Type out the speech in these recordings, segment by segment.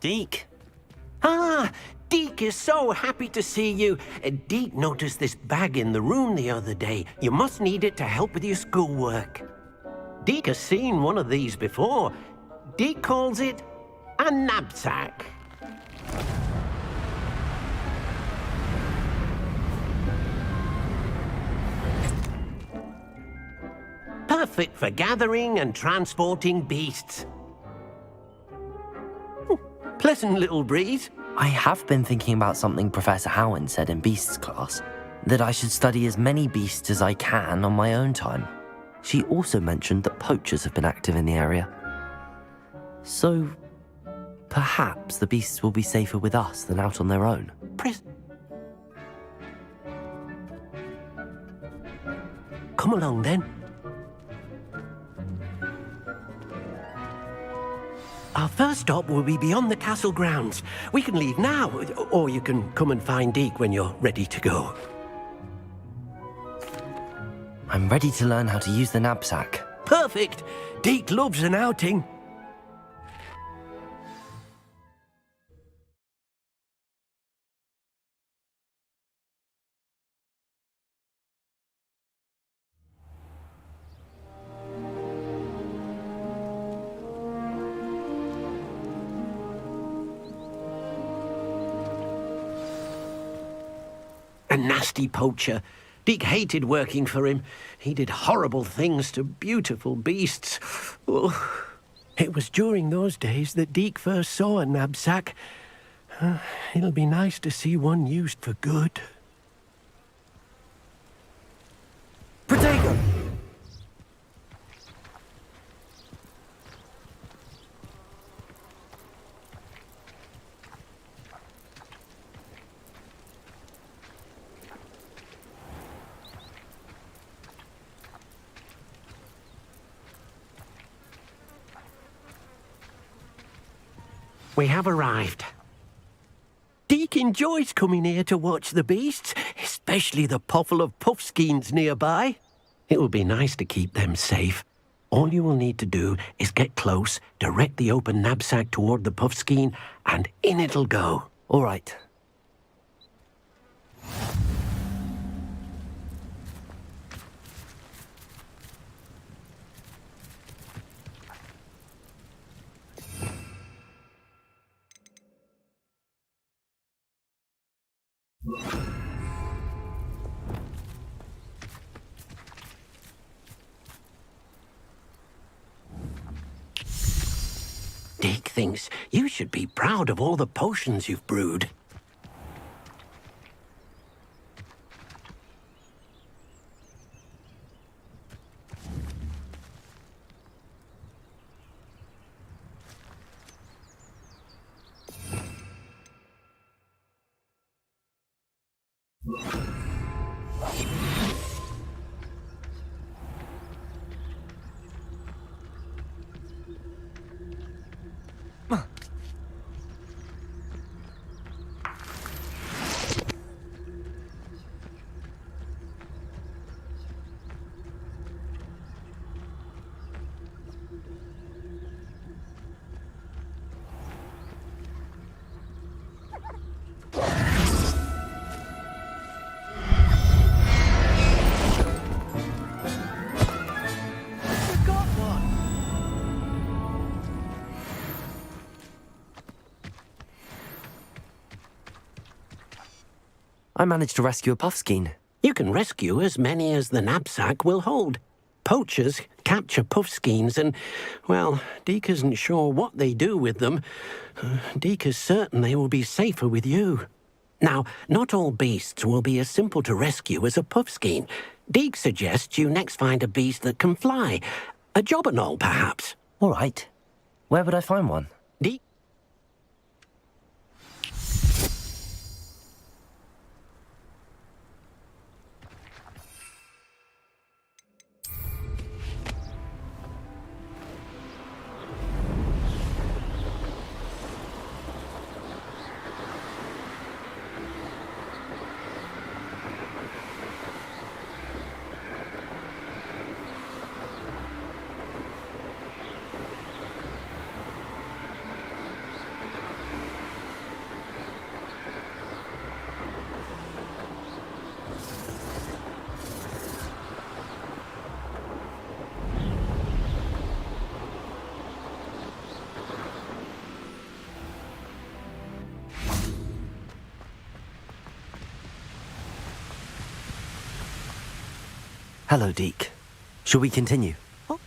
Deke. Ah, Deke is so happy to see you. Deke noticed this bag in the room the other day. You must need it to help with your schoolwork. Deke has seen one of these before. Deke calls it a knapsack. Perfect for gathering and transporting beasts. Pleasant little breeze. I have been thinking about something Professor Howard said in Beasts class, that I should study as many beasts as I can on my own time. She also mentioned that poachers have been active in the area. So, perhaps the beasts will be safer with us than out on their own. Come along then. Our first stop will be beyond the castle grounds. We can leave now, or you can come and find Deke when you're ready to go. I'm ready to learn how to use the knapsack. Perfect! Deke loves an outing. A nasty poacher. Deke hated working for him. He did horrible things to beautiful beasts. Oh. It was during those days that Deke first saw a knapsack. It'll be nice to see one used for good. Protego! We have arrived. Deke enjoys coming here to watch the beasts, especially the puffle of puffskeins nearby. It will be nice to keep them safe. All you will need to do is get close, direct the open knapsack toward the puffskein, and in it'll go. All right. Deke thinks you should be proud of all the potions you've brewed. I managed to rescue a puffskein. You can rescue as many as the knapsack will hold. Poachers capture puffskeins and, well, Deke isn't sure what they do with them. Deke is certain they will be safer with you. Now, not all beasts will be as simple to rescue as a puffskein. Deke suggests you next find a beast that can fly. A jobberknoll, perhaps. All right. Where would I find one? Deke? Hello, Deke. Shall we continue? Oh.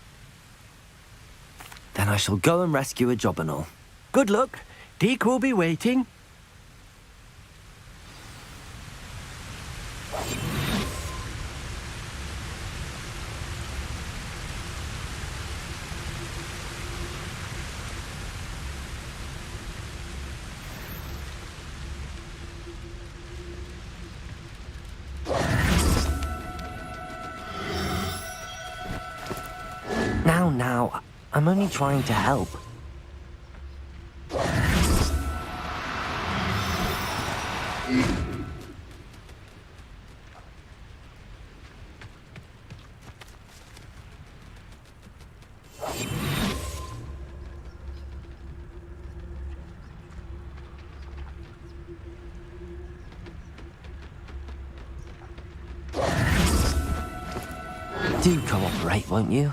Then I shall go and rescue a Jobberknoll. Good luck. Deke will be waiting. Now, I'm only trying to help. Do cooperate, won't you?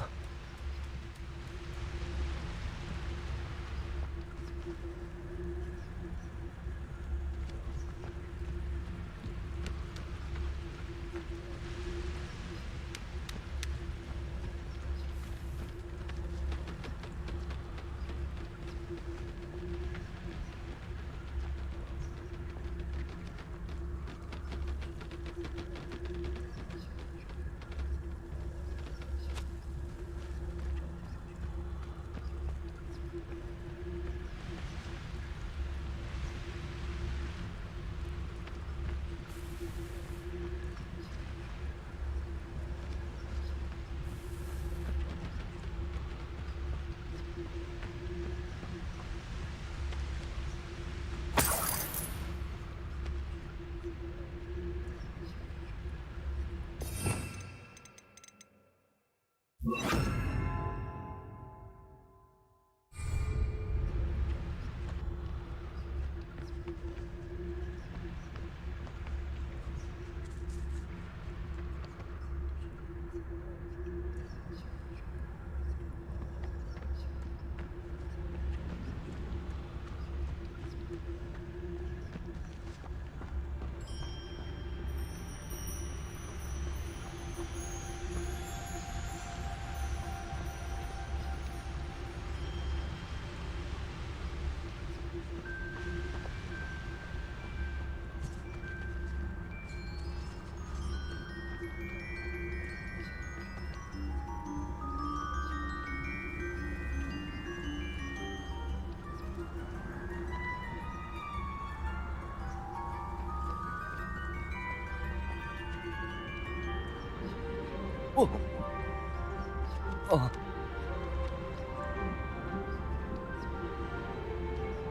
Oh. Oh.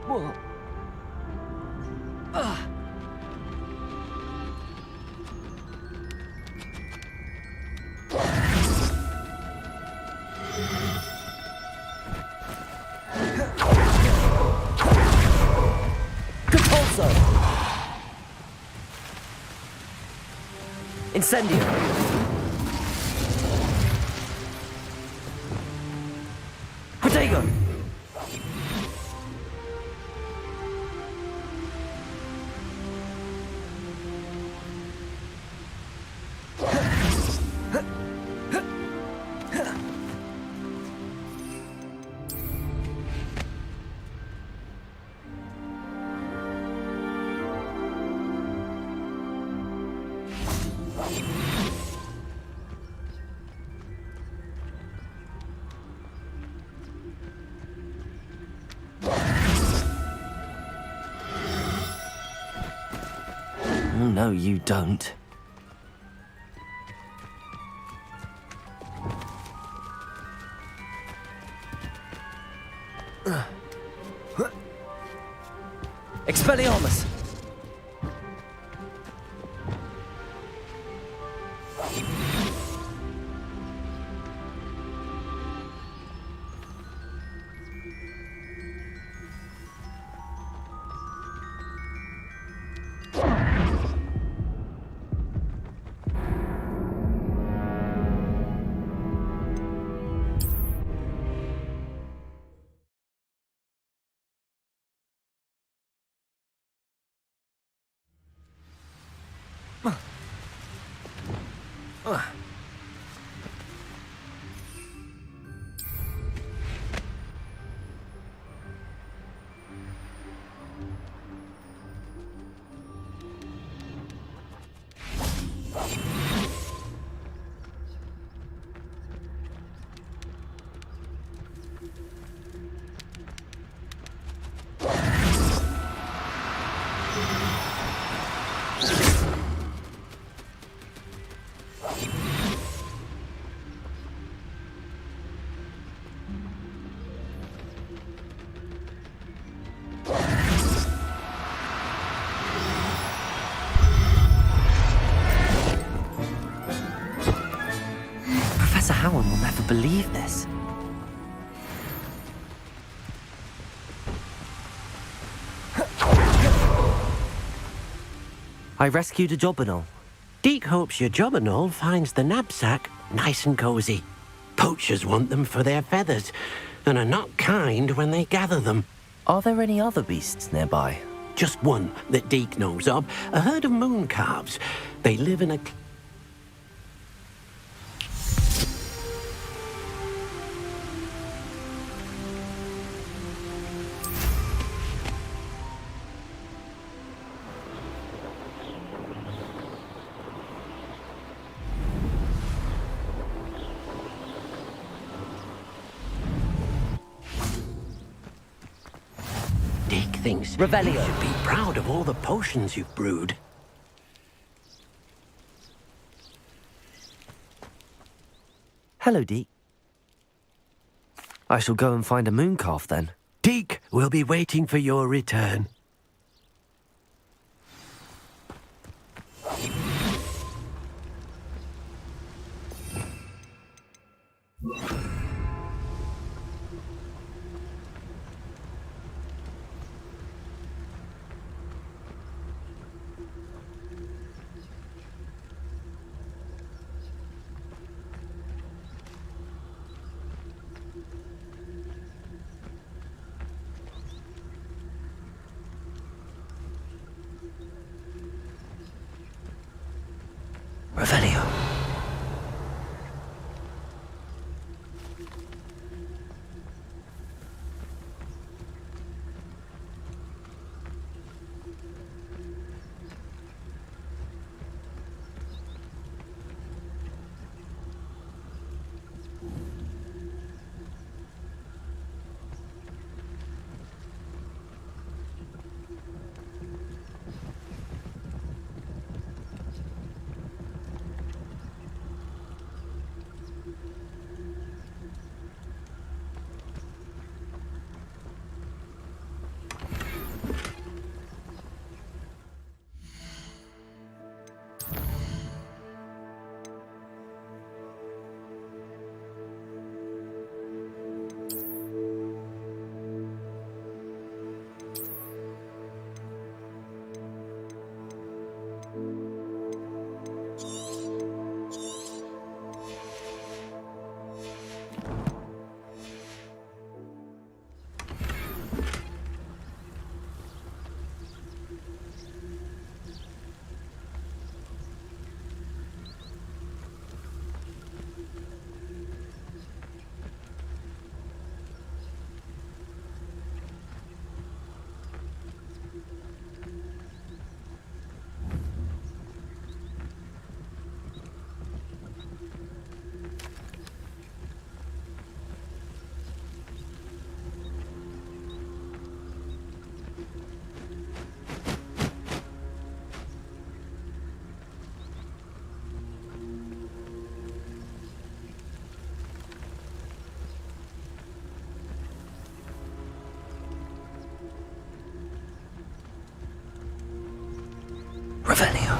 Whoa. Ah. Control zone. Incendio. Protego. No, you don't. Expelliarmus! Professor Howard will never believe this. I rescued a Jobberknoll. Deke hopes your Jobberknoll finds the knapsack nice and cozy. Poachers want them for their feathers, and are not kind when they gather them. Are there any other beasts nearby? Just one that Deke knows of, a herd of moon calves. They live in a... Deke thinks Revelio. you should be proud of all the potions you've brewed. Hello, Deke. I shall go and find a mooncalf then. Deke will be waiting for your return. Revelio. Revelio.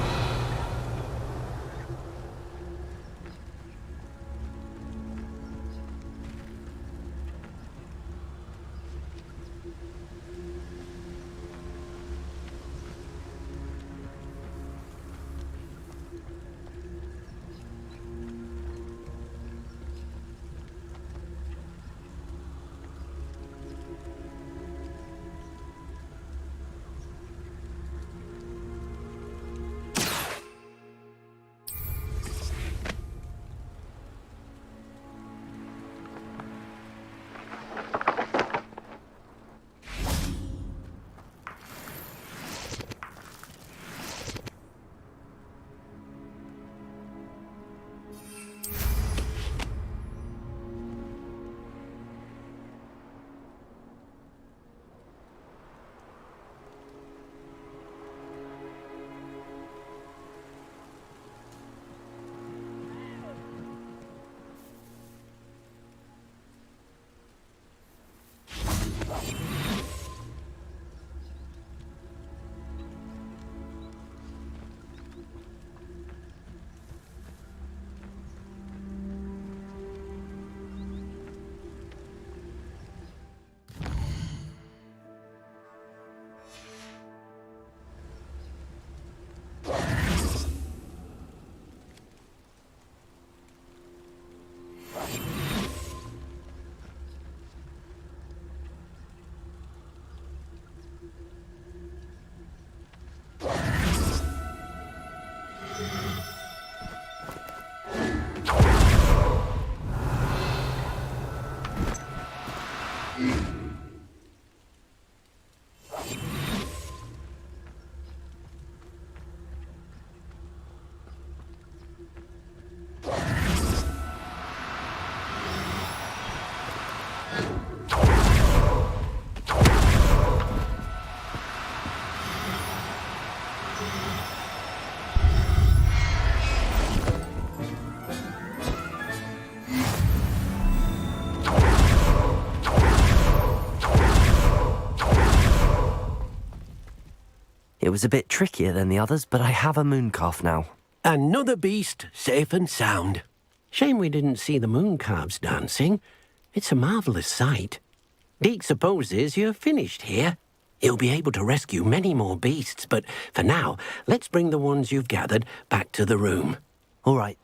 was a bit trickier than the others, but I have a moon calf now. Another beast, safe and sound. Shame we didn't see the moon calves dancing. It's a marvellous sight. Deke supposes you're finished here. He'll be able to rescue many more beasts, but for now, let's bring the ones you've gathered back to the room. All right.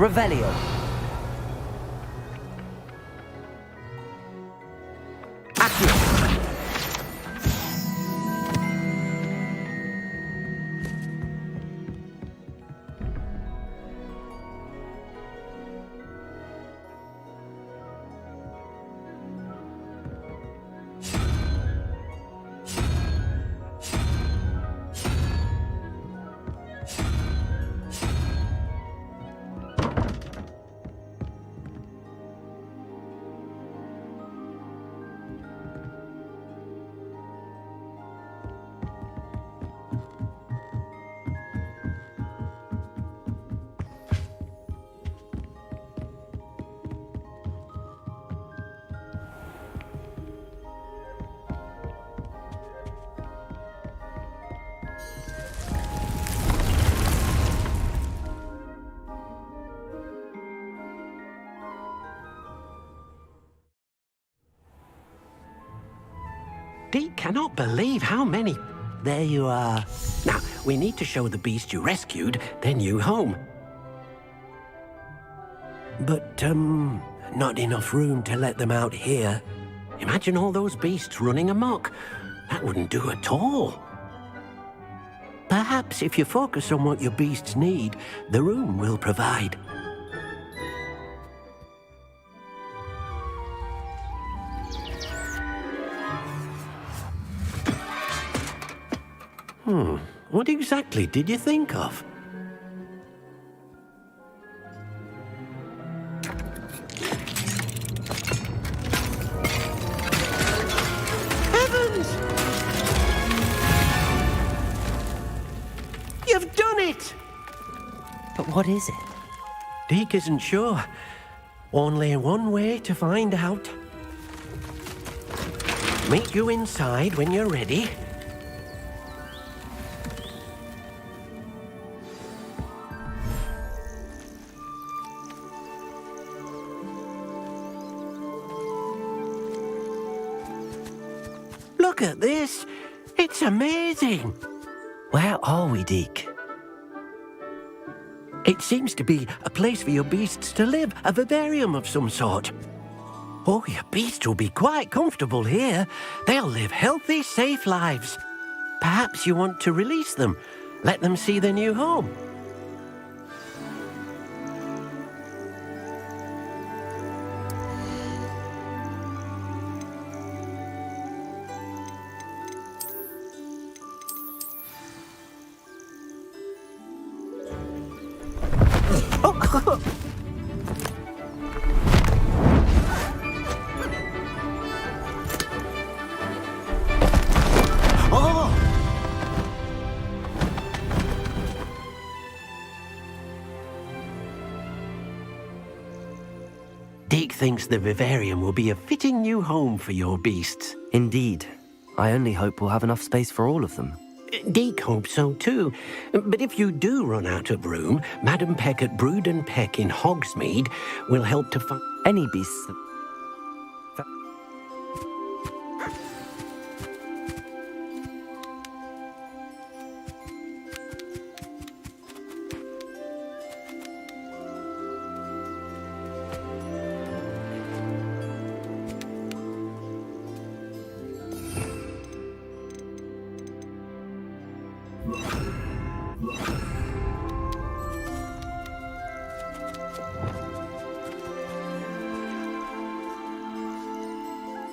Revelio. Deke cannot believe how many... There you are. Now, we need to show the beast you rescued their new home. But, not enough room to let them out here. Imagine all those beasts running amok. That wouldn't do at all. Perhaps if you focus on what your beasts need, the room will provide. What exactly did you think of? Heavens! You've done it! But what is it? Deke isn't sure. Only one way to find out. Meet you inside when you're ready. Look at this. It's amazing. Where are we, Deke? It seems to be a place for your beasts to live, a vivarium of some sort. Oh, your beasts will be quite comfortable here. They'll live healthy, safe lives. Perhaps you want to release them, let them see their new home. Deke thinks the vivarium will be a fitting new home for your beasts. Indeed. I only hope we'll have enough space for all of them. Deke hopes so too. But if you do run out of room, Madam Peck at Brood and Peck in Hogsmeade will help to find... Any beasts that...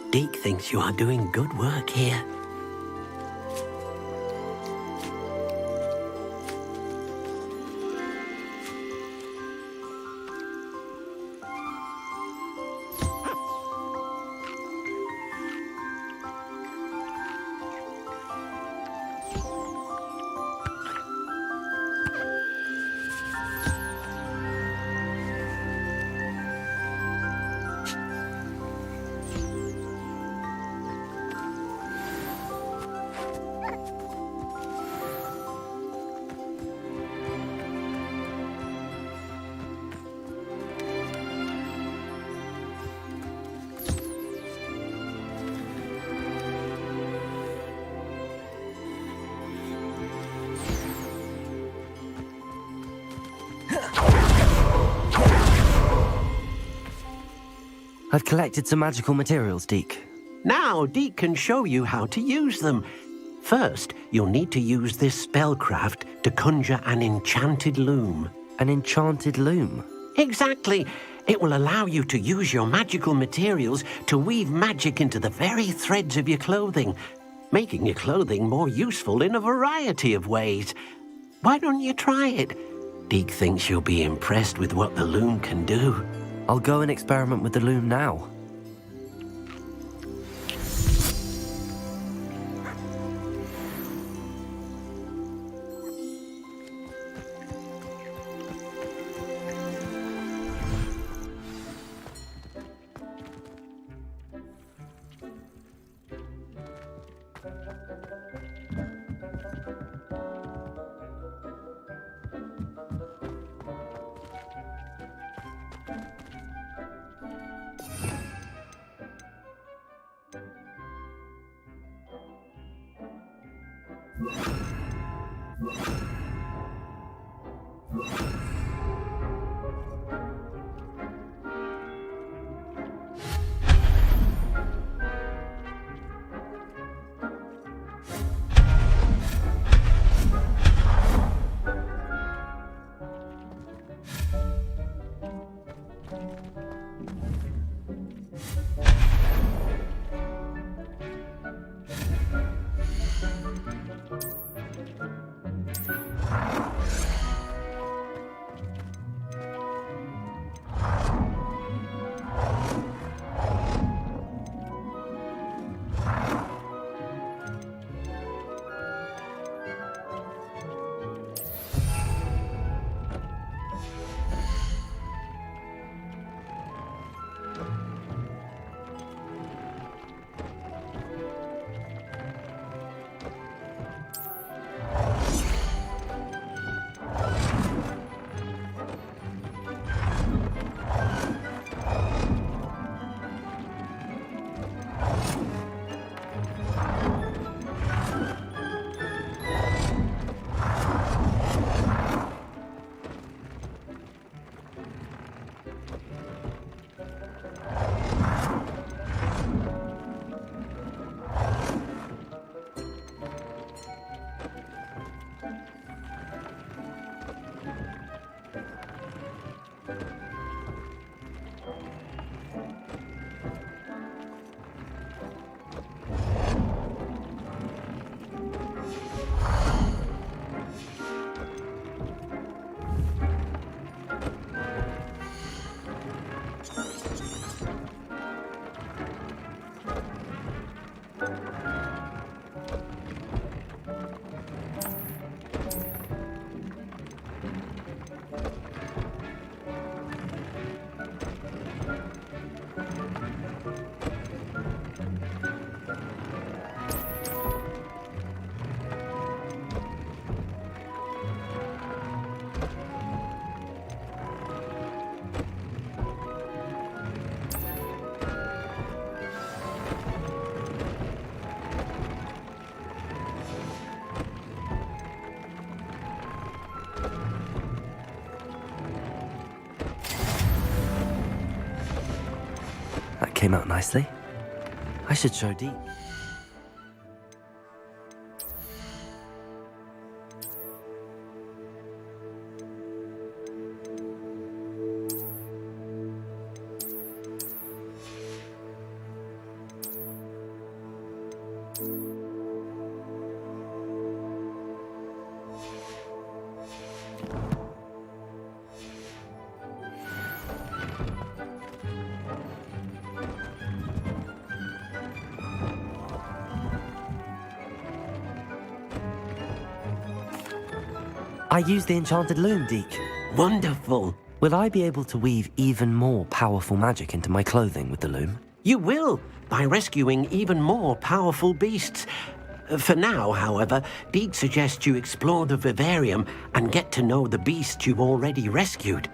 Deke thinks you are doing good work here. I've collected some magical materials, Deke. Now Deke can show you how to use them. First, you'll need to use this spellcraft to conjure an enchanted loom. An enchanted loom? Exactly. It will allow you to use your magical materials to weave magic into the very threads of your clothing, making your clothing more useful in a variety of ways. Why don't you try it? Deke thinks you'll be impressed with what the loom can do. I'll go and experiment with the loom now. came out nicely. I should show Deke. I used the enchanted loom, Deke. Wonderful. Will I be able to weave even more powerful magic into my clothing with the loom? You will, by rescuing even more powerful beasts. For now, however, Deke suggests you explore the vivarium and get to know the beasts you've already rescued.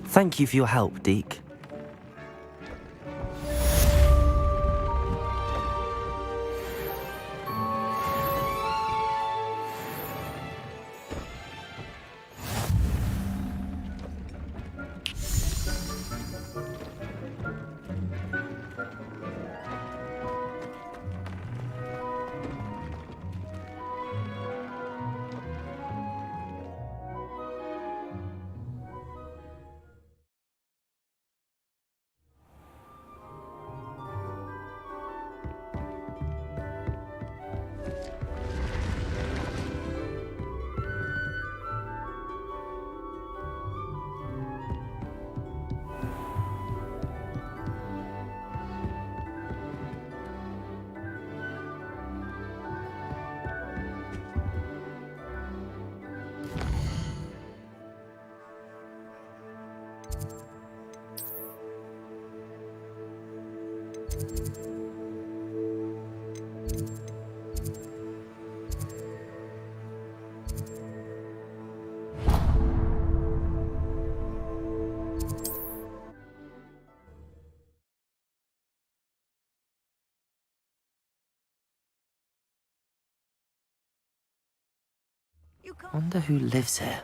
Thank you for your help, Deke. Wonder who lives here.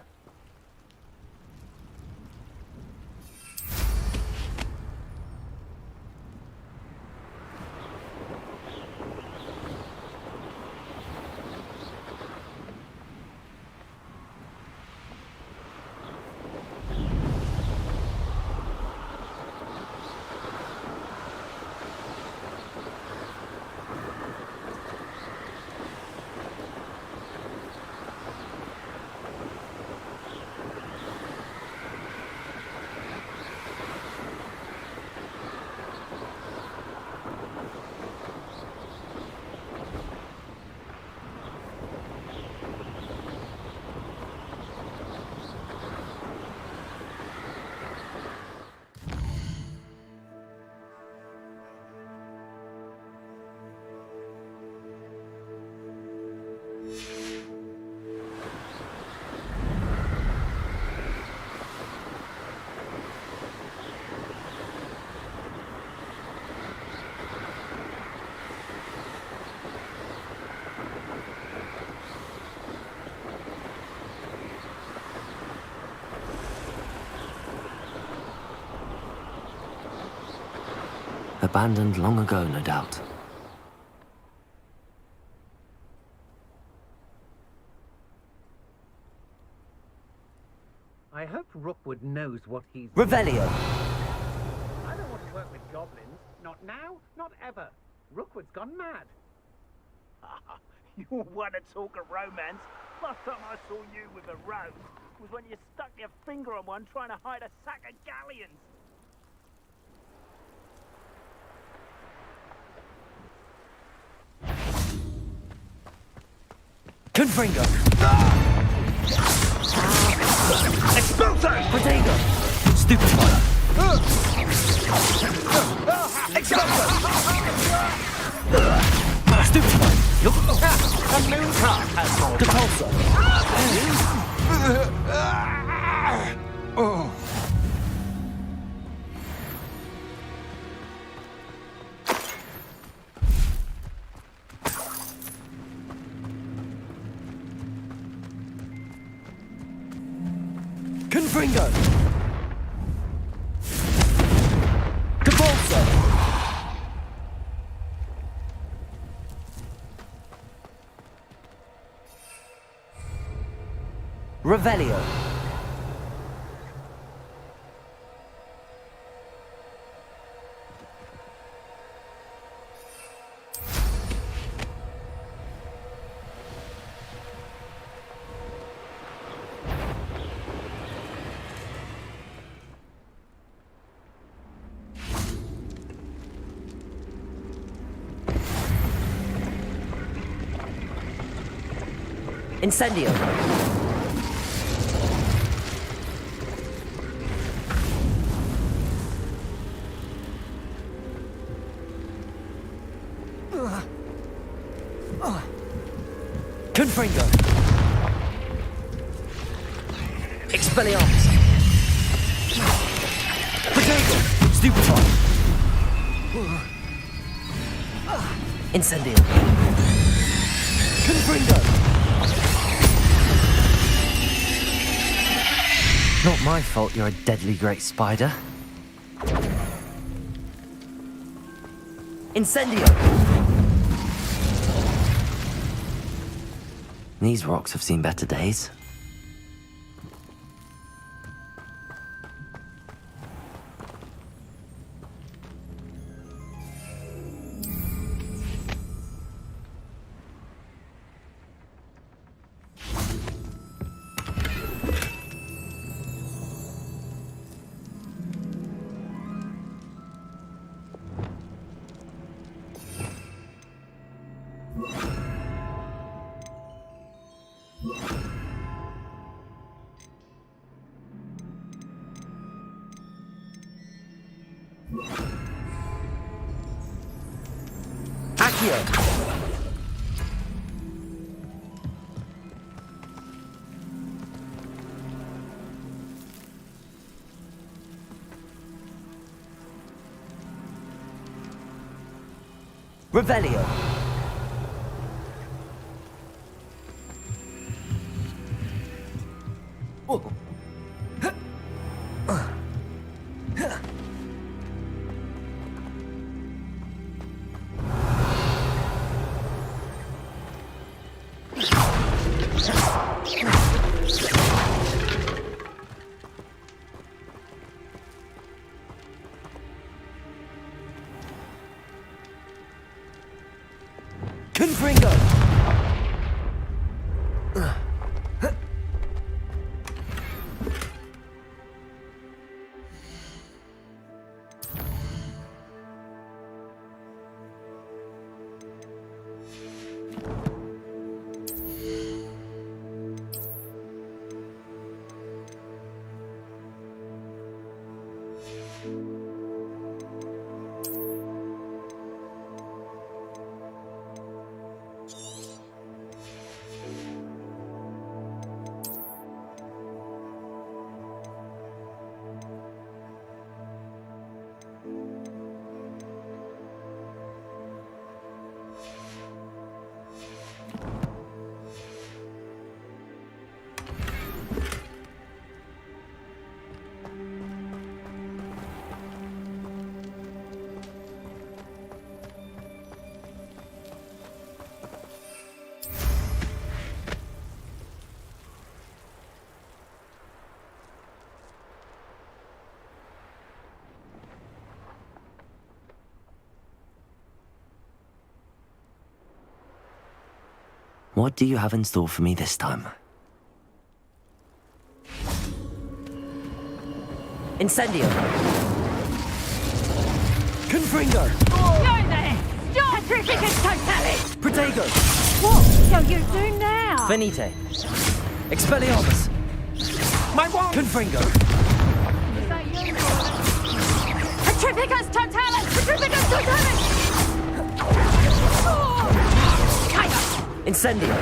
Abandoned long ago, no doubt. I hope Rookwood knows what he's... Revelio! I don't want to work with goblins. Not now, not ever. Rookwood's gone mad. You want to talk of romance? Last time I saw you with a rose was when you stuck your finger on one trying to hide a sack of galleons. Confringo! Expulso! Protego! Stupefy! A new card has more Confringo! Convulso! Revelio! Incendio! Confringo! Expelliarmus! Potato! Stupefy! Incendio! Confringo! Not my fault you're a deadly great spider. Incendio! These rocks have seen better days. Accio! Revelio! Confringo! What do you have in store for me this time? Incendio! Confringo! Go there! Stop! Petrificus totalis! Protego! What shall you do now? Venite! Expelliarmus! My wand! Confringo! Is that you? Petrificus totalis! Petrificus totalis! Incendio!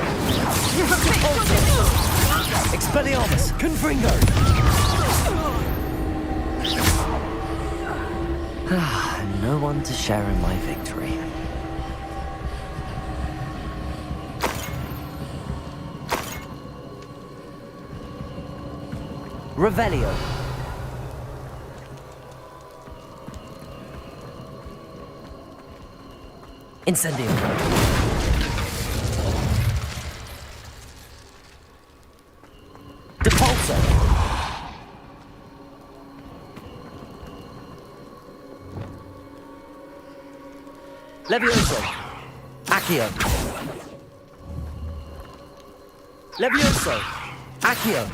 Expelliarmus! Confringo! No one to share in my victory. Revelio. Incendio. Depulso. Levioso. Accio. Levioso. Accio.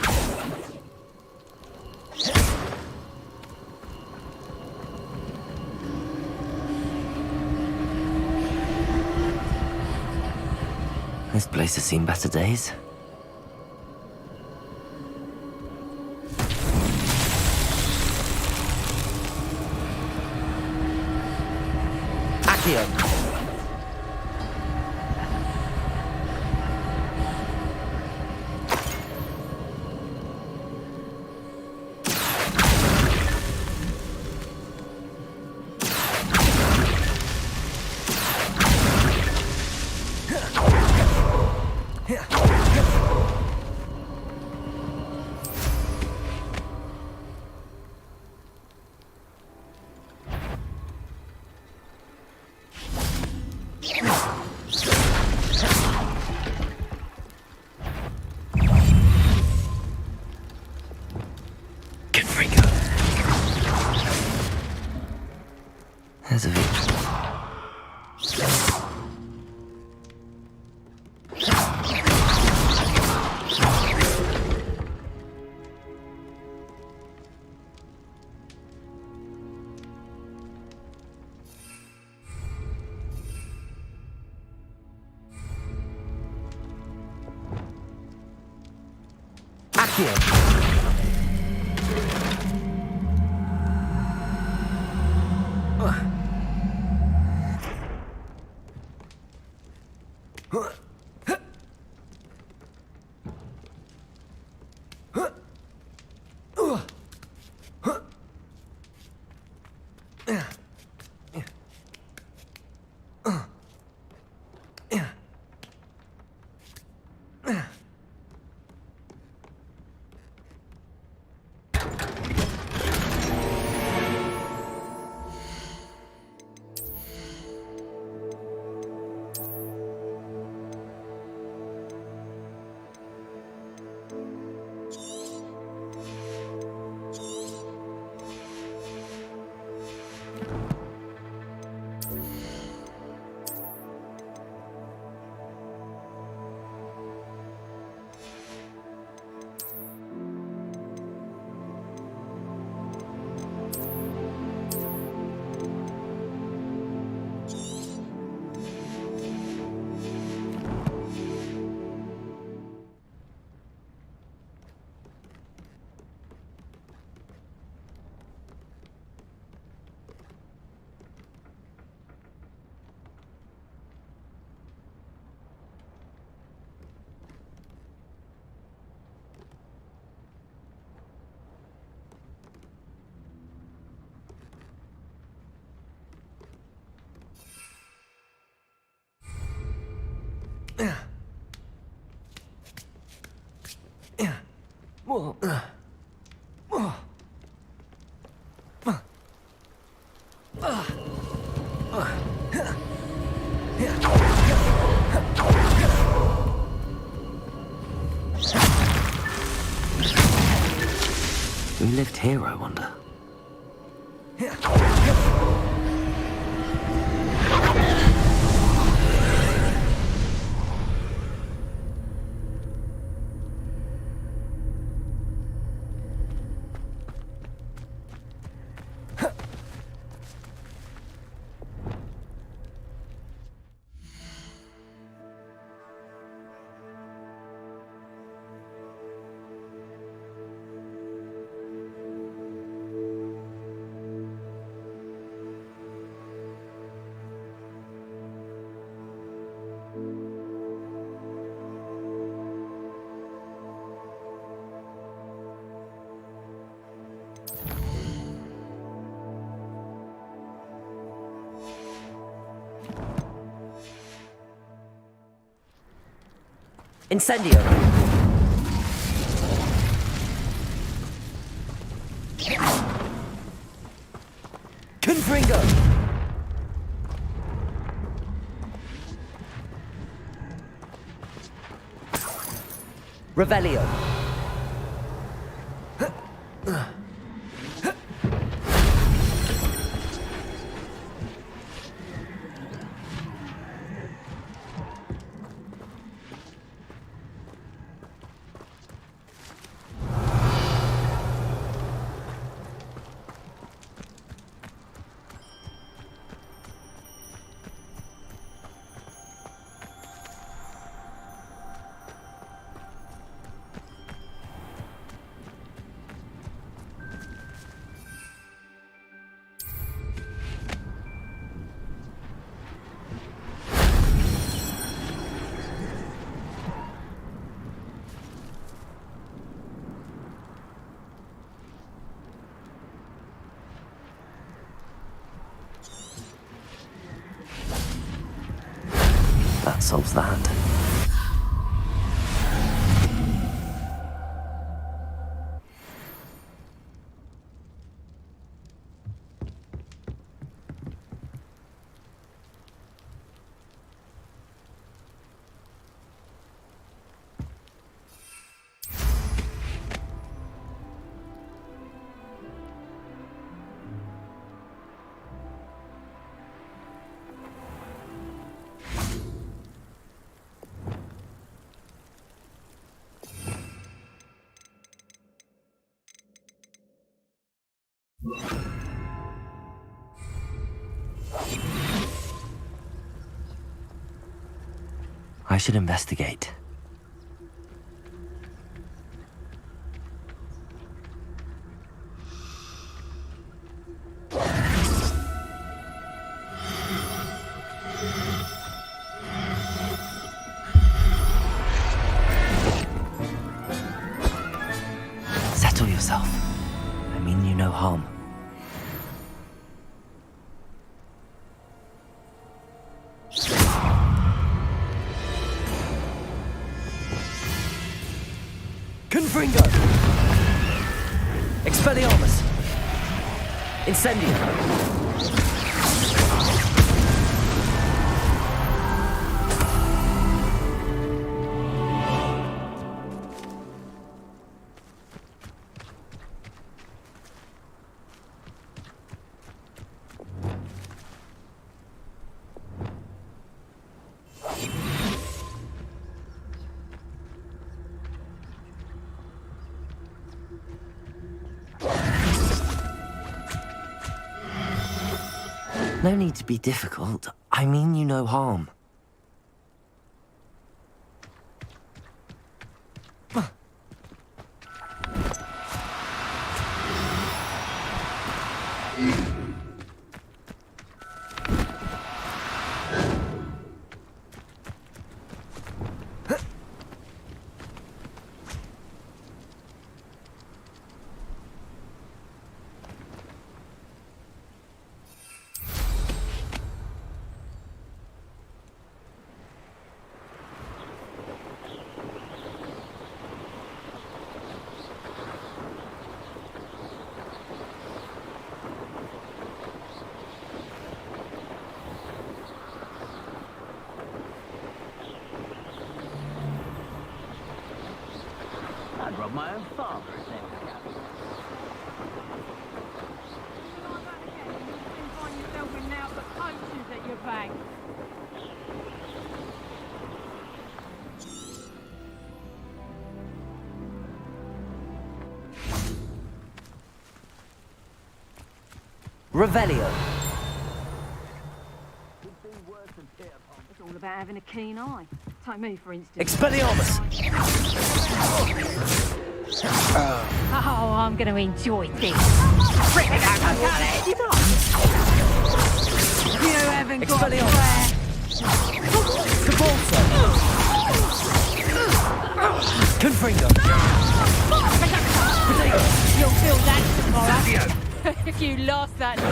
This place has seen better days. Accio. There's a victory. Accio. Who lived here, I wonder? Incendio! Confringo! Revelio! That solves that. I should investigate. Settle yourself. I mean you no harm. Confringo! Expelliarmus! Incendio! No need to be difficult. I mean you no harm. I'd rob my own father if they were captain. You find yourself with now the punches at your back. Revelio! It's all about having a keen eye. Take me, for instance. Expelliarmus! Oh, I'm going to enjoy this. Bring it out, You haven't got Expelliarmus! Capulso! Confringo! You'll feel that tomorrow. If you last that long.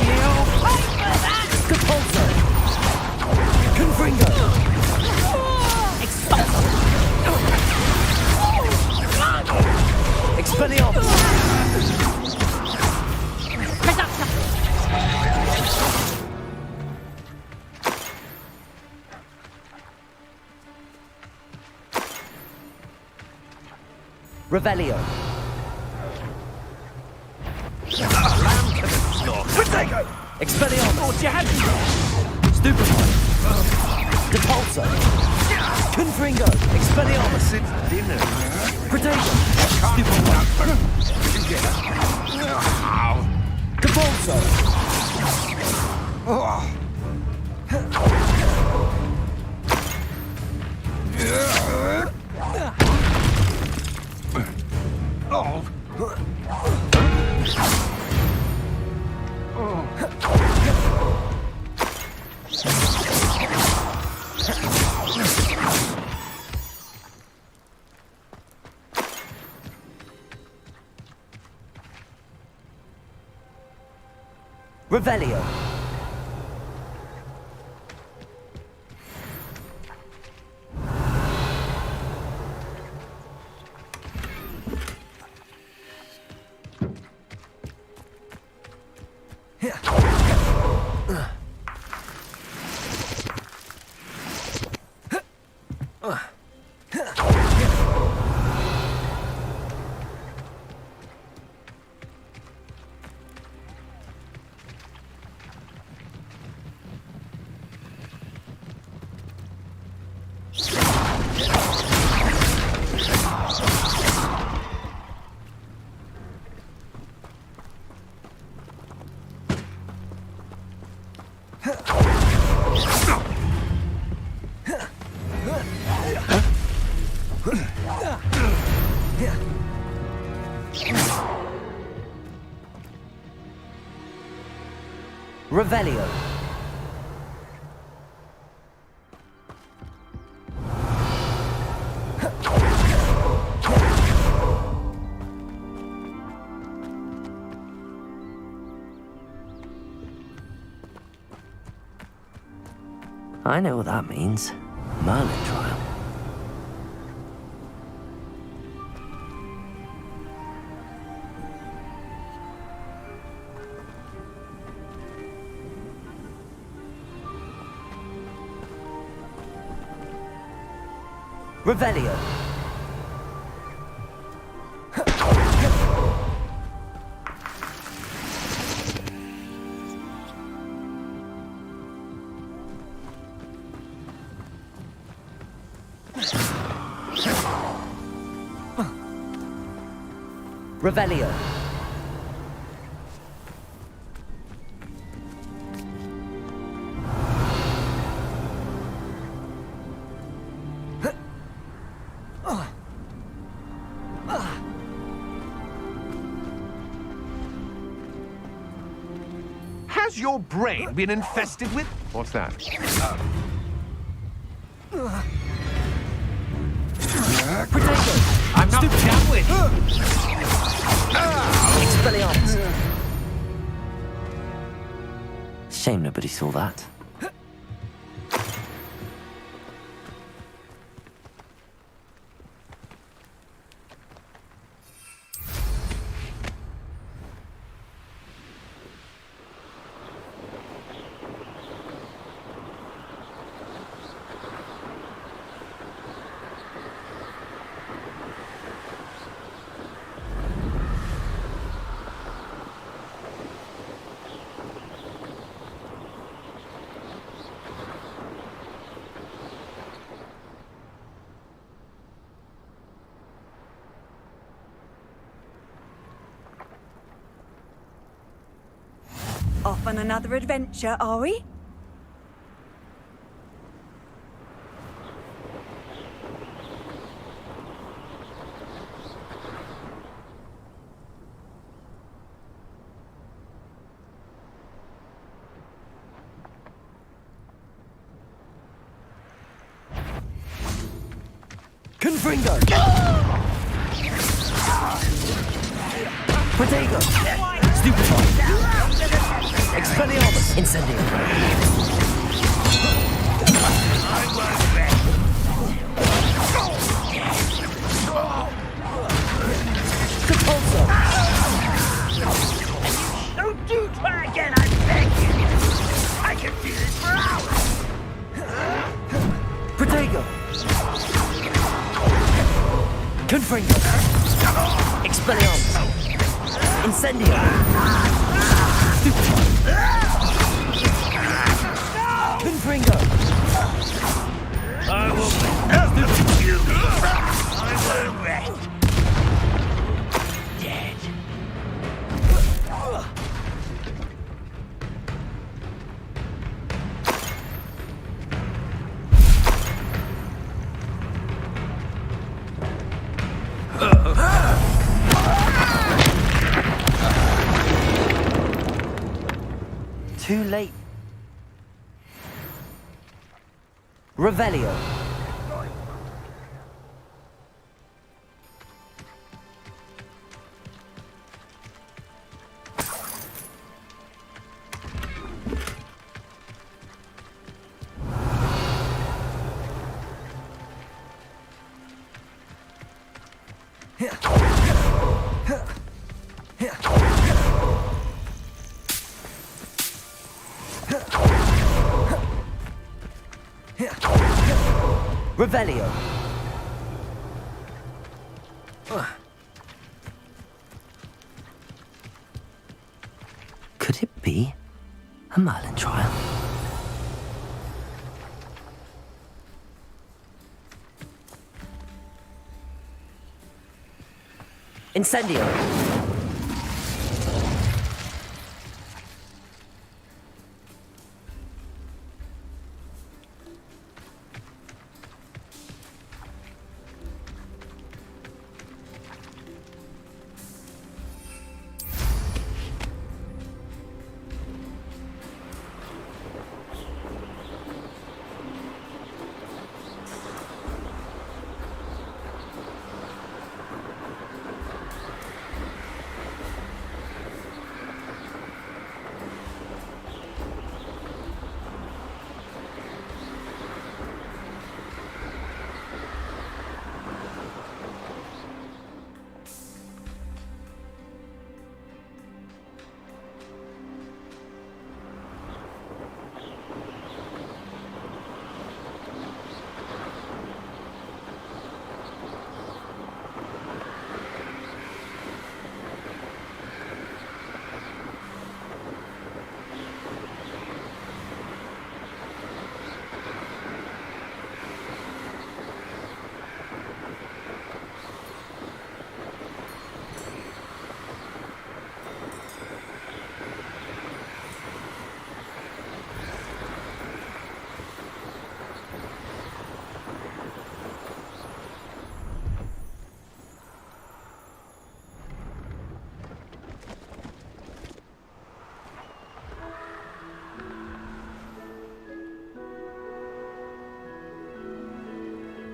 You'll pay for that! Capulso! Confringo! Expelliarmus! Reductor! Revelio! Protego! Expelliarmus! You had Stupefy! Depulso! Confringo! Expelliarmus! Since dinner. Protego! Stupefy! Capulso! Revelio! Revelio! I know what that means. Merlin trial. Revelio! Revelio! Has your brain been infested with... What's that? I'm not done with you. Expelliarmus! Shame nobody saw that. Off on another adventure, are we? Confringo! Protego! Stupefy! Expelliarmus! Incendio! Repulsor! Don't do try again, I beg you! I can do this for hours! Protego! Confringo! Expelliarmus! Incendio! Confringo! I will you! I won't rest! Dead. 'Too late. Revelio. Revelio. Could it be a Merlin trial? Incendio.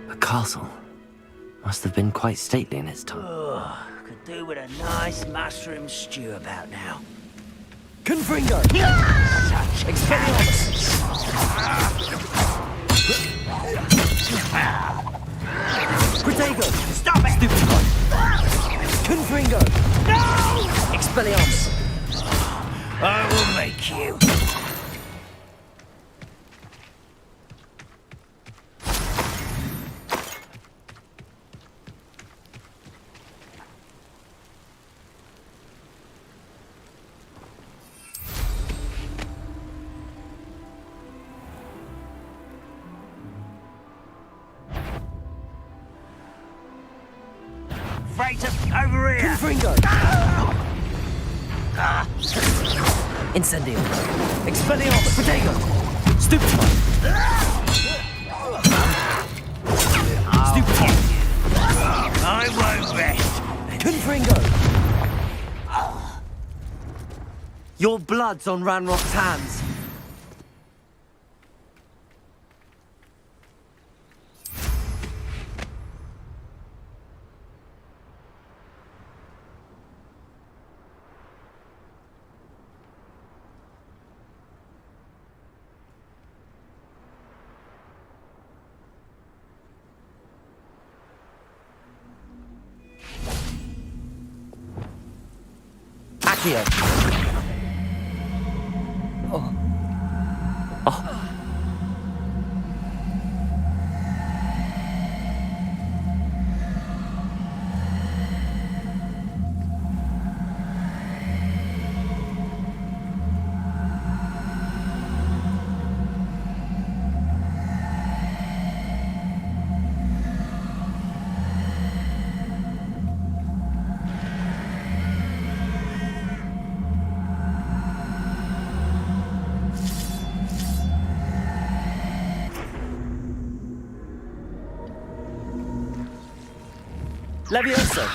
The castle must have been quite stately in its time. Could do with a nice mushroom stew about now. Confringo! Expelliarmus! Protego! Stop it! Stupefy! Confringo! No! Expelliarmus! I will make you. Freighter, over here! Confringo! Incendio! Expelliarmus! Protego! Stupefy! Stupefy! I won't rest. Confringo! Your blood's on Ranrock's hands. Accio! Oh. Oh. Levioso!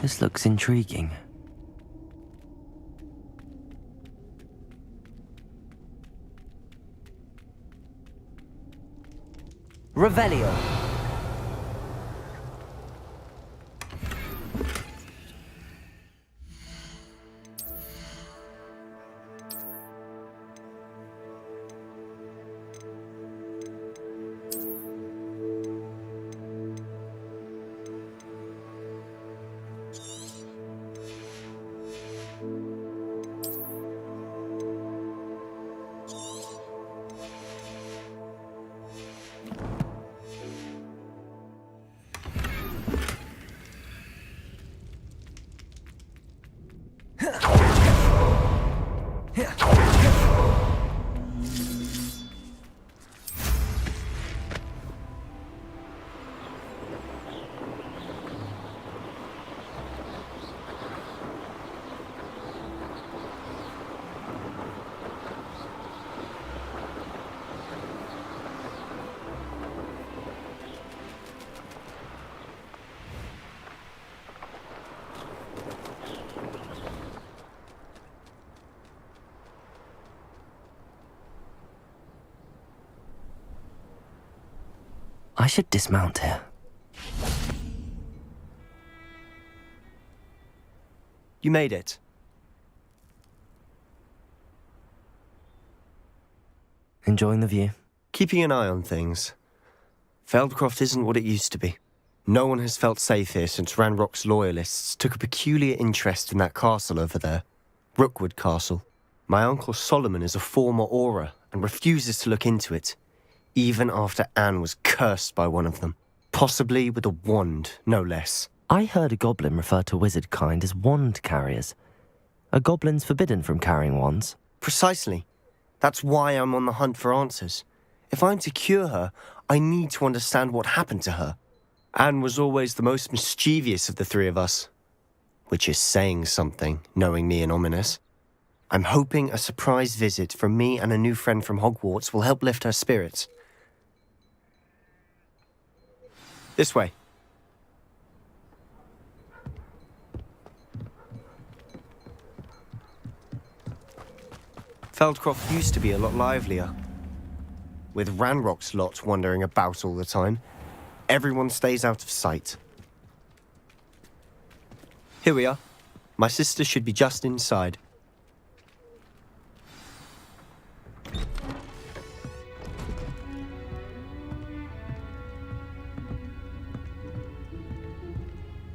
This looks intriguing. Revelio! I should dismount here. You made it. Enjoying the view? Keeping an eye on things. Feldcroft isn't what it used to be. No one has felt safe here since Ranrock's loyalists took a peculiar interest in that castle over there. Rookwood Castle. My uncle Solomon is a former Auror and refuses to look into it, even after Anne was cursed by one of them. Possibly with a wand, no less. I heard a goblin refer to wizard kind as wand carriers. Are goblins forbidden from carrying wands? Precisely. That's why I'm on the hunt for answers. If I'm to cure her, I need to understand what happened to her. Anne was always the most mischievous of the three of us. Which is saying something, knowing me and Ominous. I'm hoping a surprise visit from me and a new friend from Hogwarts will help lift her spirits. This way. Feldcroft used to be a lot livelier. With Ranrock's lot wandering about all the time, everyone stays out of sight. Here we are. My sister should be just inside.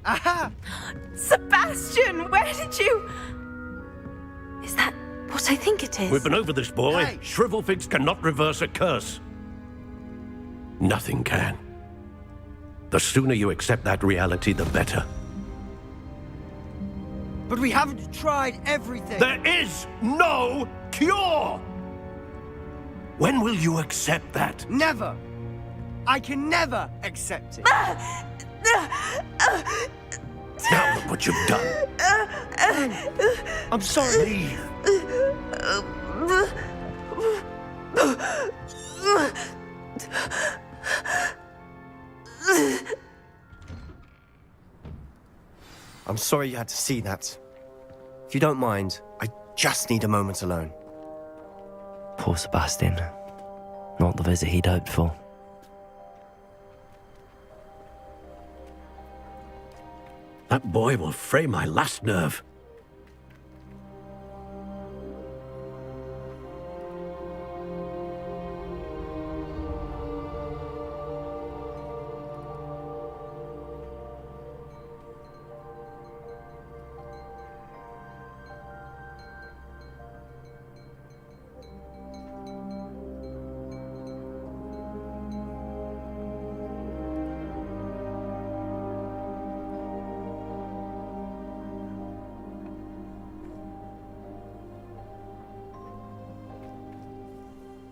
Aha! Sebastian, where did you... Is that what I think it is? We've been over this, boy. Hey. Shrivelfigs cannot reverse a curse. Nothing can. The sooner you accept that reality, the better. But we haven't tried everything. There is no cure! When will you accept that? Never. I can never accept it. Now look what you've done. I'm sorry. Leave. I'm sorry you had to see that. If you don't mind, I just need a moment alone. Poor Sebastian. Not the visit he'd hoped for. That boy will fray my last nerve.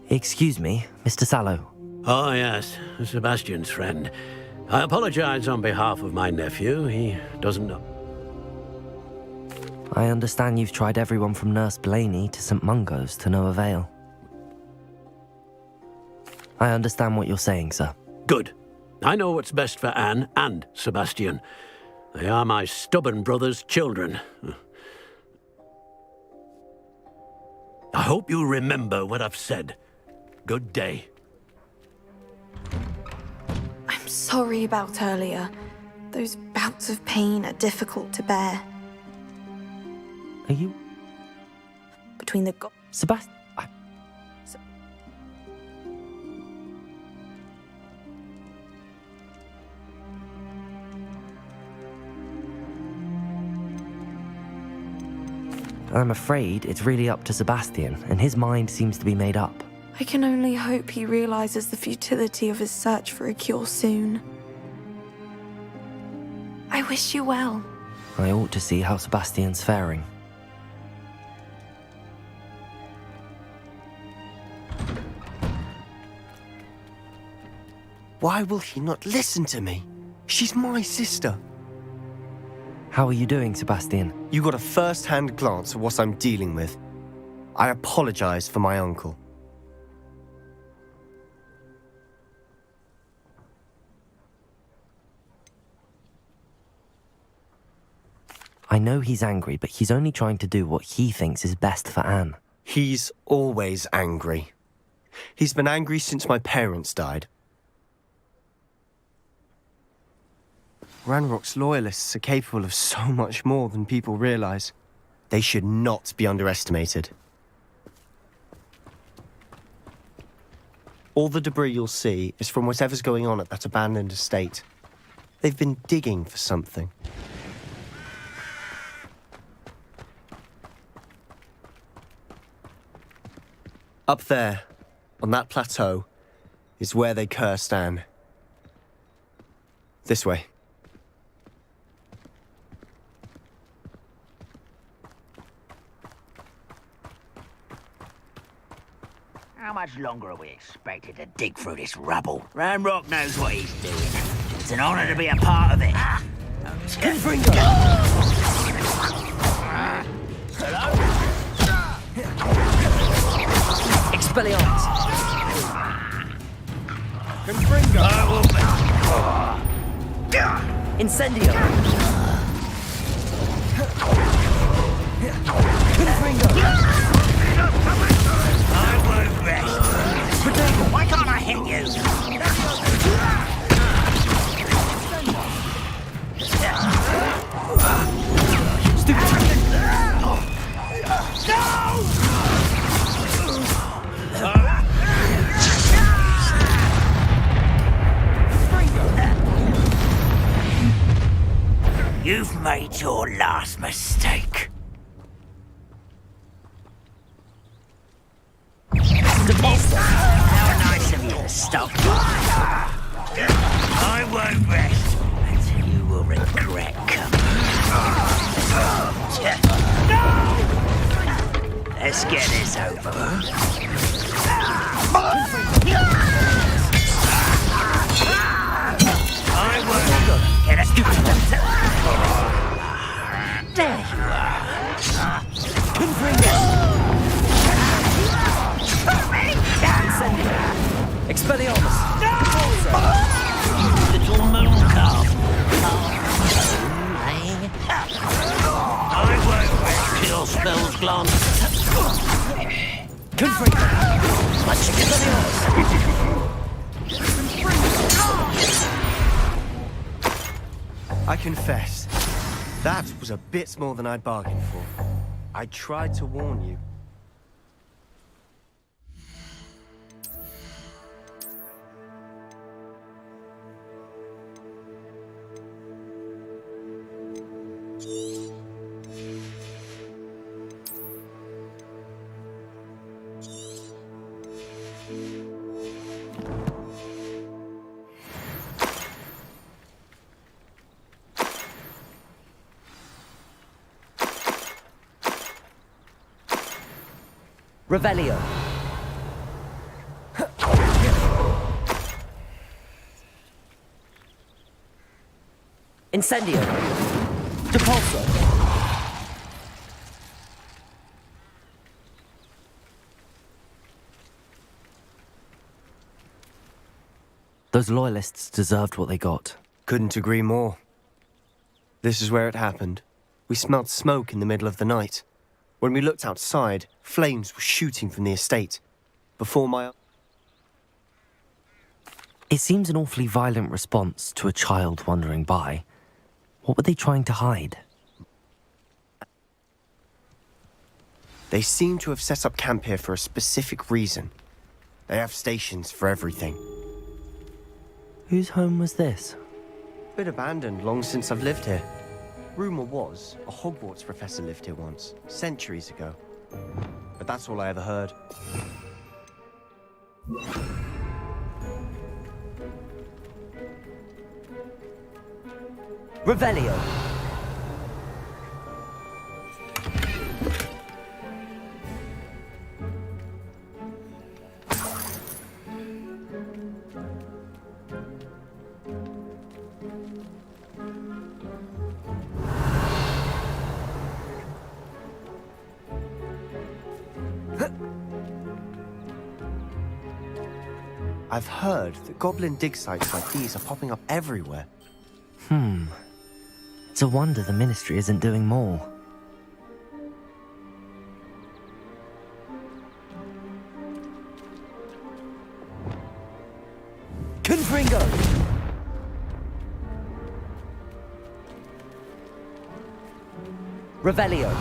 Excuse me, Mr. Sallow. Oh, yes, Sebastian's friend. I apologize on behalf of my nephew. He doesn't know. I understand you've tried everyone from Nurse Blaney to St. Mungo's to no avail. I understand what you're saying, sir. Good. I know what's best for Anne and Sebastian. They are my stubborn brother's children. I hope you remember what I've said. Good day. I'm sorry about earlier. Those bouts of pain are difficult to bear. Are you... Between the Sebastian... I'm afraid it's really up to Sebastian, and his mind seems to be made up. I can only hope he realizes the futility of his search for a cure soon. I wish you well. I ought to see how Sebastian's faring. Why will he not listen to me? She's my sister. How are you doing, Sebastian? You got a first-hand glance at what I'm dealing with. I apologize for my uncle. I know he's angry, but he's only trying to do what he thinks is best for Anne. He's always angry. He's been angry since my parents died. Ranrock's loyalists are capable of so much more than people realize. They should not be underestimated. All the debris you'll see is from whatever's going on at that abandoned estate. They've been digging for something. Up there, on that plateau, is where they cursed Anne. This way. How much longer are we expected to dig through this rubble? Ranrock knows what he's doing. It's an honor to be a part of it. Hello? Expelliarmus! Confringo! Incendio! I won't rest. Why can't I hit you? You've made your last mistake. How nice of you to stop. I won't rest until you will regret coming. No! Let's get this over. I won't get a There you are. Expelliarmus! Little moon calf. I won't rest till spells glance. I confess, that was a bit more than I'd bargained for. I tried to warn you. Revelio. Incendio! Depulso! Those loyalists deserved what they got. Couldn't agree more. This is where it happened. We smelled smoke in the middle of the night. When we looked outside, flames were shooting from the estate. Before my... It seems an awfully violent response to a child wandering by. What were they trying to hide? They seem to have set up camp here for a specific reason. They have stations for everything. Whose home was this? Been abandoned long since I've lived here. Rumour was, a Hogwarts professor lived here once, centuries ago. But that's all I ever heard. Revelio! I've heard that goblin dig sites like these are popping up everywhere. It's a wonder the Ministry isn't doing more. Confringo! Revelio!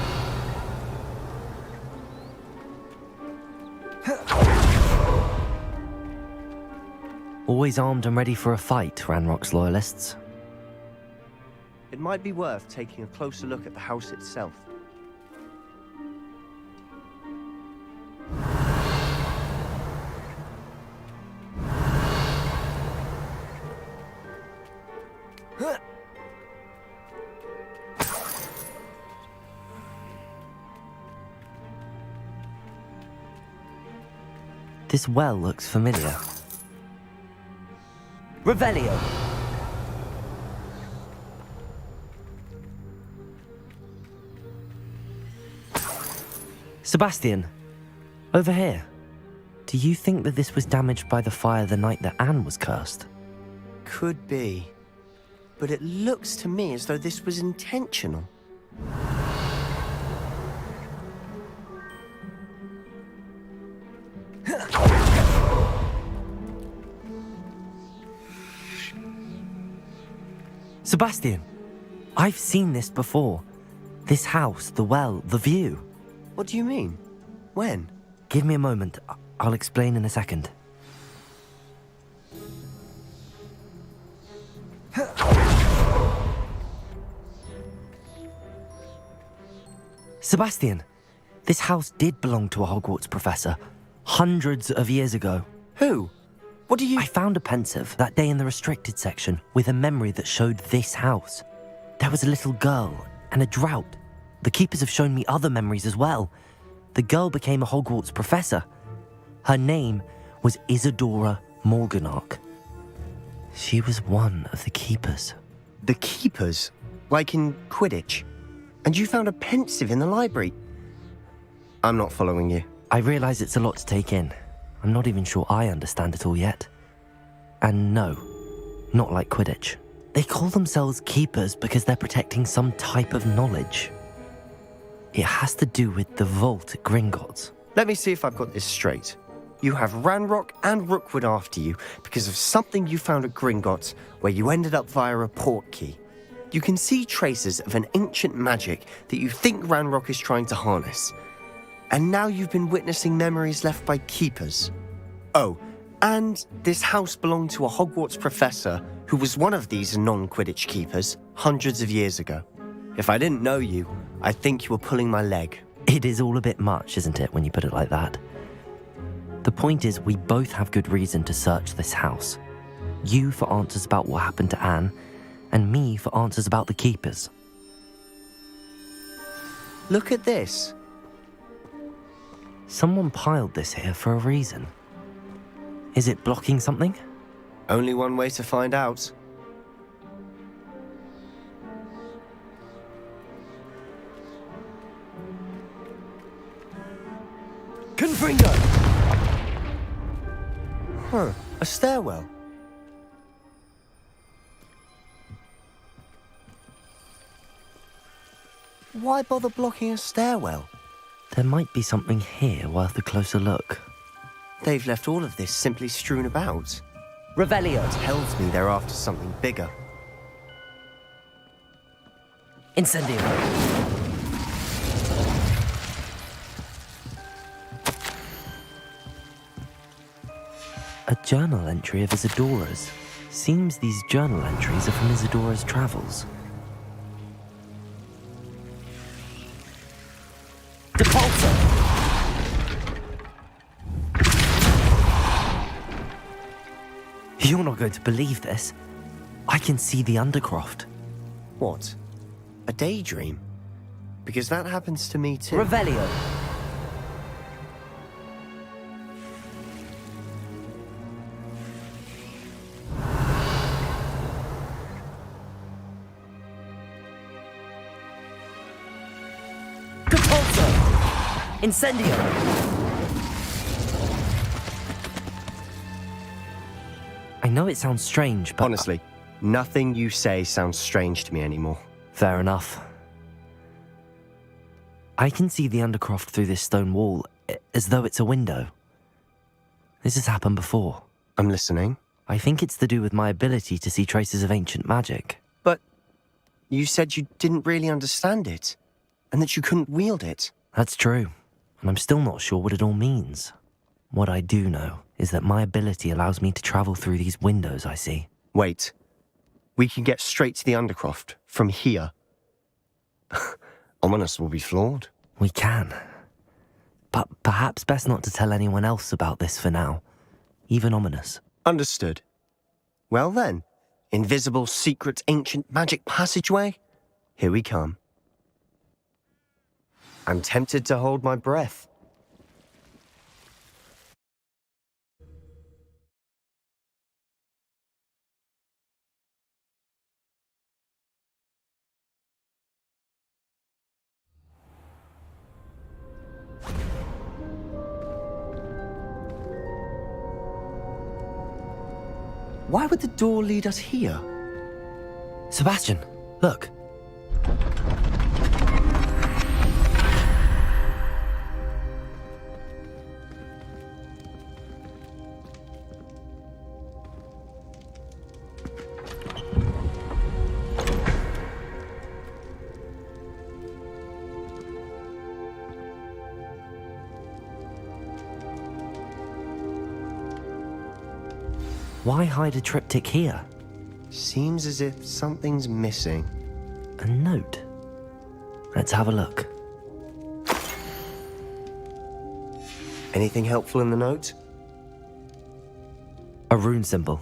Always armed and ready for a fight, Ranrock's loyalists. It might be worth taking a closer look at the house itself. This well looks familiar. Revelio! Sebastian, over here. Do you think that this was damaged by the fire the night that Anne was cursed? Could be. But it looks to me as though this was intentional. Sebastian, I've seen this before. This house, the well, the view. What do you mean? When? Give me a moment. I'll explain in a second. Sebastian, this house did belong to a Hogwarts professor, hundreds of years ago. Who? What do you... I found a pensive that day in the restricted section with a memory that showed this house. There was a little girl and a drought. The keepers have shown me other memories as well. The girl became a Hogwarts professor. Her name was Isadora Morganach. She was one of the keepers. The keepers? Like in Quidditch? And you found a pensive in the library? I'm not following you. I realise it's a lot to take in. I'm not even sure I understand it all yet. And no, not like Quidditch. They call themselves keepers because they're protecting some type of knowledge. It has to do with the vault at Gringotts. Let me see if I've got this straight. You have Ranrock and Rookwood after you because of something you found at Gringotts where you ended up via a portkey. You can see traces of an ancient magic that you think Ranrock is trying to harness. And now you've been witnessing memories left by keepers. Oh, and this house belonged to a Hogwarts professor who was one of these non-Quidditch keepers hundreds of years ago. If I didn't know you, I think you were pulling my leg. It is all a bit much, isn't it, when you put it like that? The point is, we both have good reason to search this house. You for answers about what happened to Anne, and me for answers about the keepers. Look at this. Someone piled this here for a reason. Is it blocking something? Only one way to find out. Huh, a stairwell. Why bother blocking a stairwell? There might be something here worth a closer look. They've left all of this simply strewn about. Revelio! Tells me they're after something bigger. Incendio! A journal entry of Isadora's. Seems these journal entries are from Isadora's travels. Depulso! You're not going to believe this. I can see the Undercroft. What? A daydream? Because that happens to me too. Revelio! Depulso! Incendio! I know it sounds strange, but... Honestly, nothing you say sounds strange to me anymore. Fair enough. I can see the Undercroft through this stone wall, as though it's a window. This has happened before. I'm listening. I think it's to do with my ability to see traces of ancient magic. But you said you didn't really understand it, and that you couldn't wield it. That's true, and I'm still not sure what it all means. What I do know is that my ability allows me to travel through these windows I see. Wait. We can get straight to the Undercroft from here. Ominous will be floored. We can. But perhaps best not to tell anyone else about this for now. Even Ominous. Understood. Well then, invisible, secret, ancient magic passageway? Here we come. I'm tempted to hold my breath. Why would the door lead us here? Sebastian, look. Why hide a triptych here? Seems as if something's missing. A note. Let's have a look. Anything helpful in the note? A rune symbol.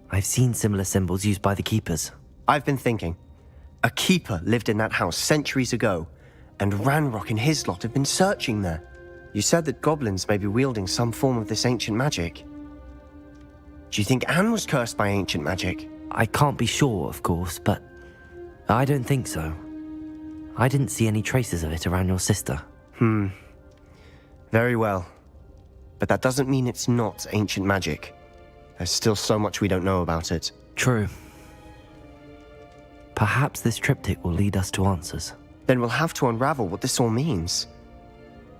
I've seen similar symbols used by the keepers. I've been thinking. A keeper lived in that house centuries ago, and Ranrock and his lot have been searching there. You said that goblins may be wielding some form of this ancient magic. Do you think Anne was cursed by ancient magic? I can't be sure, of course, but I don't think so. I didn't see any traces of it around your sister. Very well. But that doesn't mean it's not ancient magic. There's still so much we don't know about it. True. Perhaps this triptych will lead us to answers. Then we'll have to unravel what this all means.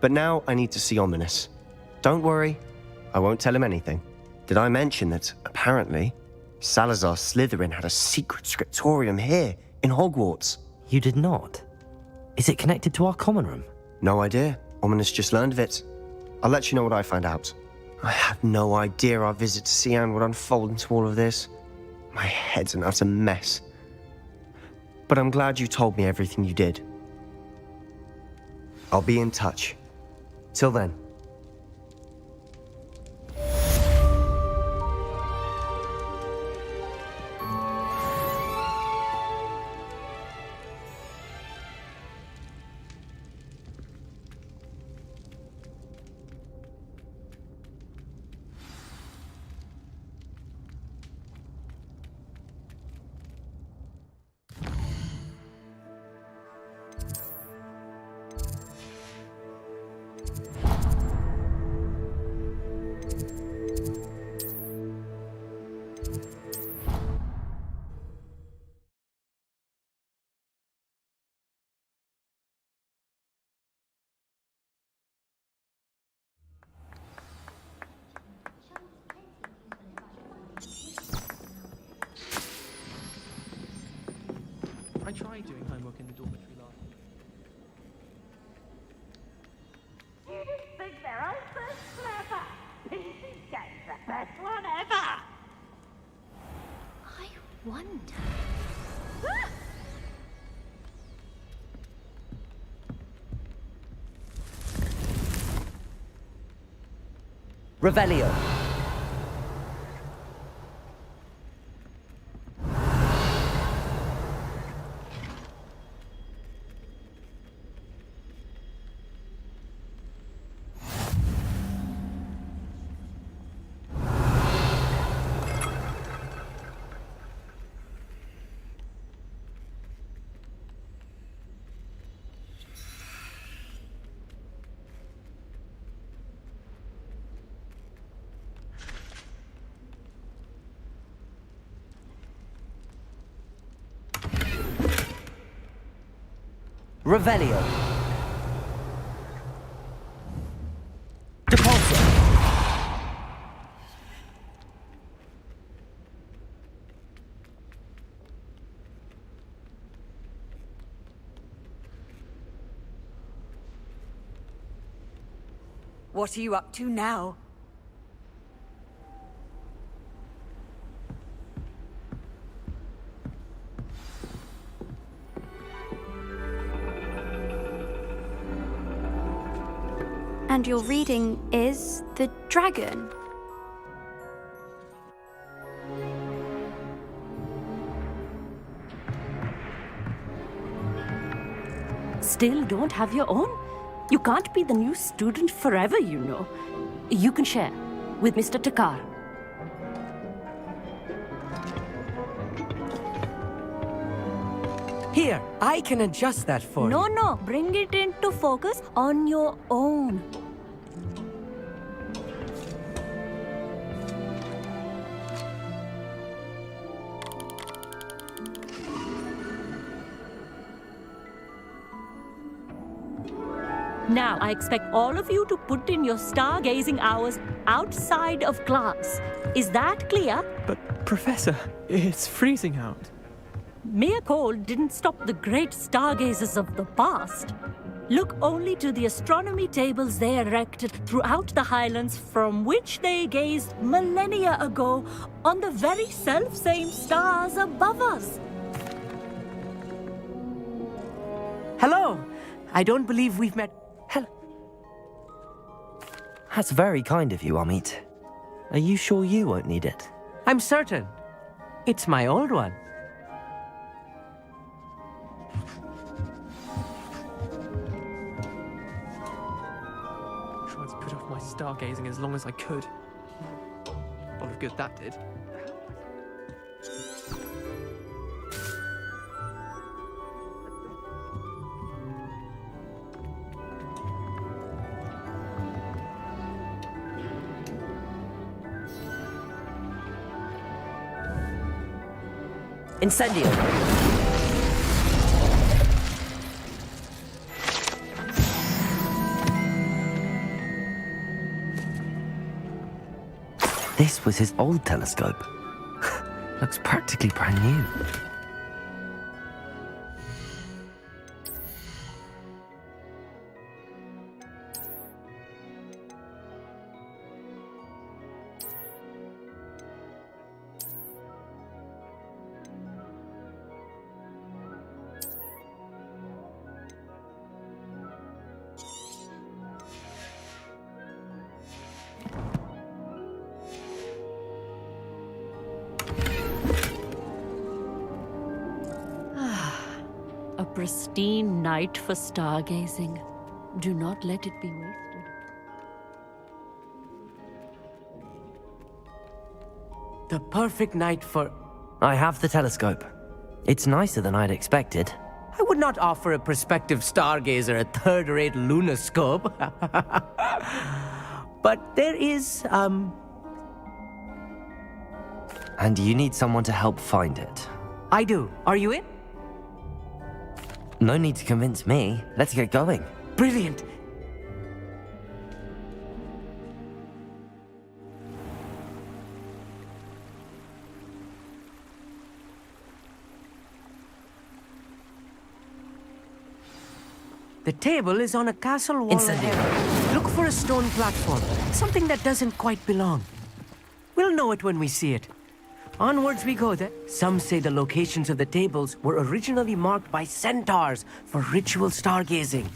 But now I need to see Ominous. Don't worry, I won't tell him anything. Did I mention that, apparently, Salazar Slytherin had a secret scriptorium here, in Hogwarts? You did not? Is it connected to our common room? No idea. Ominous just learned of it. I'll let you know what I find out. I had no idea our visit to Cian would unfold into all of this. My head's an utter mess. But I'm glad you told me everything you did. I'll be in touch. Till then. I doing homework in the dormitory last night? Think their answer's clever. PC game's the best one ever. I wonder. Revelio. Revelio. Depulso. What are you up to now? And your reading is The Dragon. Still don't have your own? You can't be the new student forever, you know. You can share with Mr. Takar. Here, I can adjust that for you. No, bring it into focus on your own. Now, I expect all of you to put in your stargazing hours outside of class. Is that clear? But, Professor, it's freezing out. Mere cold didn't stop the great stargazers of the past. Look only to the astronomy tables they erected throughout the Highlands from which they gazed millennia ago on the very self-same stars above us. Hello. I don't believe we've met. Hello. That's very kind of you, Amit. Are you sure you won't need it? I'm certain. It's my old one. Tried to put off my stargazing as long as I could. A lot of good that did. Incendio. This was his old telescope. Looks practically brand new. A pristine night for stargazing. Do not let it be wasted. The perfect night for... I have the telescope. It's nicer than I'd expected. I would not offer a prospective stargazer a third-rate lunoscope. But there is, And you need someone to help find it. I do. Are you in? No need to convince me. Let's get going. Brilliant. The table is on a castle wall ahead. Look for a stone platform, something that doesn't quite belong. We'll know it when we see it. Onwards we go then. Some say the locations of the tables were originally marked by centaurs for ritual stargazing.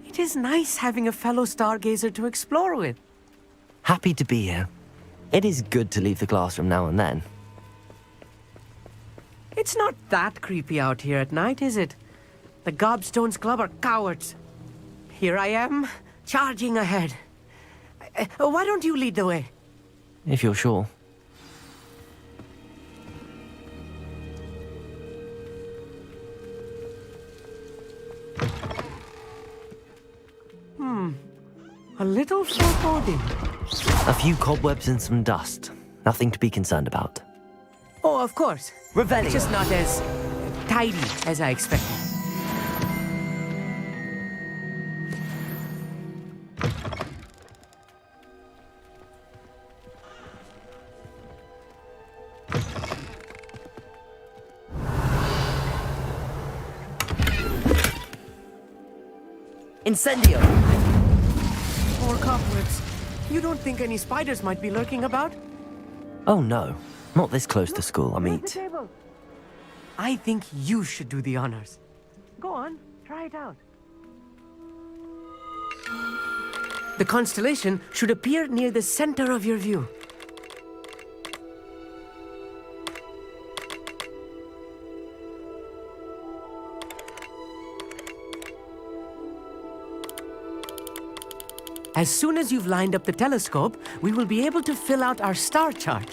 It is nice having a fellow stargazer to explore with. Happy to be here. It is good to leave the classroom now and then. It's not that creepy out here at night, is it? The Gobstones Club are cowards. Here I am, charging ahead. Why don't you lead the way? If you're sure. A little foreboding. A few cobwebs and some dust. Nothing to be concerned about. Oh, of course. Revelio. It's just not as tidy as I expected. Incendio! More cobwebs. You don't think any spiders might be lurking about? Oh no, not this close to school, I mean. I think you should do the honors. Go on, try it out. The constellation should appear near the center of your view. As soon as you've lined up the telescope, we will be able to fill out our star chart.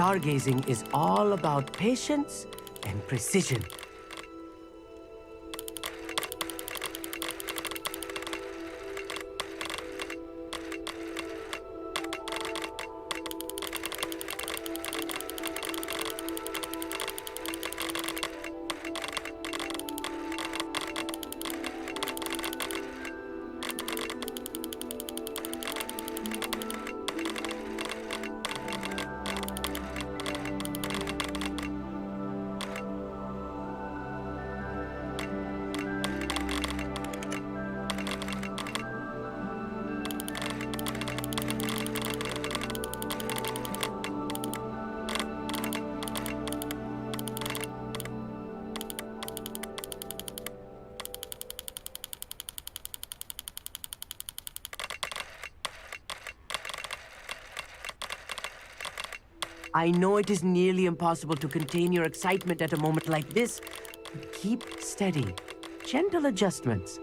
Stargazing is all about patience and precision. I know it is nearly impossible to contain your excitement at a moment like this, but keep steady. Gentle adjustments.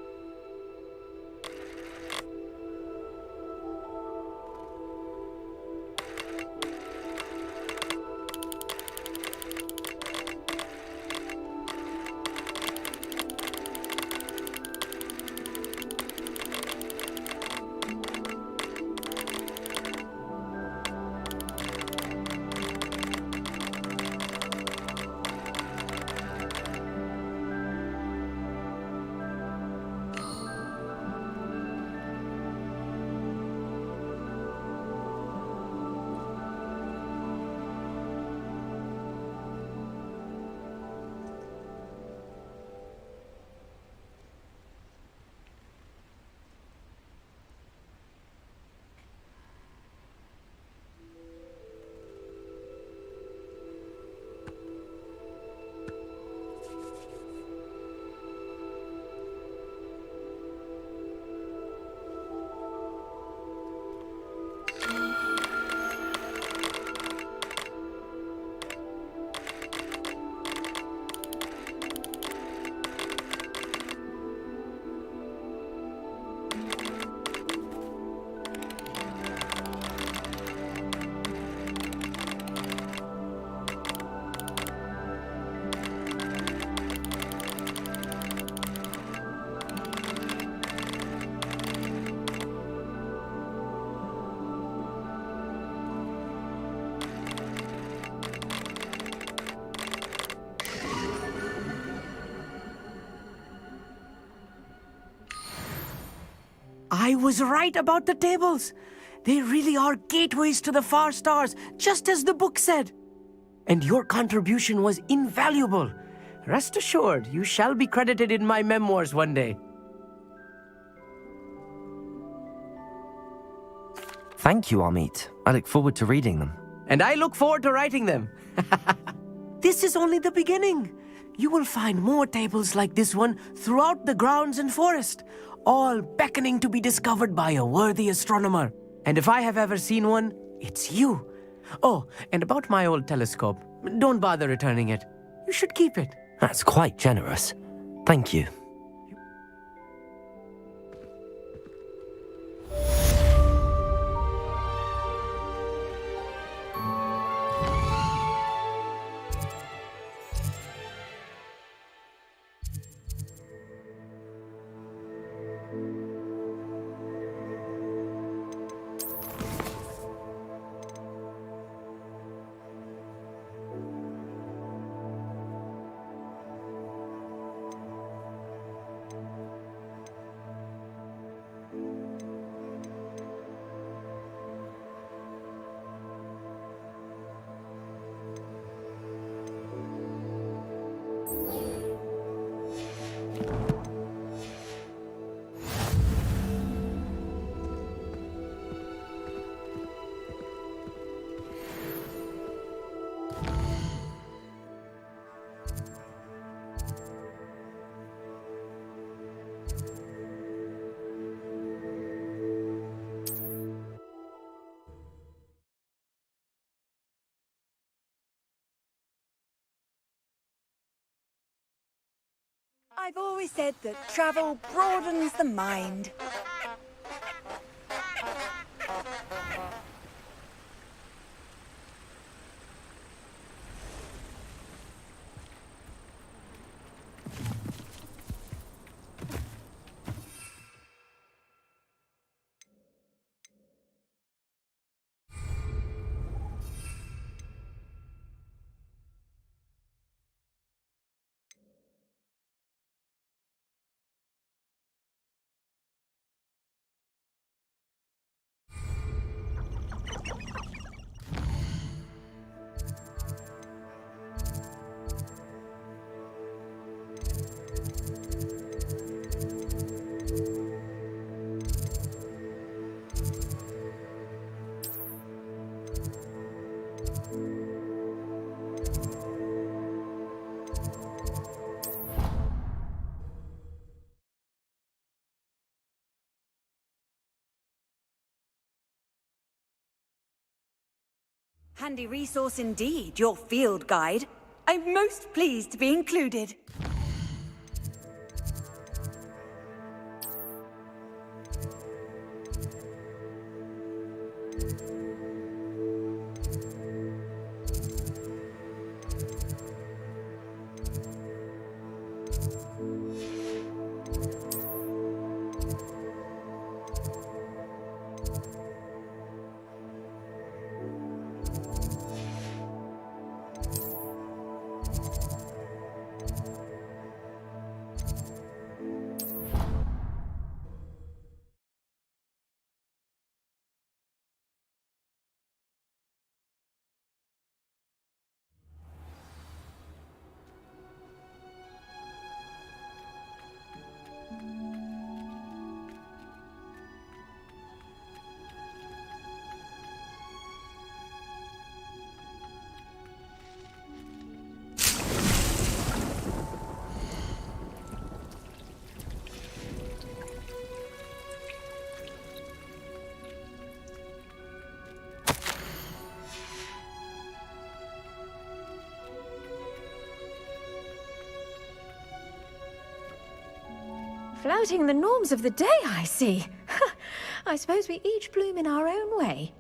I was right about the tables. They really are gateways to the far stars, just as the book said. And your contribution was invaluable. Rest assured, you shall be credited in my memoirs one day. Thank you, Amit. I look forward to reading them. And I look forward to writing them. This is only the beginning. You will find more tables like this one throughout the grounds and forest, all beckoning to be discovered by a worthy astronomer. And if I have ever seen one, it's you. Oh, and about my old telescope, don't bother returning it. You should keep it. That's quite generous. Thank you. I've always said that travel broadens the mind. Handy resource indeed, your field guide. I'm most pleased to be included. Flouting the norms of the day, I see. I suppose we each bloom in our own way.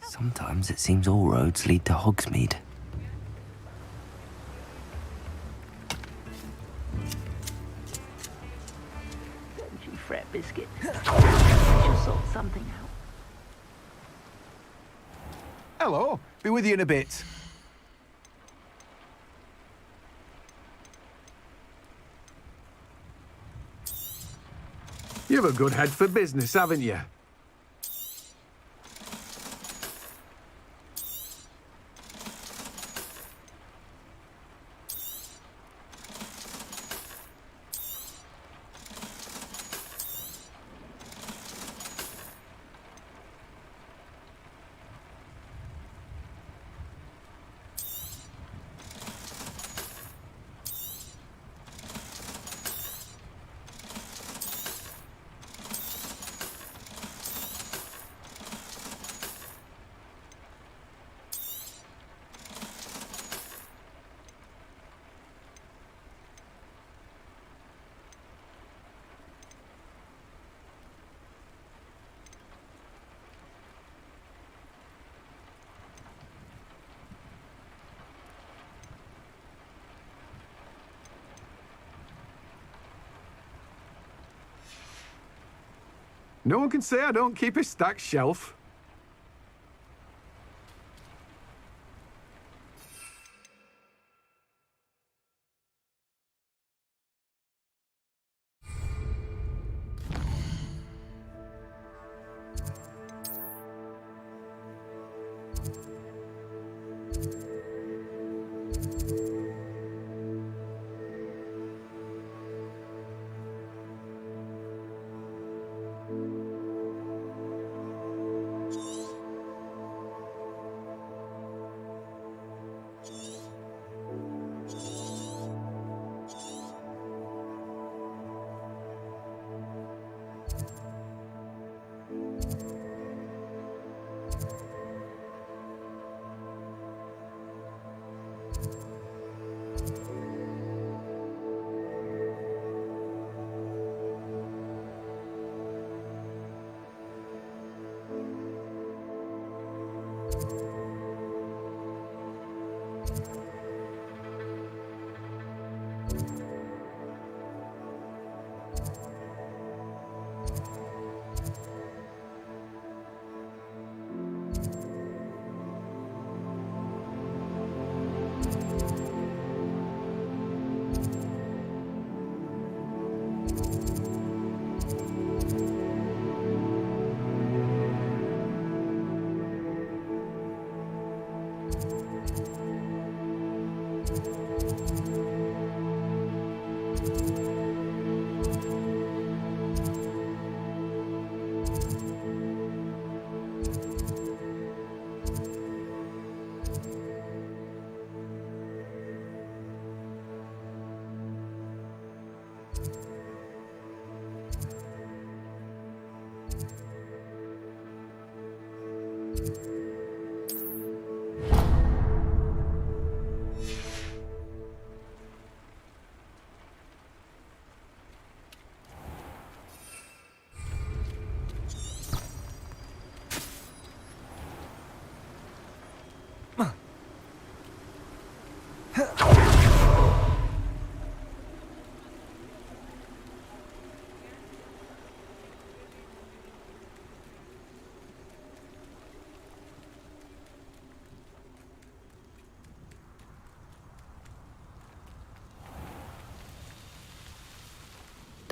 Sometimes it seems all roads lead to Hogsmeade. Don't you fret, Biscuit. She'll sort something out. Hello. Be with you in a bit. You've a good head for business, haven't you? No one can say I don't keep a stacked shelf.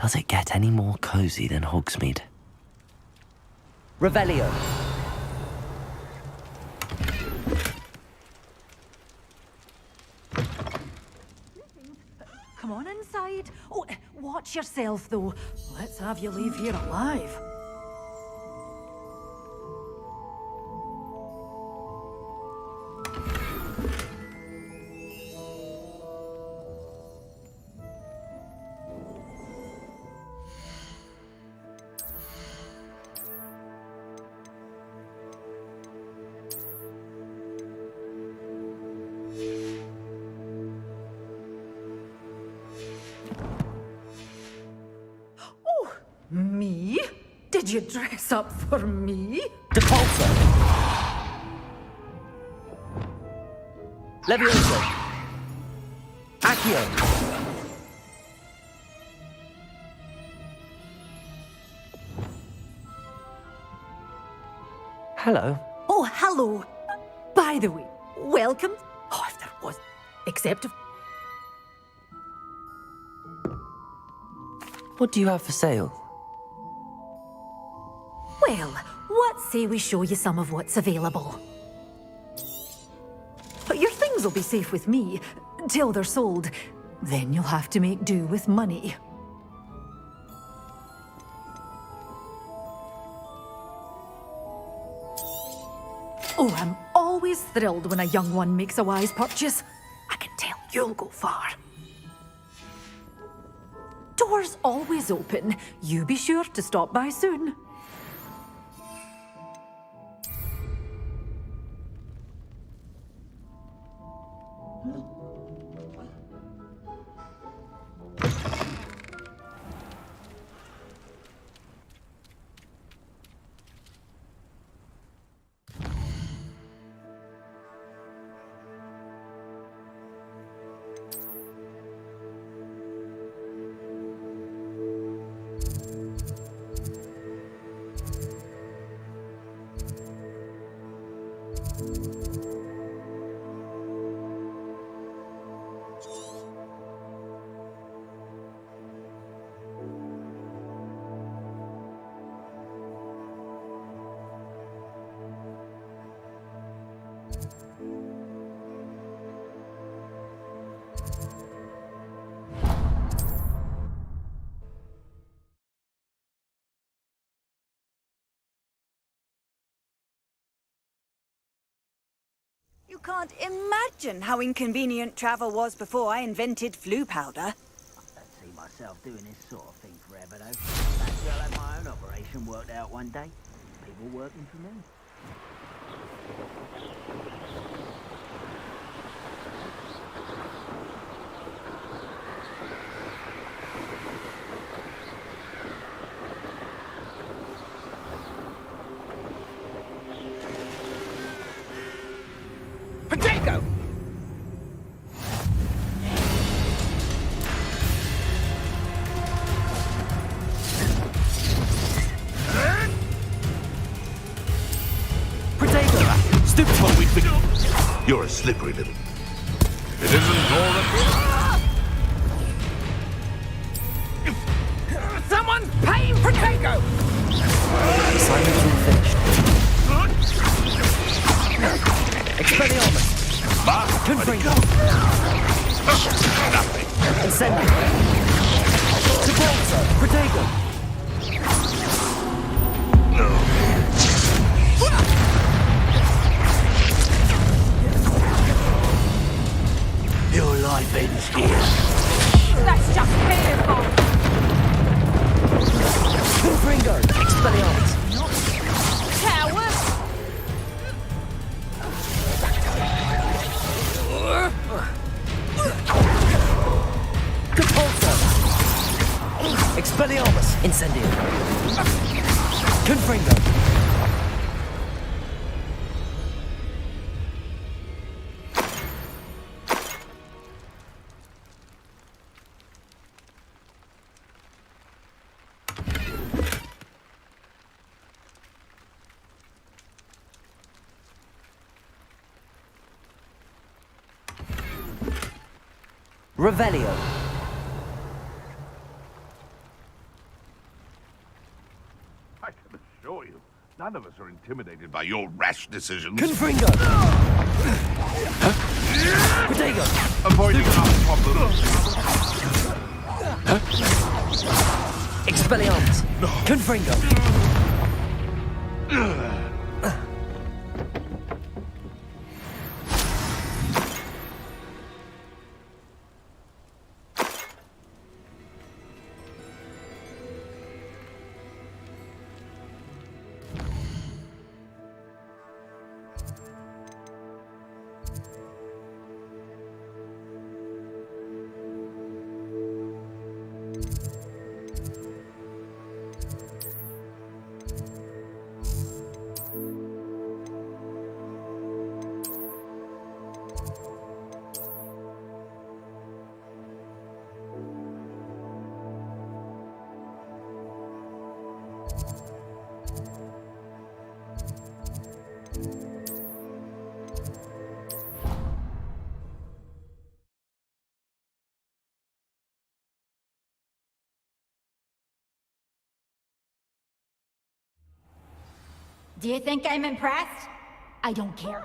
Does it get any more cozy than Hogsmeade? Revelio. Come on inside. Oh, watch yourself, though. Let's have you leave here alive. Me? Did you dress up for me? Depulso! Levioso. Accio. Hello. Oh, hello. By the way, welcome. Oh, if there was. Except if... What do you have for sale? Well, what say we show you some of what's available? But your things will be safe with me, till they're sold. Then you'll have to make do with money. Oh, I'm always thrilled when a young one makes a wise purchase. I can tell you'll go far. Doors always open. You be sure to stop by soon. You can't imagine how inconvenient travel was before I invented flu powder. I don't see myself doing this sort of thing forever, though. Maybe I'll have my own operation worked out one day. People working for me. Potato! Stupid what we think. You're a slippery little... It isn't all that... Someone pay Potato! Assignment's all finished. Expelliarmus. Confringo. Nothing. Incendio. Gibraltar. Protego. Your life ends here. That's just pitiful! Confringo. Expelliarmus. Coward! Capulso. Expelliarmus. Incendio. Confringo. Revelio. I can assure you, none of us are intimidated by your rash decisions. Confringo. Protego. Avoiding our problems. Expelliarmus. Confringo. Do you think I'm impressed? I don't care.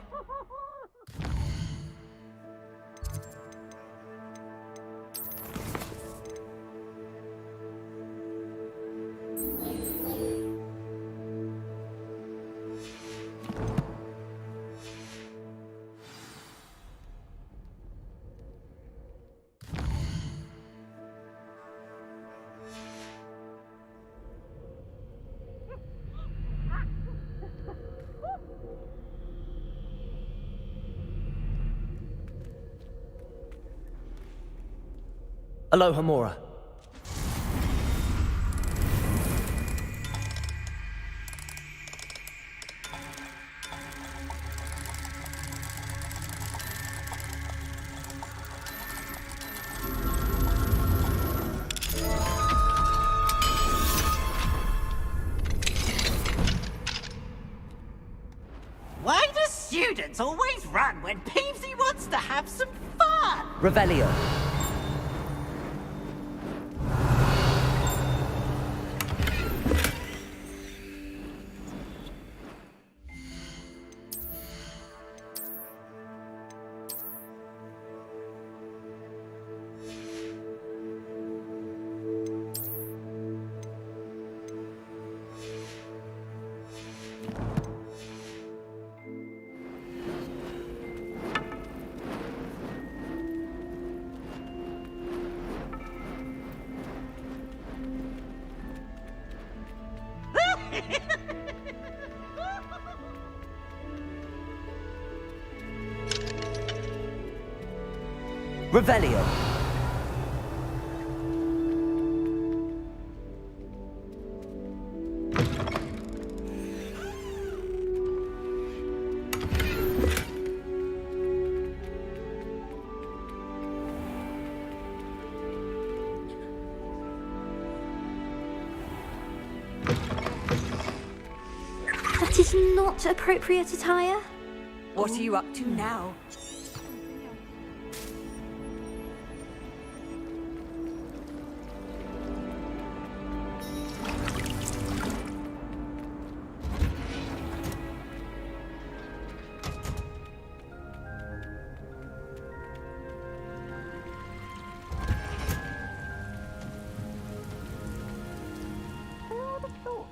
Aloha Mora. Why do students always run when Peevesy wants to have some fun? Revelio. Revelio. That is not appropriate attire. What are you up to now?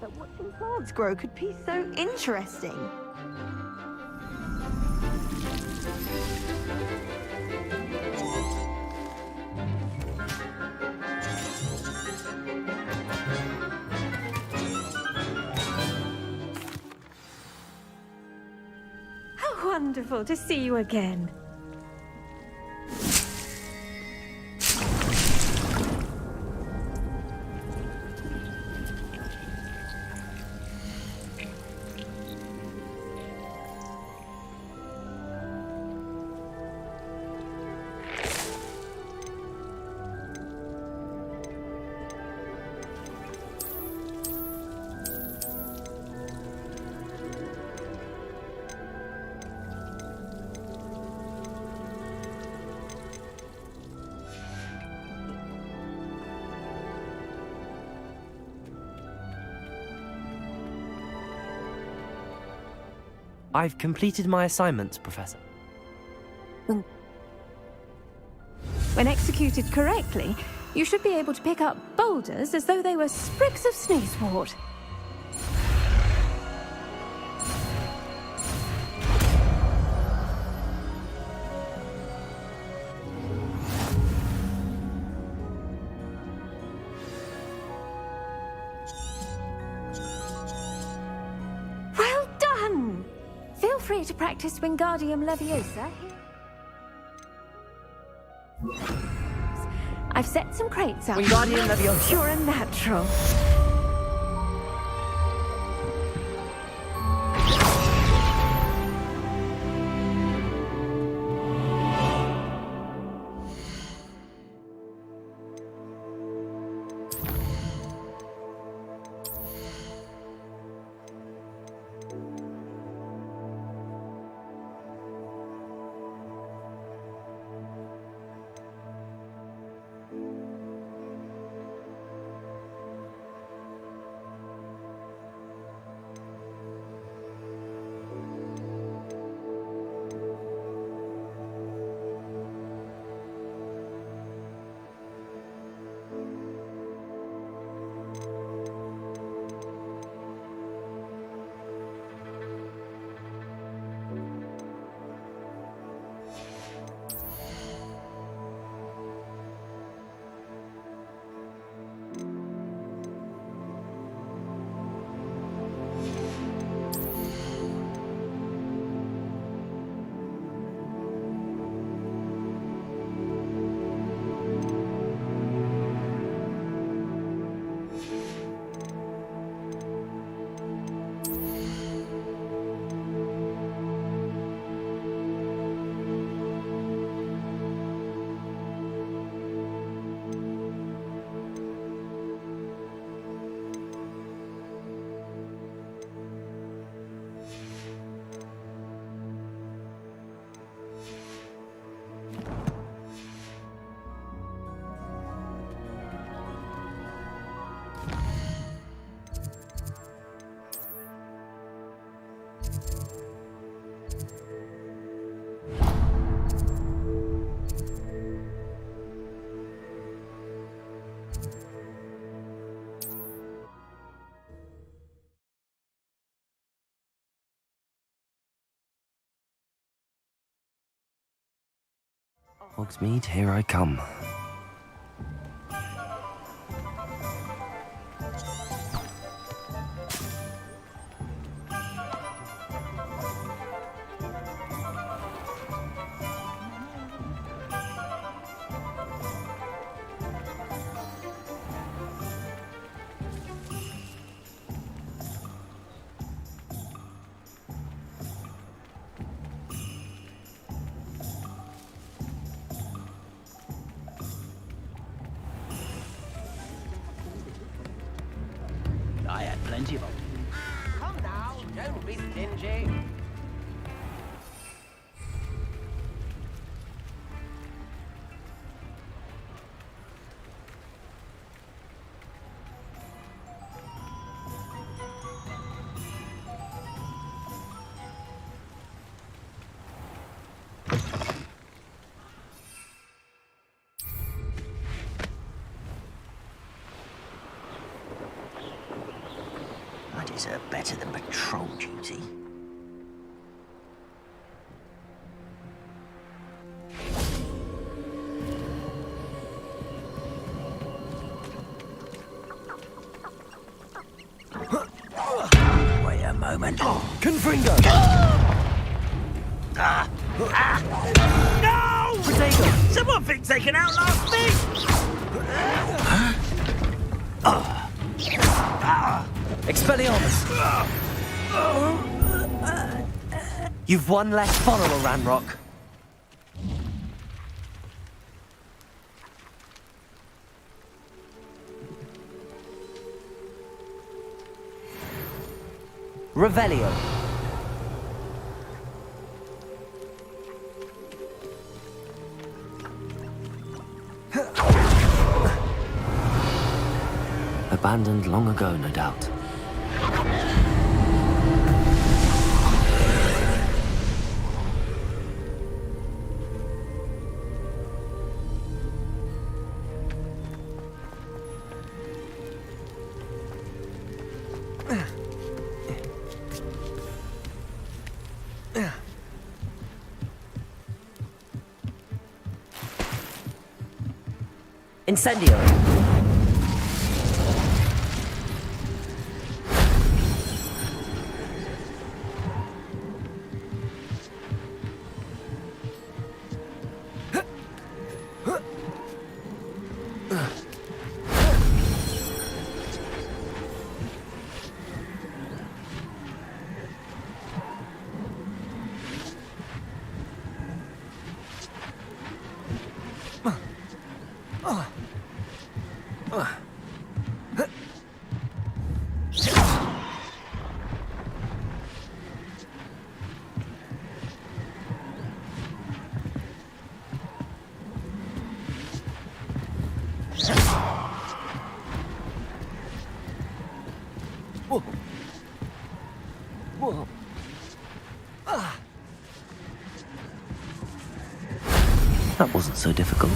That watching plants grow could be so interesting. How wonderful to see you again. I've completed my assignments, Professor. When executed correctly, you should be able to pick up boulders as though they were sprigs of sneezewort. Well done! Feel free to practice Wingardium Leviosa here. I've set some crates up. Wingardium Leviosa. Pure and natural. Hogsmeade, here I come. I had plenty of them. Come now, don't be stingy. I deserve better than patrol duty. Wait a moment. Confringo! No! Potato! Someone think they can outlast me? Expelliarmus! You've one less follower, Ranrock. Revelio. Abandoned long ago, no doubt. Incendio. Whoa. That wasn't so difficult.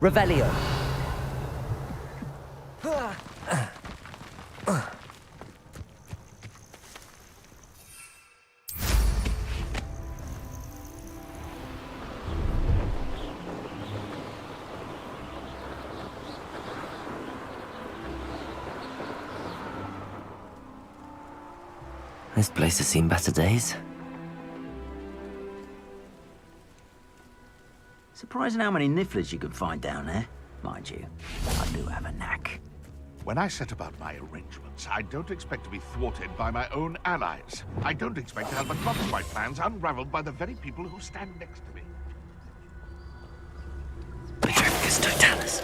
Revelio. This place has seen better days. Surprising how many nifflers you can find down there. Mind you, I do have a knack. When I set about my arrangements, I don't expect to be thwarted by my own allies. I don't expect to have the crop of my plans unraveled by the very people who stand next to me. Petrificus totalis.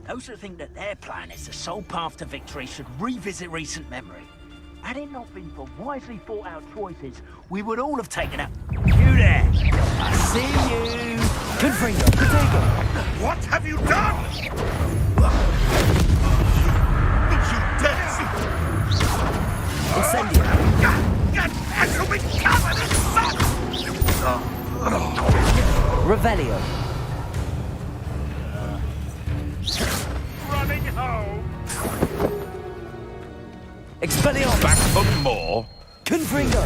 Those who think that their plan is the sole path to victory should revisit recent memory. Had it not been for wisely thought out choices, we would all have taken up. You there! I see you! Good finger, potato! What have you done? You dare! Incendio! I shall be covered in blood! Revelio! Running home! Expelliarmus! Back for more? Confringo!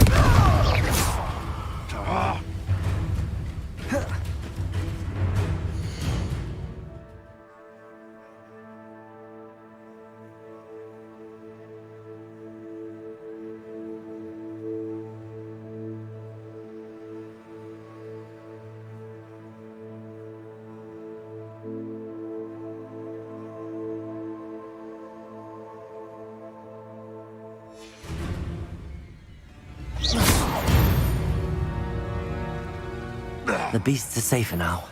The beasts are safer now.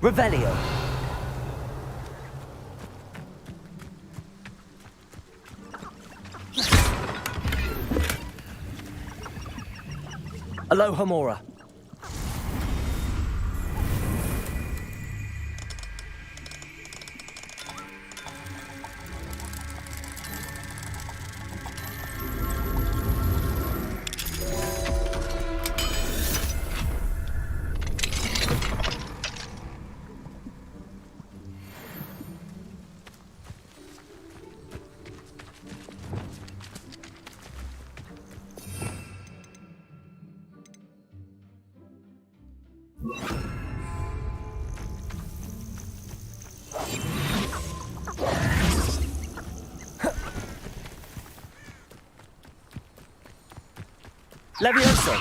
Revelio! Alohomora! Levioso!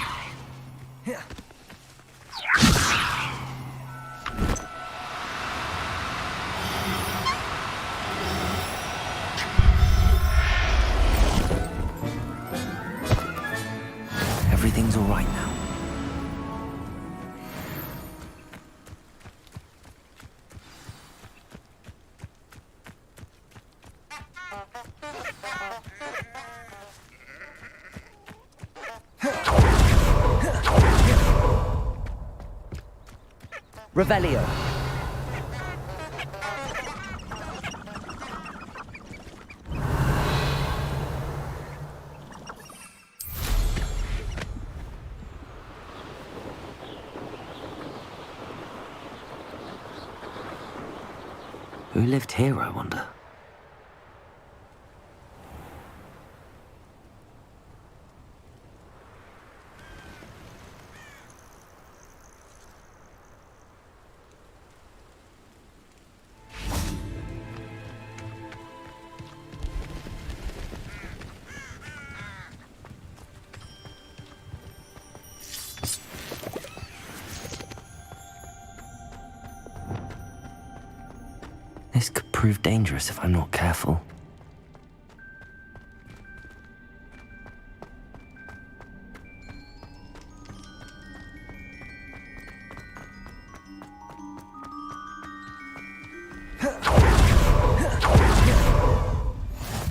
Everything's all right now. Revelio! Who lived here, I wonder? This could prove dangerous if I'm not careful.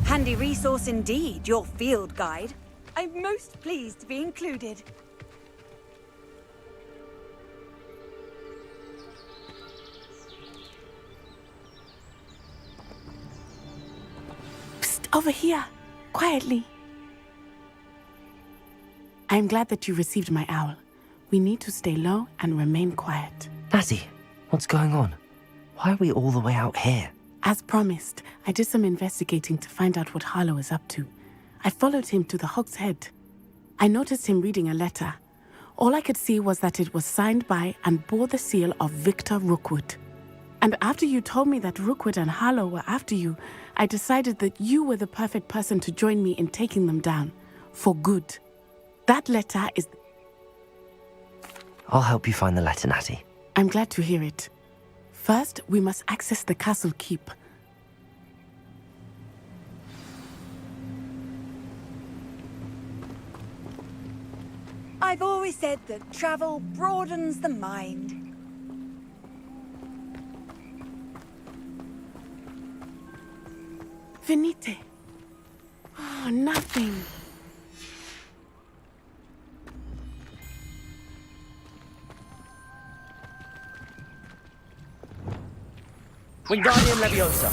Handy resource indeed, your field guide. I'm most pleased to be included. Over here, quietly. I'm glad that you received my owl. We need to stay low and remain quiet. Lassie, what's going on? Why are we all the way out here? As promised, I did some investigating to find out what Harlow is up to. I followed him to the Hog's Head. I noticed him reading a letter. All I could see was that it was signed by and bore the seal of Victor Rookwood. And after you told me that Rookwood and Harlow were after you, I decided that you were the perfect person to join me in taking them down. For good. That letter is... I'll help you find the letter, Natty. I'm glad to hear it. First, we must access the castle keep. I've always said that travel broadens the mind. Venite. Oh, nothing. Wingardium Leviosa.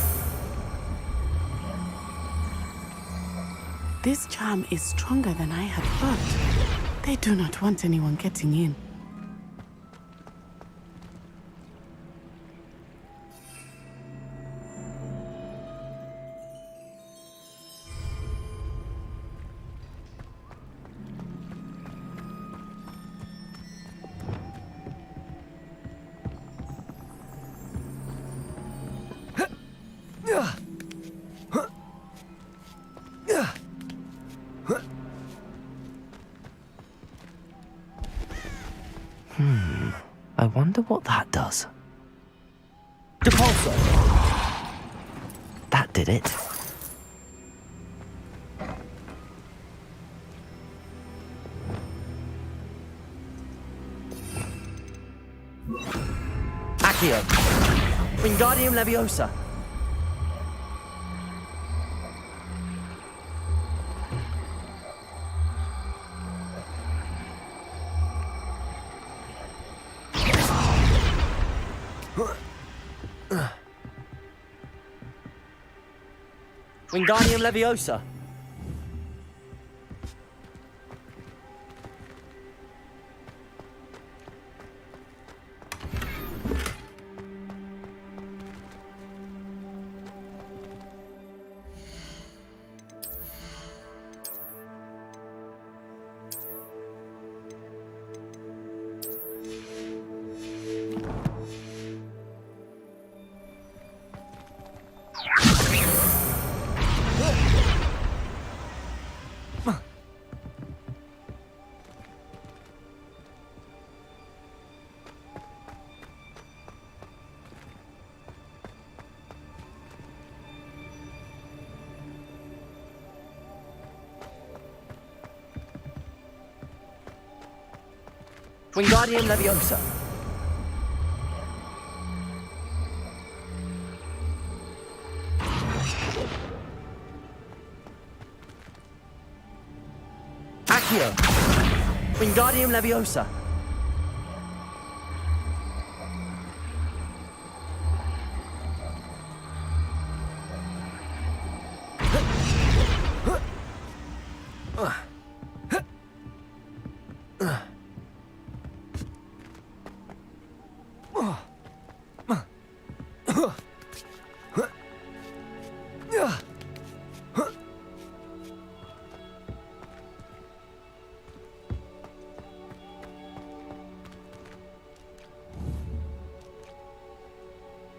This charm is stronger than I had thought. They do not want anyone getting in. I wonder what that does. Depulso. That did it. Accio. Wingardium Leviosa. Wingardium Leviosa. Wingardium Leviosa. Accio. Wingardium Leviosa.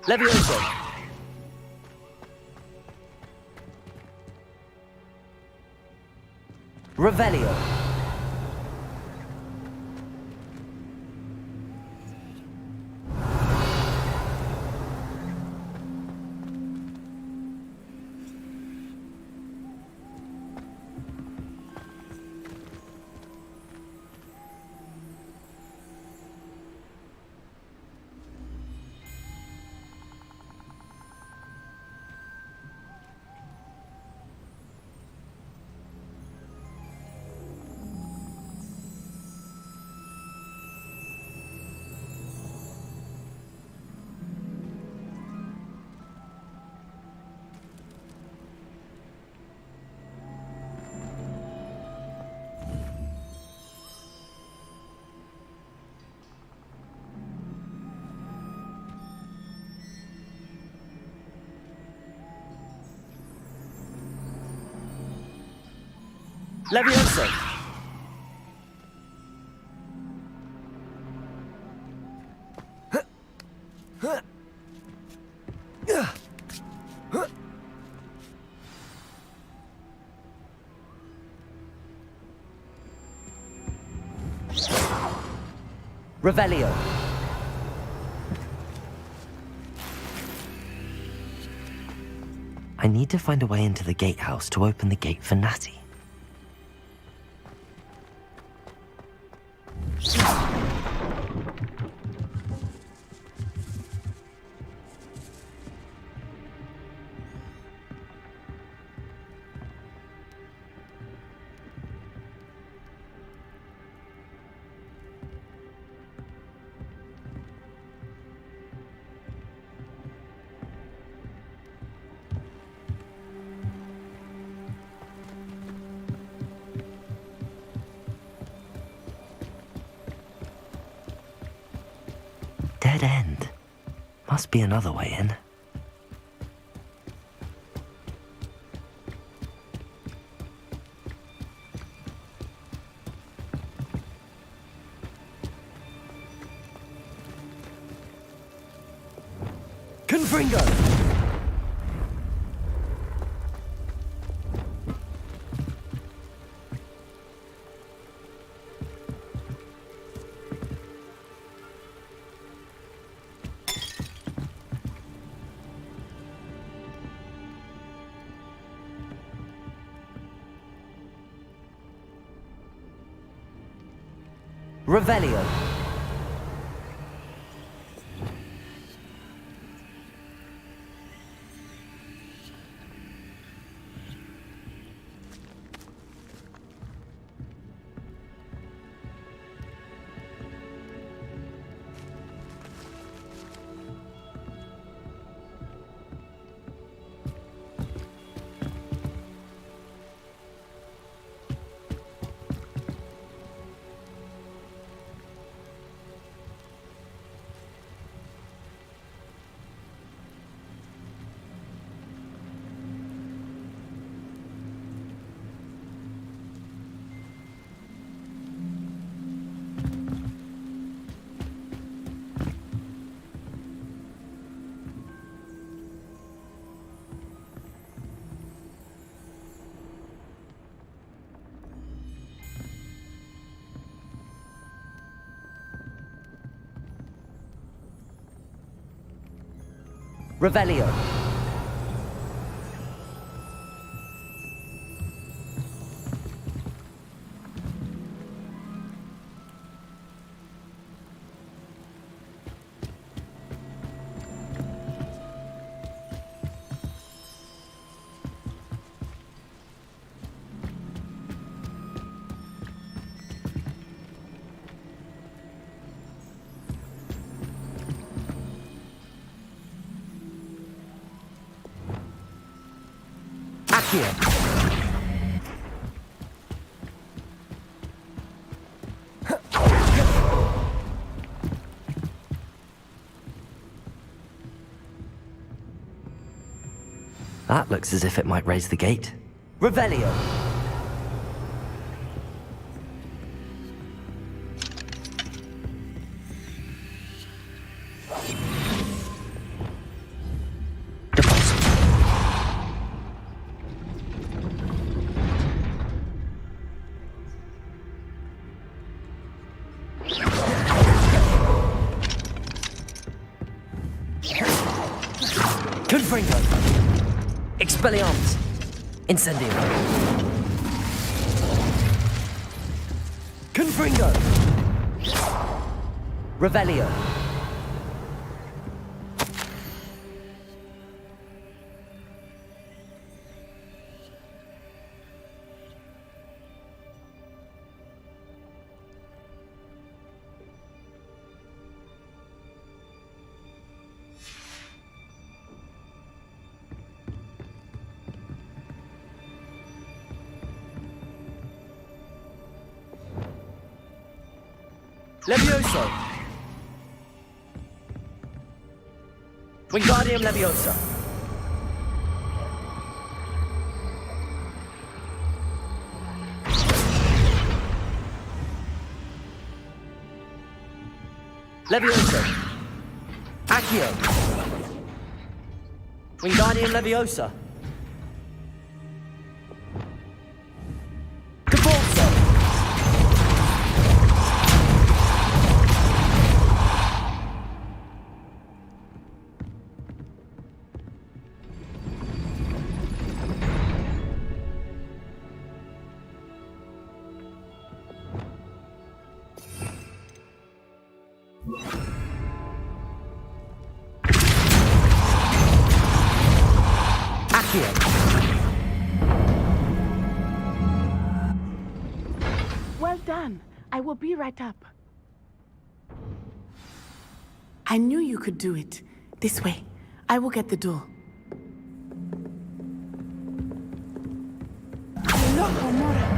Leviosa. Revelio. Leviosa. Revelio. I need to find a way into the gatehouse to open the gate for Natty. Dead end. Must be another way in. Confringo! Revelio. Revelio. Accio. That looks as if it might raise the gate. Revelio. Confringo. Expelliarmus. Incendio. Confringo. Revelio. Levioso. Wingardium Leviosa. Levioso. Accio. Wingardium Leviosa. Cabalso. Well done. I will be right up. I knew you could do it. This way. I will get the door. Hello, Homura.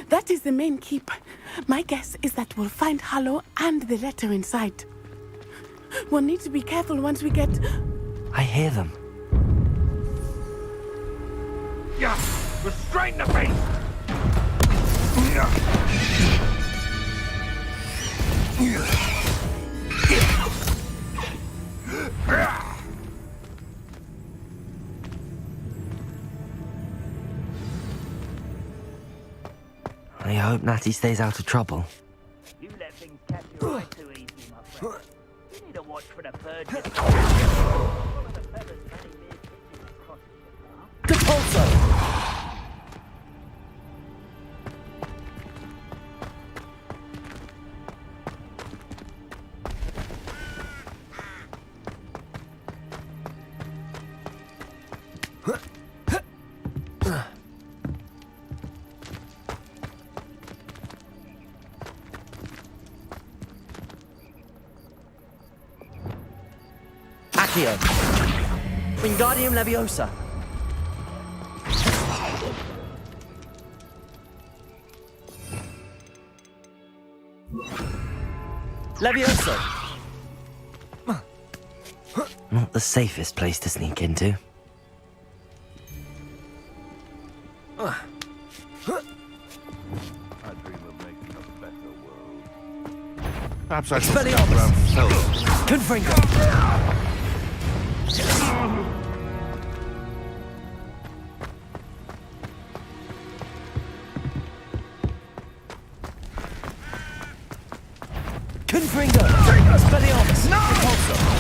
That is the main keep. My guess is that we'll find Hallow and the letter inside. We'll need to be careful once we get... I hear them. Yeah, restrain the beast! I hope Natty stays out of trouble. You let things catch your eye too easy, my friend. You need to watch for the birds. Follow the feathers, many mere pigeons across the path. Depulso! Accio. Wingardium Leviosa. Leviosa. Not the safest place to sneak into. I dream of making a better world. Perhaps I should stand around self. Confringo. Confringo! Expelliarmus! No!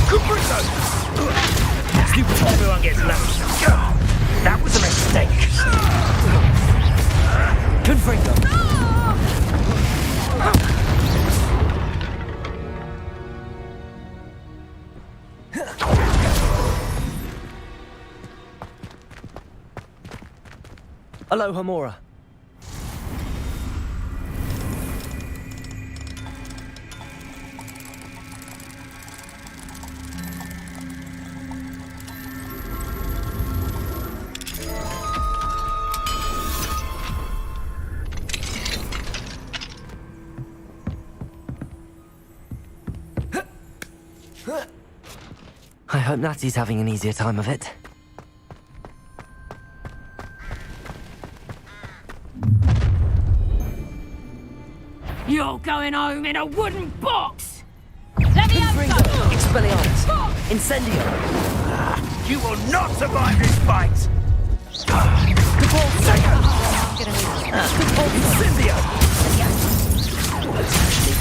Confringo! Stupid, everyone gets left. That was a mistake. Confringo! Aloha Mora. I hope Natty's having an easier time of it. You're going home in a wooden box! Leviosa! Expelliarmus! Incendio! You will not survive this fight! Incendio!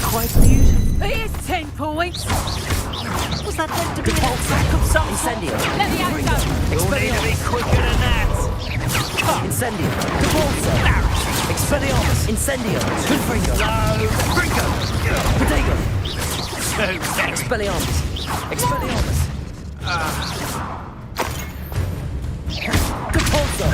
Quite beautiful. Here's 10 points! Was that meant to be an attack of some Incendio! Leviosa! You'll need to be quicker than that! Incendio! Expelliarmus! Incendio! Confringo! Confringo! Protego! Expelliarmus! Expelliarmus! Depulso!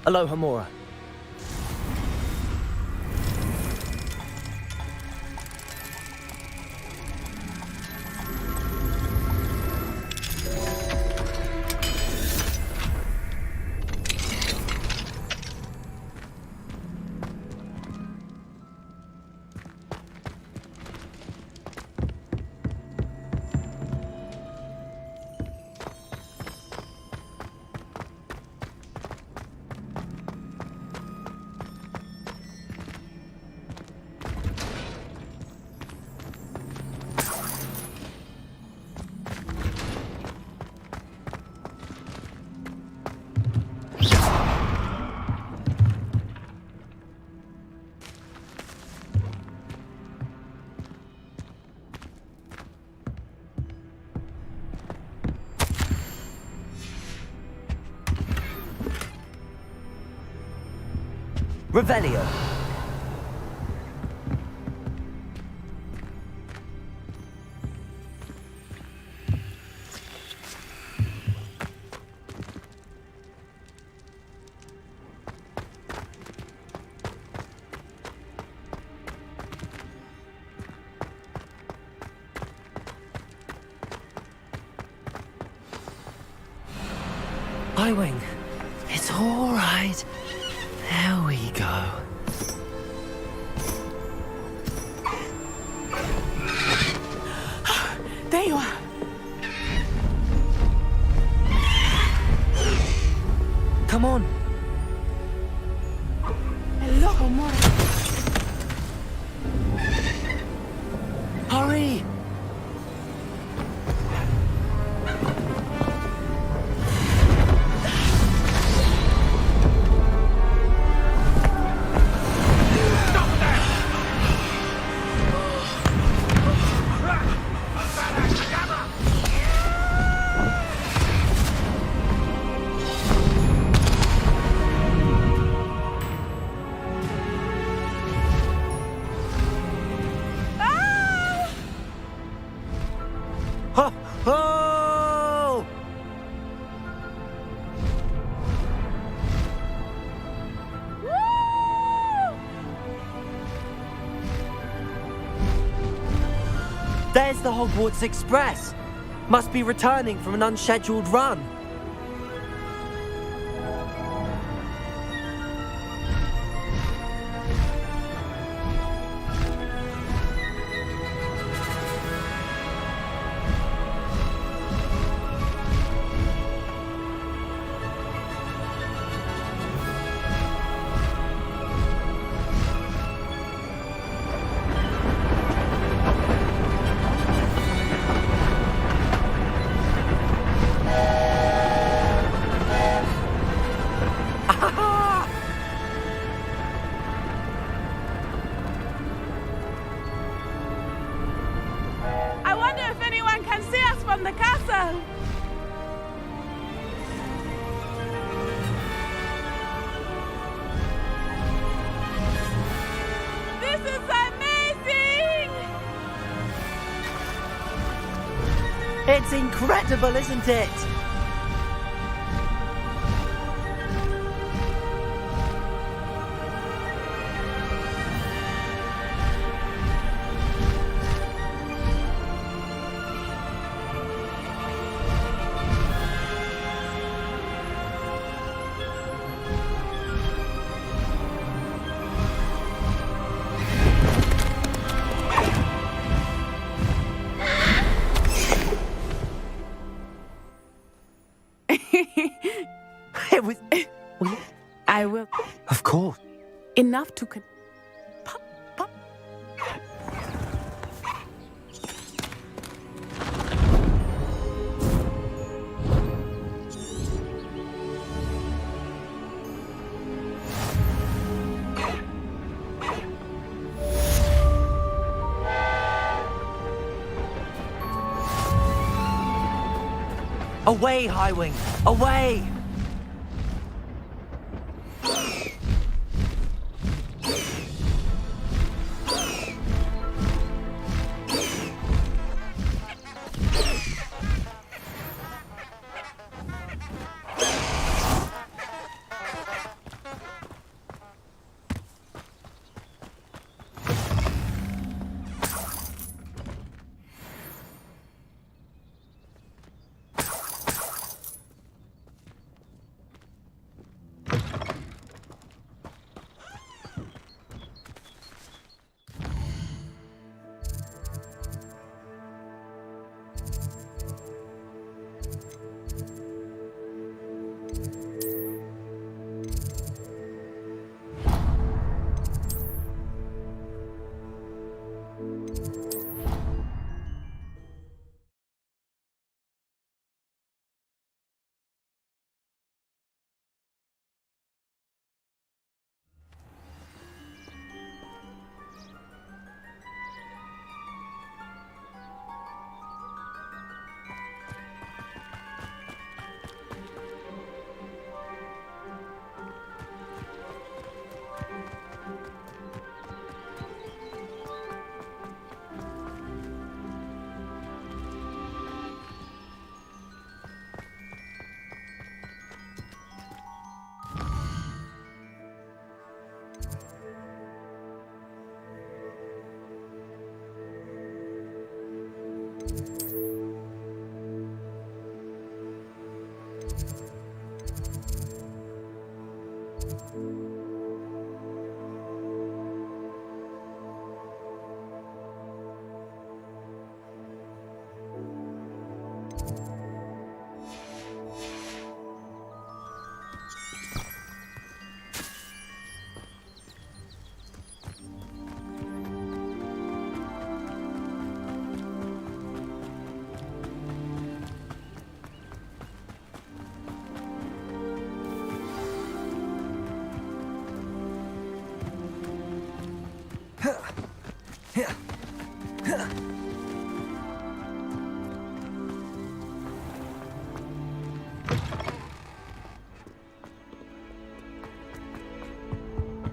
Aloha Mora. Revelio. Highwing, it's all right. There we go. There you are. Come on. Hello, Mora. Hurry! Ho! Ho! There's the Hogwarts Express. Must be returning from an unscheduled run. I wonder if anyone can see us from the castle. This is amazing! It's incredible, isn't it? It was... I will. Of course. Enough to... Away, Highwing! Away!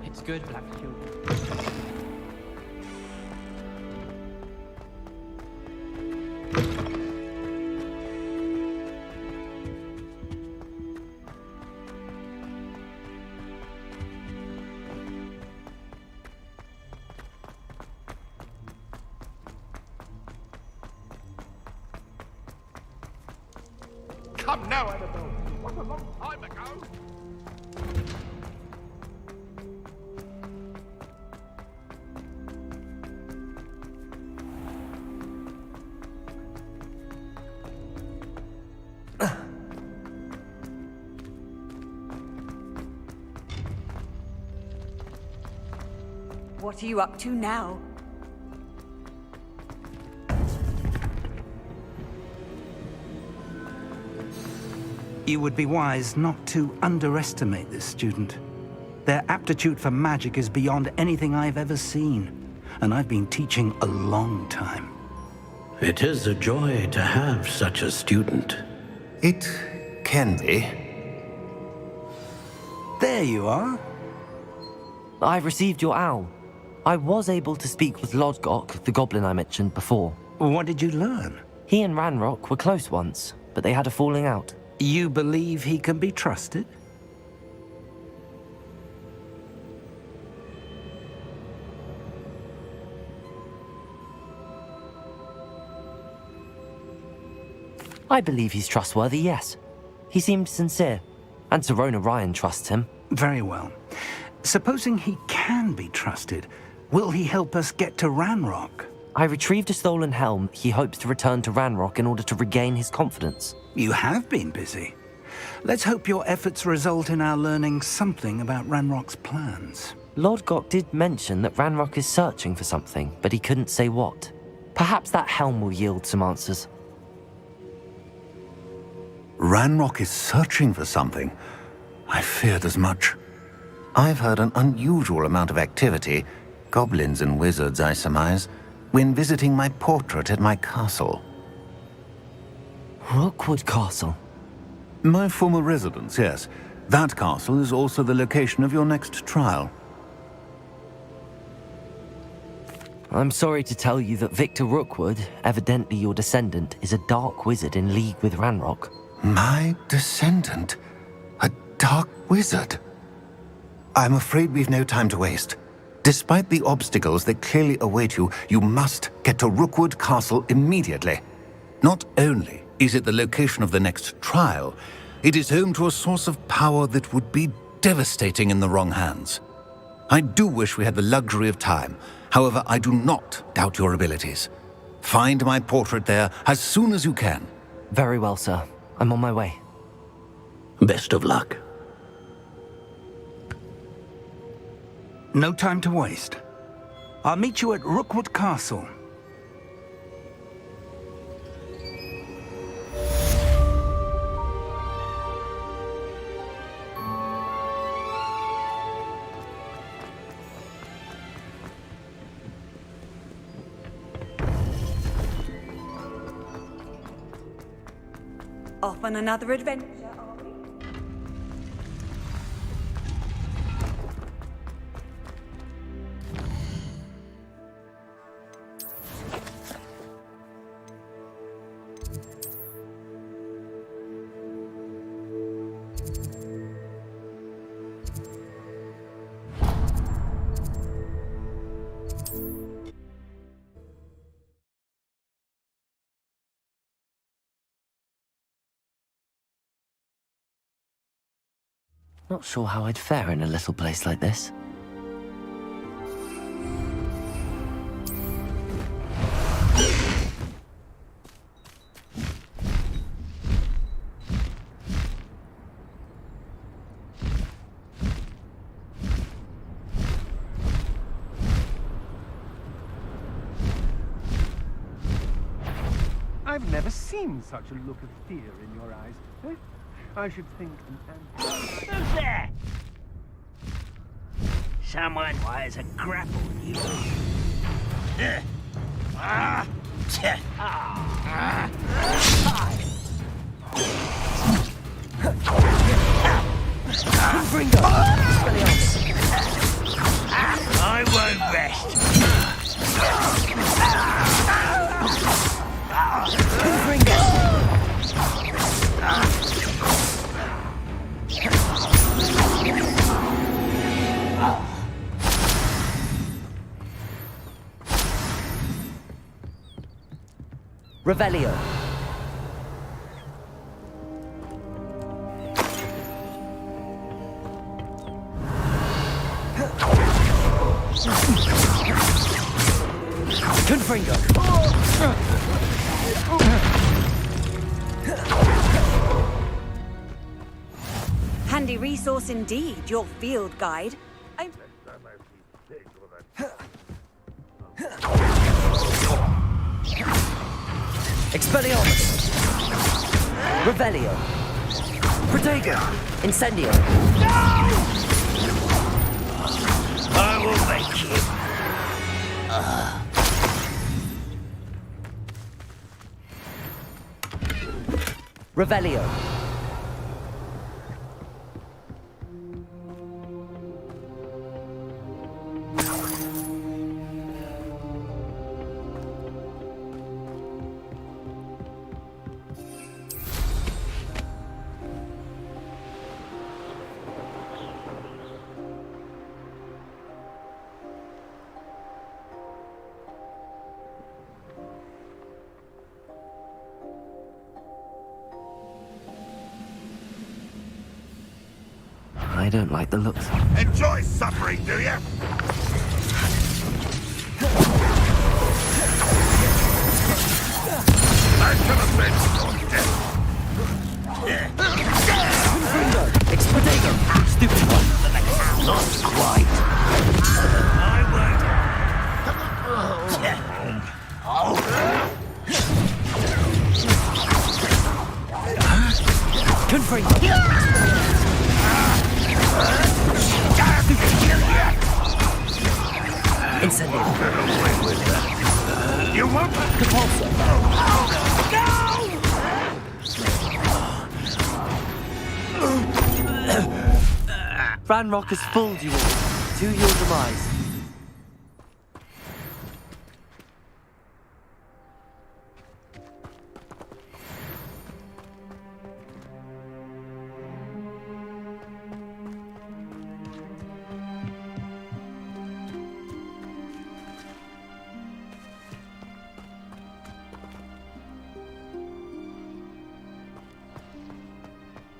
It's good, Black Children. Come now, Annabelle. What a long time ago. What are you up to now? You would be wise not to underestimate this student. Their aptitude for magic is beyond anything I've ever seen, and I've been teaching a long time. It is a joy to have such a student. It can be. There you are. I've received your owl. I was able to speak with Lodgok, the goblin I mentioned before. What did you learn? He and Ranrock were close once, but they had a falling out. You believe he can be trusted? I believe he's trustworthy, yes. He seemed sincere, and Serona Ryan trusts him. Very well. Supposing he can be trusted, will he help us get to Ranrock? I retrieved a stolen helm he hopes to return to Ranrock in order to regain his confidence. You have been busy. Let's hope your efforts result in our learning something about Ranrock's plans. Lodgok did mention that Ranrock is searching for something, but he couldn't say what. Perhaps that helm will yield some answers. Ranrock is searching for something. I feared as much. I've heard an unusual amount of activity, goblins and wizards, I surmise, when visiting my portrait at my castle. Rookwood Castle? My former residence, yes. That castle is also the location of your next trial. I'm sorry to tell you that Victor Rookwood, evidently your descendant, is a dark wizard in league with Ranrock. My descendant? A dark wizard? I'm afraid we've no time to waste. Despite the obstacles that clearly await you, you must get to Rookwood Castle immediately. Not only is it the location of the next trial, it is home to a source of power that would be devastating in the wrong hands. I do wish we had the luxury of time. However, I do not doubt your abilities. Find my portrait there as soon as you can. Very well, sir. I'm on my way. Best of luck. No time to waste. I'll meet you at Rookwood Castle. Off on another adventure. Not sure how I'd fare in a little place like this. I've never seen such a look of fear in your eyes. Eh? I should think Who's there? Someone wires a grapple you. I won't rest. Revelio. Confringo. Handy resource indeed, your field guide. Expelliarmus. Revelio. Protego. Incendio. I will make you. Revelio. I don't like the looks. Enjoy suffering, do you? I should have been Explodago! Stupid one! Not quite! I won't. Confringo! Incendio! You won't. Capulso! Ranrock has fooled you all. To your demise.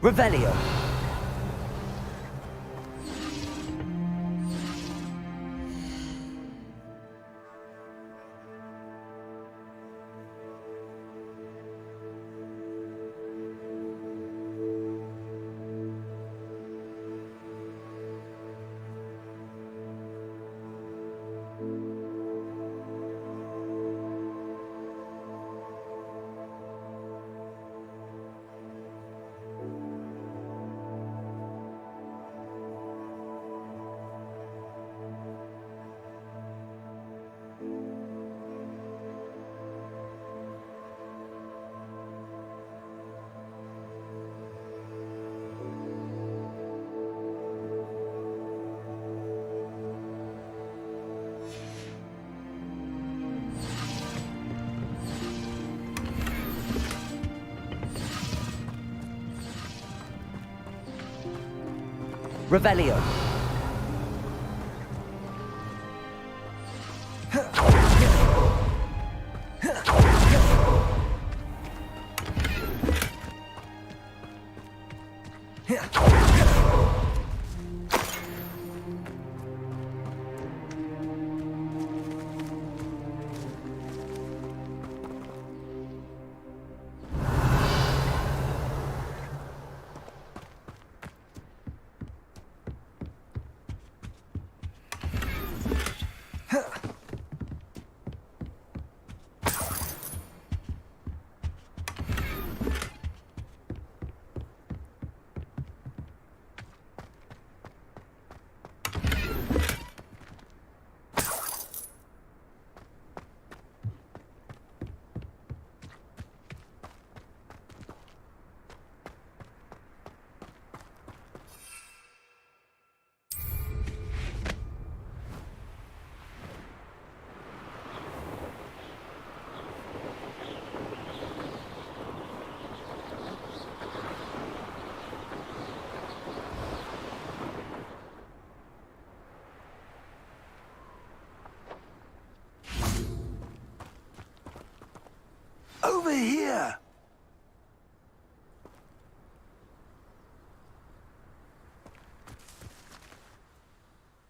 Revelio. Revelio.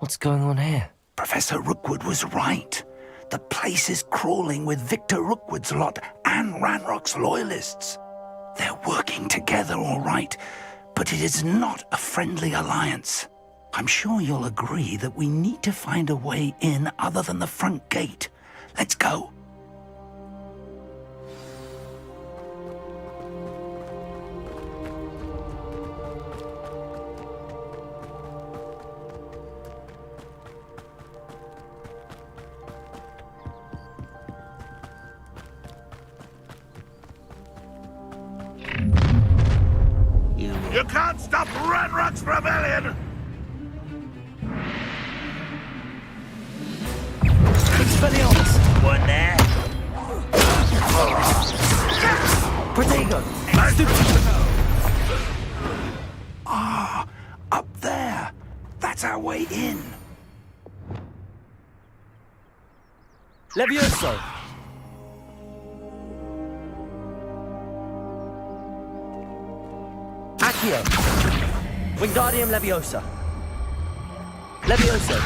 What's going on here? Professor Rookwood was right. The place is crawling with Victor Rookwood's lot and Ranrock's loyalists. They're working together, all right, but it is not a friendly alliance. I'm sure you'll agree that we need to find a way in other than the front gate. Let's go. You can't stop Ranrock's rebellion! Expelliarmus! One there. Protego! Ah, up there. That's our way in. Levioso! Accio! Wingardium Leviosa! Levioso!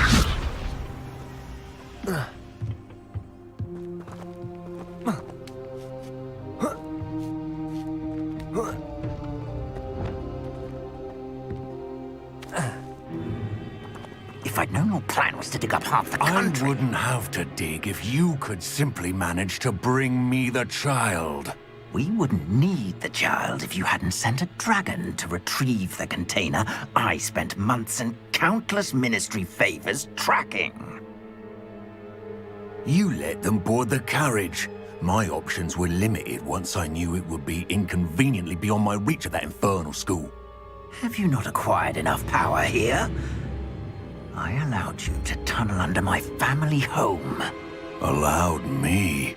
If I'd known your plan was to dig up half the country... I wouldn't have to dig if you could simply manage to bring me the child. We wouldn't need the child if you hadn't sent a dragon to retrieve the container I spent months and countless ministry favors tracking. You let them board the carriage. My options were limited once I knew it would be inconveniently beyond my reach at that infernal school. Have you not acquired enough power here? I allowed you to tunnel under my family home. Allowed me?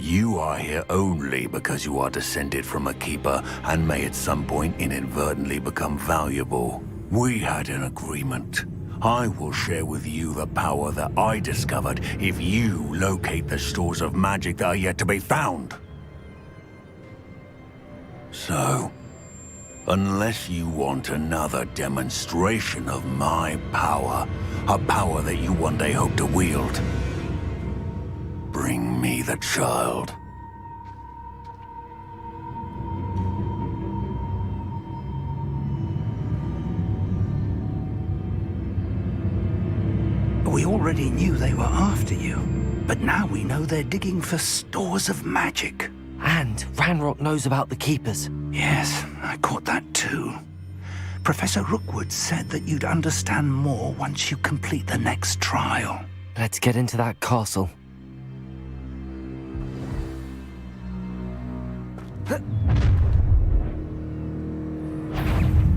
You are here only because you are descended from a keeper and may at some point inadvertently become valuable. We had an agreement. I will share with you the power that I discovered if you locate the stores of magic that are yet to be found. So, unless you want another demonstration of my power, a power that you one day hope to wield, bring me the child. We already knew they were after you, but now we know they're digging for stores of magic. And Ranrock knows about the Keepers. Yes, I caught that too. Professor Rookwood said that you'd understand more once you complete the next trial. Let's get into that castle.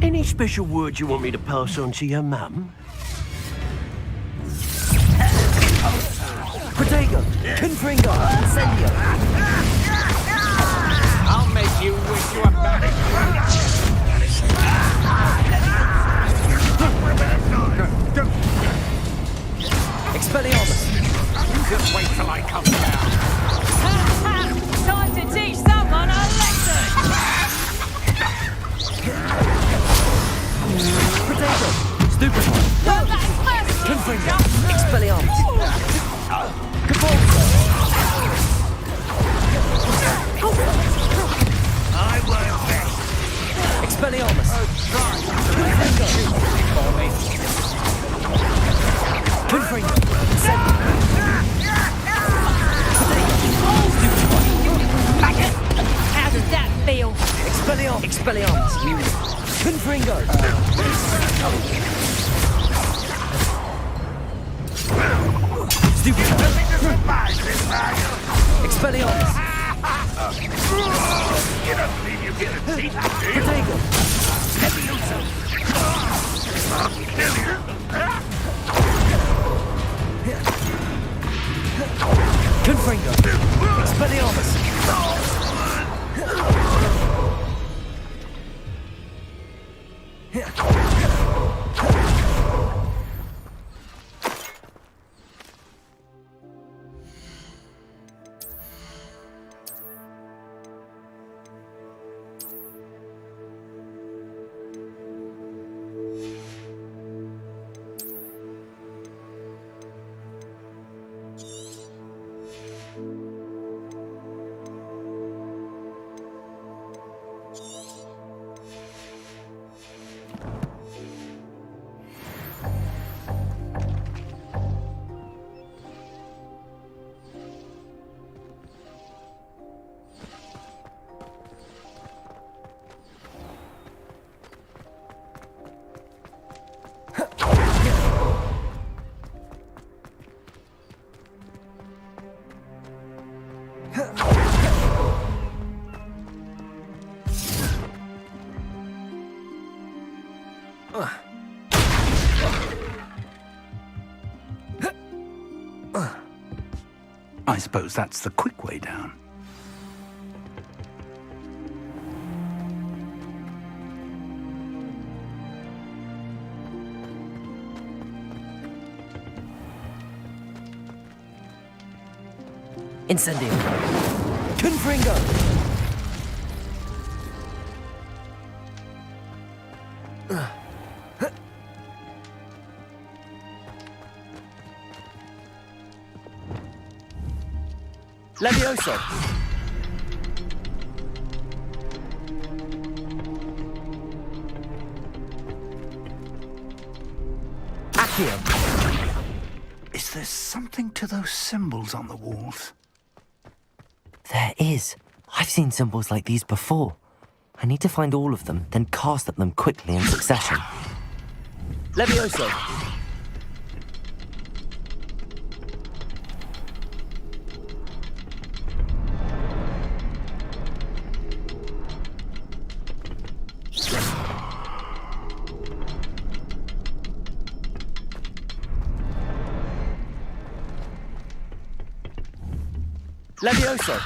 Any special words you want me to pass on to your mum? Protego! Confringo! Incendio! I'll make you wish you were back. Expelliarmus! Just wait till I come down. Time to teach someone a lesson! Protego! Stupefy! Well, that's first. Confringo! Expelliarmus! I won't bet. Expelliarmus! Confringo! How does that feel? Expelliarmus! Expelliarmus! Confringo! Stupid! Expelliarmus! You don't believe you get a teeth, do you? Protego! I'll kill you. Confringo! Expelliarmus! I suppose that's the quick way down. Incendio. Confringo. Levioso. Accio. Is there something to those symbols on the walls? There is. I've seen symbols like these before. I need to find all of them, then cast at them quickly in succession. Levioso. Levioso.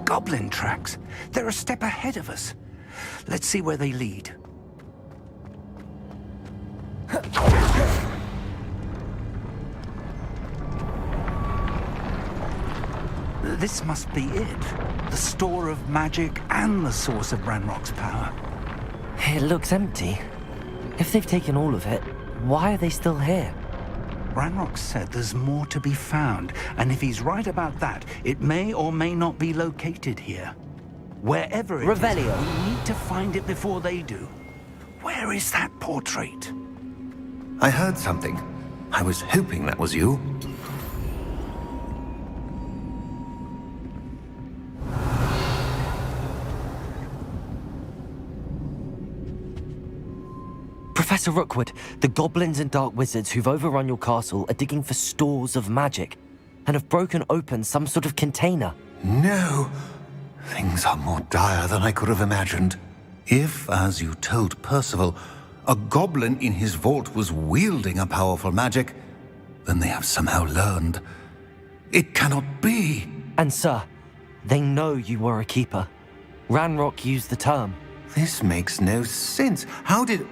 Goblin tracks. They're a step ahead of us. Let's see where they lead. This must be it. The store of magic and the source of Ranrock's power. It looks empty. If they've taken all of it, why are they still here? Ranrock said there's more to be found, and if he's right about that, it may or may not be located here. Wherever it Revelio. is, we need to find it before they do. Where is that portrait? I heard something. I was hoping that was you. Professor Rookwood, the goblins and dark wizards who've overrun your castle are digging for stores of magic and have broken open some sort of container. No. Things are more dire than I could have imagined. If, as you told Percival, a goblin in his vault was wielding a powerful magic, then they have somehow learned. It cannot be. And sir, they know you were a keeper. Ranrock used the term. This makes no sense. How did...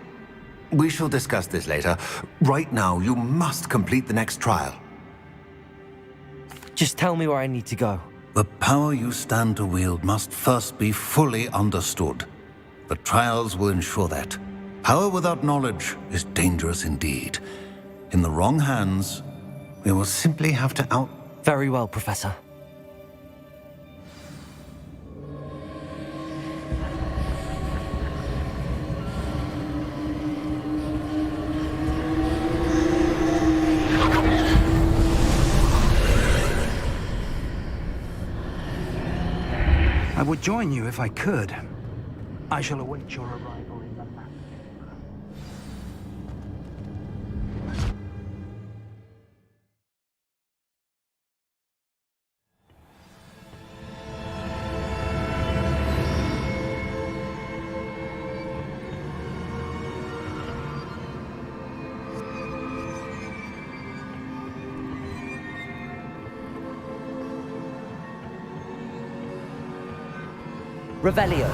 We shall discuss this later. Right now, you must complete the next trial. Just tell me where I need to go. The power you stand to wield must first be fully understood. The trials will ensure that. Power without knowledge is dangerous indeed. In the wrong hands, we will simply have to Very well, Professor. I would join you if I could. I shall await your arrival in the map. Revelio.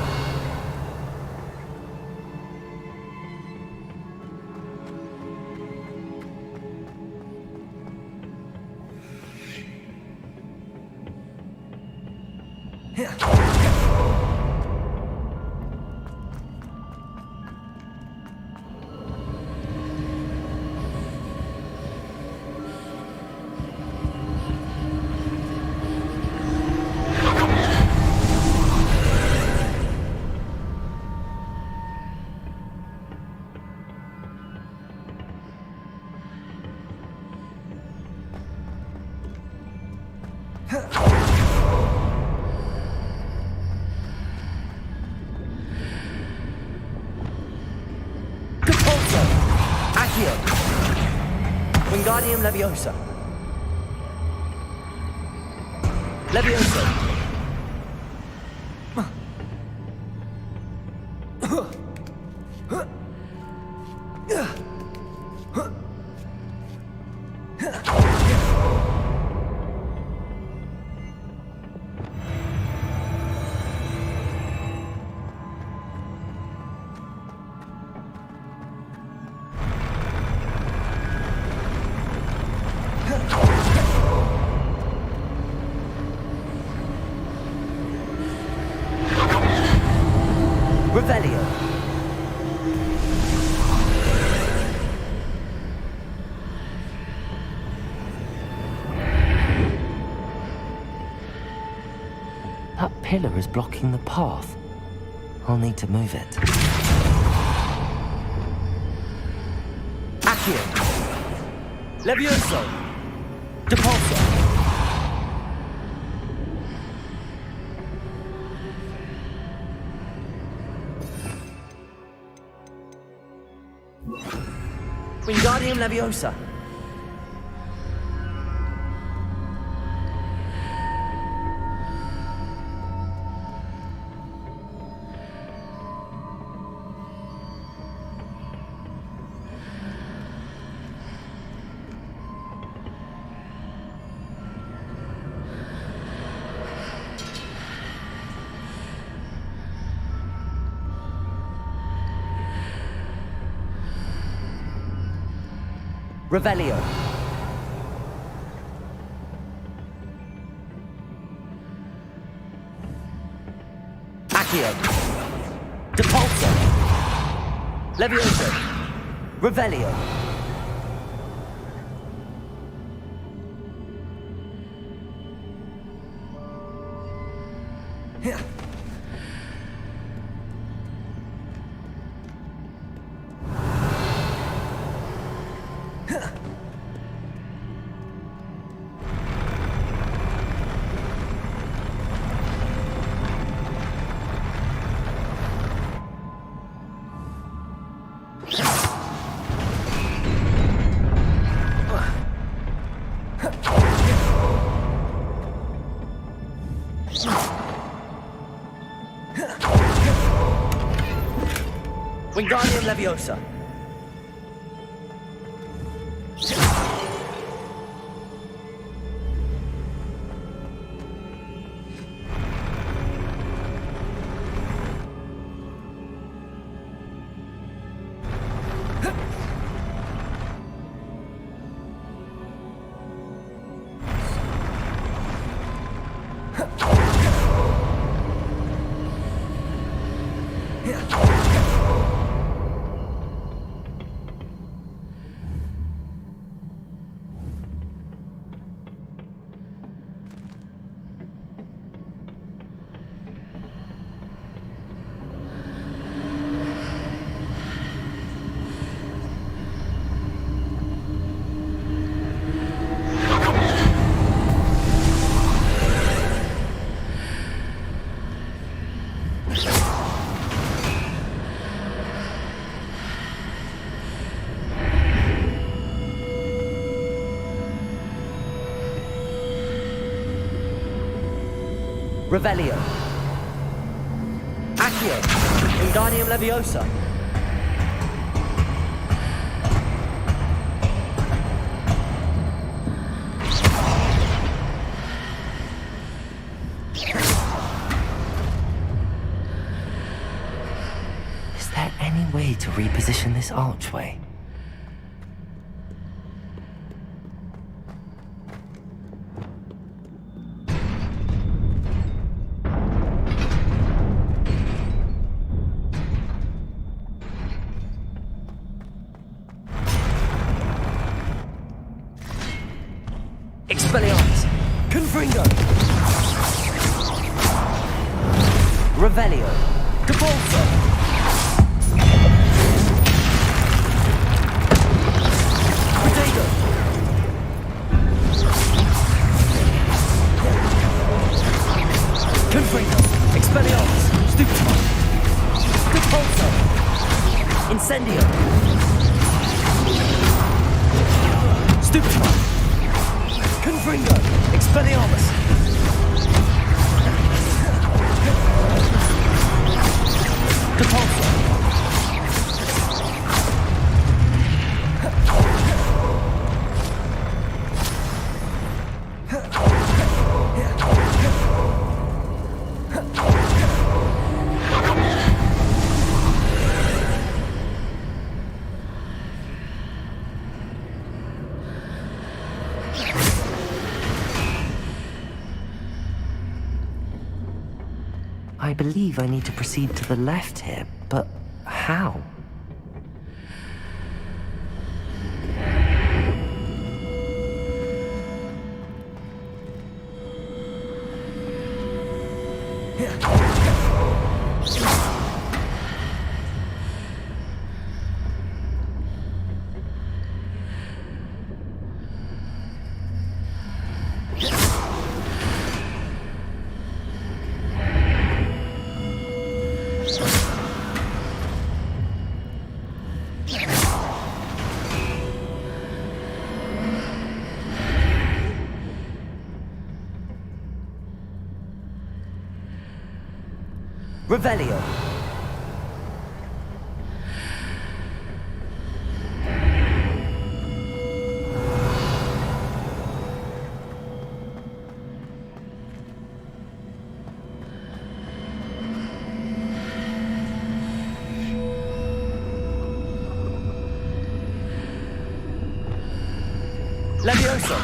Wingardium Leviosa. Levioso! Revelio. That pillar is blocking the path. I'll need to move it. Accio. Levioso. Depulso. Wingardium Leviosa. Revelio. Accio. Depulso. Levioso. Revelio. Wingardium Leviosa. Revelio. Accio. Wingardium Leviosa. Is there any way to reposition this archway? Expelliarmus! Confringo! Revelio! Depulso! Protego! Confringo! Expelliarmus! Stupefy! Depulso! Incendio! Stupefy! Confringo! Expelliarmus! I believe I need to proceed to the left here, but how? Revelio. Levioso.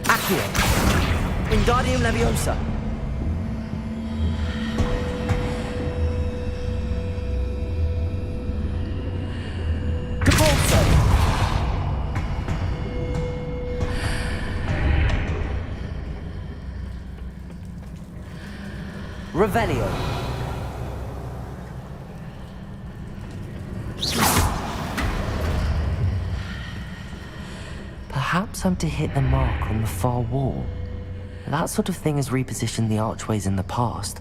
Accio. Wingardium Leviosa. Capulso. Revelio. Perhaps I'm to hit the mark on the far wall. That sort of thing has repositioned the archways in the past.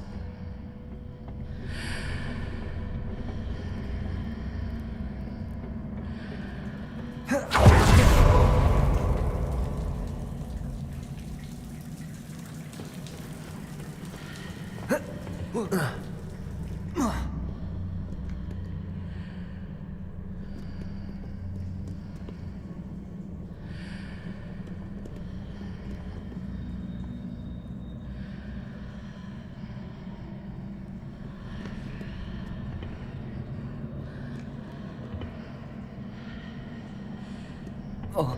Oh.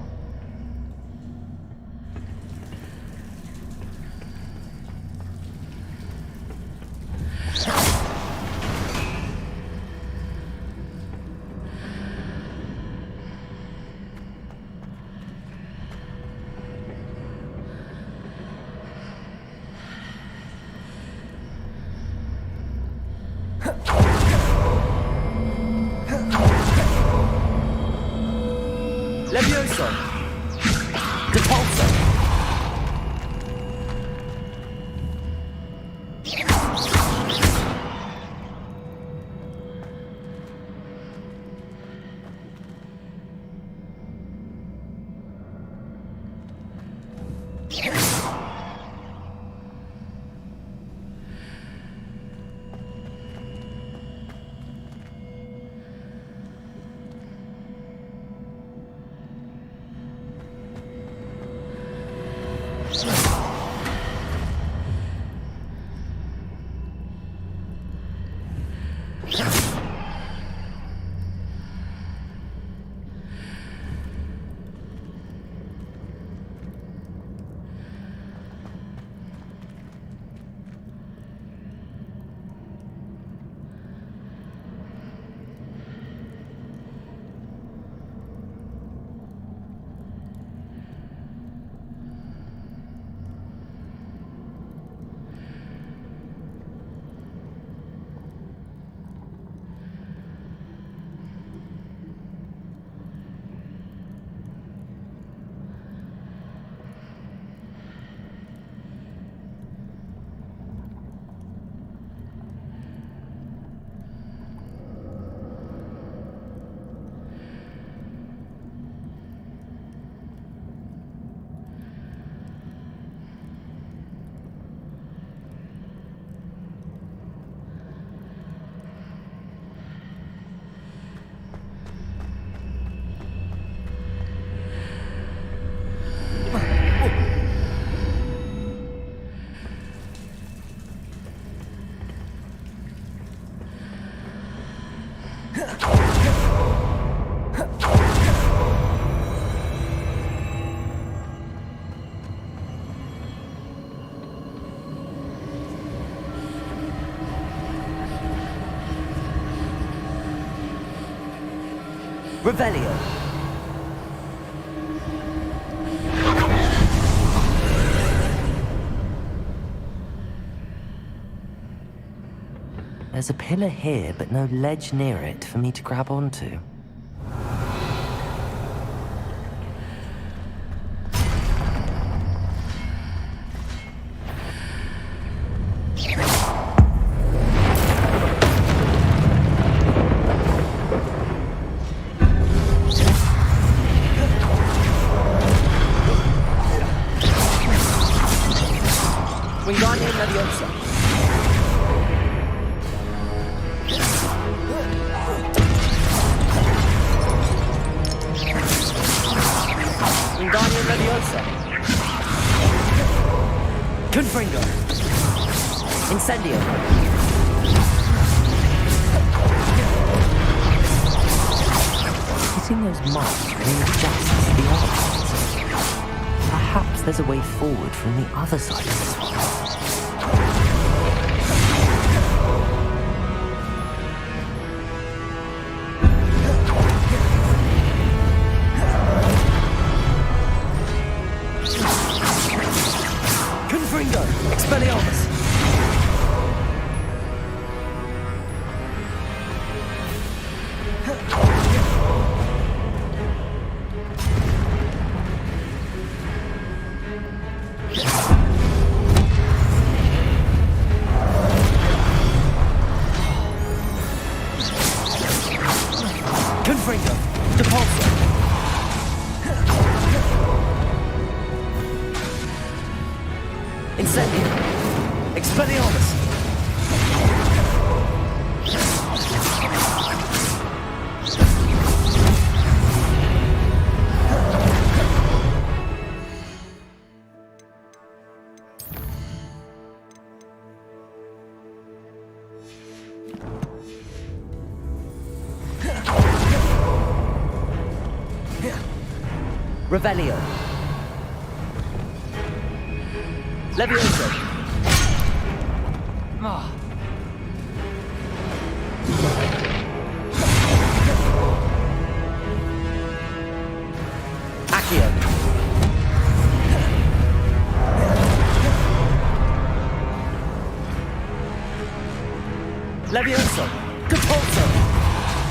Levioso. Depulso. Revelio. There's a pillar here, but no ledge near it for me to grab onto. Wingardium Leviosa. Wingardium Leviosa. Confringo. Incendio. Hitting those marks really adjusts the odds. Perhaps there's a way forward from the other side of this one. Confringo. Expelliarmus. Confringo. Depulso. Incendio. Expelliarmus. Revelio. Leviosa. Accio. Leviosa. Depulso.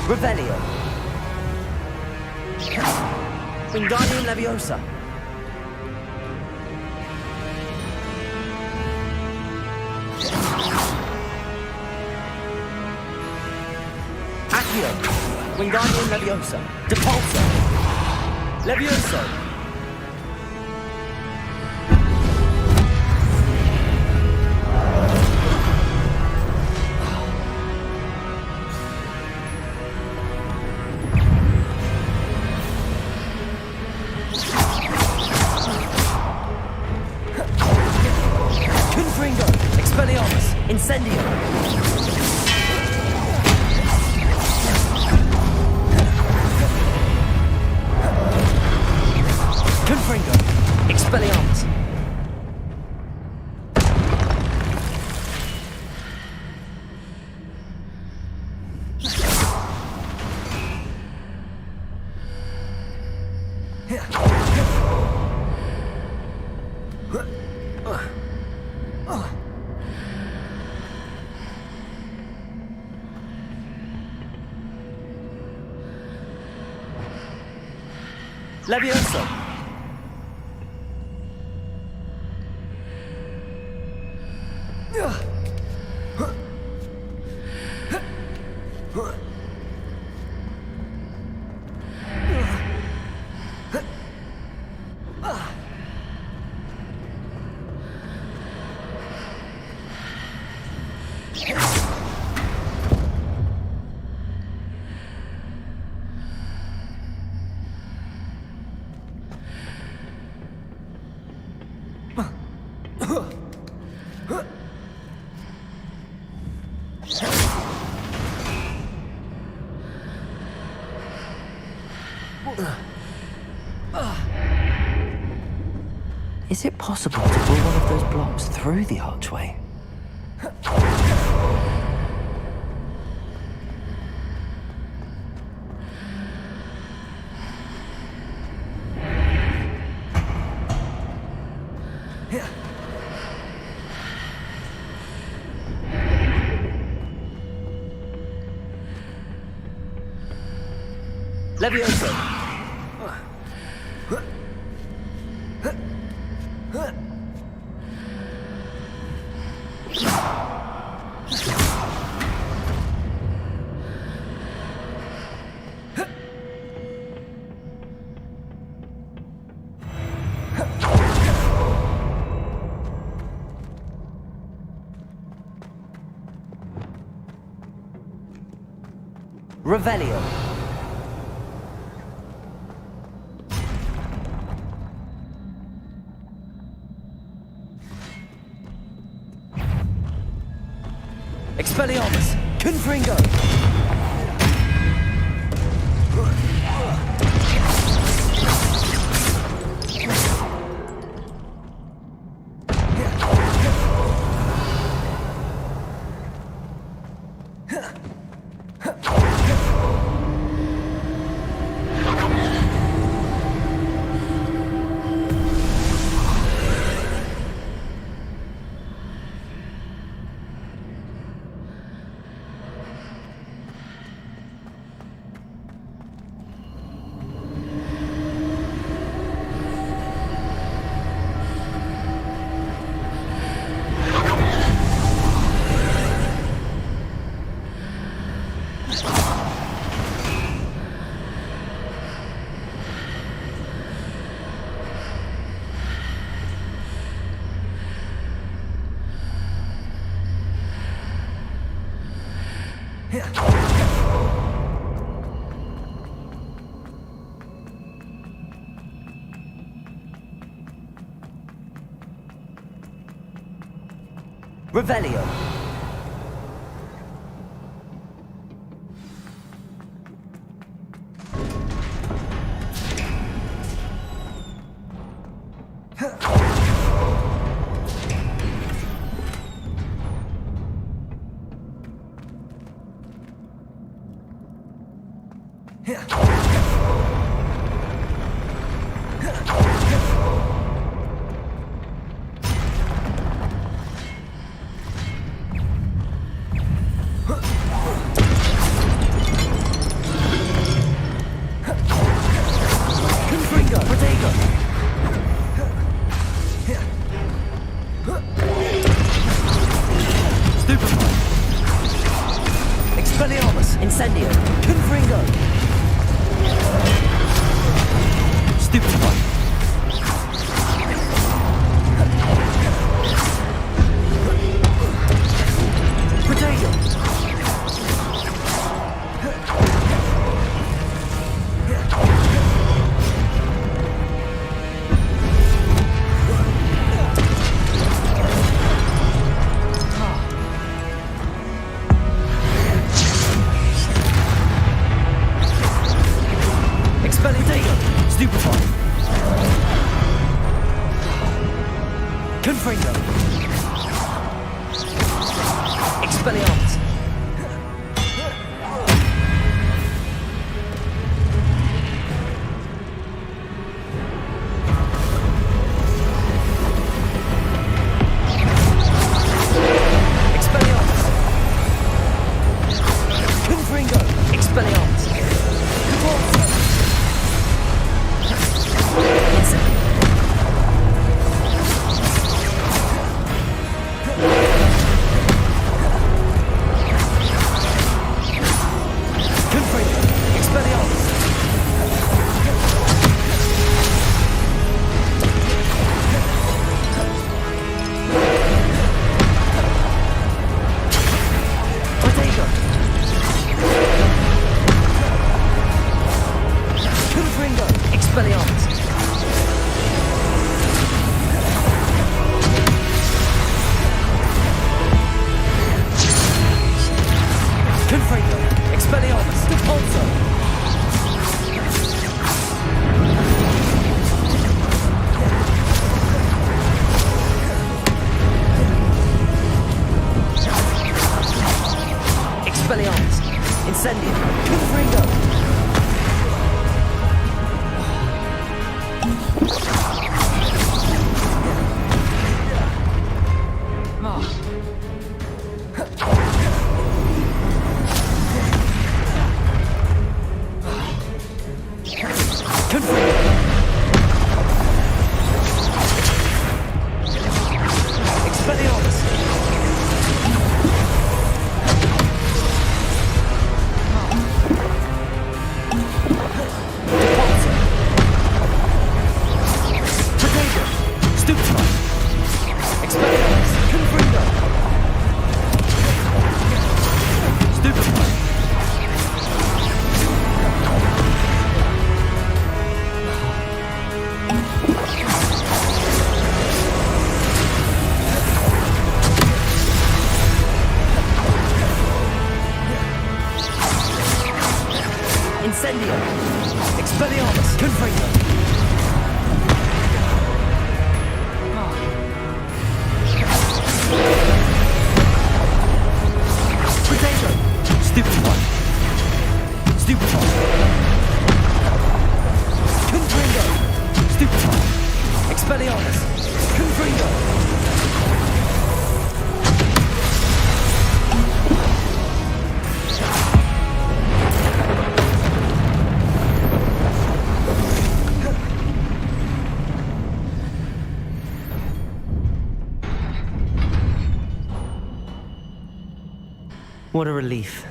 Revelio. Wingardium Leviosa. Accio. Wingardium Leviosa. Depulso. Levioso. Confringo. Expelliarmus. Incendio. Confringo. Expelliarmus. Leviosa. Is it possible to pull one of those blocks through the archway? Levioso! Revelio. Expelliarmus. Confringo. Revelio. Expelliarmus, Incendio, Confringo. Stupefy. Potato. Stupefy. Confringo. Expelliarmus. Expelliarmus. Confringo. Expelliarmus. Expelliarmus. Incendio. Confringo. Incendio! Expelliarmus! Confringo! Potato! Stupefy! Stupefy! Confringo! Stupefy! Expelliarmus! Confringo! What a relief.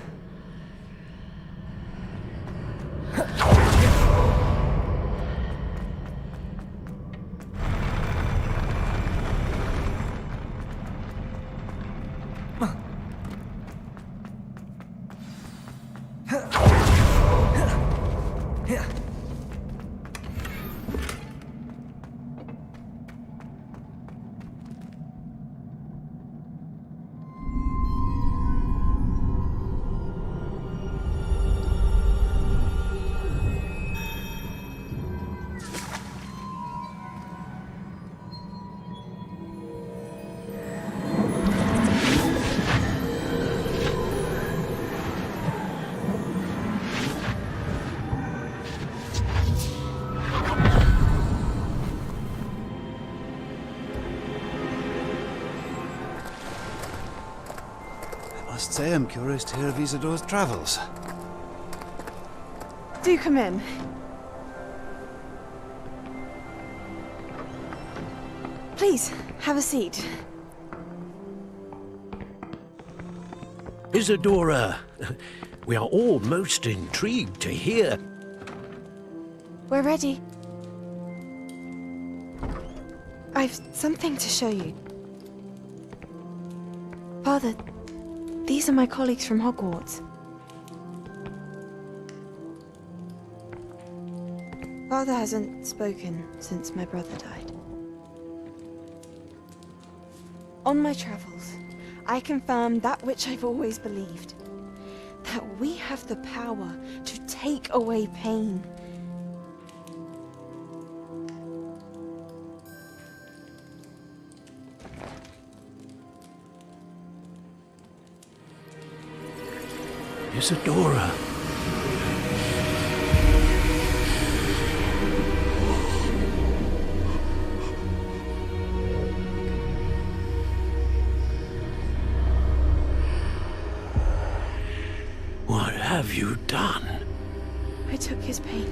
I must say I'm curious to hear of Isidore's travels. Do come in. Please, have a seat. Isadora, we are all most intrigued to hear. We're ready. I've something to show you. Father, these are my colleagues from Hogwarts. Father hasn't spoken since my brother died. On my travels, I confirmed that which I've always believed. That we have the power to take away pain. Isadora. What have you done? I took his pain.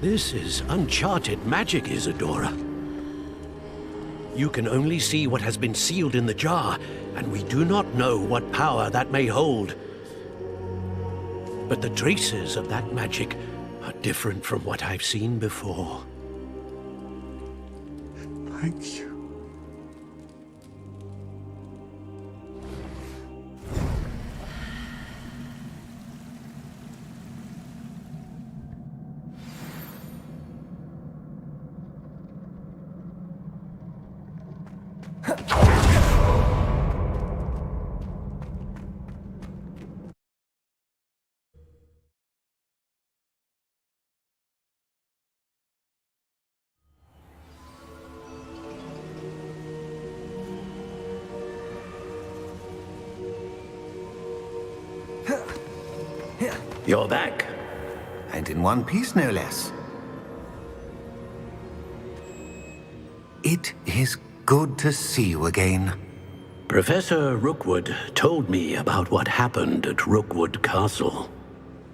This is uncharted magic, Isadora. You can only see what has been sealed in the jar, and we do not know what power that may hold. But the traces of that magic are different from what I've seen before. Thank you. You're back. And in one piece, no less. It is good to see you again. Professor Rookwood told me about what happened at Rookwood Castle.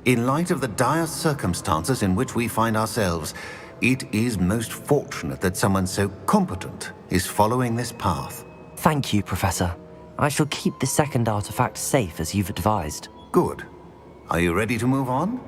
In light of the dire circumstances in which we find ourselves, it is most fortunate that someone so competent is following this path. Thank you, Professor. I shall keep the second artifact safe as you've advised. Good. Are you ready to move on?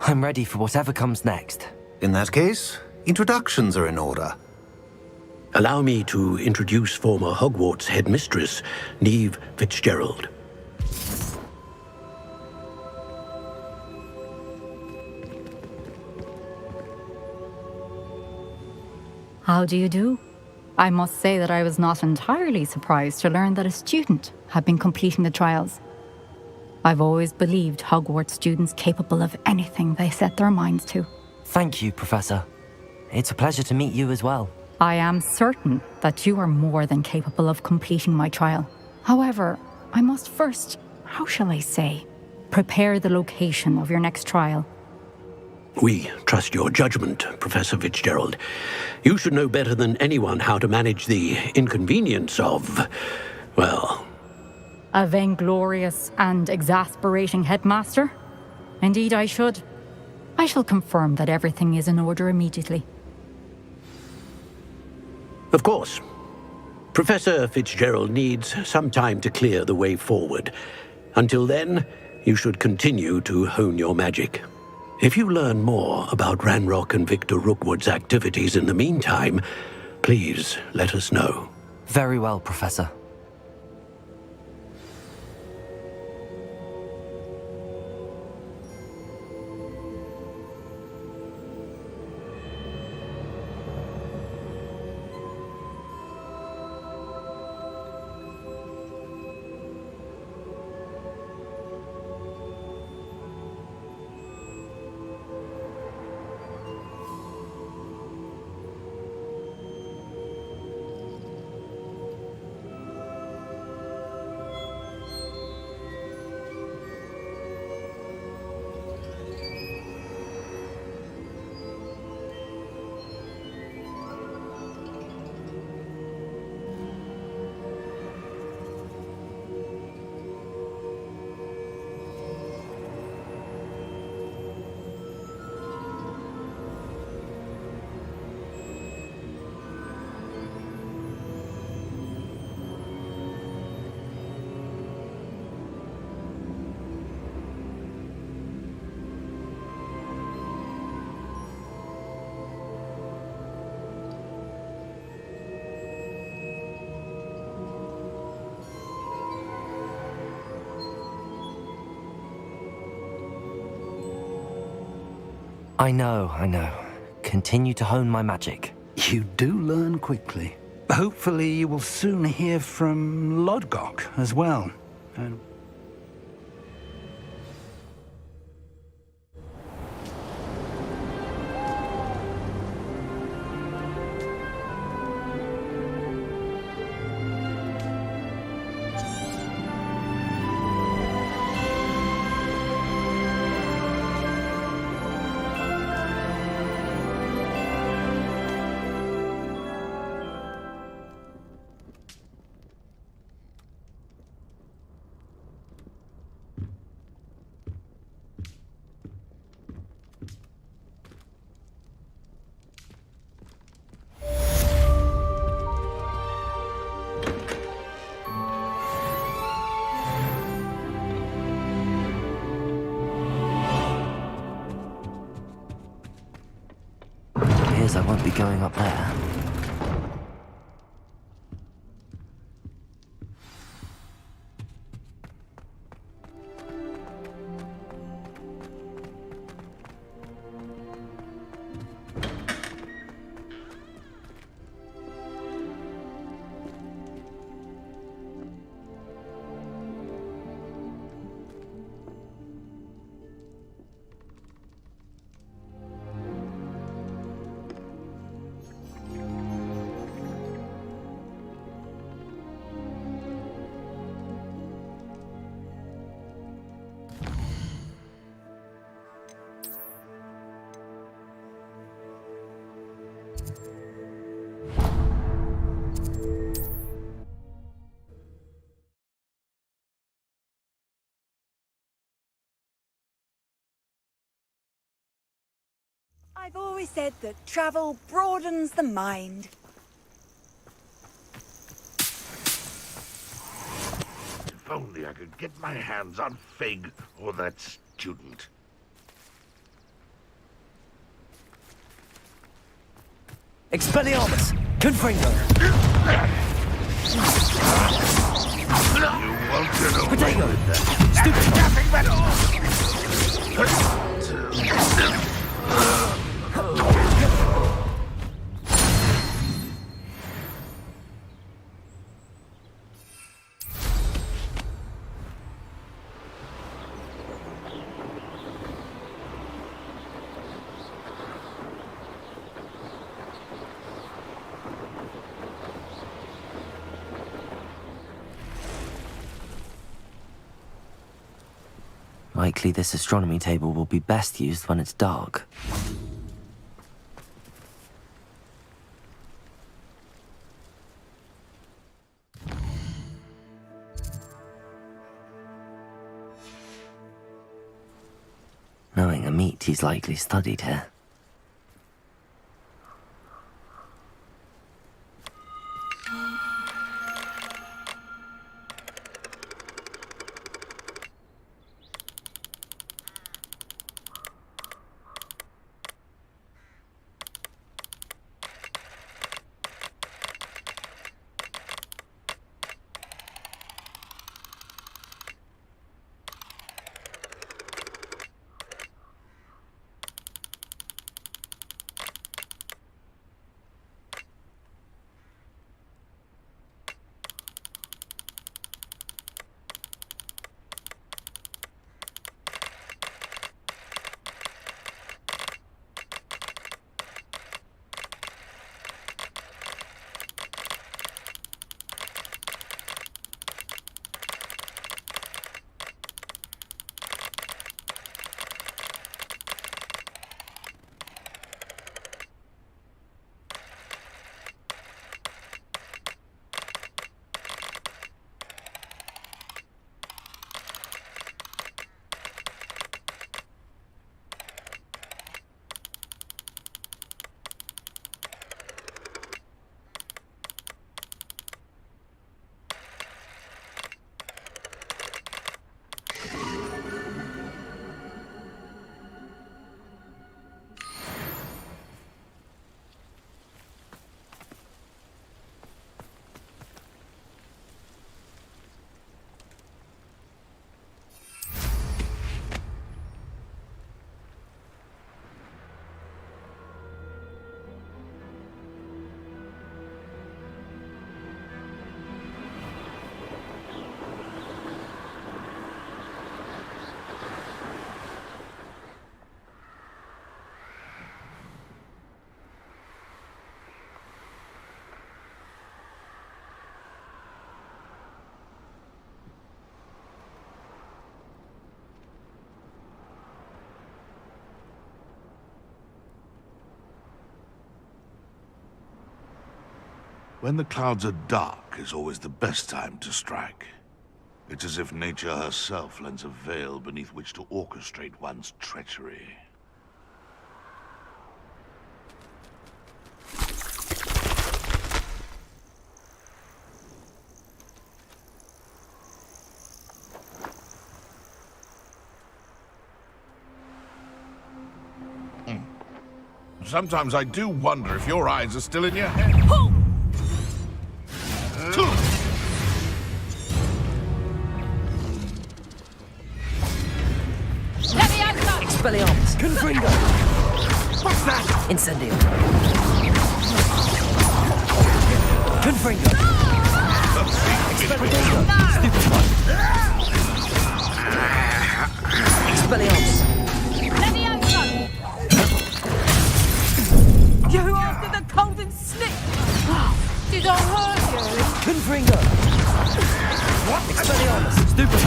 I'm ready for whatever comes next. In that case, introductions are in order. Allow me to introduce former Hogwarts headmistress, Neve Fitzgerald. How do you do? I must say that I was not entirely surprised to learn that a student had been completing the trials. I've always believed Hogwarts students capable of anything they set their minds to. Thank you, Professor. It's a pleasure to meet you as well. I am certain that you are more than capable of completing my trial. However, I must first, how shall I say, prepare the location of your next trial. We trust your judgment, Professor Fitzgerald. You should know better than anyone how to manage the inconvenience of, well... A vainglorious and exasperating headmaster? Indeed I should. I shall confirm that everything is in order immediately. Of course. Professor Fitzgerald needs some time to clear the way forward. Until then, you should continue to hone your magic. If you learn more about Ranrock and Victor Rookwood's activities in the meantime, please let us know. Very well, Professor. I know. Continue to hone my magic. You do learn quickly. Hopefully you will soon hear from Lodgok as well. I won't be going up there. I've always said that travel broadens the mind. If only I could get my hands on Fig or that student. Expelliarmus! Confringo! You won't get away Potato! with that. Stupid! Nothing but... Likely this astronomy table will be best used when it's dark. Knowing Amit, he's likely studied here. When the clouds are dark is always the best time to strike. It's as if nature herself lends a veil beneath which to orchestrate one's treachery. Sometimes I do wonder if your eyes are still in your head. Expelliarmus! Confringo! What's that? Incendio! Confringo! Expelliarmus! Stupid one! Expelliarmus! You after the cold and snip! Did I hurt you? Confringo! What? Expelliarmus! Stupid!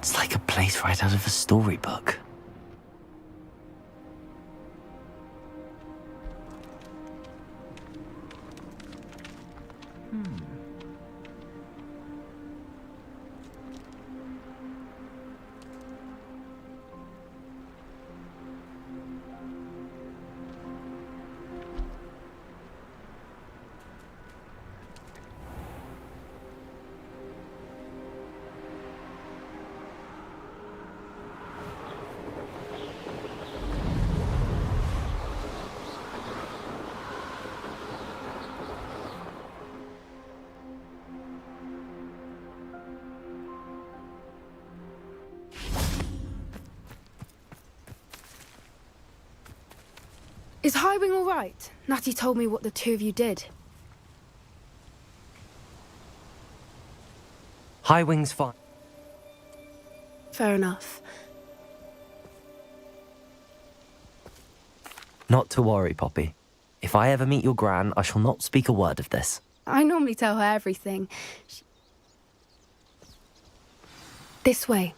It's like a place right out of a storybook. Is Highwing all right? Natty told me what the two of you did. Highwing's fine. Fair enough. Not to worry, Poppy. If I ever meet your gran, I shall not speak a word of this. I normally tell her everything. This way.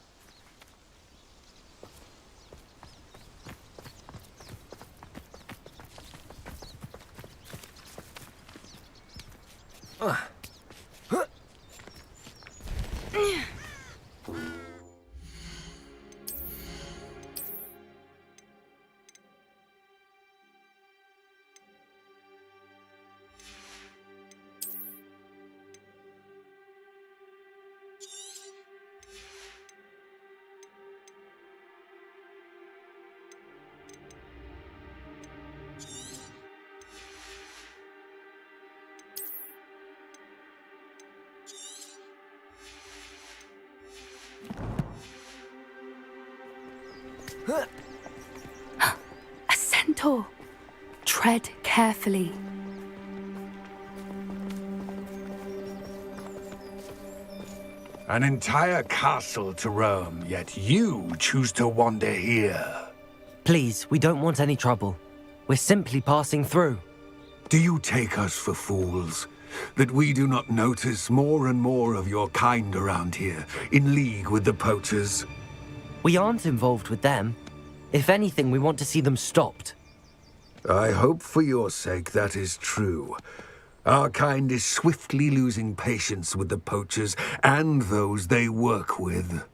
A centaur. Tread carefully. An entire castle to roam, yet you choose to wander here. Please, we don't want any trouble. We're simply passing through. Do you take us for fools? That we do not notice more and more of your kind around here, in league with the poachers? We aren't involved with them. If anything, we want to see them stopped. I hope for your sake that is true. Our kind is swiftly losing patience with the poachers and those they work with.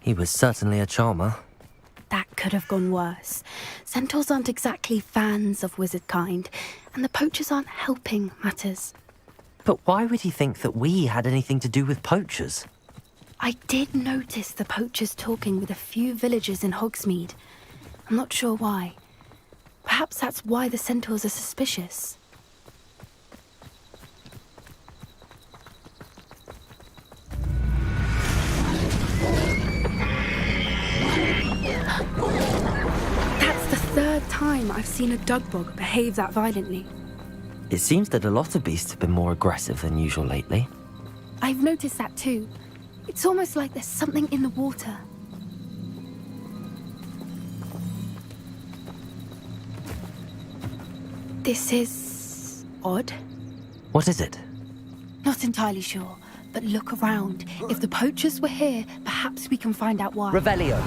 He was certainly a charmer. That could have gone worse. Centaurs aren't exactly fans of wizard kind, and the poachers aren't helping matters. But why would he think that we had anything to do with poachers? I did notice the poachers talking with a few villagers in Hogsmeade. I'm not sure why. Perhaps that's why the centaurs are suspicious. That's the third time I've seen a dugbog behave that violently. It seems that a lot of beasts have been more aggressive than usual lately. I've noticed that too. It's almost like there's something in the water. This is odd. What is it? Not entirely sure, but look around. If the poachers were here, perhaps we can find out why. Revelio!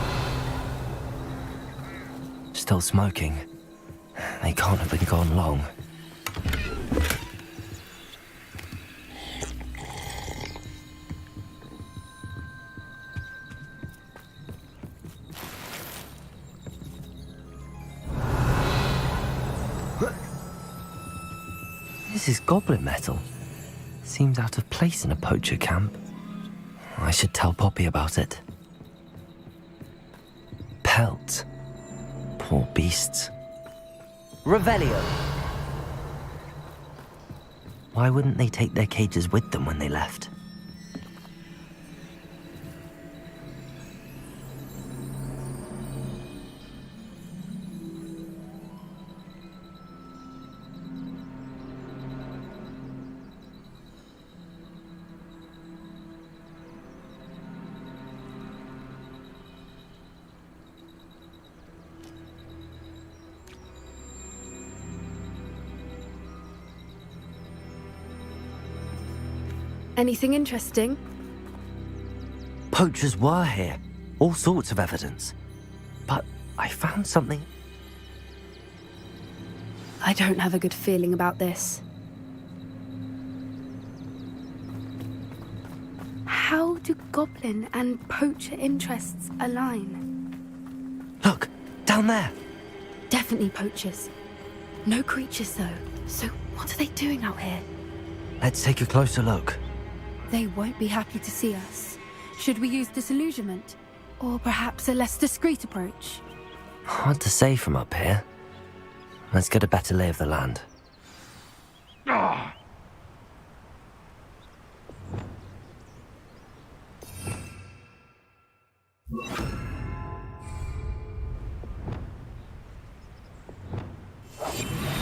Still smoking. They can't have been gone long. This is goblin metal. Seems out of place in a poacher camp. I should tell Poppy about it. Pelt. Poor beasts. Revelio! Why wouldn't they take their cages with them when they left? Anything interesting? Poachers were here. All sorts of evidence. But I found something. I don't have a good feeling about this. How do goblin and poacher interests align? Look, down there. Definitely poachers. No creatures, though. So what are they doing out here? Let's take a closer look. They won't be happy to see us. Should we use disillusionment? Or perhaps a less discreet approach? Hard to say from up here. Let's get a better lay of the land.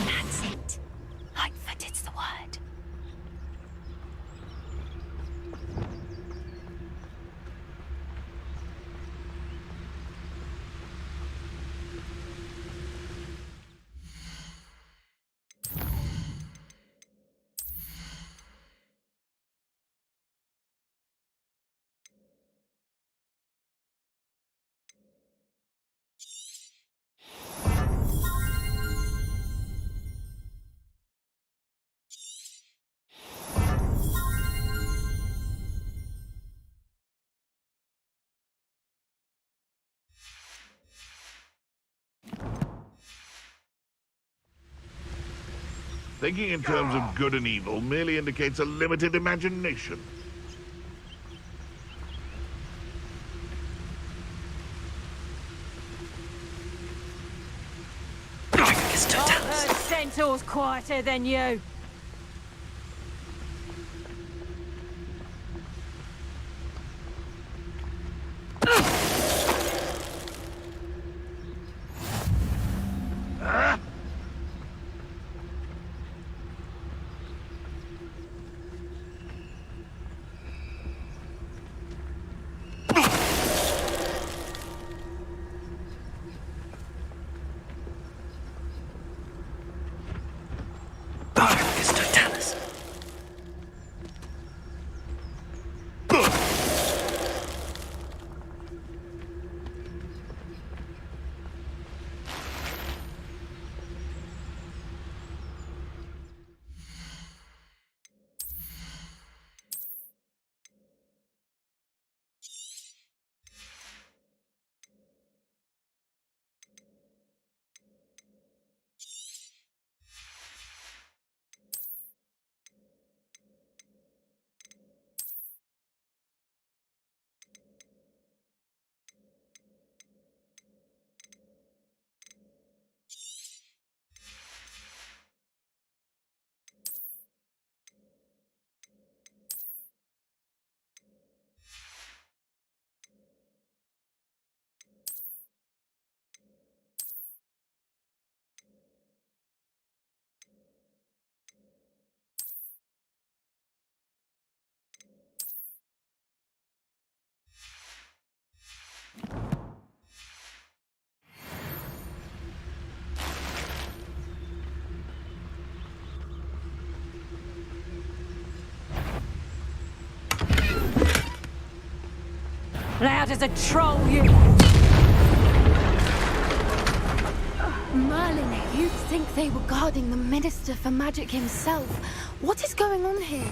That's it. Lightfooted's the word. Thinking in terms of good and evil merely indicates a limited imagination. I've heard centaurs quieter than you. Loud as a troll, you! Merlin, you'd think they were guarding the Minister for Magic himself. What is going on here?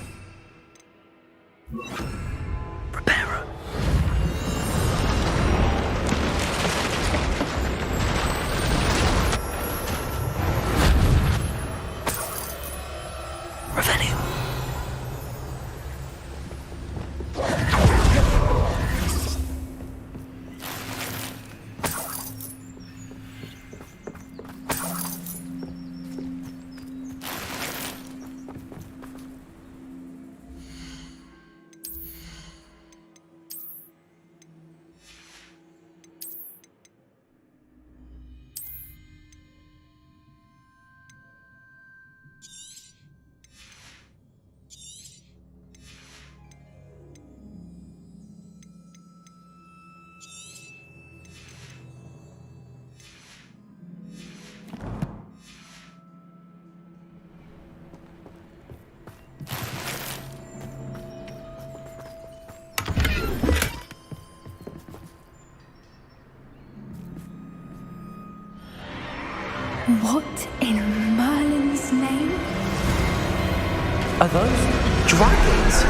What in Merlin's name? Are those dragons?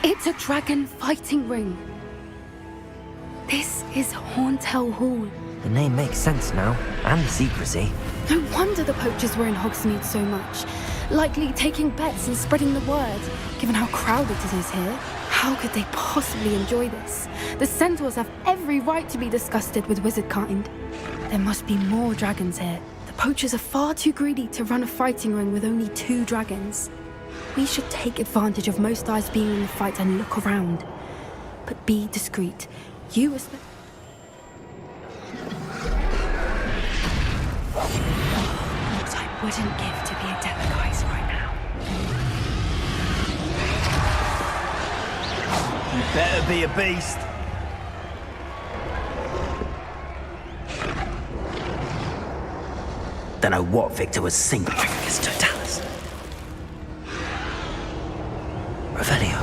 It's a dragon fighting ring. This is Hauntel Hall. The name makes sense now, and the secrecy. No wonder the poachers were in Hogsmeade so much. Likely taking bets and spreading the word, given how crowded it is here. How could they possibly enjoy this? The centaurs have every right to be disgusted with wizard kind. There must be more dragons here. The poachers are far too greedy to run a fighting ring with only 2 dragons. We should take advantage of most eyes being in the fight and look around. But be discreet. You respect... What I wouldn't give to be a Demiguise right now. You better be a beast. Don't know what Victor was singing. It's Totalis. Revelio.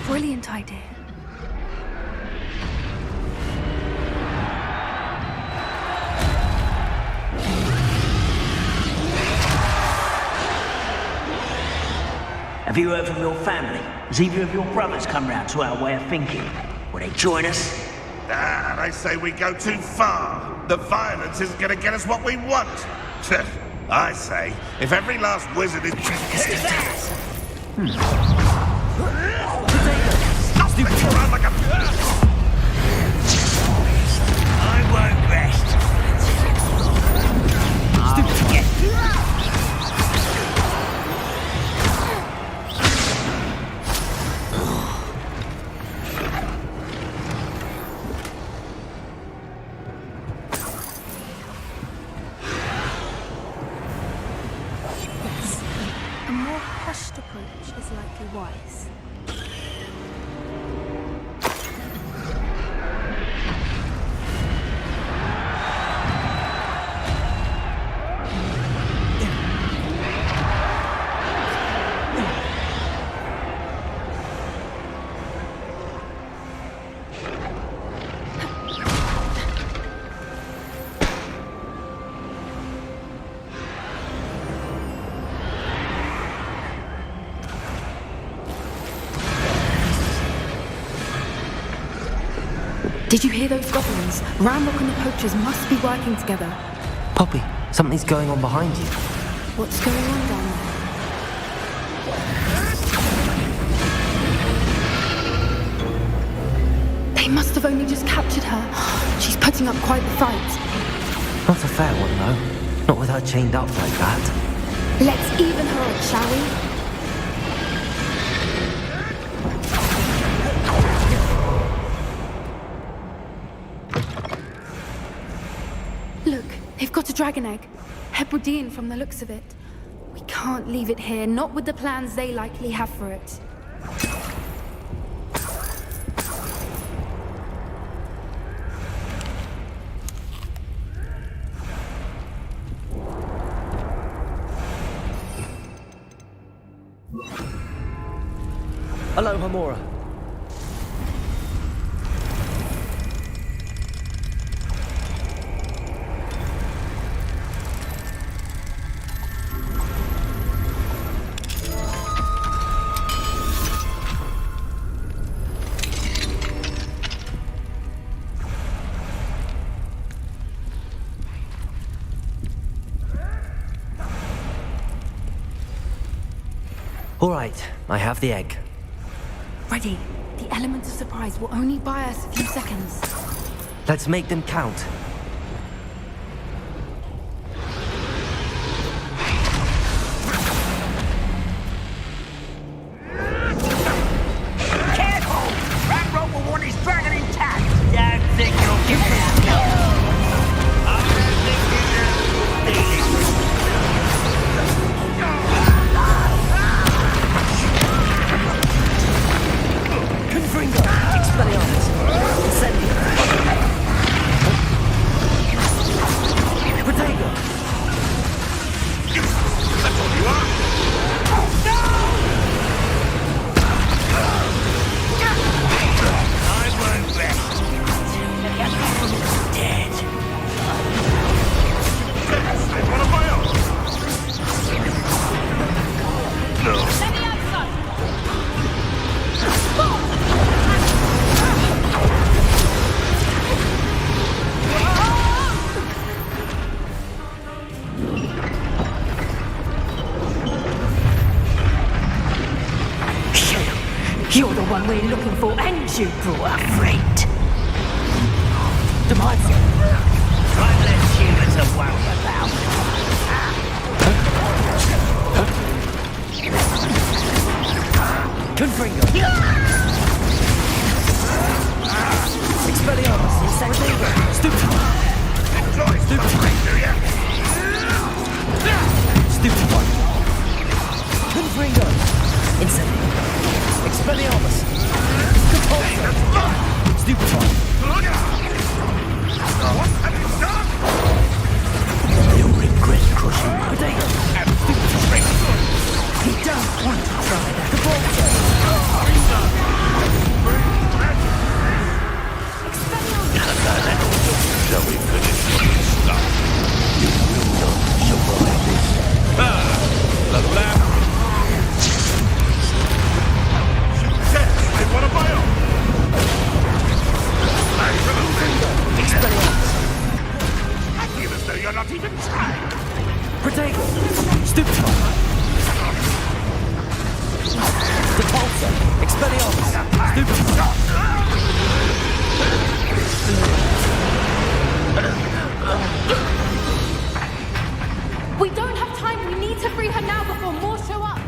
Brilliant idea. Have you heard from your family? Has either of your brothers come round to our way of thinking? Will they join us? They say we go too far. The violence isn't going to get us what we want. I say, if every last wizard is... Stop sticking around like a... I won't rest. I'll get... A more hushed approach is likely wise. Did you hear those goblins? Ramrock and the poachers must be working together. Poppy, something's going on behind you. What's going on down there? They must have only just captured her. She's putting up quite the fight. Not a fair one, though. Not with her chained up like that. Let's even her up, shall we? Look, they've got a dragon egg. Hebridean from the looks of it. We can't leave it here, not with the plans they likely have for it. Hello, Hamura. All right, I have the egg. Ready. The element of surprise will only buy us a few seconds. Let's make them count. Careful! Ranrock will want his dragon intact. Don't think you'll get it out now. Confringo! Expelliarmus! Incendio! Protego! That's all you are? I won't rest till you're dead. I want to buy up. No. You're the one we're looking for, and you brought a friend. Demise! Right, less humans are worried about. Confringo! Expelliarmus! Incendio! Stupid! Enjoy stupid, do ya? Stupid one! Confringo! Incendio! Expelliarmus! Compulso! Stupid one! What have you done? You'll regret crushing my potato! Stupid straight. You don't want to try that! Compulso! Shall we finish this stuff? You will not survive this. The lamp. Success! They want to buy up. Expelliarmus! I feel as though you're not even trying. Protego! Stupid one! Depulso! Expelliarmus! Stupid We don't have time. We need to free her now before more show up.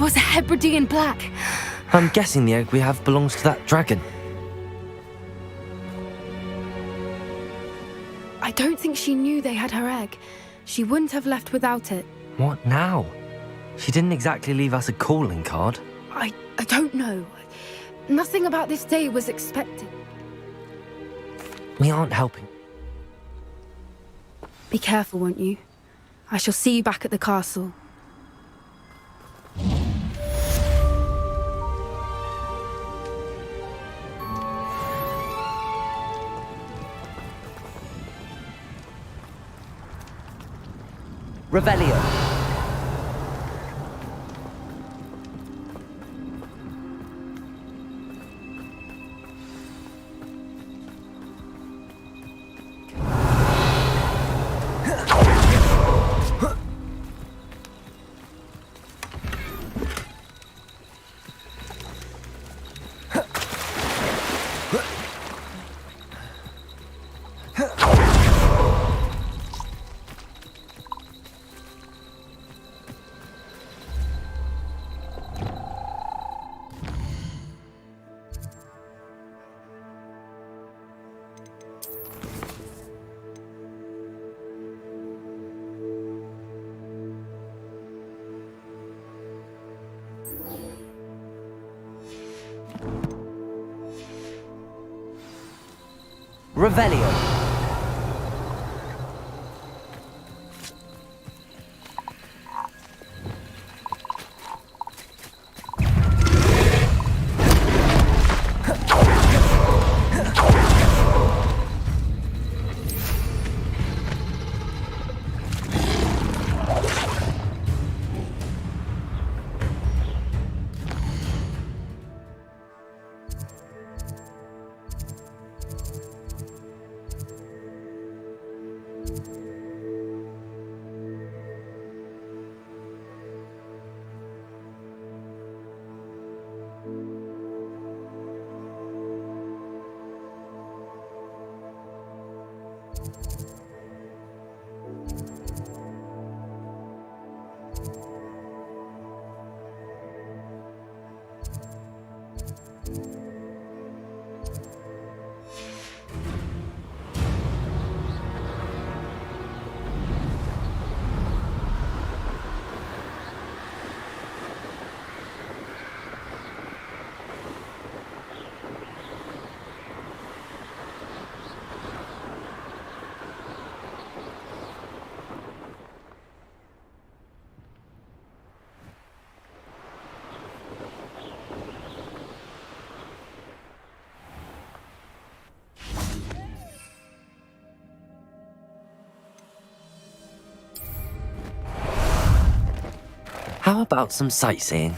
was a Hebridean black. I'm guessing the egg we have belongs to that dragon. I don't think she knew they had her egg. She wouldn't have left without it. What now? She didn't exactly leave us a calling card. I don't know. Nothing about this day was expected. We aren't helping. Be careful, won't you? I shall see you back at the castle. Revelio. Revelio. How about some sightseeing?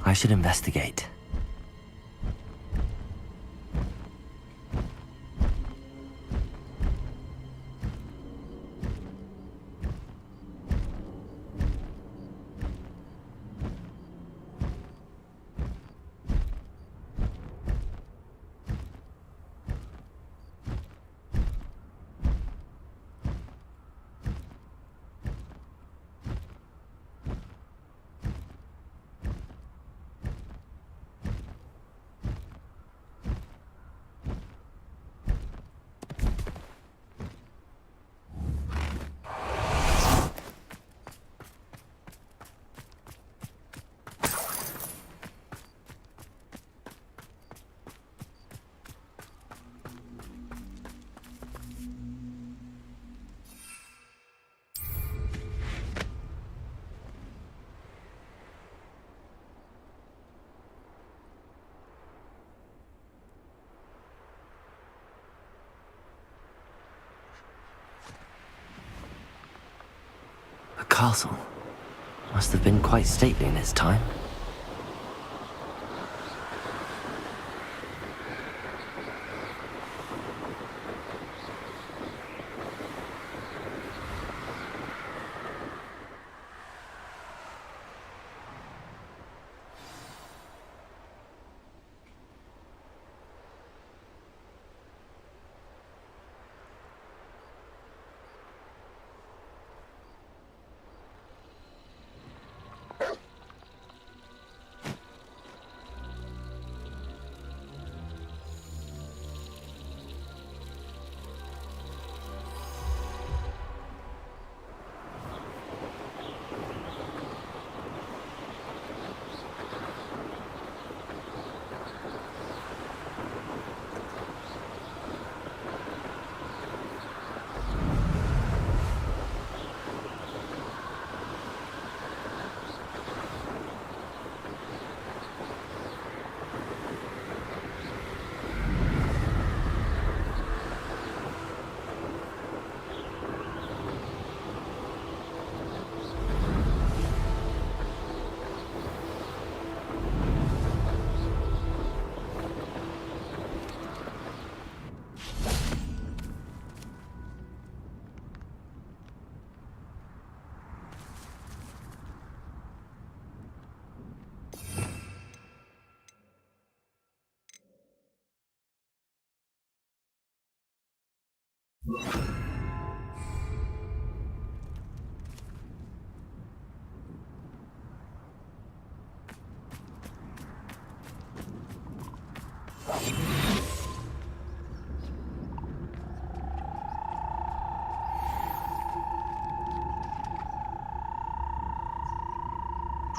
I should investigate. The castle must have been quite stately in its time.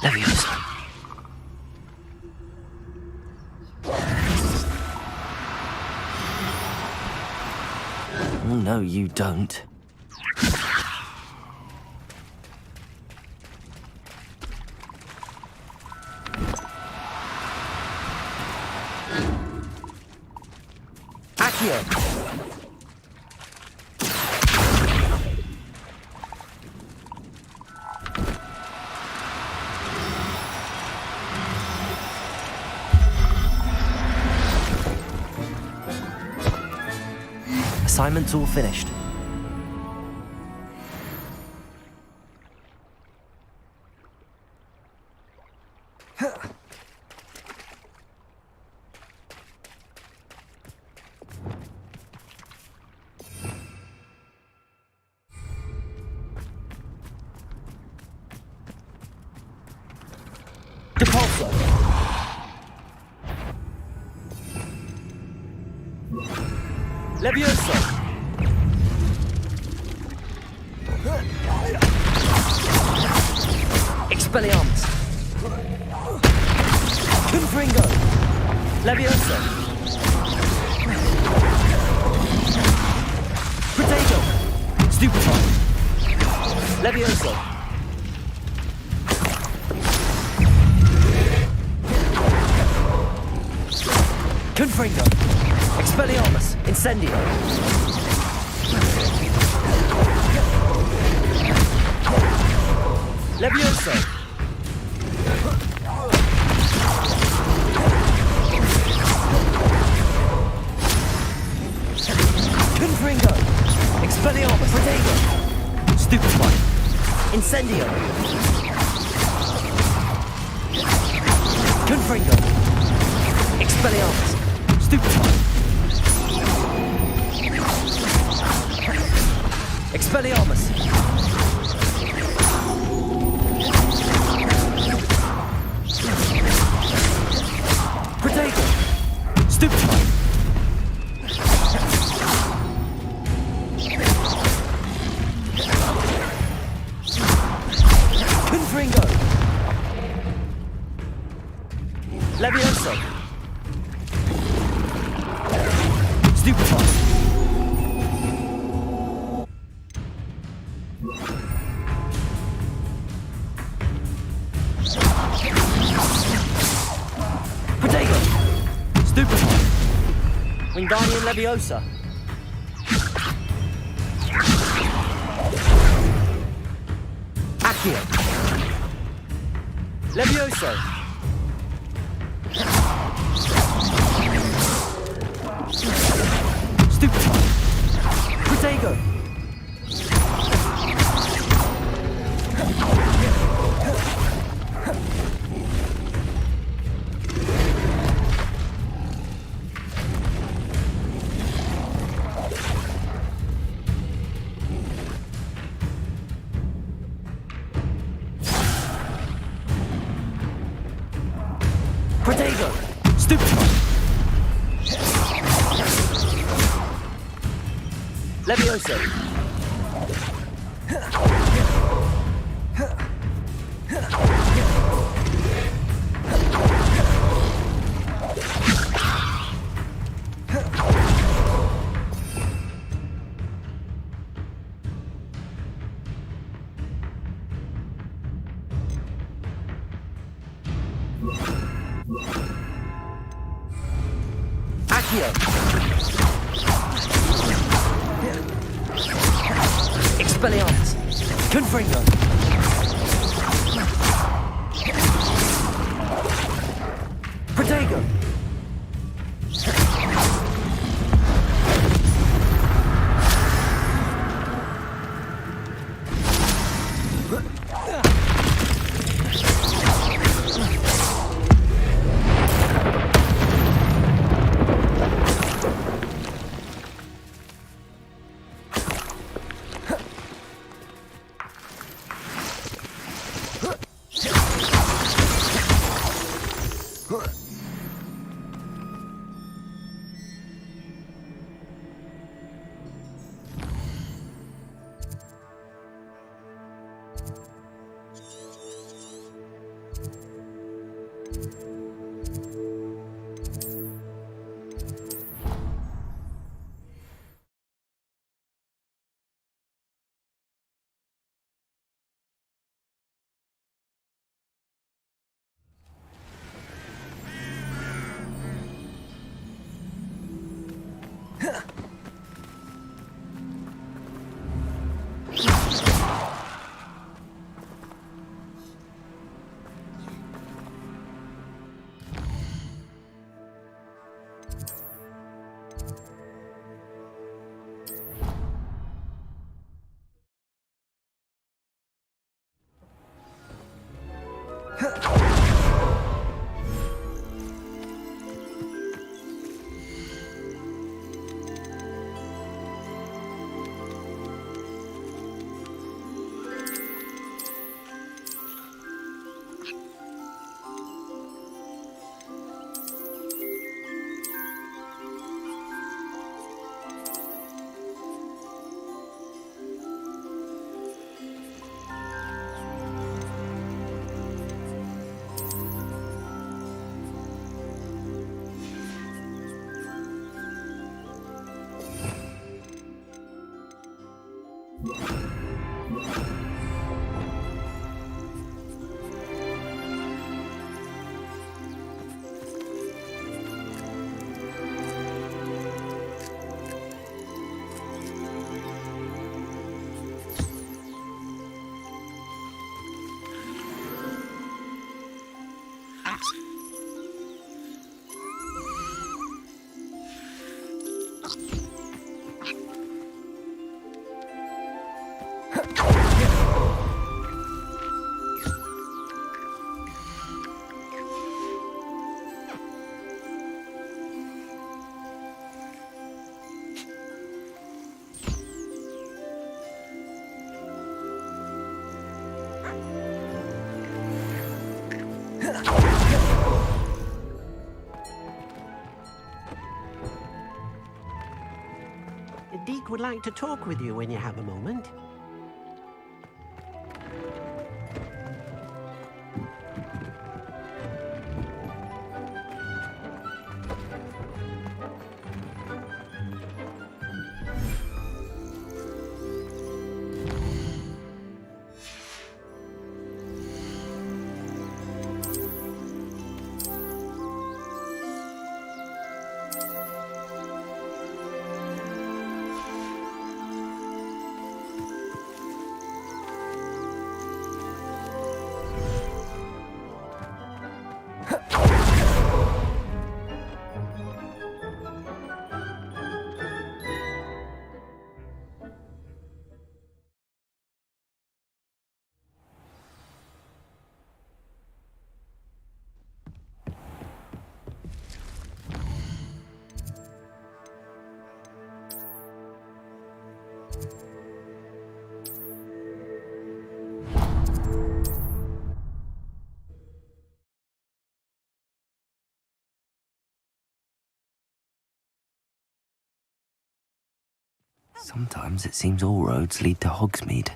Leviosa. Oh, no, you don't. Accio! Assignment's all finished. Depulso! Leviosa! Expelliarmus! Confringo! Leviosa! Potato! Stupefy! Leviosa! Confringo! Expelliarmus! Incendio! Leviosa! Incendio! Confringo! Expelliarmus! Stupefy! Expelliarmus! Protego! Stupefy! Confringo! Levioso! Stupefy! Protego! Stupefy! Wingardium Leviosa! Accio! Levioso! Stupefy! Protego! Protego! Stupefy! Levioso! Accio! Expelliarmus! Confringo! Protego! Absach would like to talk with you when you have a moment. Sometimes it seems all roads lead to Hogsmeade.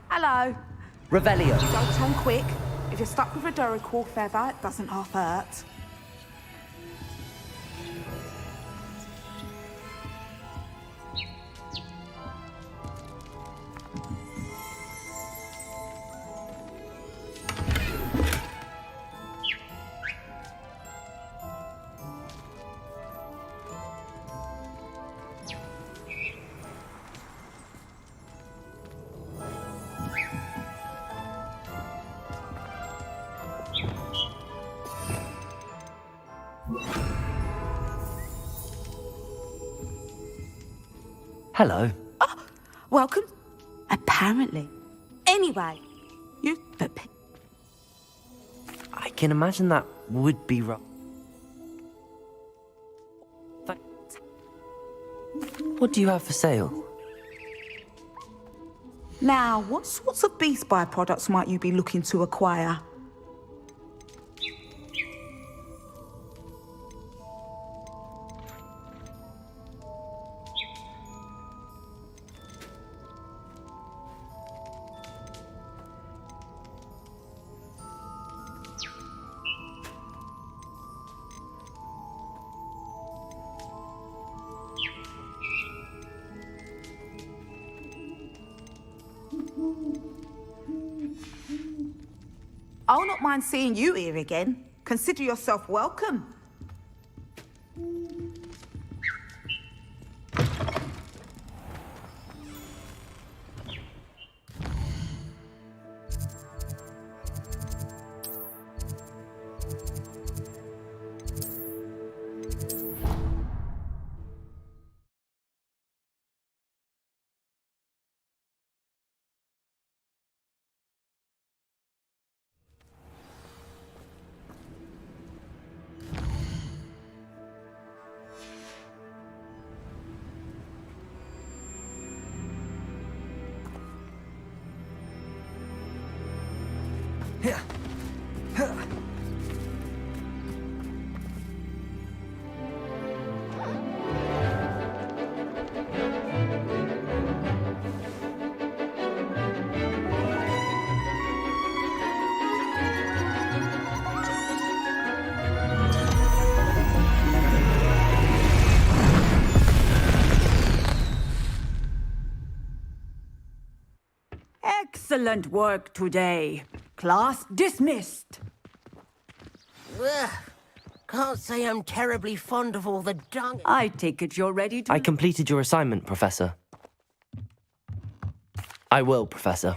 Hello. Revelio. Don't turn quick. If you're stuck with a Duracell feather, it doesn't half hurt. Hello. Welcome. Apparently. Anyway, I can imagine that would be rough. What do you have for sale? Now, what sorts of beast byproducts might you be looking to acquire? I'll not mind seeing you here again. Consider yourself welcome. Excellent work today. Class dismissed. Ugh. Can't say I'm terribly fond of all the dung. I take it you're ready to... I completed your assignment, Professor. I will, Professor.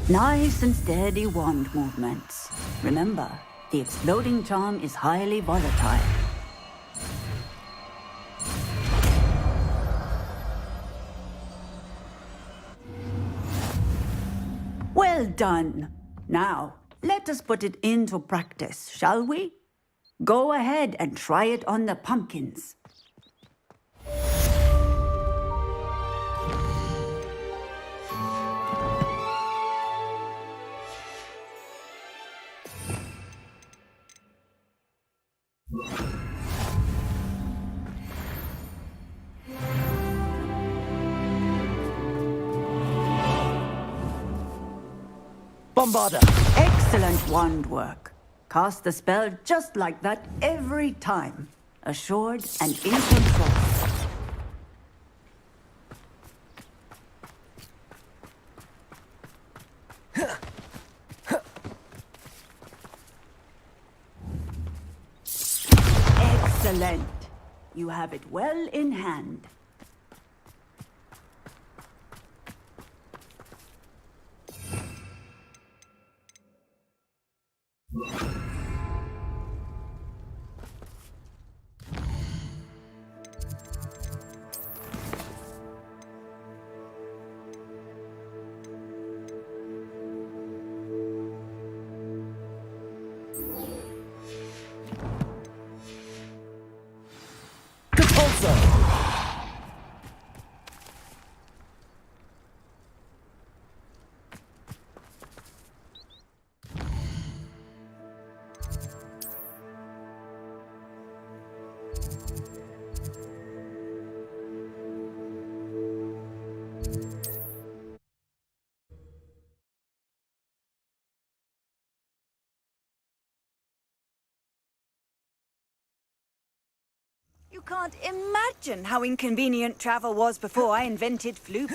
Nice and steady wand movements. Remember, the exploding charm is highly volatile. Well done. Now, let us put it into practice, shall we? Go ahead and try it on the pumpkins. Bombarda! Excellent wand work. Cast the spell just like that every time. Assured and in control. Excellent. You have it well in hand. You can't imagine how inconvenient travel was before I invented Floop.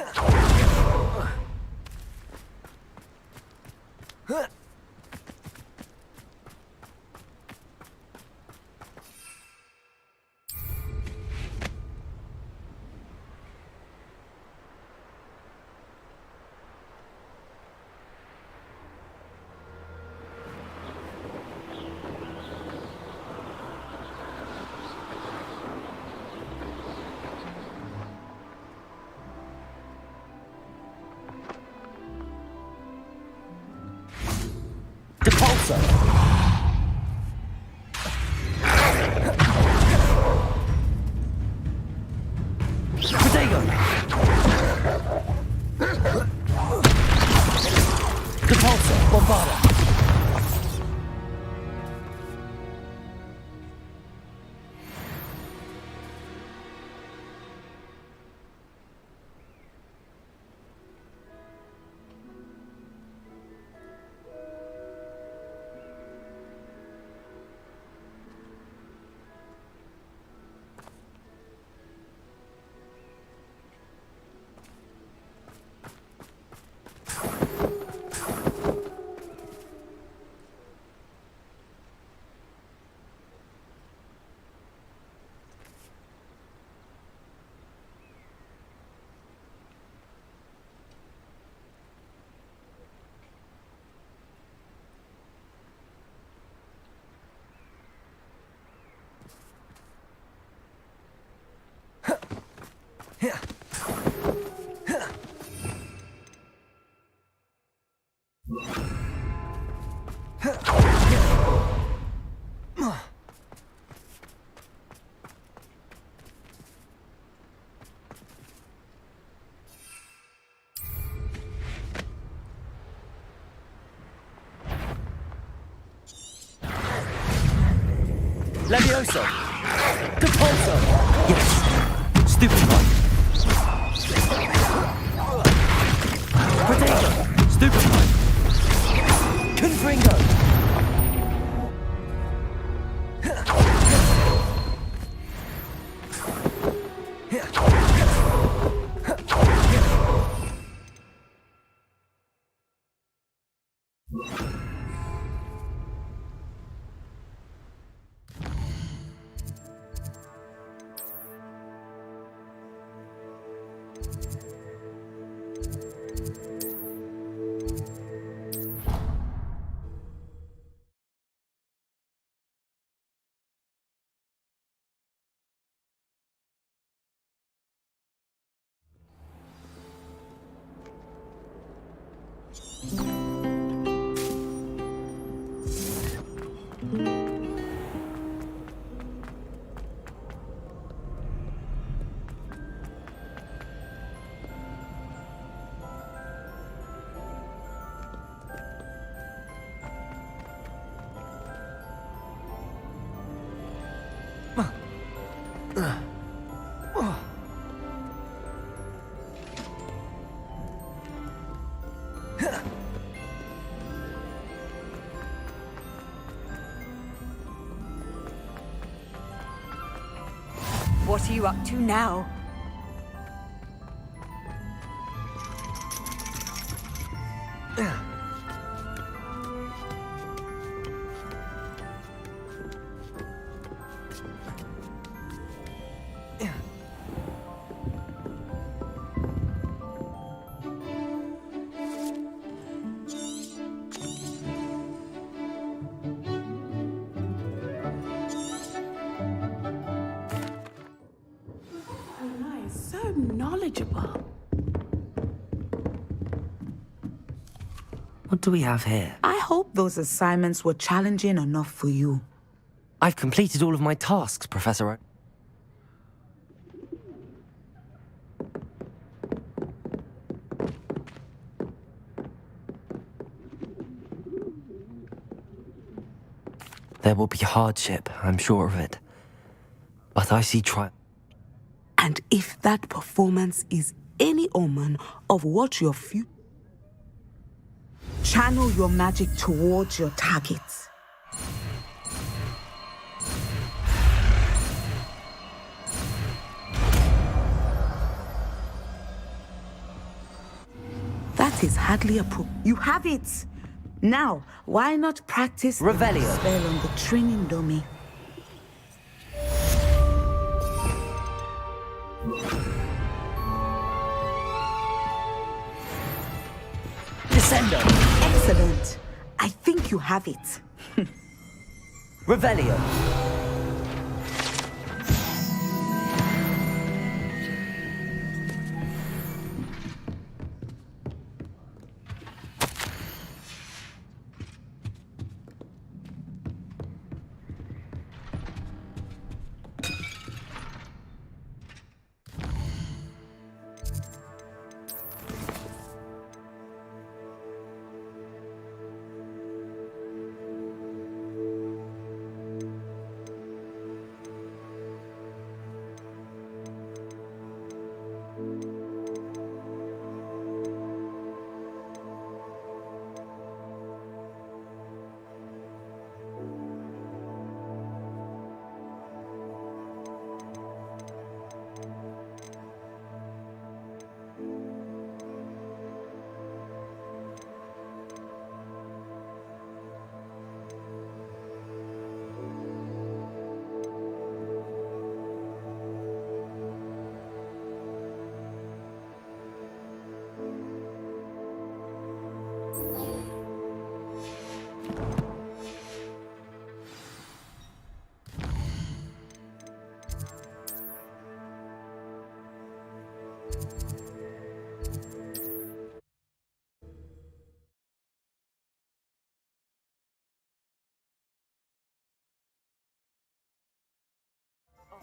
Levioso! Capulso! Yes! Stupefy! Protego! Stupefy! Confringo! What's you up to now? So knowledgeable. What do we have here? I hope those assignments were challenging enough for you. I've completed all of my tasks, Professor Oak. There will be hardship, I'm sure of it. But I see And if that performance is any omen of what your future... Channel your magic towards your targets. That is hardly a You have it! Now, why not practice Revelio. the spell on the training dummy? Descendo. Excellent. I think you have it. Revelio.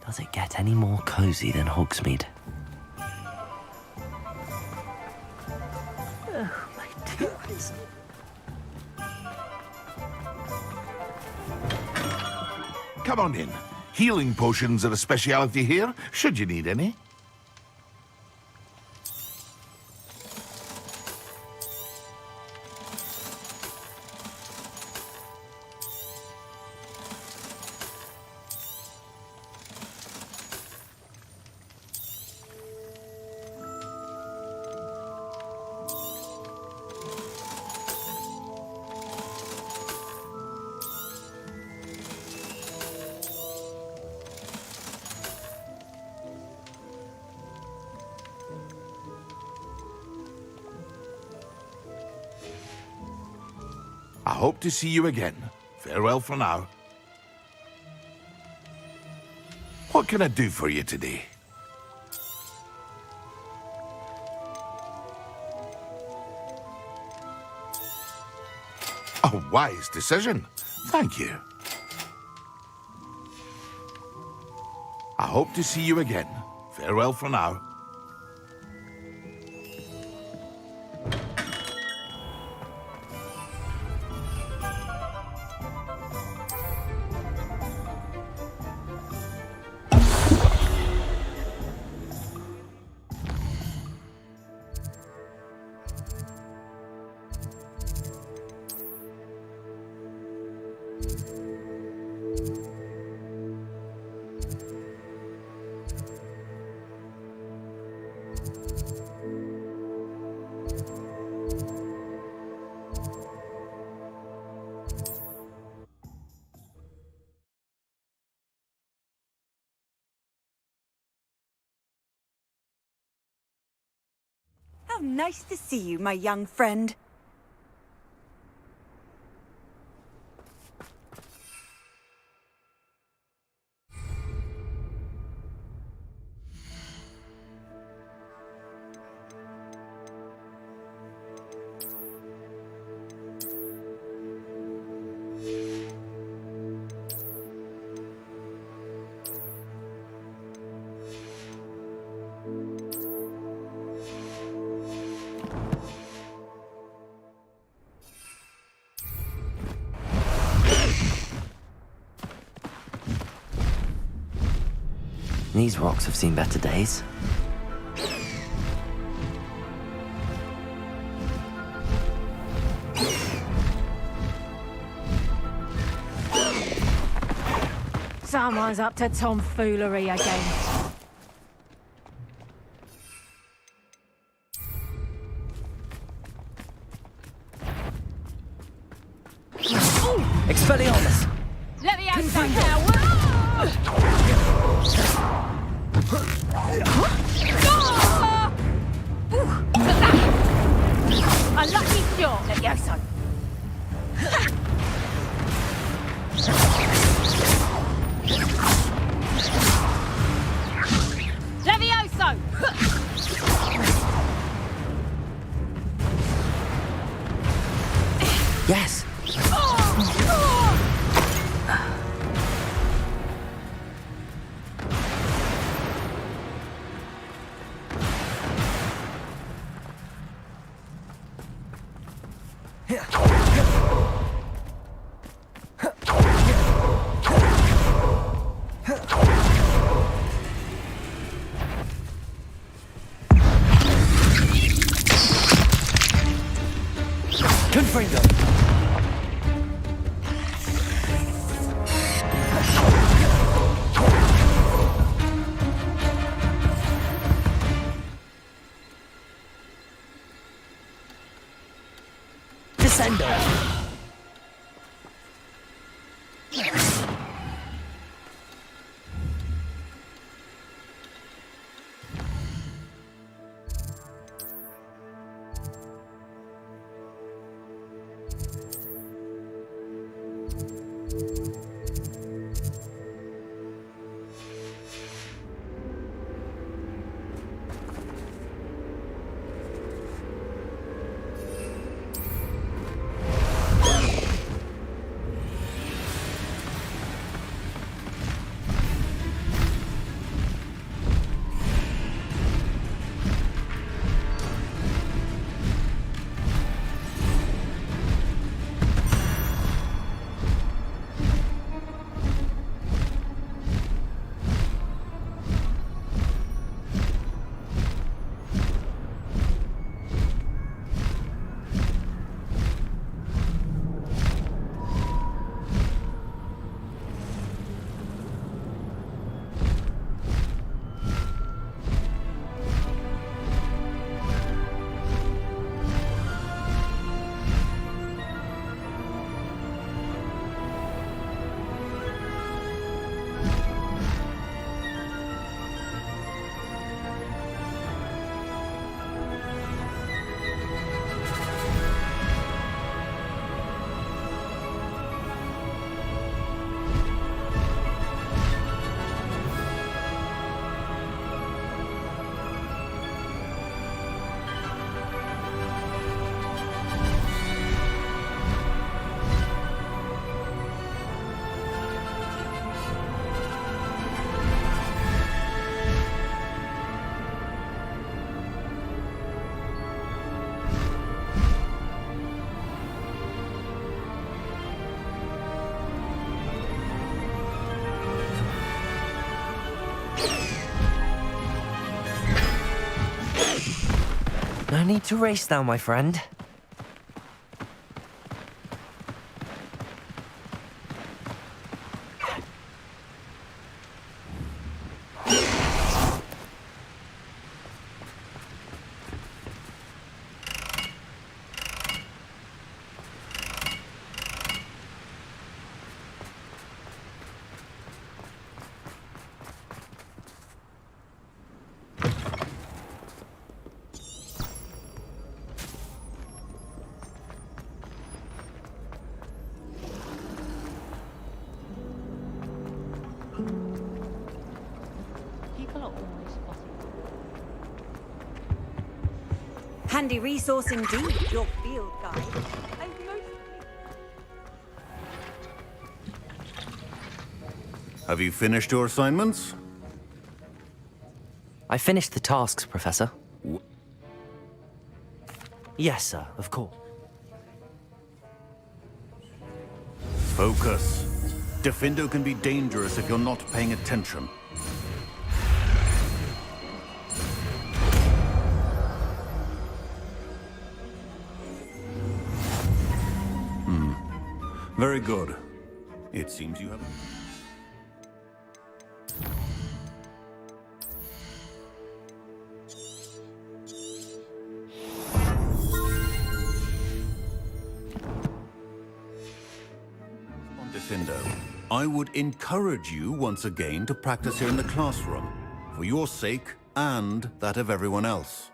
Does it get any more cozy than Hogsmeade? Oh, my toes. Come on in. Healing potions are a speciality here, should you need any. I hope to see you again. Farewell for now. What can I do for you today? A wise decision. Thank you. I hope to see you again. Farewell for now. How nice to see you, my young friend. These rocks have seen better days. Someone's up to tomfoolery again. Expelliarmus! Let me have some now. A lucky shot, Levioso. Levioso! Yes! Confringo! Descendo! No need to race now, my friend. Handy resource indeed, your field guide. Have you finished your assignments? I finished the tasks, Professor. Yes, sir, of course. Focus. Defindo can be dangerous if you're not paying attention. Very good. It seems you have... Defindo, I would encourage you once again to practice here in the classroom, for your sake and that of everyone else.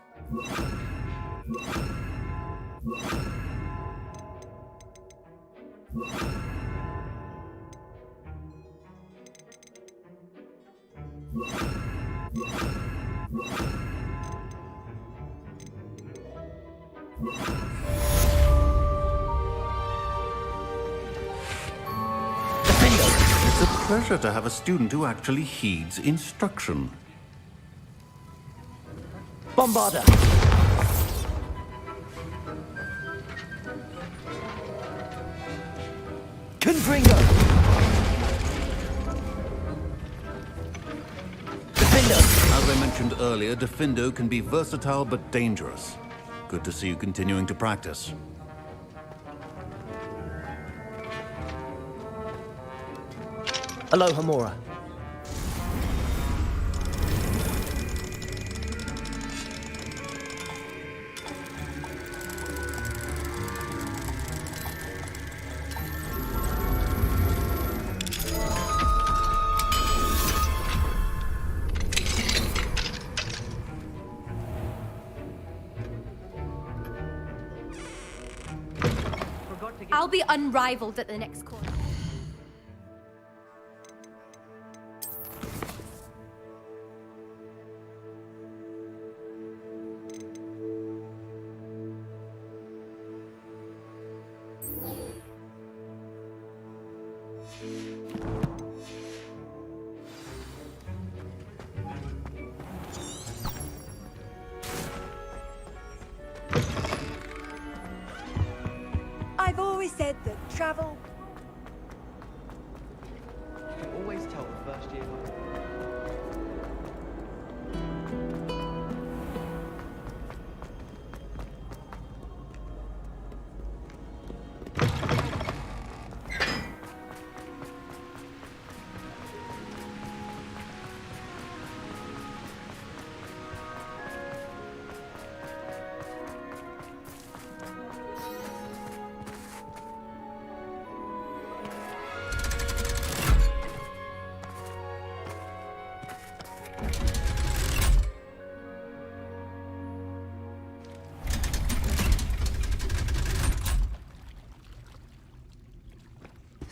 It's a pleasure to have a student who actually heeds instruction. Bombarda! Confringo! Defindo! As I mentioned earlier, Defindo can be versatile but dangerous. Good to see you continuing to practice. Aloha Mora. I'll be unrivaled at the next corner. I've always said that travel... You always tell the first year...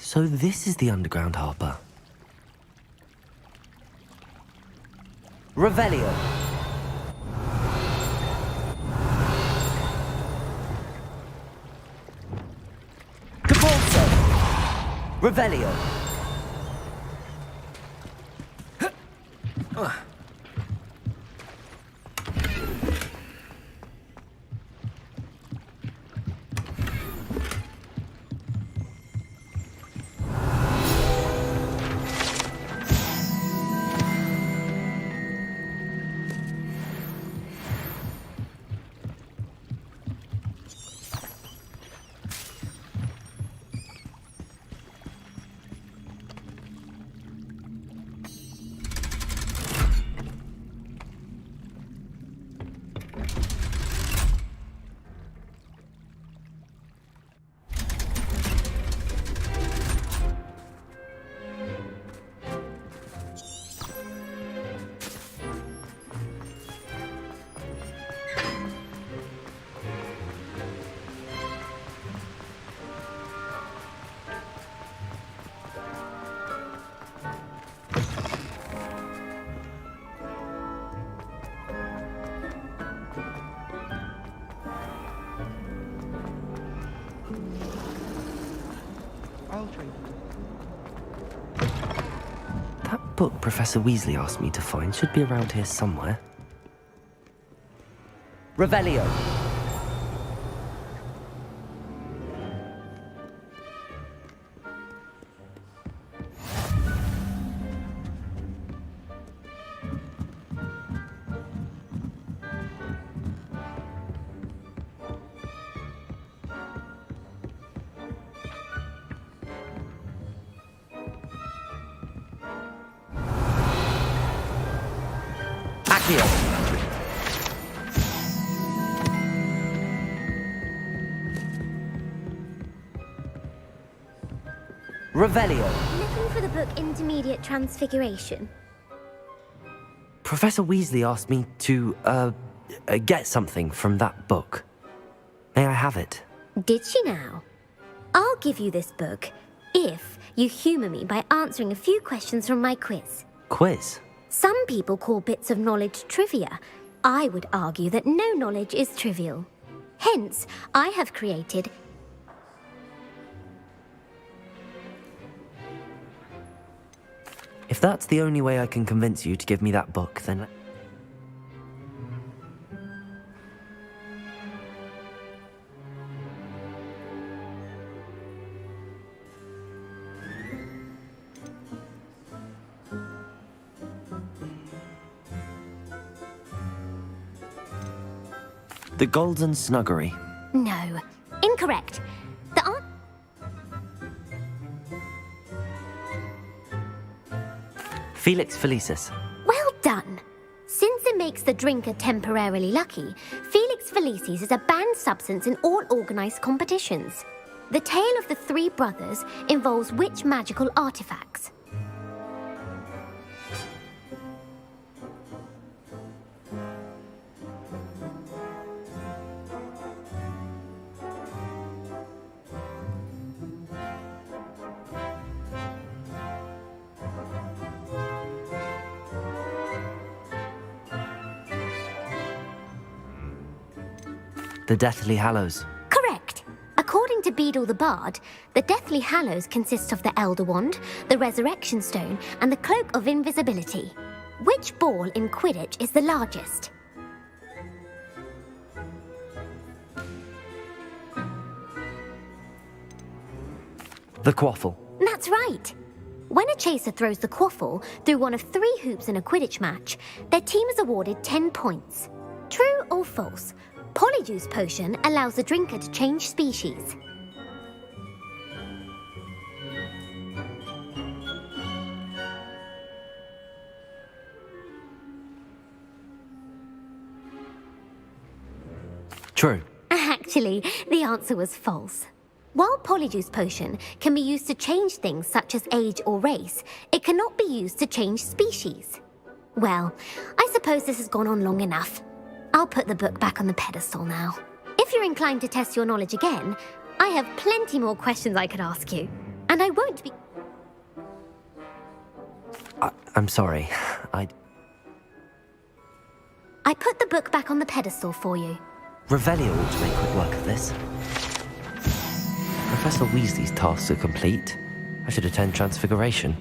So this is the underground harbour. Revelio. Cabalso. Revelio. book Professor Weasley asked me to find should be around here somewhere. Revelio. Accio. Revelio. Looking for the book Intermediate Transfiguration. Professor Weasley asked me to, get something from that book. May I have it? Did she now? I'll give you this book if you humour me by answering a few questions from my quiz. Quiz? Some people call bits of knowledge trivia. I would argue that no knowledge is trivial. Hence, I have created If that's the only way I can convince you to give me that book, then... The Golden Snuggery. no. Incorrect. The answer... Felix Felicis. Well done. Since it makes the drinker temporarily lucky, Felix Felicis is a banned substance in all organised competitions. The tale of the three brothers involves which magical artifacts? The Deathly Hallows. Correct. According to Beadle the Bard, the Deathly Hallows consists of the Elder Wand, the Resurrection Stone, and the Cloak of Invisibility. Which ball in Quidditch is the largest? The Quaffle. That's right. When a chaser throws the quaffle through one of 3 hoops in a Quidditch match, their team is awarded 10 points. True or false? Polyjuice Potion allows the drinker to change species. True. Actually, the answer was false. While Polyjuice Potion can be used to change things such as age or race, it cannot be used to change species. Well, I suppose this has gone on long enough. I'll put the book back on the pedestal now. If you're inclined to test your knowledge again, I have plenty more questions I could ask you. And I won't be... I'm sorry. I put the book back on the pedestal for you. Revelio ought to make quick work of this. Professor Weasley's tasks are complete. I should attend Transfiguration.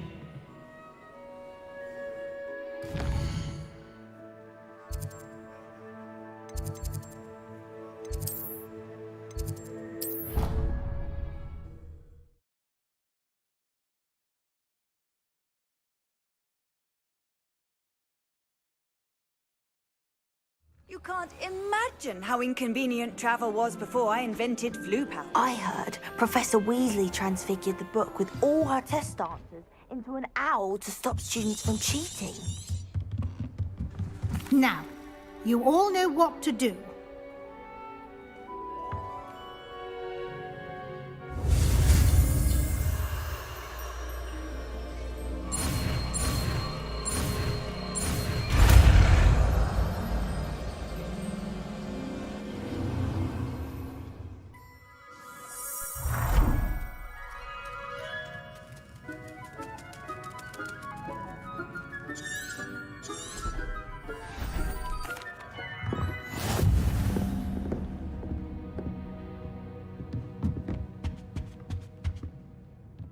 You can't imagine how inconvenient travel was before I invented flu powder. I heard Professor Weasley transfigured the book with all her test answers into an owl to stop students from cheating. Now, you all know what to do.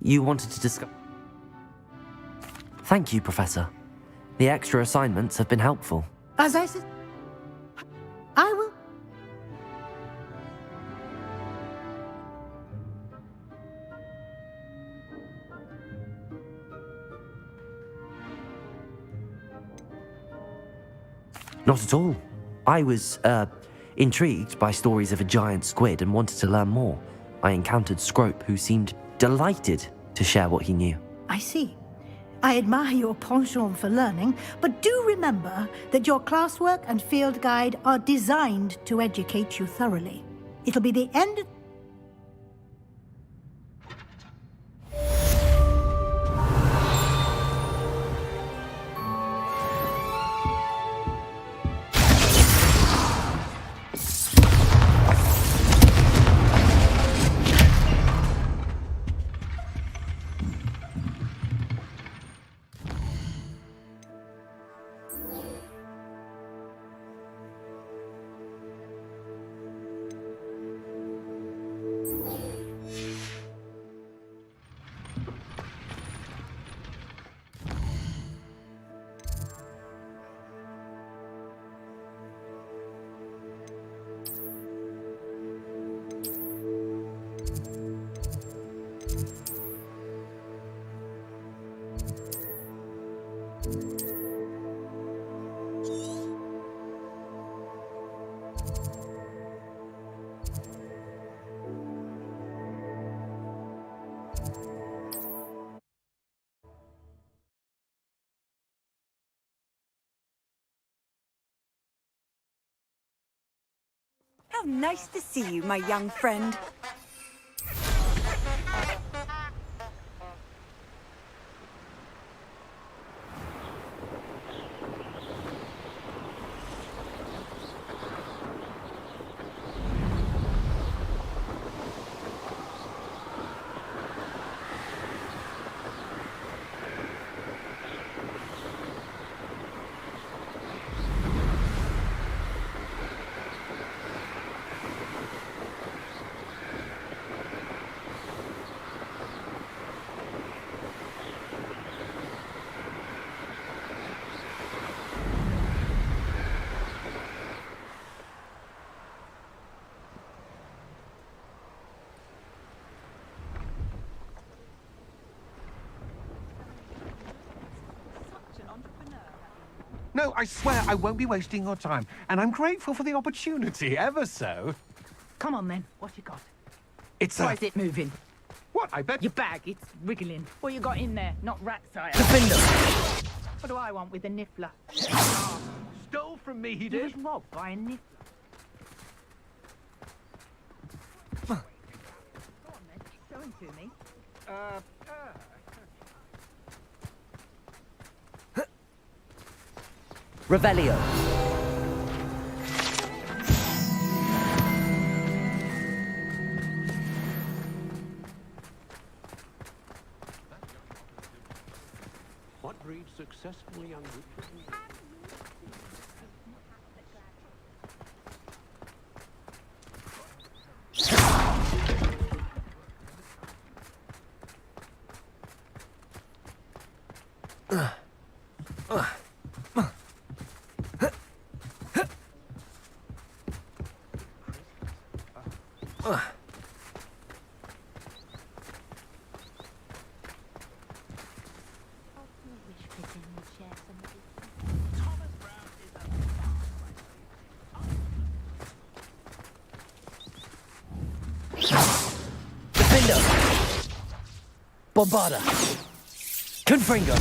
You wanted to discuss... Thank you, Professor. The extra assignments have been helpful. As I said, I will. Not at all. I was, intrigued by stories of a giant squid and wanted to learn more. I encountered Scrope, who seemed delighted to share what he knew. I see. I admire your penchant for learning, but do remember that your classwork and field guide are designed to educate you thoroughly. It'll be the end of... How nice to see you, my young friend. No, I swear I won't be wasting your time. And I'm grateful for the opportunity, ever so. Come on then, what you got? It's Why is it moving? What, I bet... Your bag, it's wriggling. What you got in there? Not rats, I Defender! What do I want with a niffler? Stole from me, he He did. was robbed by a niffler. Go on then, show him to me. Revelio. What breed successfully unrooted? Defender. Bombarda. Confringo.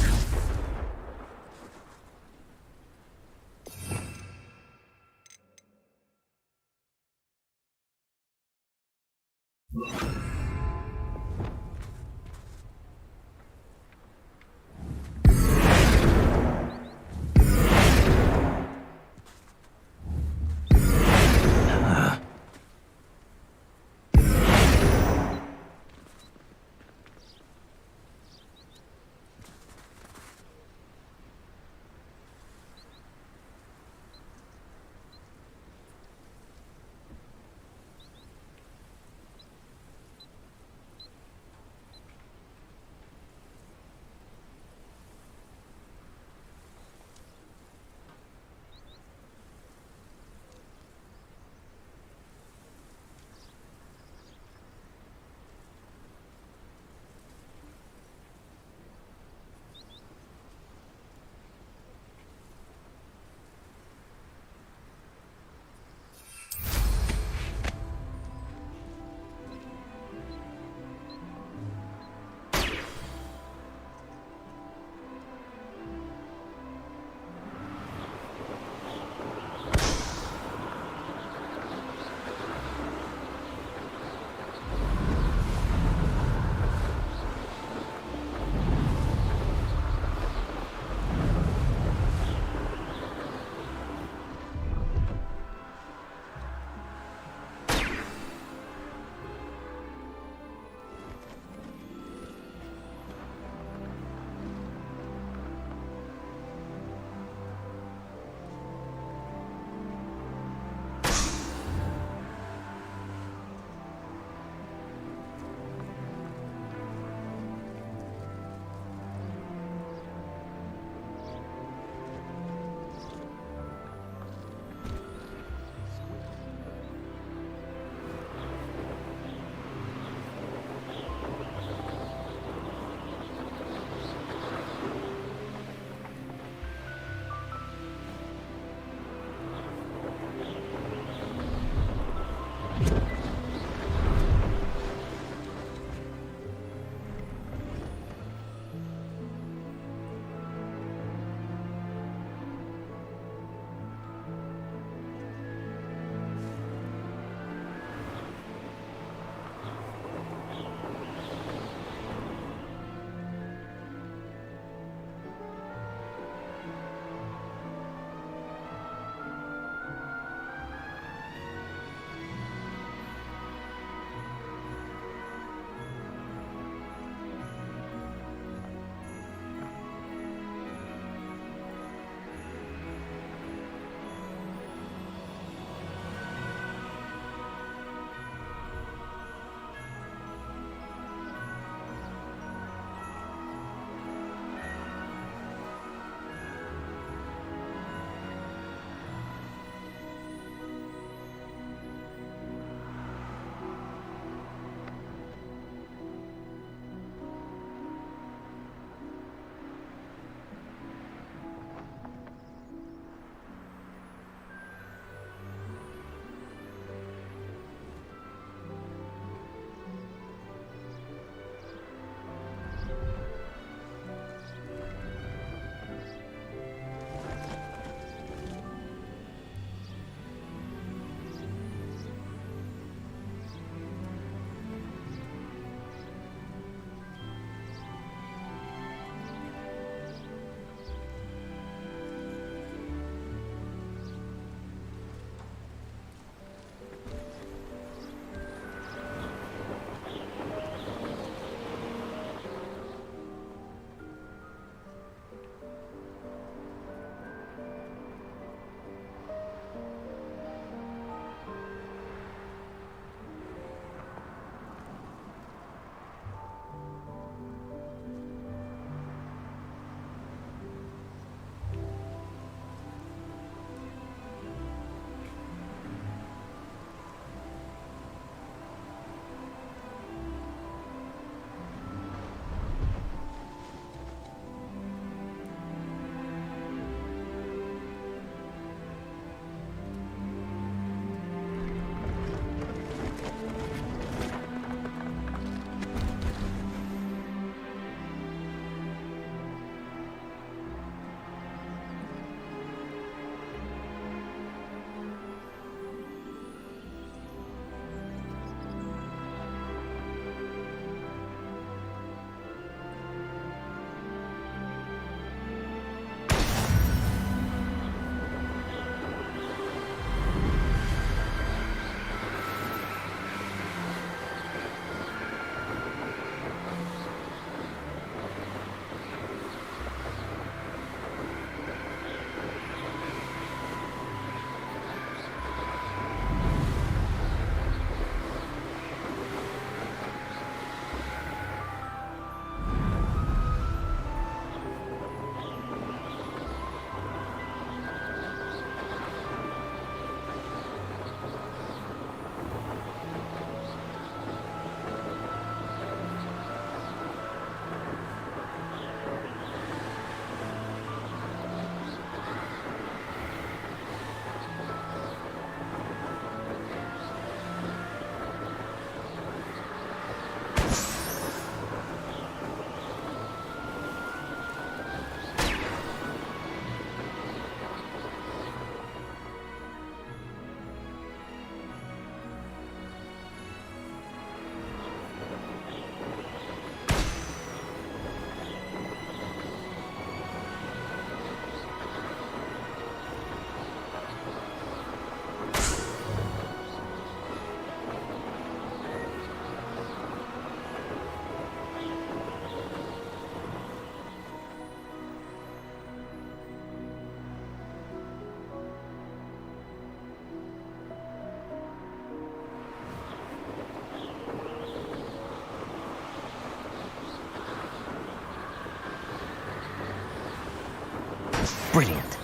Brilliant.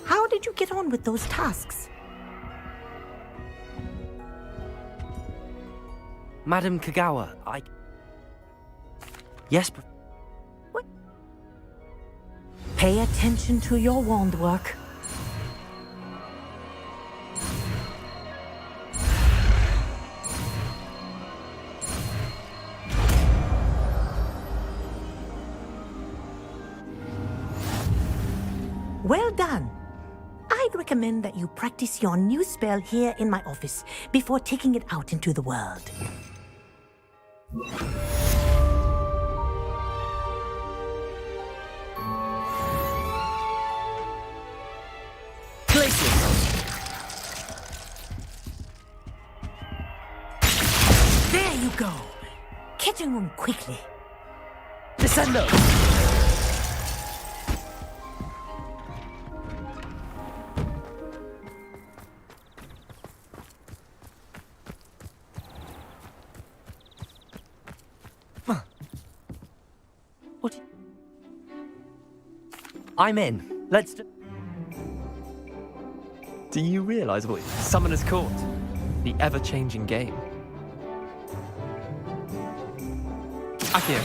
How did you get on with those tasks? Madam Kagawa, Yes, What? Pay attention to your wand work. Well done. I'd recommend that you practice your new spell here in my office before taking it out into the world. There you go. Catching them quickly. Descendo! I'm in. Let's do... Do you realize what Summoner's Court? The ever-changing game. Akio.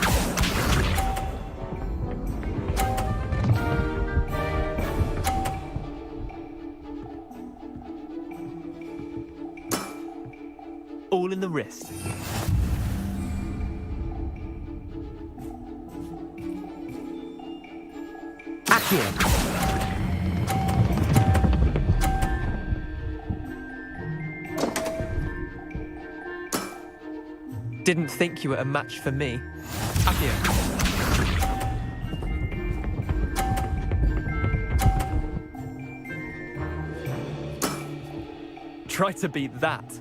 All in the wrist. Akio. Didn't think you were a match for me. Akio. Try to beat that.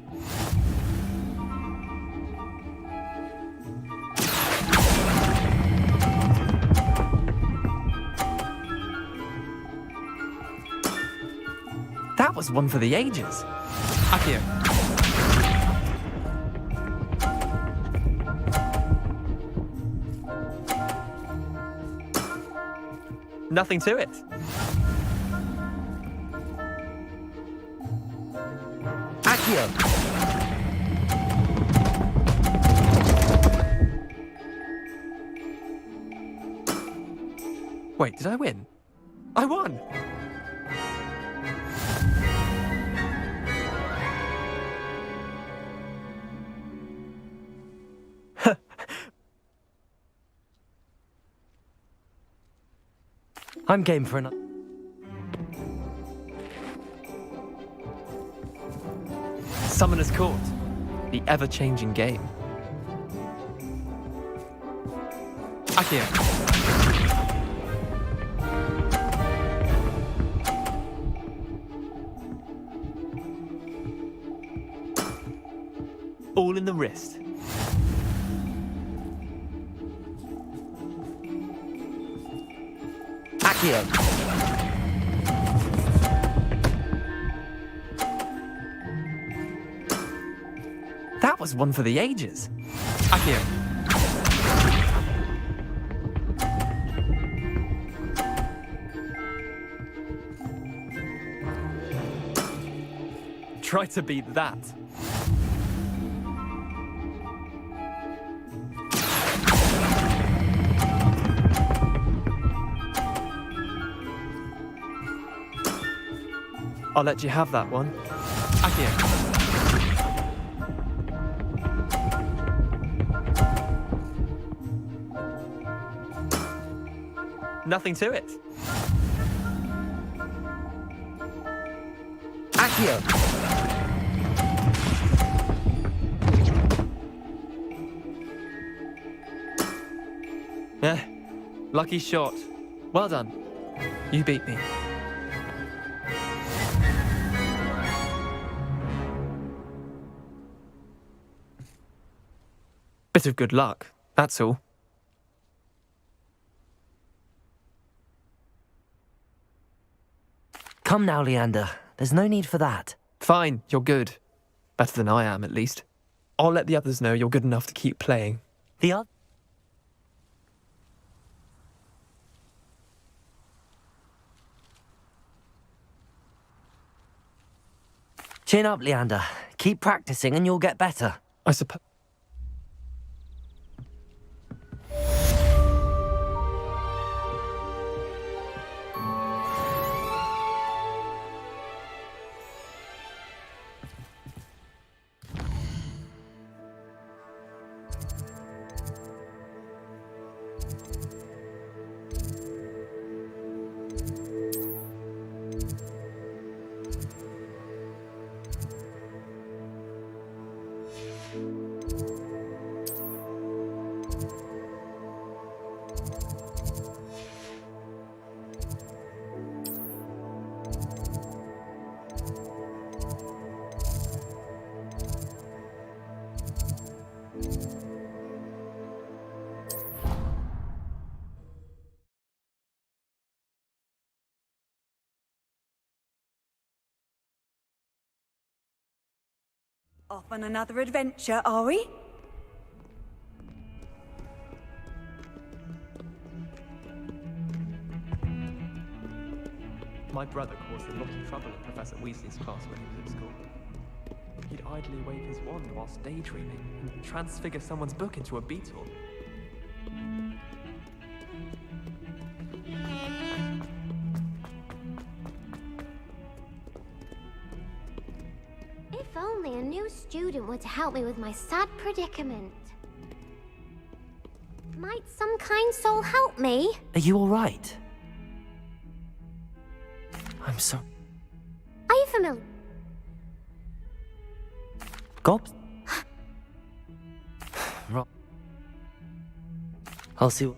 That was one for the ages. Akio. Nothing to it. Akio. Wait, did I win? I won! I'm game for another. Summoner's Court. The ever-changing game. Akio. All in the wrist. Akio. That was one for the ages. Akio. Try to beat that. I'll let you have that one. Akio. Nothing to it. Akio. Lucky shot. Well done. You beat me. Bit of good luck, that's all. Come now, Leander. There's no need for that. Fine, you're good. Better than I am, at least. I'll let the others know you're good enough to keep playing. The other... Chin up, Leander. Keep practicing and you'll get better. I suppose... Off on another adventure, are we? My brother caused a lot of trouble in Professor Weasley's class when he was at school. He'd idly wave his wand whilst daydreaming and transfigure someone's book into a beetle. If only a new student were to help me with my sad predicament. Might some kind soul help me? Are you all right? I'm so... Are you familiar? Gobs? Right. I'll see what...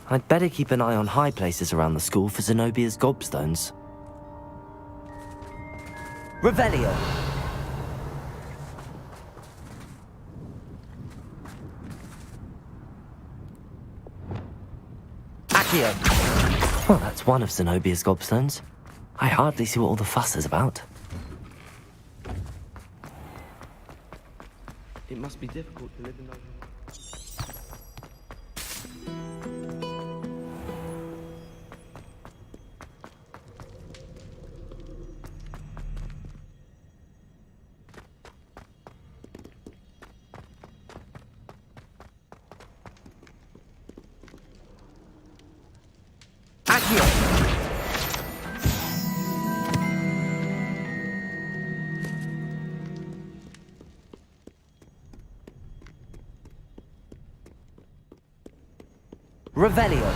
I'd better keep an eye on high places around the school for Zenobia's gobstones. Revelio! Accio! Well, that's one of Zenobia's gobstones. I hardly see what all the fuss is about. It must be difficult to live in those... Revelio!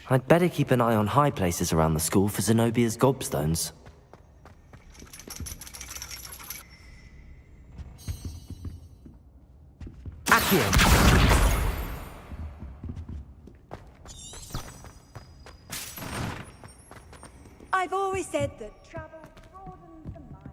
I'd better keep an eye on high places around the school for Zenobia's gobstones. Accio! I've always said that travel broadens the mind.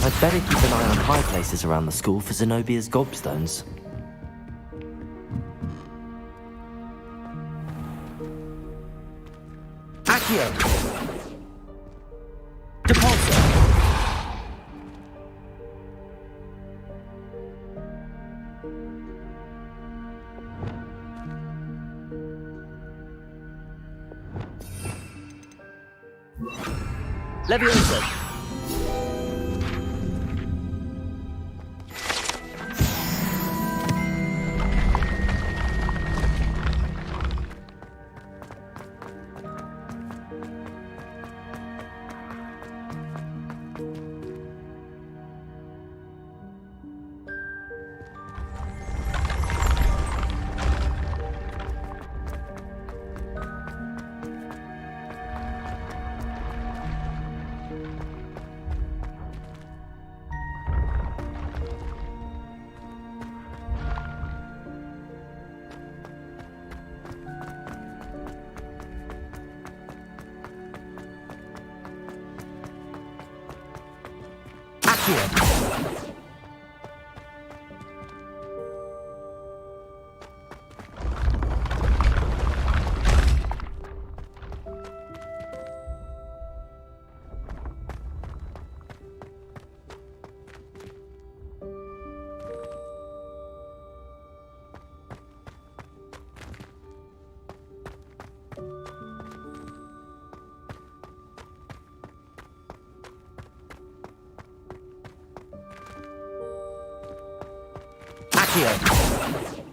I'd better keep an eye on high places around the school for Zenobia's gobstones. Accio! Depulso! Leviosa!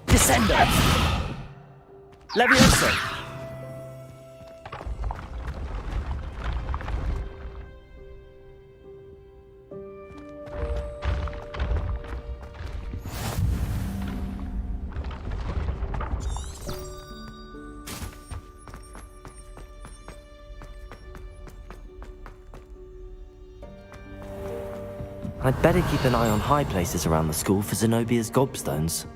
Descender! Leviosa! I'd better keep an eye on high places around the school for Zenobia's gobstones.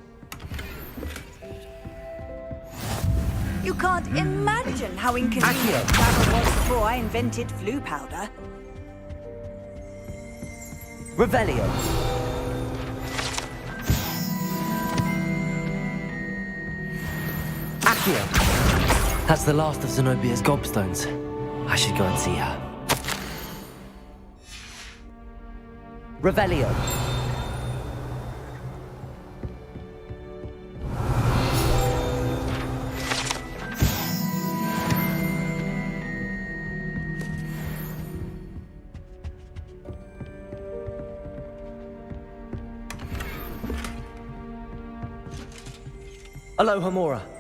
You can't imagine how inconvenient travel was before I invented flu powder. Revelio! Accio! That's the last of Zenobia's gobstones. I should go and see her. Revelio! Aloha Mora.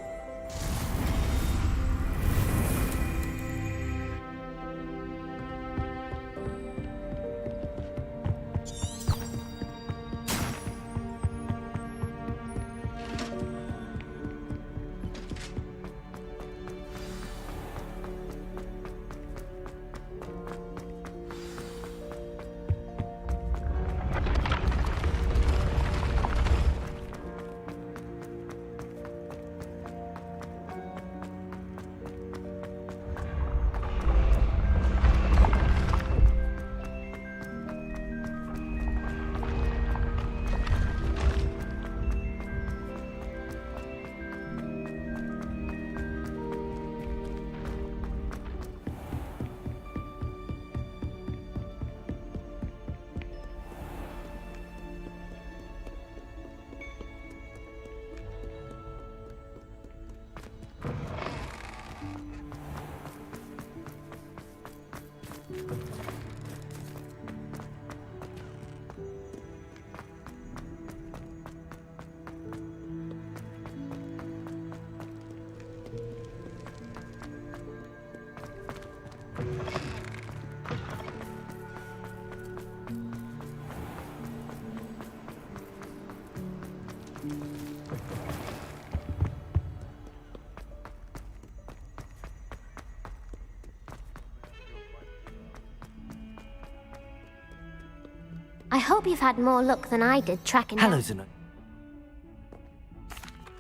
I hope you've had more luck than I did tracking Hello, down... Zeno.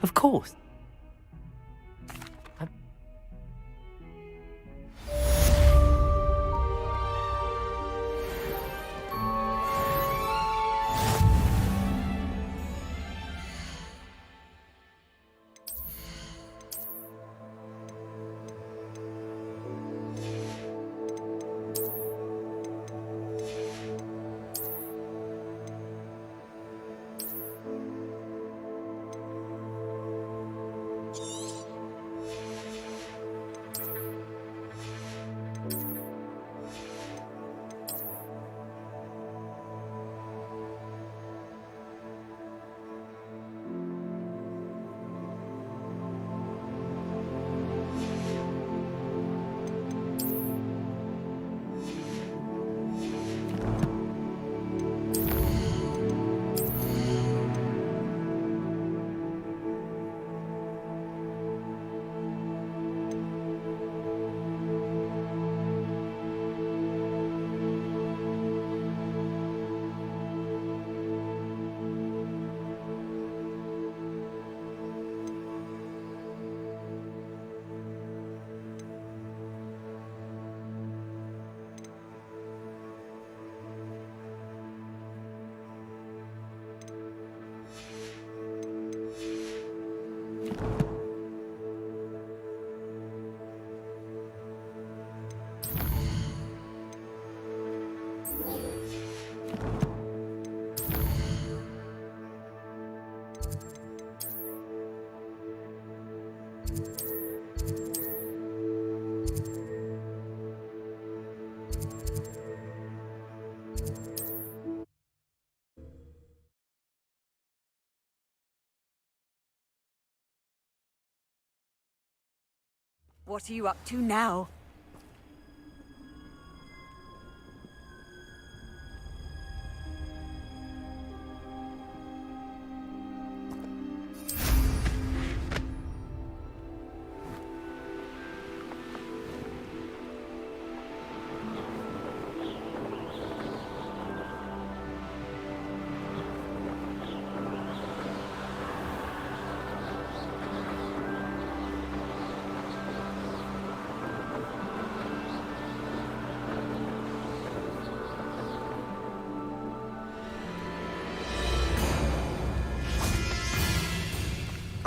Of course. What are you up to now?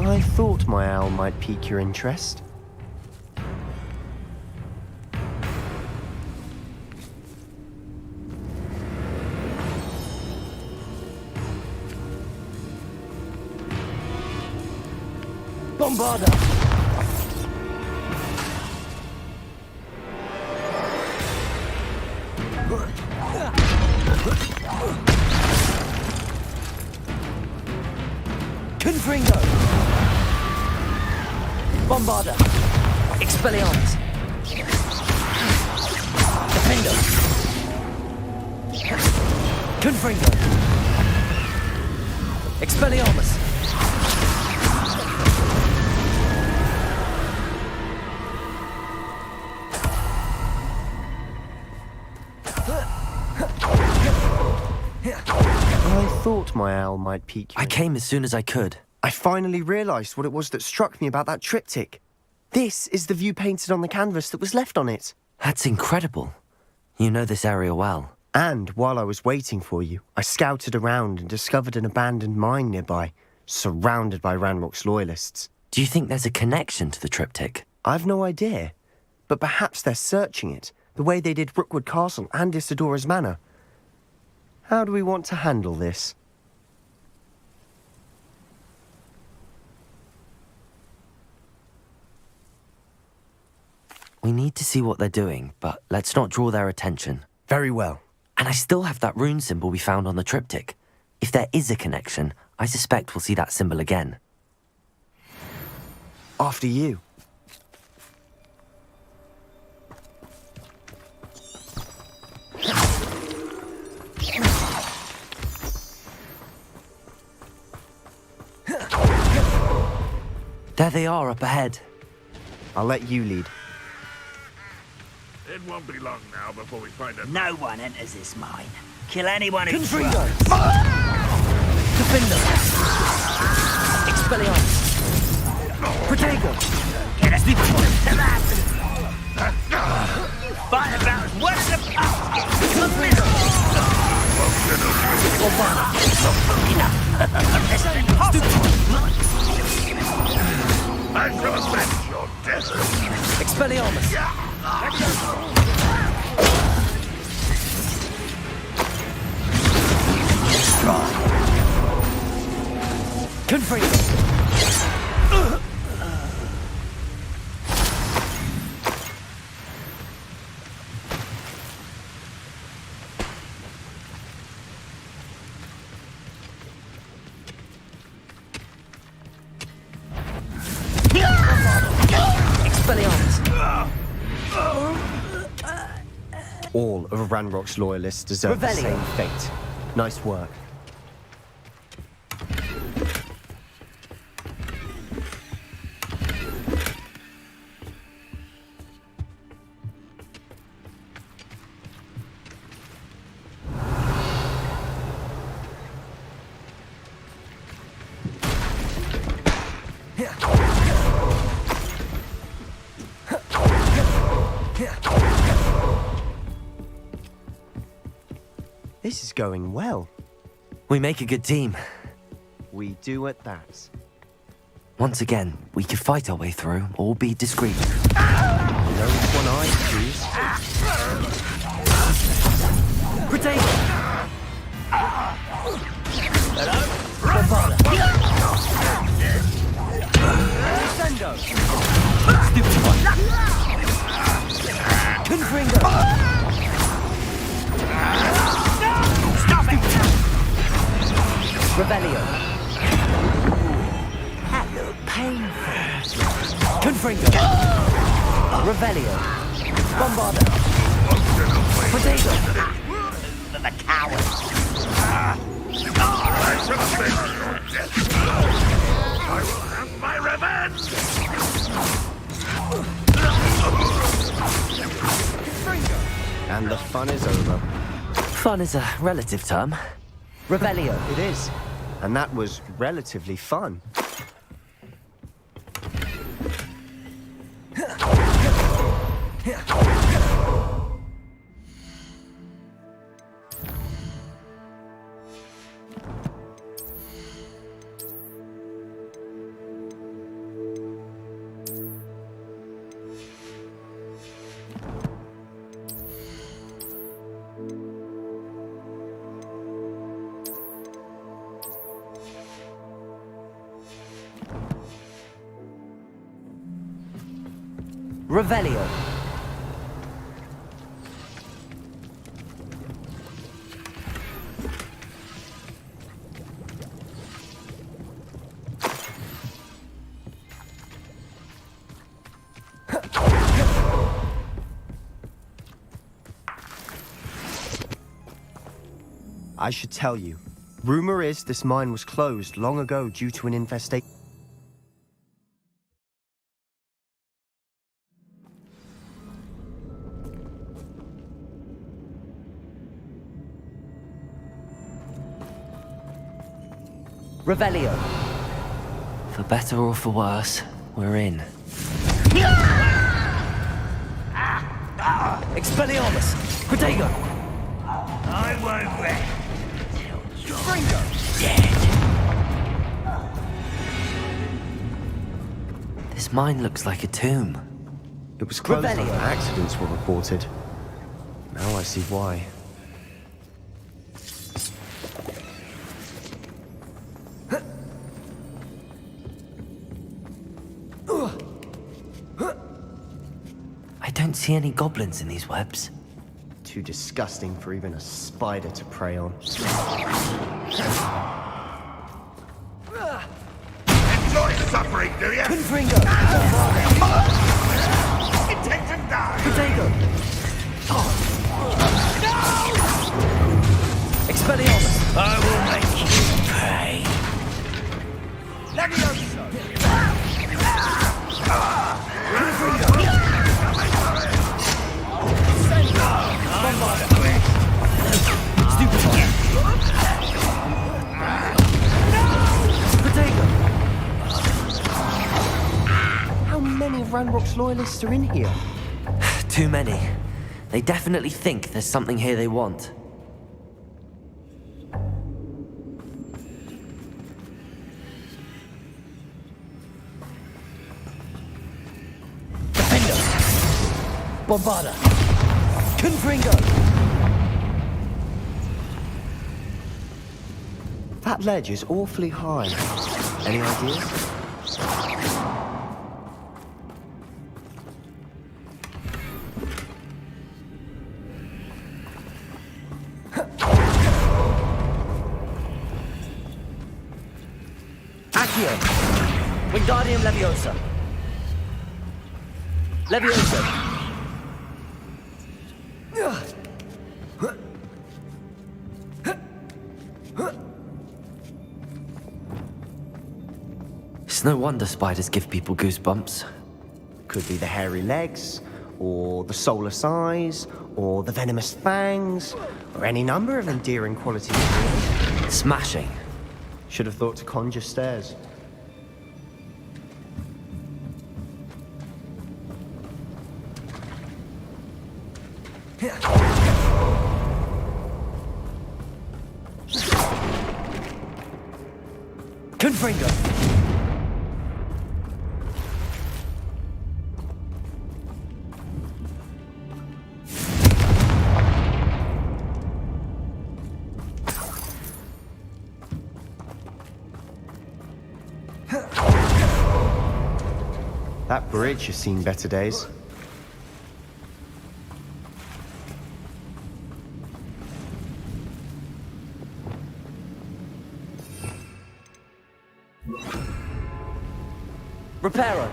I thought my owl might pique your interest. Bombarda! Confringo! Bombarda! Expelliarmus! Defendo! Confringo! Expelliarmus! I thought my owl might pique you. I came as soon as I could. I finally realised what it was that struck me about that triptych. This is the view painted on the canvas that was left on it. That's incredible. You know this area well. And while I was waiting for you, I scouted around and discovered an abandoned mine nearby, surrounded by Ranrock's loyalists. Do you think there's a connection to the triptych? I've no idea, but perhaps they're searching it, the way they did Rookwood Castle and Isidora's Manor. How do we want to handle this? We need to see what they're doing, but let's not draw their attention. Very well. And I still have that rune symbol we found on the triptych. If there is a connection, I suspect we'll see that symbol again. After you. There they are up ahead. I'll let you lead. It won't be long now before we find a... No one enters this mine. Kill anyone who Confringo! tries. Defendo! Expelliarmus! Protego! Get us to that! You fight about as well as a basket! It's impossible! I shall avenge your death! Expelliarmus! Confringo! All of Ranrock's loyalists deserve the same fate. Nice work. This is going well. We make a good team. We do at that. Once again, we could fight our way through or be discreet. No one I choose. Protego! Hello? Bombarda! Descendo! Stupid one! Confringo! Stop it! Revelio! That looked painful. Confringo! Revelio. Bombarda. Potato. The coward. I will have my revenge! And the fun is over. Fun is a relative term. Revelio. It is. And that was relatively fun. Revelio. I should tell you. Rumor is this mine was closed long ago due to an infestation. Revelio. For better or for worse, we're in. Expelliarmus! Protego! I won't rest till Gringo! dead. This mine looks like a tomb. It was closed Revelio. after accidents were reported. Now I see why. I don't see any goblins in these webs. Too disgusting for even a spider to prey on. Enjoy suffering, do you? Confringo! Intend to die! Potato! Expelliarmus! I will make you pay. How many of Ranrock's loyalists are in here? Too many. They definitely think there's something here they want. Defender! Bombarda! Confringo! That ledge is awfully high. Any ideas? Accio! Wingardium Leviosa! Leviosa! It's no wonder spiders give people goosebumps. Could be the hairy legs, or the soulless eyes, or the venomous fangs, or any number of endearing qualities. Smashing. Should have thought to conjure stairs. Confringo! That bridge has seen better days. Reparo!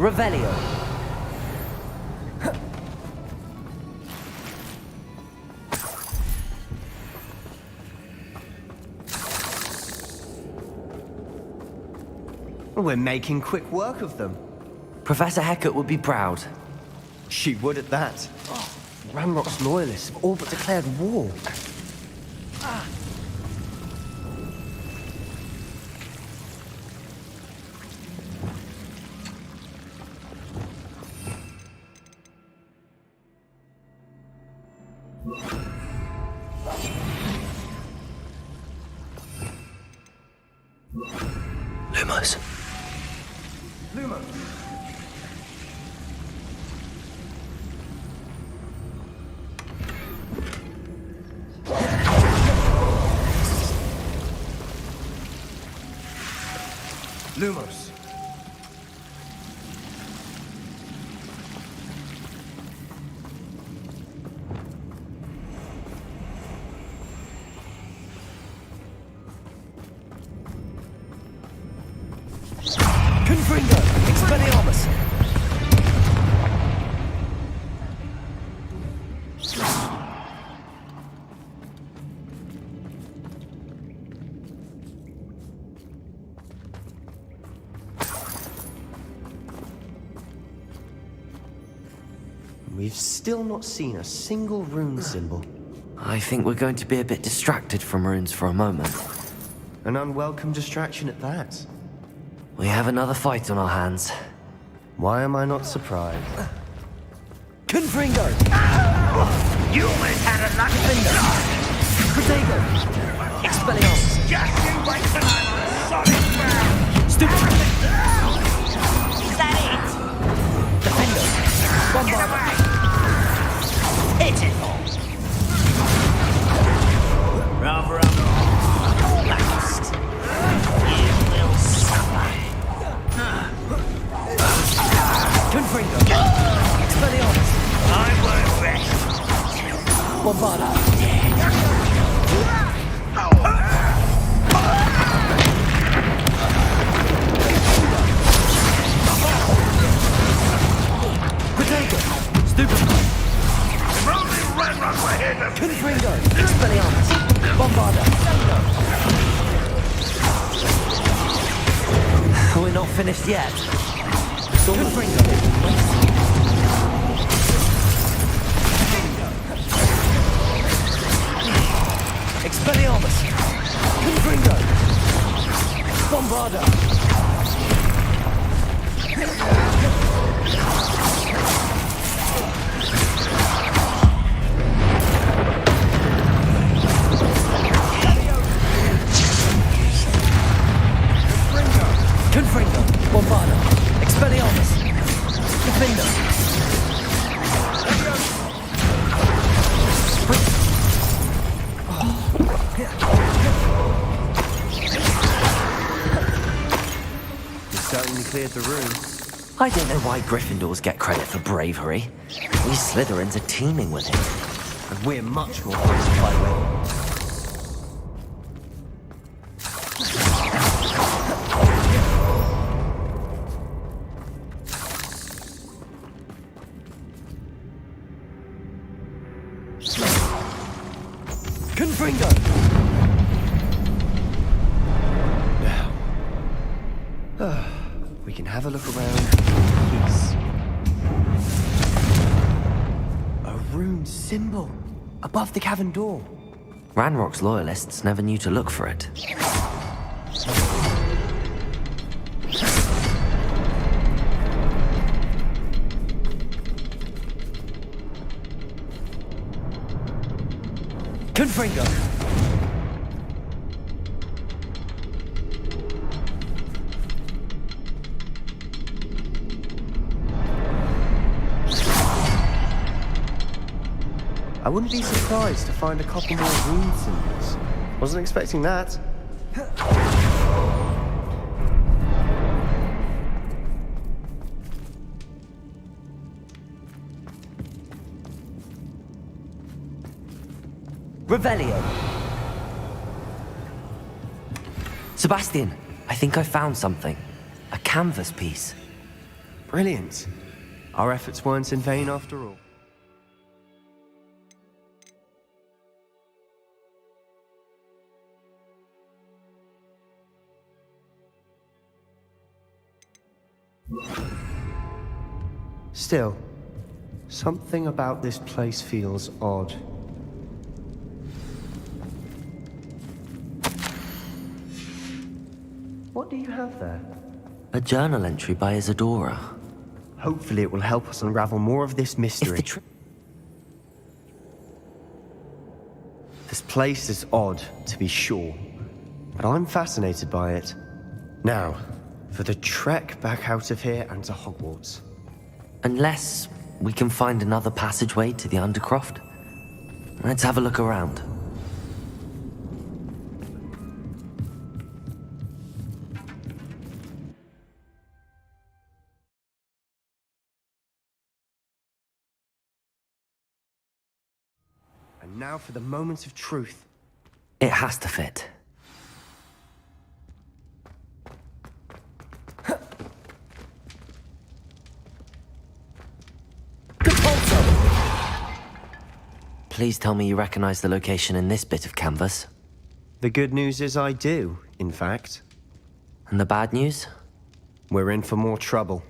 Revelio. We're making quick work of them. Professor Hecat would be proud. She would at that. Ranrock's loyalists have all but declared war. Lumos. Lumos. Lumos. Confringo! Expelliarmus! We've still not seen a single rune symbol. I think we're going to be a bit distracted from runes for a moment. An unwelcome distraction at that. We have another fight on our hands. Why am I not surprised? Confringo! Humans had a lucky start! Protego! Expelliarmus! Just you wait till I'm on solid ground! Stupid! Is that it? Defendo! Bombard! Hit it all! Rather last. You will suffer. Confringo! Expelliarmus! I won't rest. Bombarda! Protego! Stupid! If only Ranrock were here to... Confringo! Expelliarmus! Bombarda! We're not finished yet. Confringo! Expelliarmus! Confringo! Bombarda! Confringo! Bombarda! Expelliarmus! Defender! You certainly cleared the room. I don't know why Gryffindors get credit for bravery. We Slytherins are teeming with it. And we're much more fun to fight with. Confringo! Now, we can have a look around in peace. A rune symbol above the cavern door. Ranrock's loyalists never knew to look for it. Confringo! I wouldn't be surprised to find a couple more rune symbols. Wasn't expecting that. Revelio! Sebastian, I think I found something. A canvas piece. Brilliant. Our efforts weren't in vain after all. Still, something about this place feels odd. What do you have there? A journal entry by Isadora. Hopefully it will help us unravel more of this mystery. This place is odd, to be sure, but I'm fascinated by it. Now, for the trek back out of here and to Hogwarts. Unless we can find another passageway to the Undercroft. Let's have a look around. And now for the moment of truth. It has to fit. Please tell me you recognize the location in this bit of canvas. The good news is I do, in fact. And the bad news? We're in for more trouble.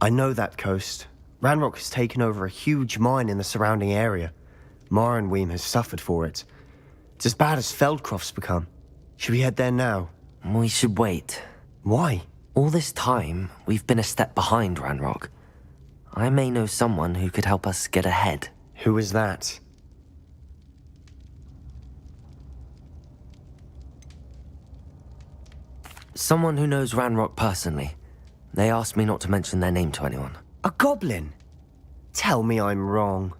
I know that coast. Ranrock has taken over a huge mine in the surrounding area. Marrenweem has suffered for it. It's as bad as Feldcroft's become. Should we head there now? We should wait. Why? All this time, we've been a step behind Ranrock. I may know someone who could help us get ahead. Who is that? Someone who knows Ranrock personally. They asked me not to mention their name to anyone. A goblin? Tell me I'm wrong.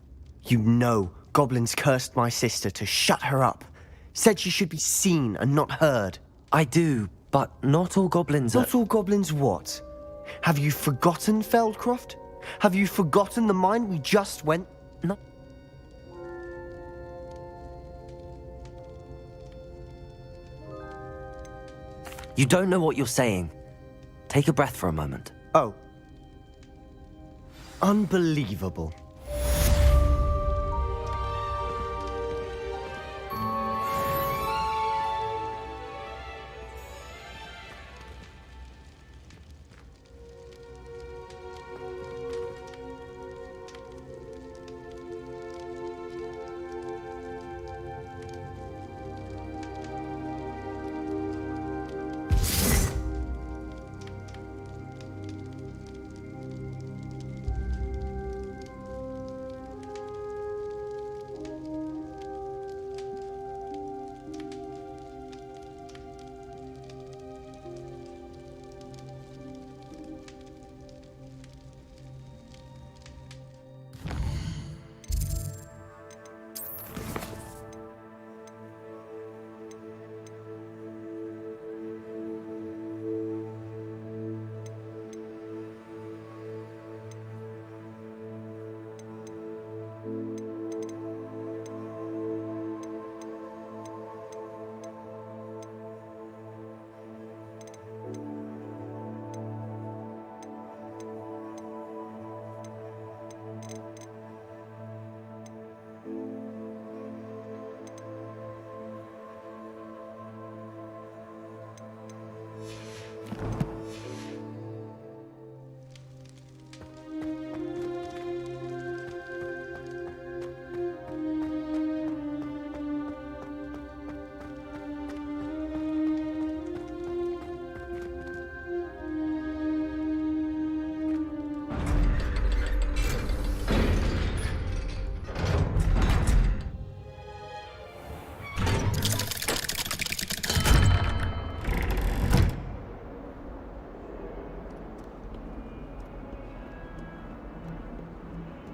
You know goblins cursed my sister to shut her up. Said she should be seen and not heard. I do, but not all goblins are... Not all goblins what? Have you forgotten Feldcroft? Have you forgotten the mine we just went... No. You don't know what you're saying. Take a breath for a moment. Oh. Unbelievable.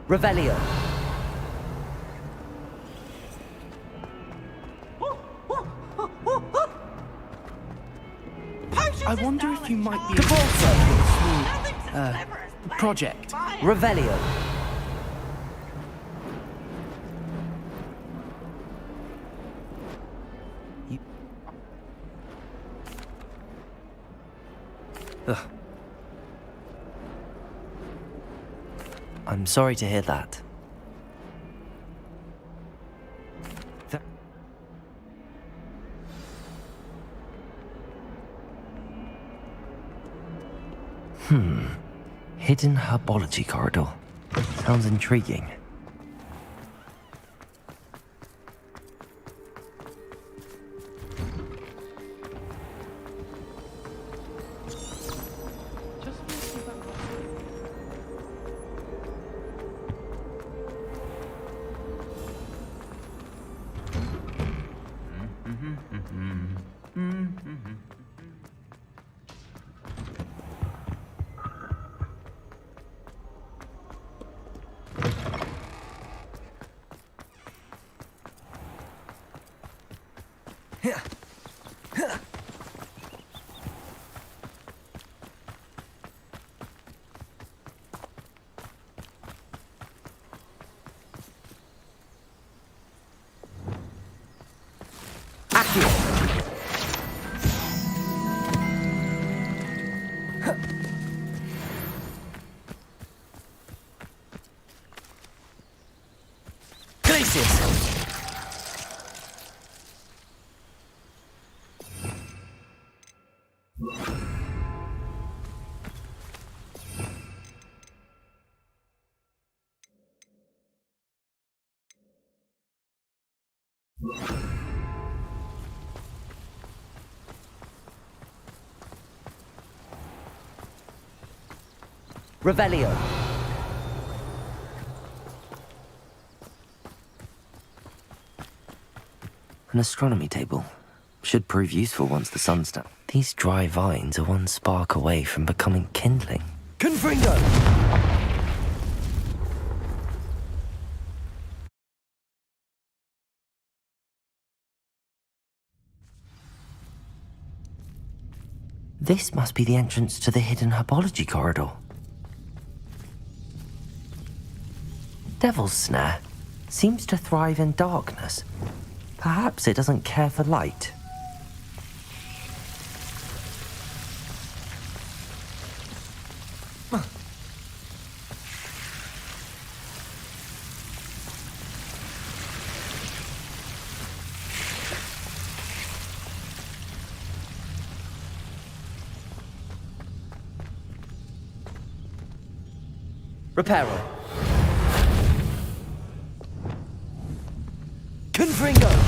Revelio. I wonder if you might be project. Revelio. Ugh. I'm sorry to hear that. Hidden herbology corridor. Sounds intriguing. Revelio. An astronomy table. Should prove useful once the sun's down. These dry vines are one spark away from becoming kindling. Confringo! This must be the entrance to the hidden herbology corridor. Devil's Snare seems to thrive in darkness. Perhaps it doesn't care for light. Reparo. Confringo!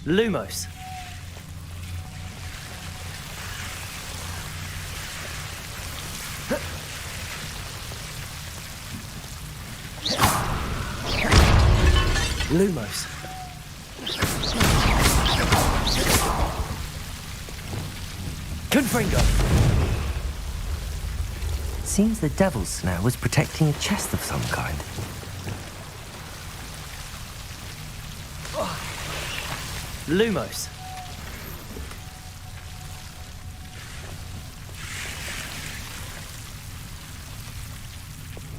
Lumos. Lumos. Confringo. Seems the Devil's Snare was protecting a chest of some kind. Lumos.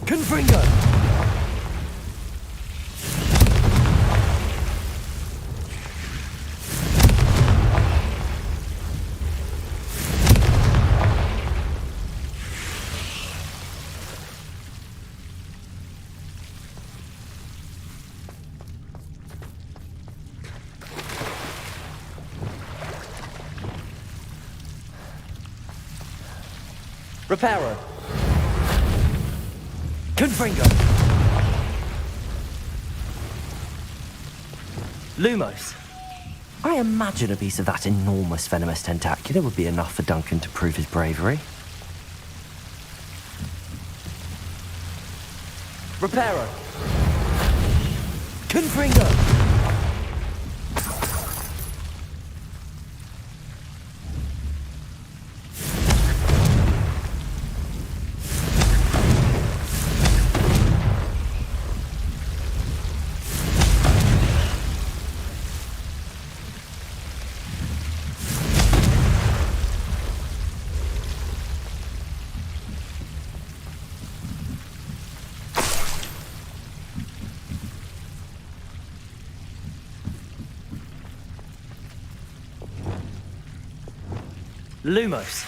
Confringo. Reparo. Confringo. Lumos. I imagine a piece of that enormous venomous tentacula would be enough for Duncan to prove his bravery. Reparo. Confringo. Lumos.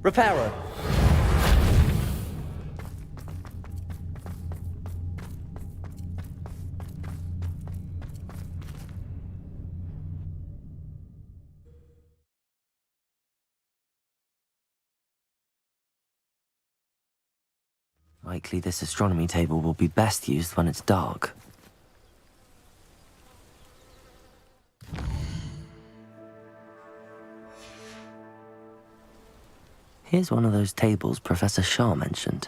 Reparo. Likely this astronomy table will be best used when it's dark. Here's one of those tables Professor Shah mentioned.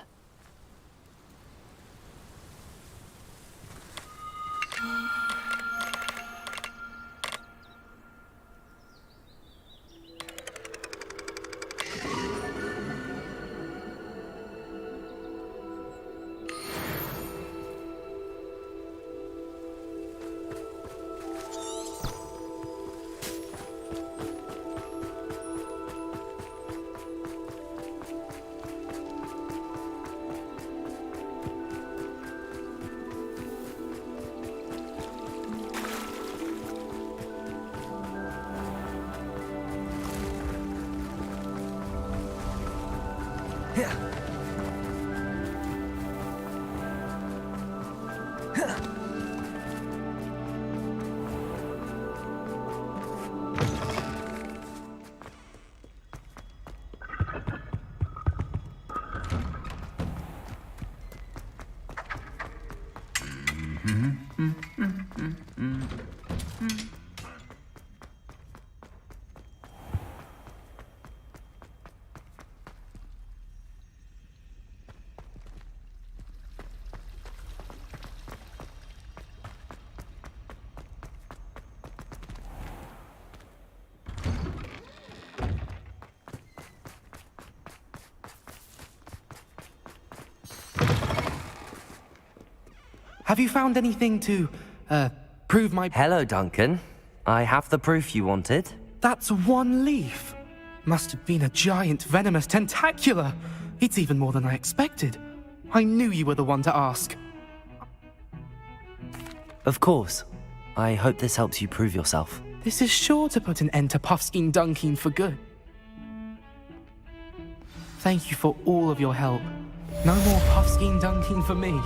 Have you found anything to, prove my... Hello, Duncan. I have the proof you wanted. That's one leaf. Must have been a giant venomous tentacula. It's even more than I expected. I knew you were the one to ask. Of course. I hope this helps you prove yourself. This is sure to put an end to Puffskein Dunkin for good. Thank you for all of your help. No more Puffskein Dunkin for me.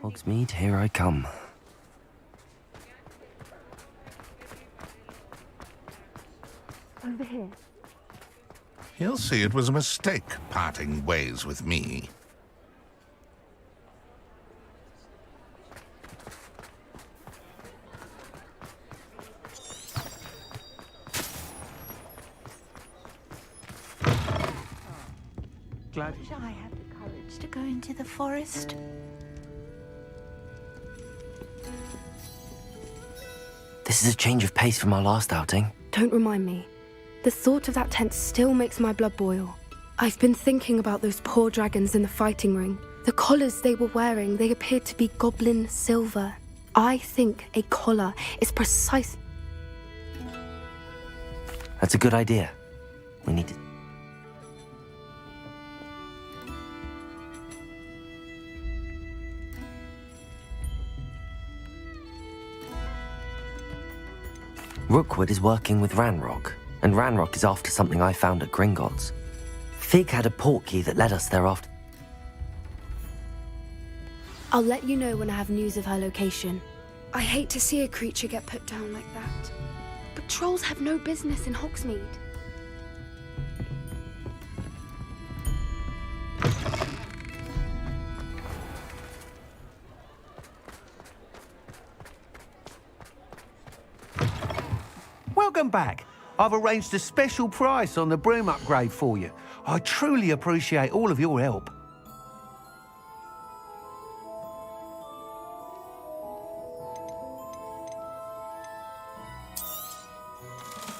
Hogsmeade, here I come. Over here. He'll see it was a mistake parting ways with me. Glad. Wish I had the courage to go into the forest. This is a change of pace from our last outing. Don't remind me. The thought of that tent still makes my blood boil. I've been thinking about those poor dragons in the fighting ring. The collars they were wearing, they appeared to be goblin silver. I think a collar is precise. That's a good idea. We need to... Rookwood is working with Ranrock, and Ranrock is after something I found at Gringotts. Fig had a portkey that led us there after. I'll let you know when I have news of her location. I hate to see a creature get put down like that. But trolls have no business in Hogsmeade. Welcome back. I've arranged a special price on the broom upgrade for you. I truly appreciate all of your help.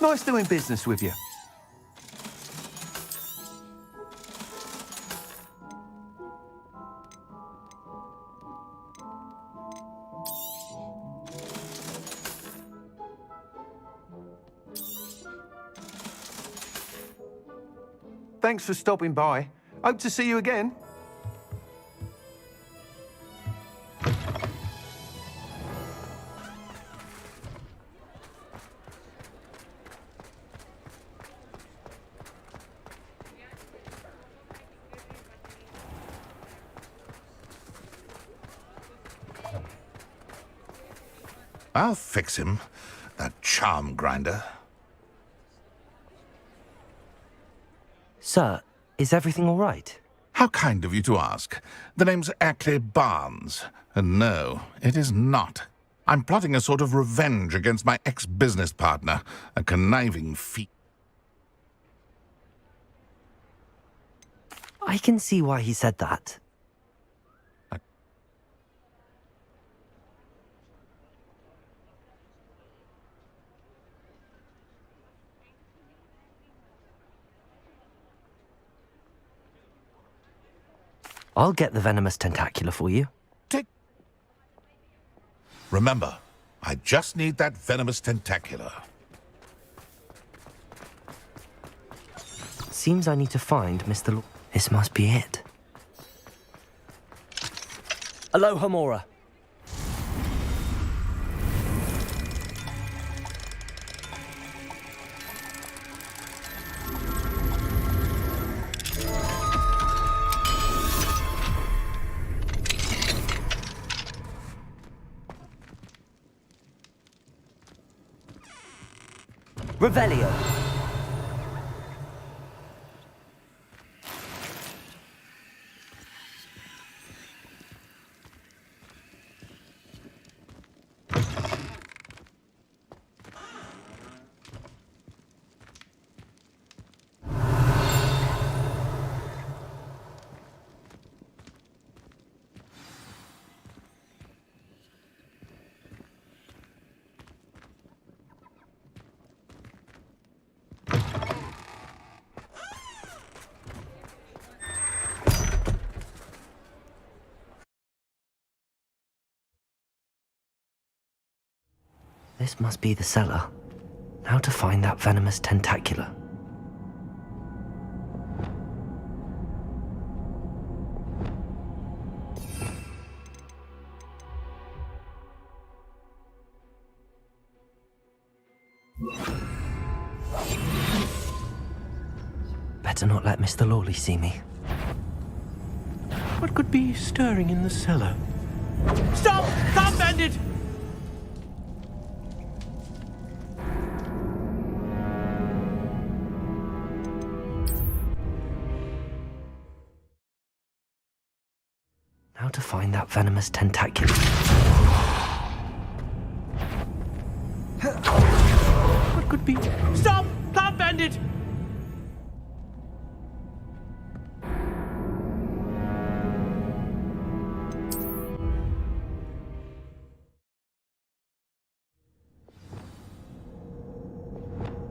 Nice doing business with you. Thanks for stopping by. Hope to see you again. I'll fix him, that charm grinder. Sir, is everything all right? How kind of you to ask. The name's Ackley Barnes, and no, it is not. I'm plotting a sort of revenge against my ex-business partner, a conniving fiend. I can see why he said that. I'll get the venomous tentacular for you. Remember, I just need that venomous tentacular. Seems I need to find Mr. This must be it. Aloha, Mora. Revelio. This must be the cellar. How to find that venomous tentacular? Better not let Mr. Lawley see me. What could be stirring in the cellar? Stop! Stop, bandit! How to find that venomous tentacular? What could be? Stop! Stop, bandit!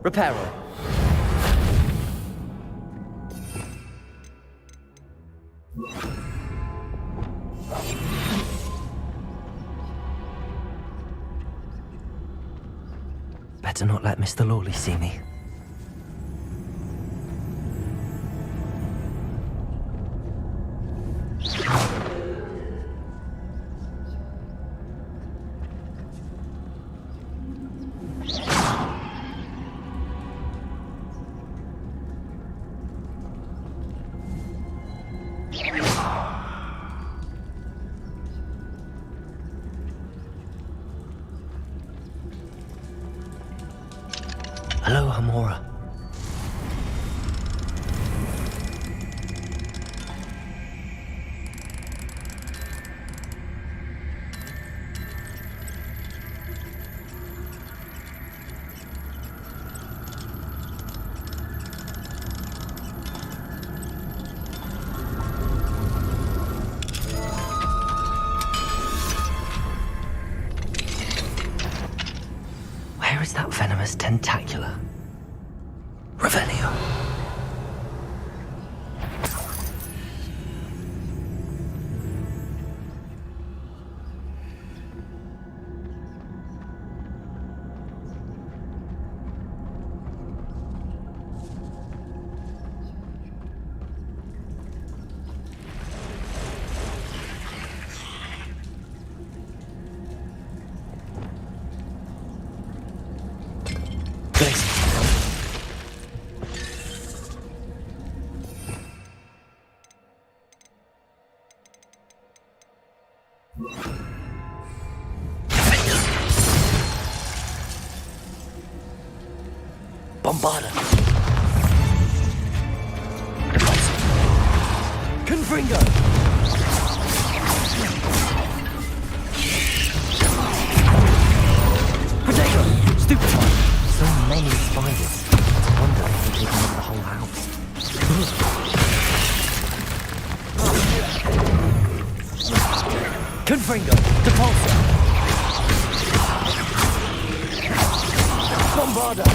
Reparo. Better not let Mr. Lawley see me. Aloha, Mora. Where is that venomous tentacula? Revelio. Bombarda. Confringo. Potato. Stupid one. So many spiders. I wonder if they're taking over the whole house. Confringo. Depulsor. Bombarda.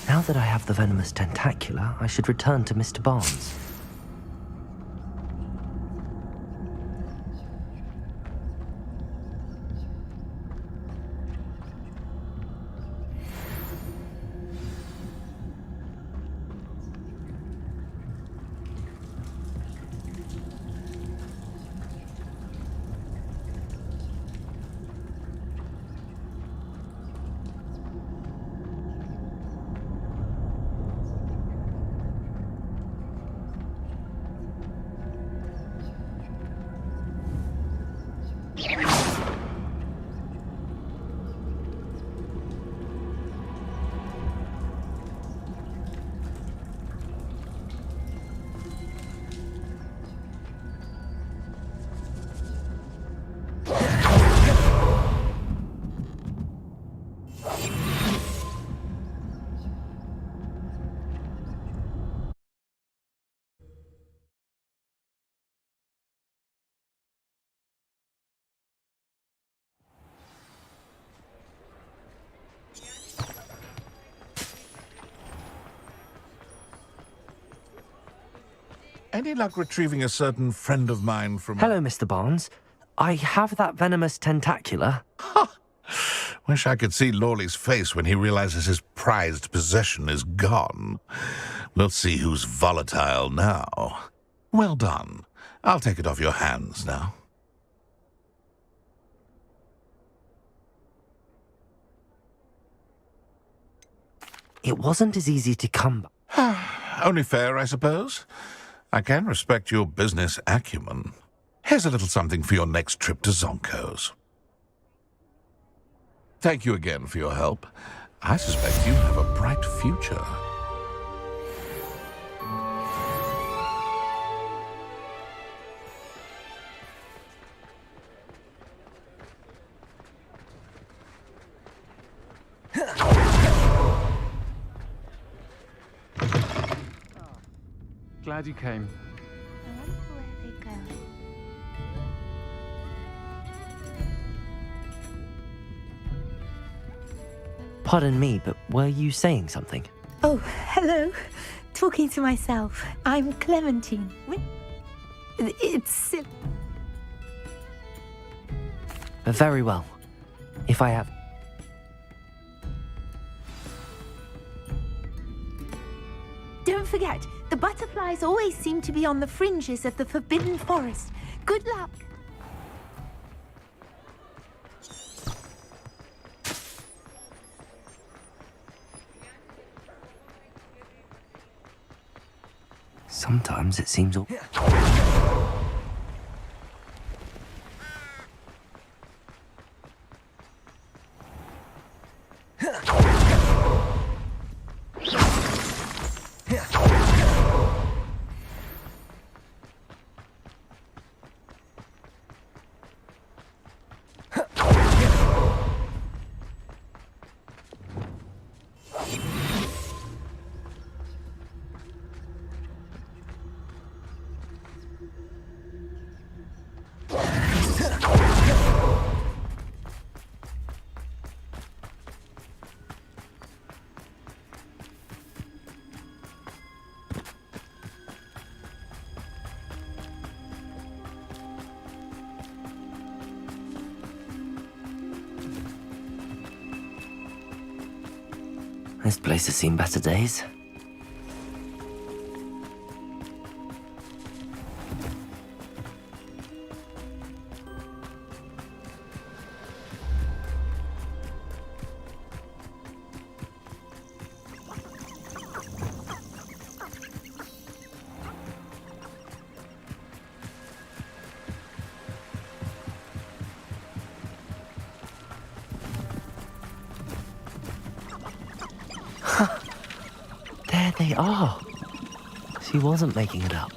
Now that I have the venomous tentacula, I should return to Mr. Barnes. Any luck retrieving a certain friend of mine from... Hello, Mr. Barnes. I have that venomous tentacula. Wish I could see Lawley's face when he realizes his prized possession is gone. We'll see who's volatile now. Well done. I'll take it off your hands now. It wasn't as easy to come by. Only fair, I suppose. I can respect your business acumen. Here's a little something for your next trip to Zonko's. Thank you again for your help. I suspect you have a bright future. Glad you came. I wonder where they're going. Pardon me, but were you saying something? Oh, hello. Talking to myself. I'm Clementine. It's... Very well. If I have... Don't forget, the butterflies always seem to be on the fringes of the Forbidden Forest. Good luck. Sometimes it seems all... This place has seen better days. There they are. She wasn't making it up.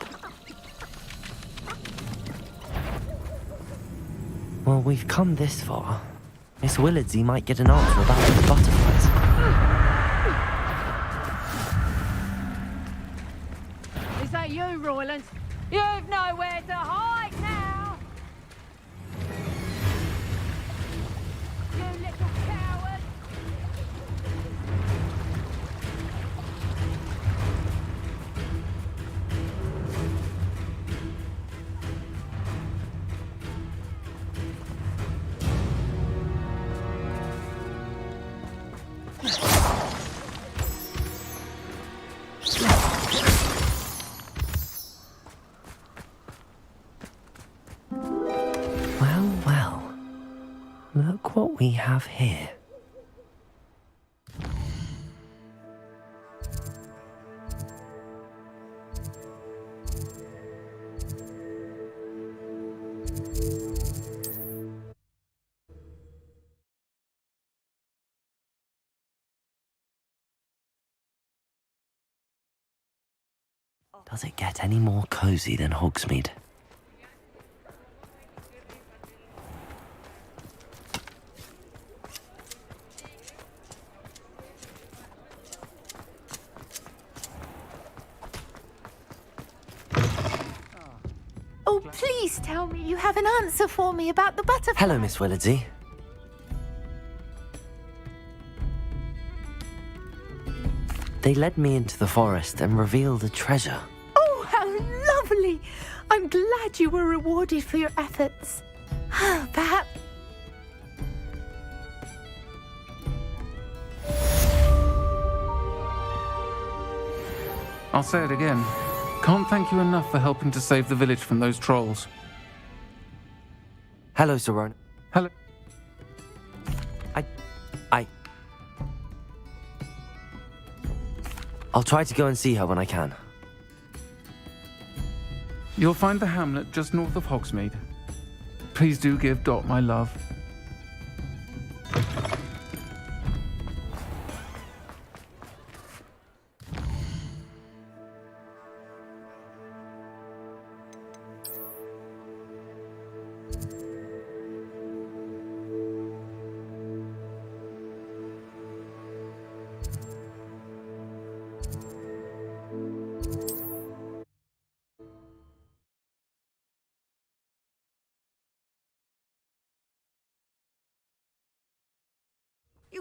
Well, we've come this far. Miss Willardsey might get an answer about the butterflies. Is that you, Royland? You've nowhere to hide now! You little coward! Well, well. Look what we have here. Does it get any more cozy than Hogsmeade? Oh, please tell me you have an answer for me about the butterfly. Hello, Miss Willardsey. They led me into the forest and revealed a treasure. Oh, how lovely! I'm glad you were rewarded for your efforts. Perhaps... I'll say it again. Can't thank you enough for helping to save the village from those trolls. Hello, Sir Ronan. Hello. I'll try to go and see her when I can. You'll find the hamlet just north of Hogsmeade. Please do give Dot my love.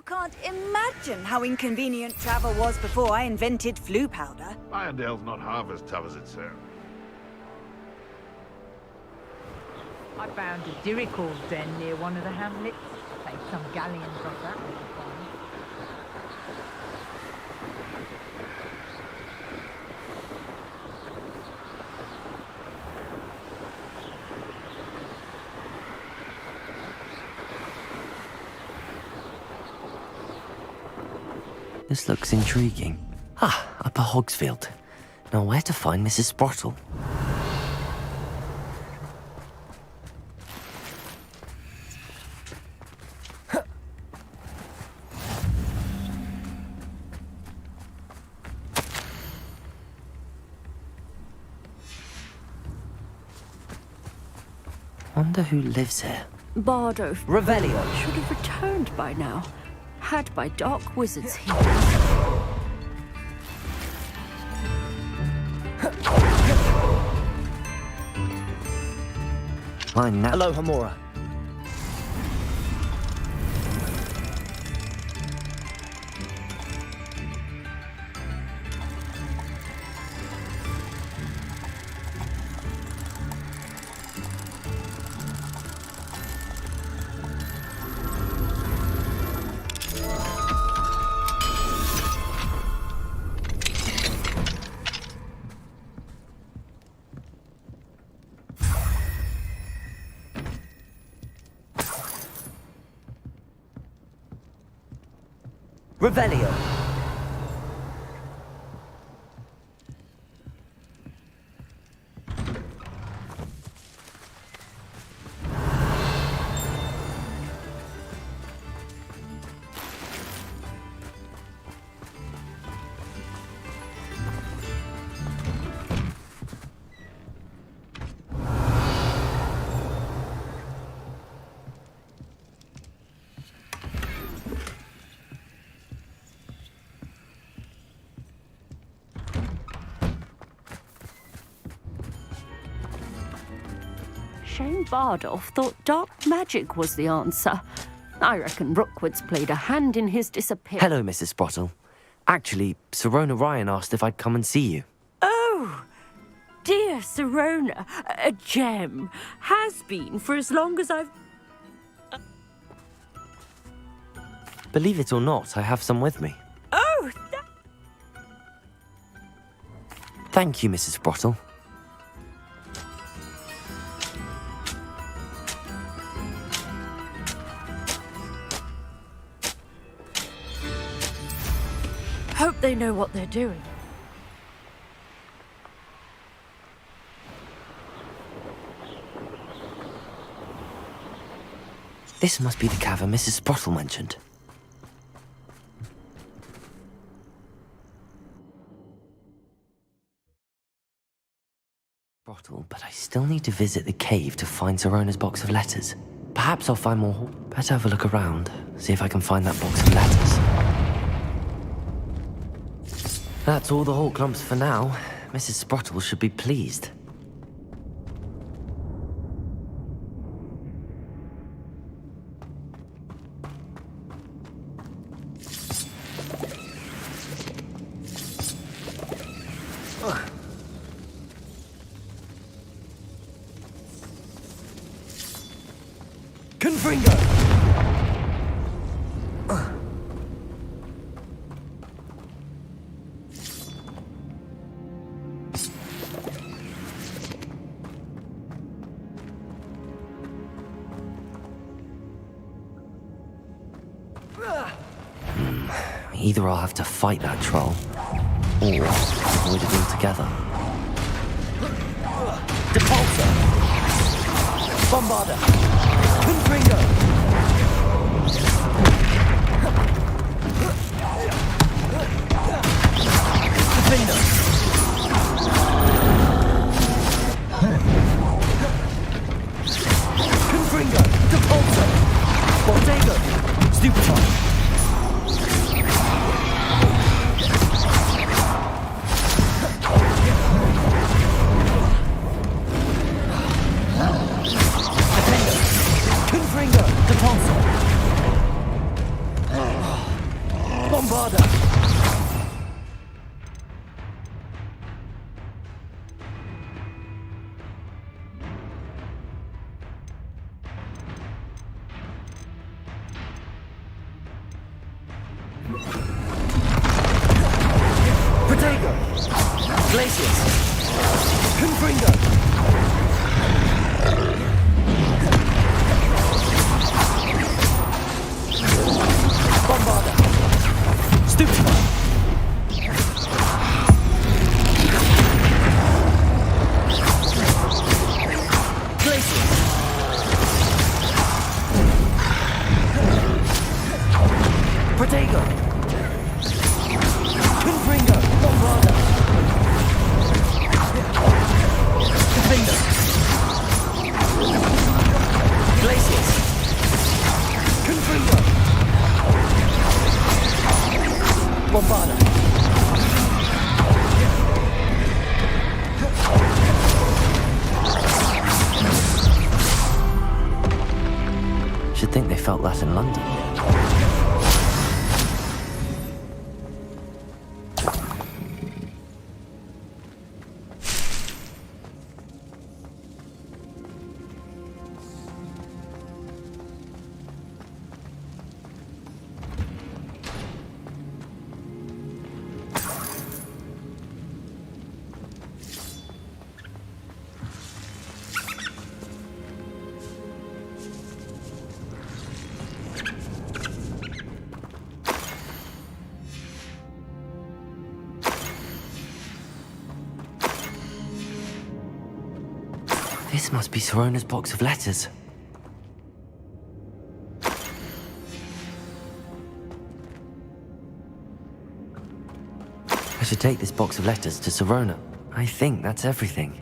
You can't imagine how inconvenient travel was before I invented flu powder. Irondale's not half as tough as it sounds. I found a Dirical's den near one of the hamlets. Take some galleons off that little farm. This looks intriguing. Ah, Upper Hogsfield. Now where to find Mrs. Sprottle? Wonder who lives here. Bardo Revelio. should have returned by now. Had by dark wizards here. Hello, Hamora. Revelio. Shane Bardolph thought dark magic was the answer. I reckon Rookwood's played a hand in his disappearance. Hello, Mrs. Sprottle. Actually, Sirona Ryan asked if I'd come and see you. Oh, dear Sirona, a gem. Has been for as long as I've... Believe it or not, I have some with me. Oh, Thank you, Mrs. Sprottle. hope they know what they're doing. This must be the cavern Mrs. Sprottle mentioned. Sprottle, but I still need to visit the cave to find Sirona's box of letters. Perhaps I'll find more. Better have a look around, see if I can find that box of letters. That's all the Hawk Lumps for now. Mrs. Sprottle should be pleased. Confringo! Either I'll have to fight that troll, or avoid it altogether. Depulsor! Bombarder! Confringo! Defender! Confringo! Depulsor! Bottego! Stupefy! Confringo! Depulsor! Glacius! Confringo! Bombarda! Stupefy! Glacius! Protego! Confringo! Bombarda! Defender! Glacius! Confringo! Bombarda! Should think they felt that in London. This must be Sorona's box of letters. I should take this box of letters to Sorona. I think that's everything.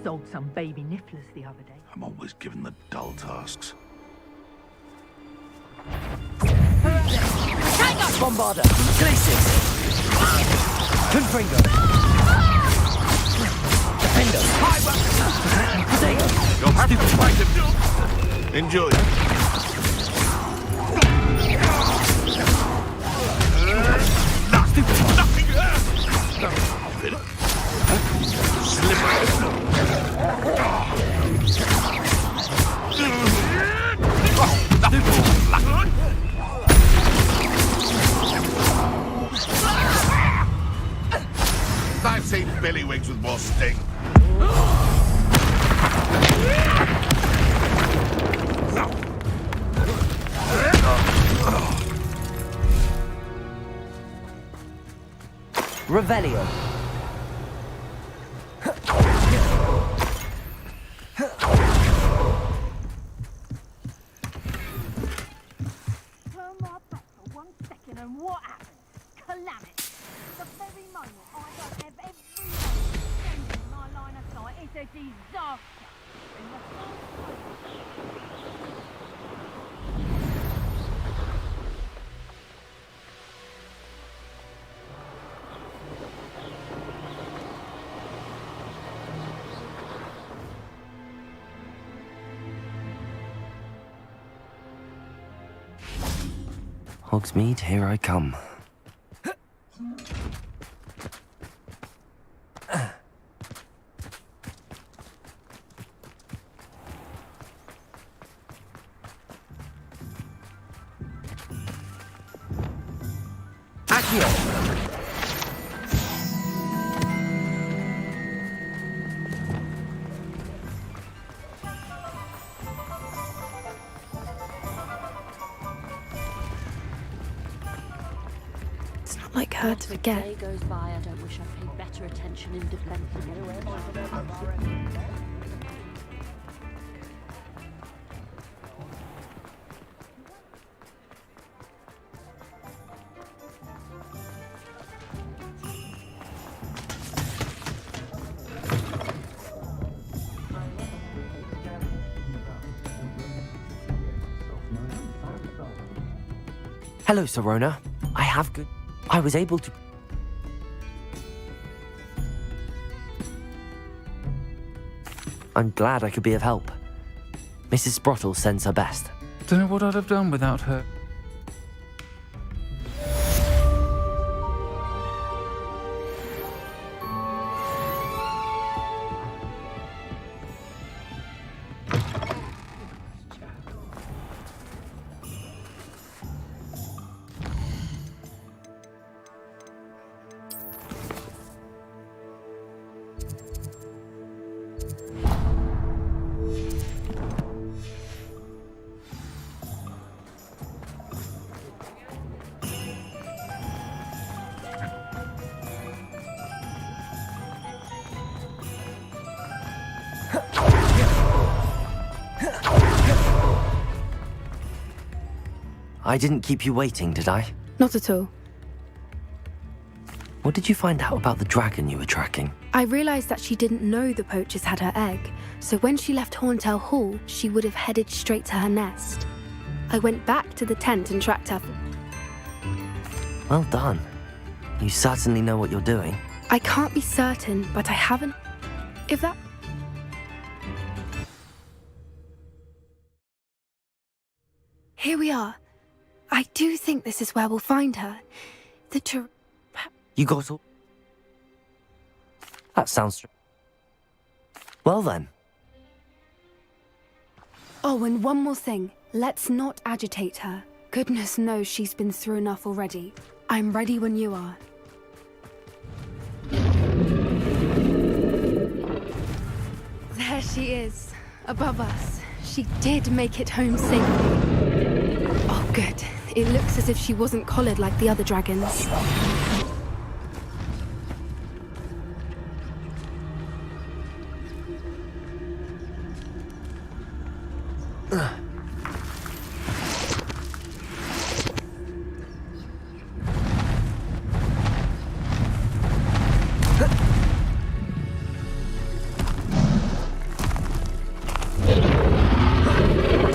Sold some baby nifflers the other day. I'm always given the dull tasks. Bombarda! Glacius! Confringo! Defender! Protego! You'll have to fight him. Enjoy. Nothing hurt. Slippery. I've seen Billywigs with more sting. Revelio. Turn my back for 1 second and what happens? Calamity. The very moment I don't have every one in my line of sight, it's a disaster. In the first Hogsmeade, here I come. Accio! It's not like her to forget. Day goes by, I don't wish I'd paid better attention in defense. Hello, Sorona. I have good... I was able to... I'm glad I could be of help. Mrs. Sprottle sends her best. Don't know what I'd have done without her. I didn't keep you waiting, did I? Not at all. What did you find out about the dragon you were tracking? I realised that she didn't know the poachers had her egg, so when she left Horntail Hall, she would have headed straight to her nest. I went back to the tent and tracked her. Well done. You certainly know what you're doing. I can't be certain, but I haven't. If that... Here we are. I do think this is where we'll find her. You got all... That sounds... Well then. Oh, and one more thing. Let's not agitate her. Goodness knows she's been through enough already. I'm ready when you are. There she is, above us. She did make it home safely. Oh, good. It looks as if she wasn't collared like the other dragons.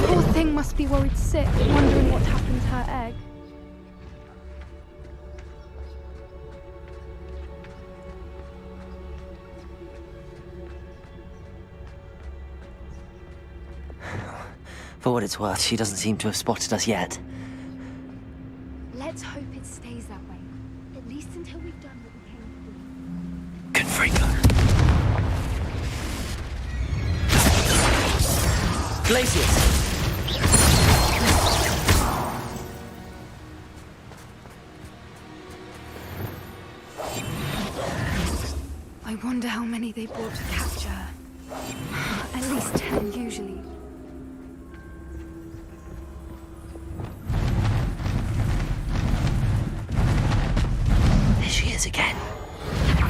Poor thing must be worried sick, wondering what happened to her egg. For what it's worth, she doesn't seem to have spotted us yet. Let's hope it stays that way. At least until we've done what we came to do. Confringo. Glacius! I wonder how many they brought to capture her. At least 10 usually. There she is again.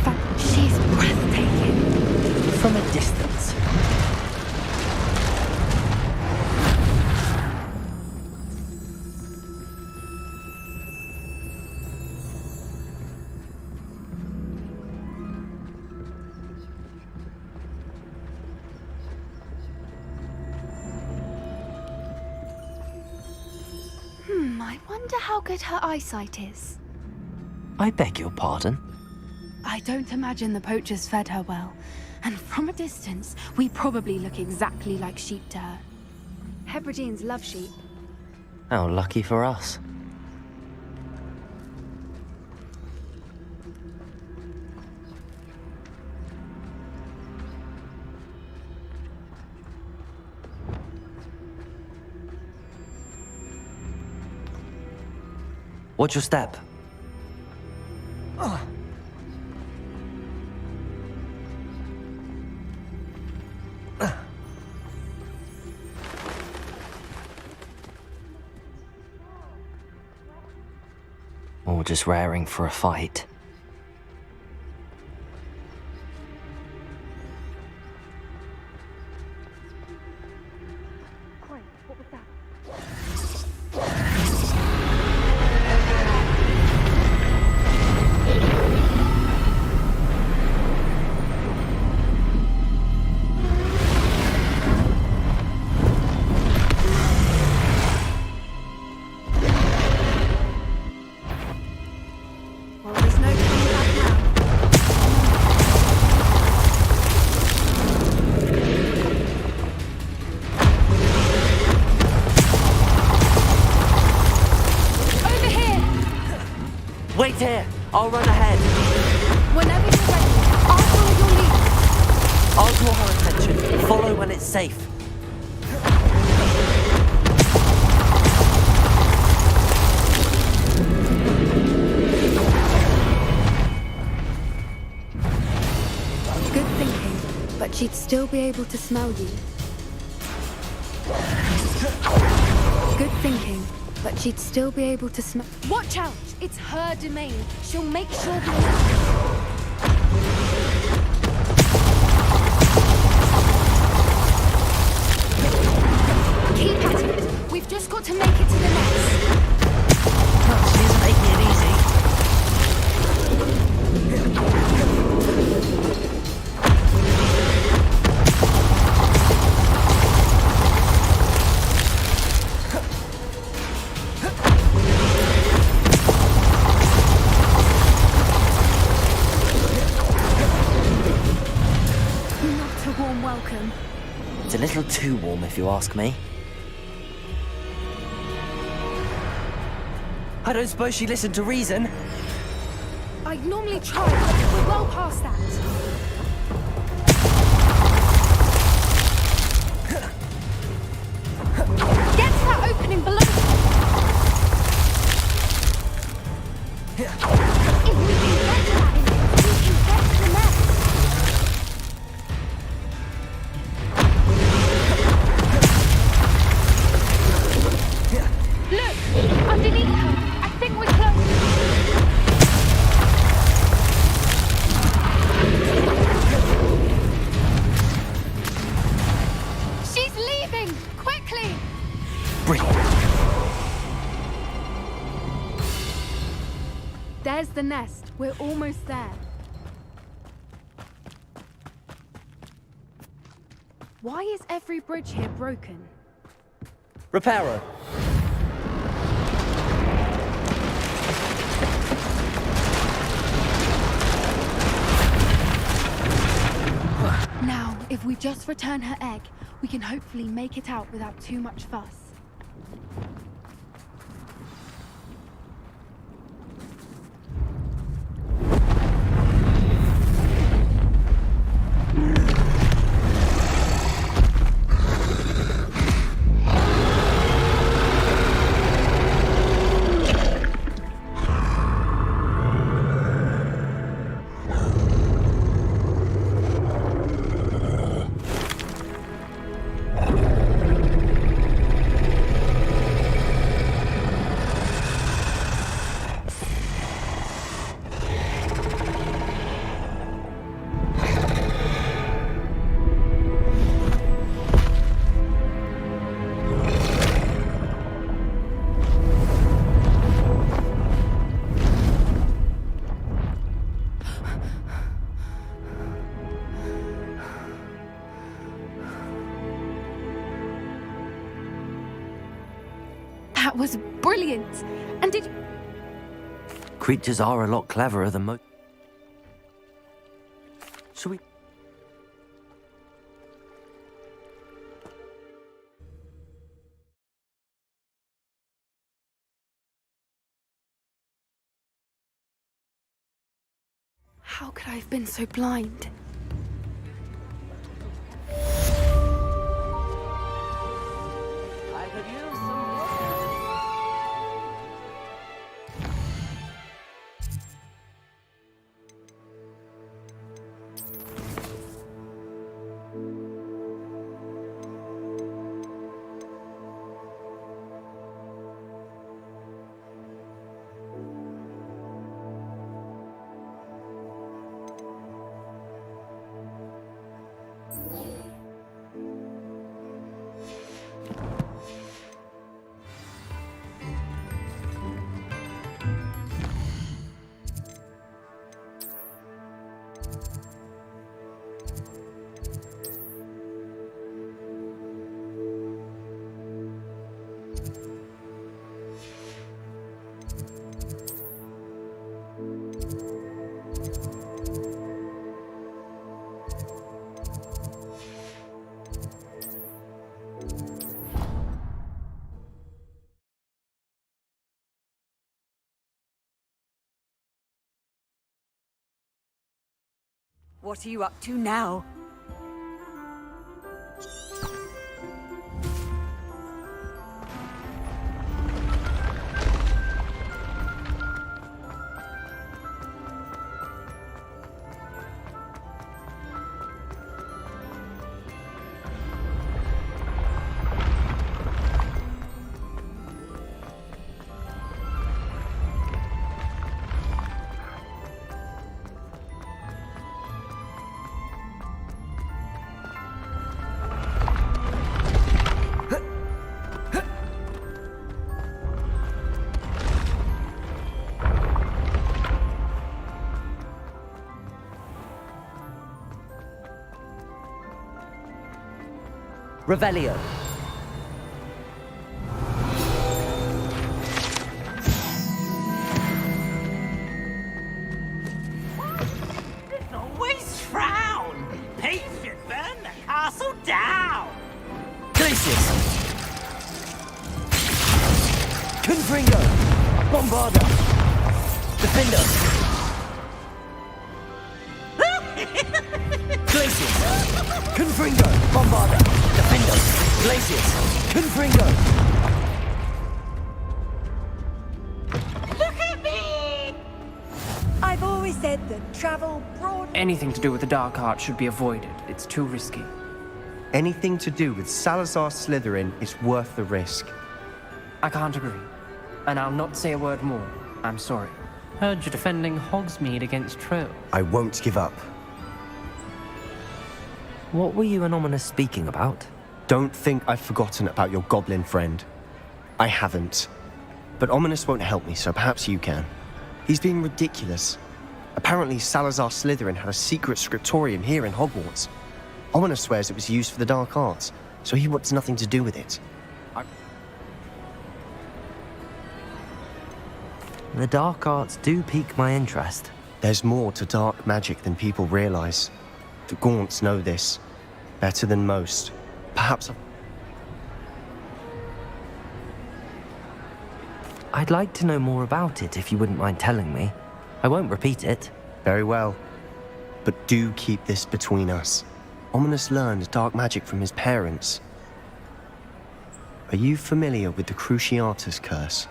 But she's breathtaking. From a distance. I wonder how good her eyesight is. I beg your pardon? I don't imagine the poachers fed her well. And from a distance, we probably look exactly like sheep to her. Hebrideans love sheep. How lucky for us. Watch your step. Or just raring for a fight. What was that? Well, there's no Wait here. I'll run ahead. Whenever you're ready, I'll follow your lead. I'll draw her attention. Follow when it's safe. Good thinking, but she'd still be able to smell you. Good thinking, but she'd still be able to smell. Watch out! It's her domain. She'll make sure we keep at it. We've just got to make it to the nest. She isn't making it easy. Not a warm welcome. It's a little too warm, if you ask me. I don't suppose she listened to reason. I'd normally try, but we're well past that. Get to that opening below. If we can get to that entrance, we can get to the nest. Look! Underneath her! I think we're close! She's leaving! Quickly! Brilliant. There's the nest. We're almost there. Why is every bridge here broken? Reparo. Now, if we just return her egg, we can hopefully make it out without too much fuss. That was brilliant! And did... Creatures are a lot cleverer than most. Shall we... How could I have been so blind? I could use some... What are you up to now? Revelio. There's always frown. Peace should burn the castle down. Glacius. Confringo. Bombarda. Defender. Glacius. Confringo. Bombarda. Defender. Glacius. Confringo. Look at me! I've always said that travel broad... Anything to do with the dark art should be avoided. It's too risky. Anything to do with Salazar Slytherin is worth the risk. I can't agree. And I'll not say a word more. I'm sorry. Heard you're defending Hogsmeade against trolls. I won't give up. What were you and Ominous speaking about? Don't think I've forgotten about your goblin friend. I haven't. But Ominous won't help me, so perhaps you can. He's being ridiculous. Apparently Salazar Slytherin had a secret scriptorium here in Hogwarts. Ominous swears it was used for the dark arts, so he wants nothing to do with it. The dark arts do pique my interest. There's more to dark magic than people realize. The Gaunts know this. Better than most. Perhaps... I'd like to know more about it if you wouldn't mind telling me. I won't repeat it. Very well. But do keep this between us. Ominous learned dark magic from his parents. Are you familiar with the Cruciatus curse?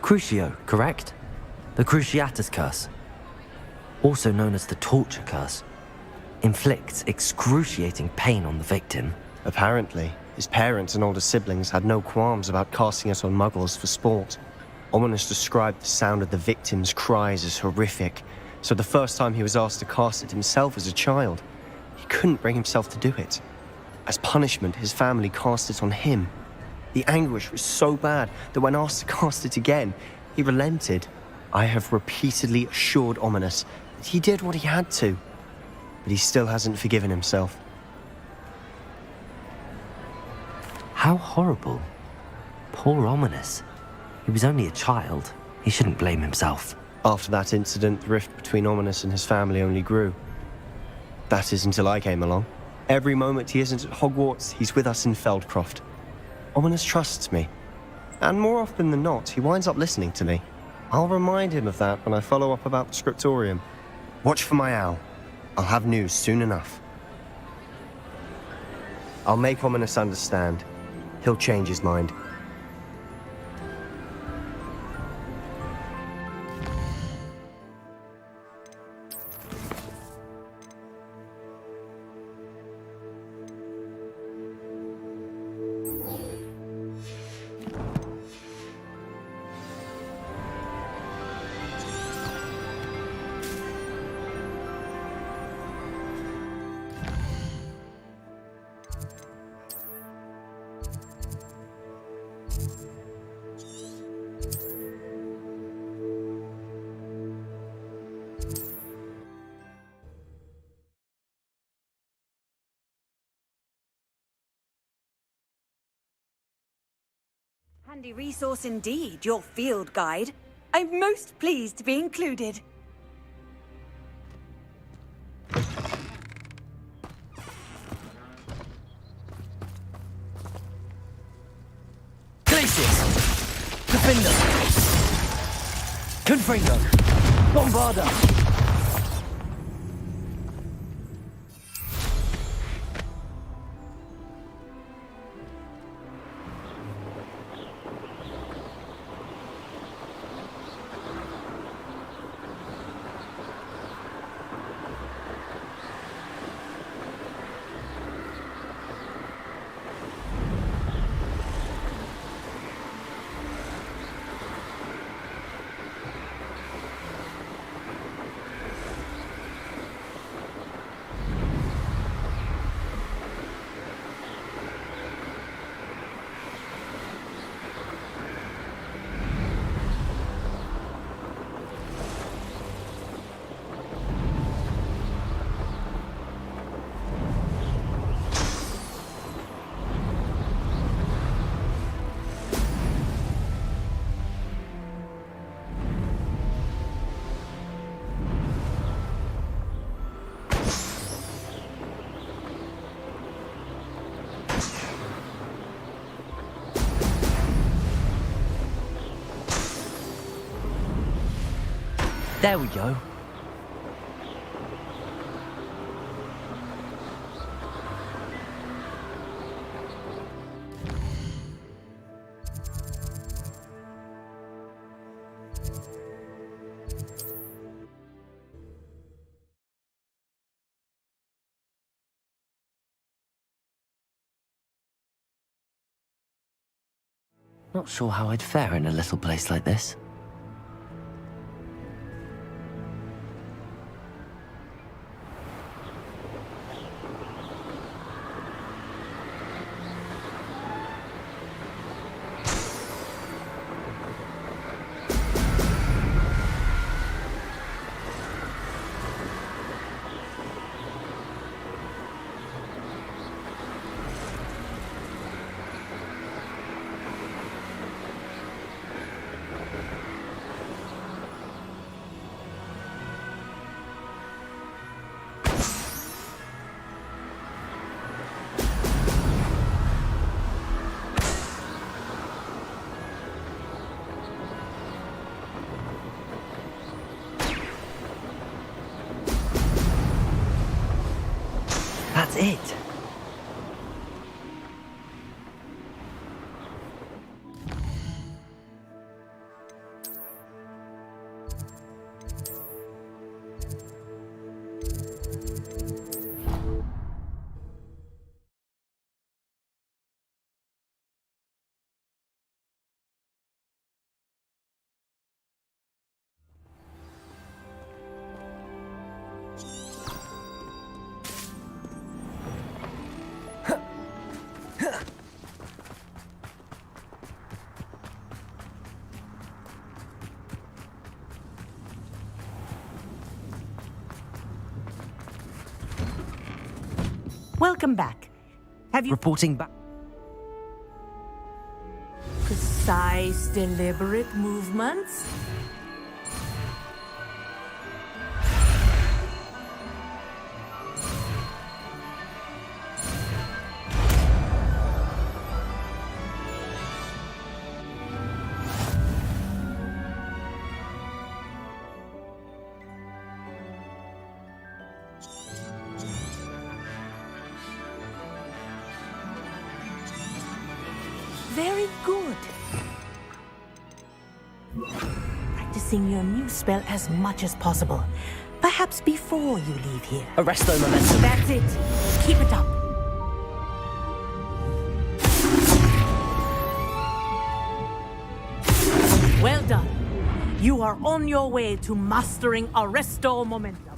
Crucio, correct? The Cruciatus curse, also known as the torture curse, inflicts excruciating pain on the victim. Apparently, his parents and older siblings had no qualms about casting it on muggles for sport. Ominous described the sound of the victim's cries as horrific, so the first time he was asked to cast it himself as a child, he couldn't bring himself to do it. As punishment, his family cast it on him. The anguish was so bad that when asked to cast it again, he relented. I have repeatedly assured Ominous that he did what he had to, but he still hasn't forgiven himself. How horrible. Poor Ominous. He was only a child. He shouldn't blame himself. After that incident, the rift between Ominous and his family only grew. That is until I came along. Every moment he isn't at Hogwarts, he's with us in Feldcroft. Ominous trusts me. And more often than not, he winds up listening to me. I'll remind him of that when I follow up about the scriptorium. Watch for my owl. I'll have news soon enough. I'll make Ominous understand. He'll change his mind. Handy resource indeed, your field guide. I'm most pleased to be included. Glacius! Defender! Confringo! Bombarda! There we go. Not sure how I'd fare in a little place like this. That's it. Welcome back. Have you... Reporting back. Precise, deliberate movements? Very good. Practicing your new spell as much as possible. Perhaps before you leave here. Arresto momentum. That's it. Keep it up. Well done. You are on your way to mastering Arresto Momentum.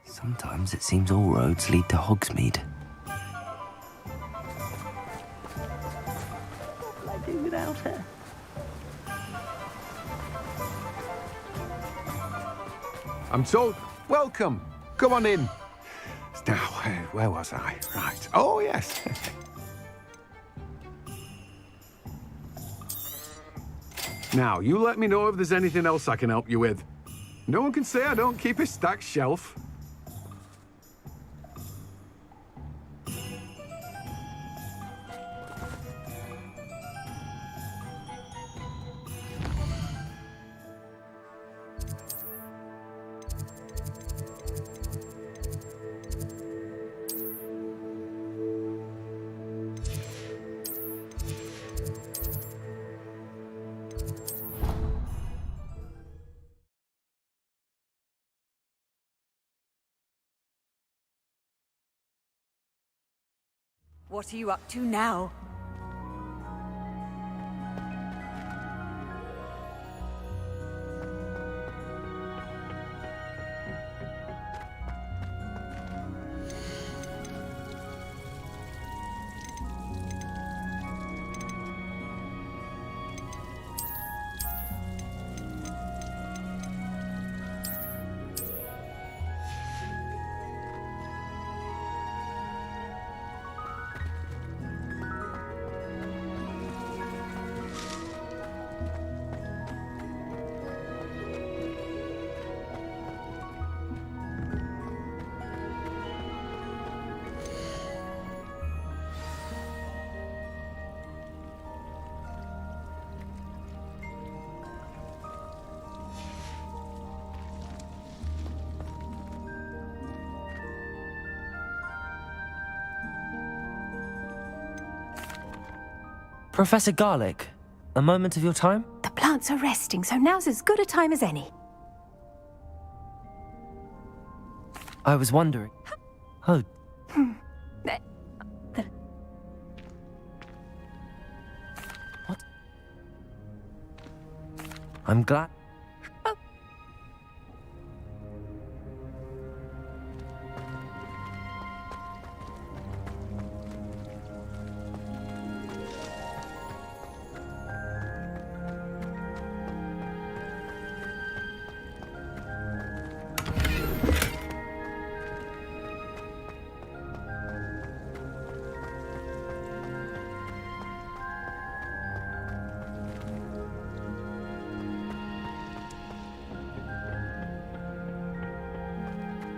Sometimes it seems all roads lead to Hogsmeade. What will I do without her? I'm told. Welcome. Come on in. Now, where was I? Right. Oh, yes. Now, you let me know if there's anything else I can help you with. No one can say I don't keep a stacked shelf. What are you up to now? Professor Garlic, a moment of your time? The plants are resting, so now's as good a time as any. I was wondering. Oh. What? I'm glad.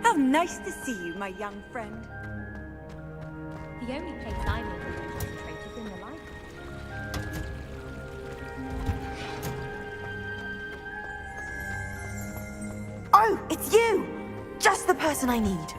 How nice to see you, my young friend. The only place I'm in to concentrate It's you! Just the person I need.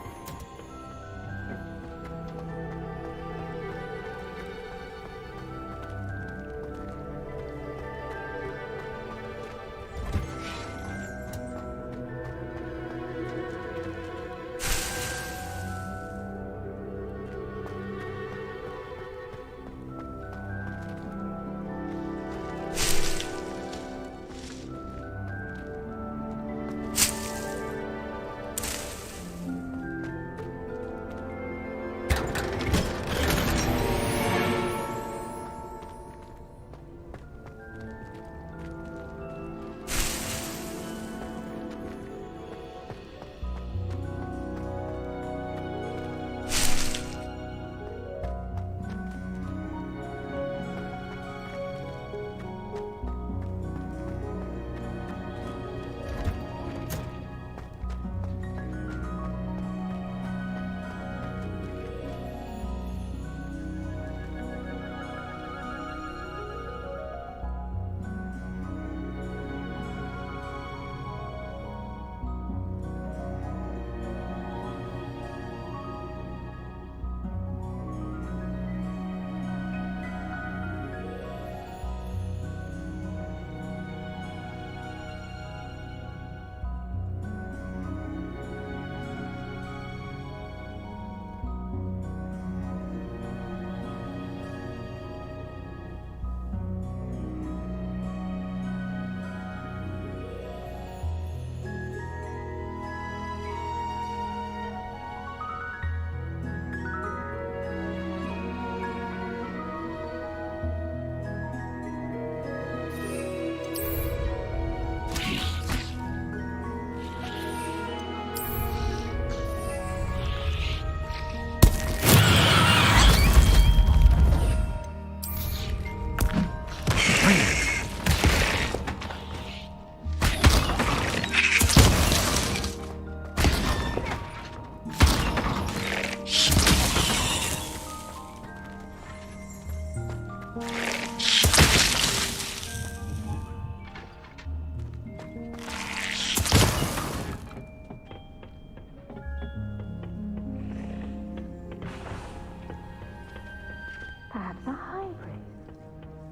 Perhaps a hybrid.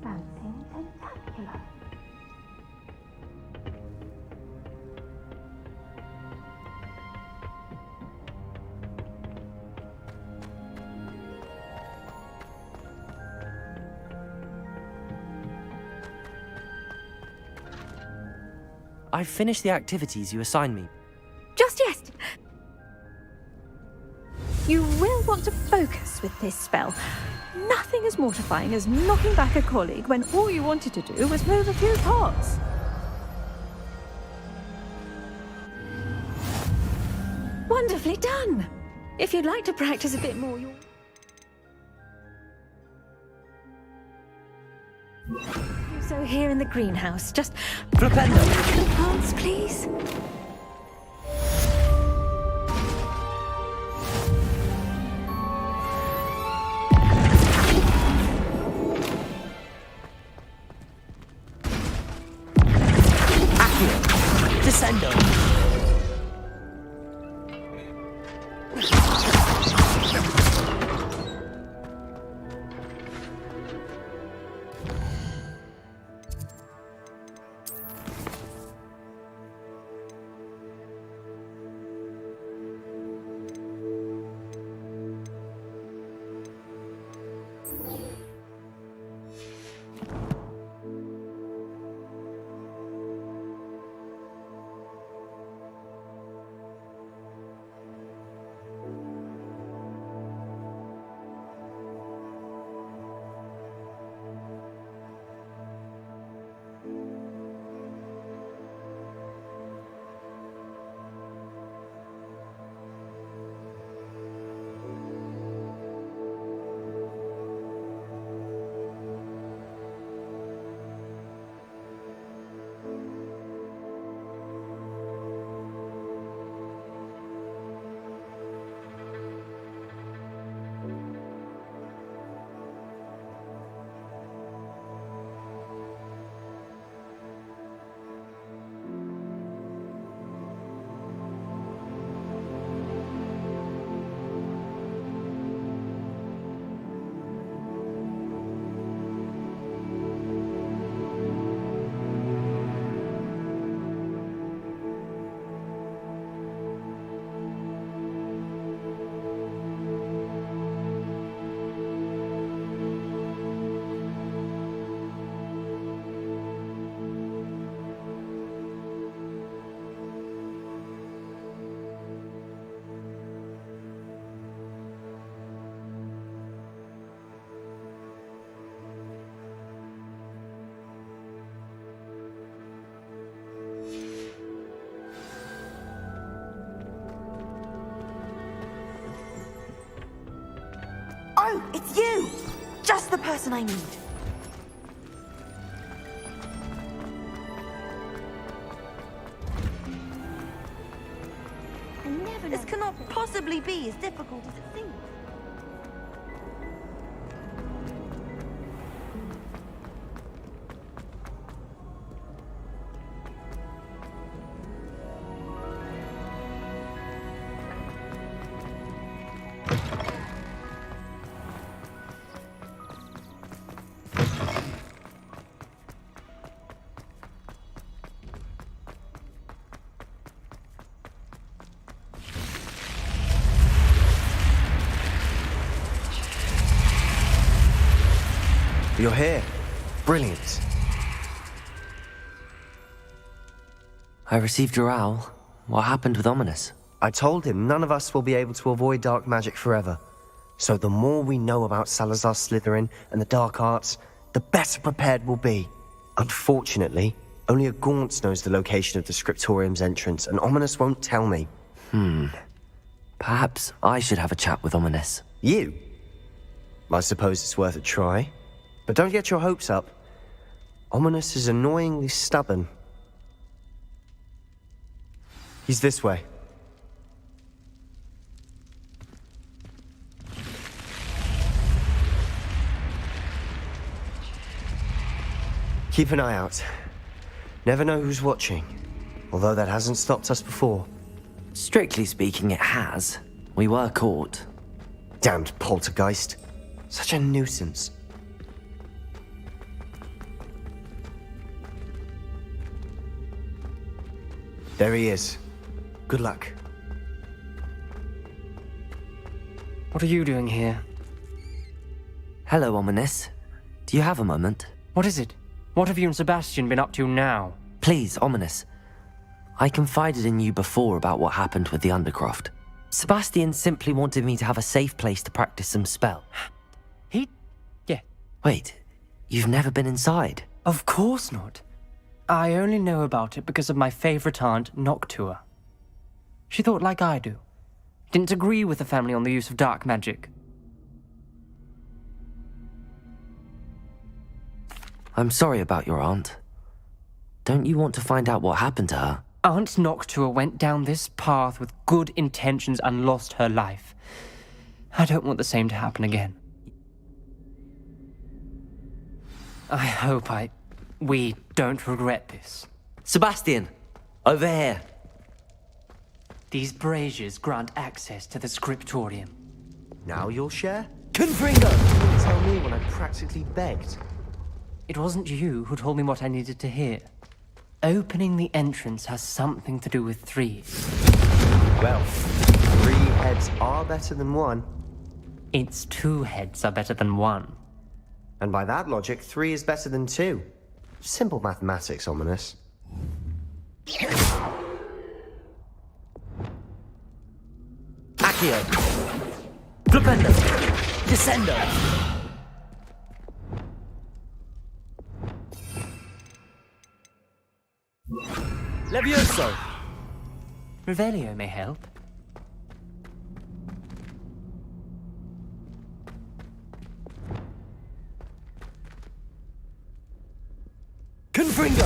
Something tentacular. I've finished the activities you assigned me. Just yes. You will want to focus with this spell. Nothing as mortifying as knocking back a colleague when all you wanted to do was move a few pots. Wonderfully done. If you'd like to practice a bit more, you'll... So here in the greenhouse, just... Flipendo! The plants, please. Descendo! It's you! Just the person I need. This cannot possibly be as difficult as it seems. You're here. Brilliant. I received your owl. What happened with Ominous? I told him none of us will be able to avoid dark magic forever. So the more we know about Salazar Slytherin and the dark arts, the better prepared we'll be. Unfortunately, only a Gaunt knows the location of the Scriptorium's entrance, and Ominous won't tell me. Perhaps I should have a chat with Ominous. You? I suppose it's worth a try. But don't get your hopes up. Ominous is annoyingly stubborn. He's this way. Keep an eye out. Never know who's watching. Although that hasn't stopped us before. Strictly speaking, it has. We were caught. Damned poltergeist. Such a nuisance. There he is. Good luck. What are you doing here? Hello, Ominous. Do you have a moment? What is it? What have you and Sebastian been up to now? Please, Ominous. I confided in you before about what happened with the Undercroft. Sebastian simply wanted me to have a safe place to practice some spell. Yeah. Wait, you've never been inside? Of course not. I only know about it because of my favorite aunt, Noctua. She thought like I do. Didn't agree with the family on the use of dark magic. I'm sorry about your aunt. Don't you want to find out what happened to her? Aunt Noctua went down this path with good intentions and lost her life. I don't want the same to happen again. I hope we don't regret this. Sebastian! Over here! These braziers grant access to the Scriptorium. Now you'll share? Confringo! Tell me when I practically begged. It wasn't you who told me what I needed to hear. Opening the entrance has something to do with threes. Well, 3 heads are better than 1. It's 2 heads are better than 1. And by that logic, 3 is better than 2. Simple mathematics, Ominous. Accio! Flipendo! Descendo! Levioso! Revelio may help. Confringo!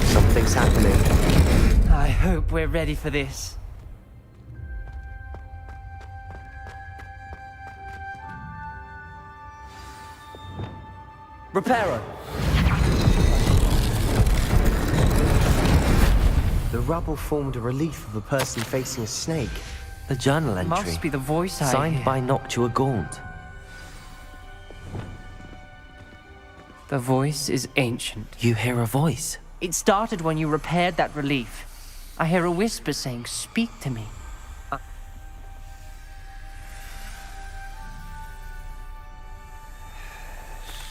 Something's happening. I hope we're ready for this. Reparo! The rubble formed a relief of a person facing a snake. A journal entry. Must be the voice I signed hear. by Noctua Gaunt. The voice is ancient. You hear a voice? It started when you repaired that relief. I hear a whisper saying, "Speak to me."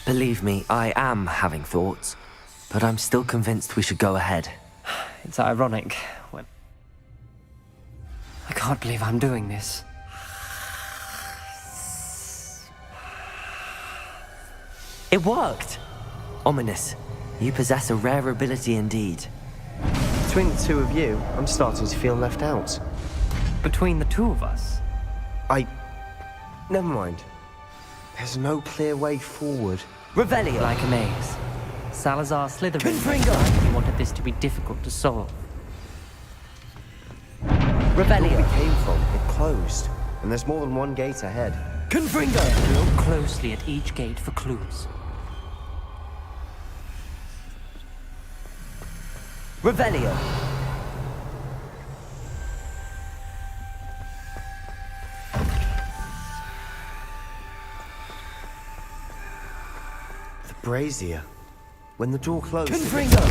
Believe me, I am having thoughts, but I'm still convinced we should go ahead. It's ironic when... I can't believe I'm doing this. It worked! Ominous, you possess a rare ability indeed. Between the 2 of you, I'm starting to feel left out. Between the 2 of us, Never mind. There's no clear way forward. Revelio! Like a maze. Salazar Slytherin Confringo! likely wanted this to be difficult to solve. Revelio! Where we came from, it closed. And there's more than one gate ahead. Confringo! Look closely at each gate for clues. Revelio! The brazier. When the door closed... Confringo!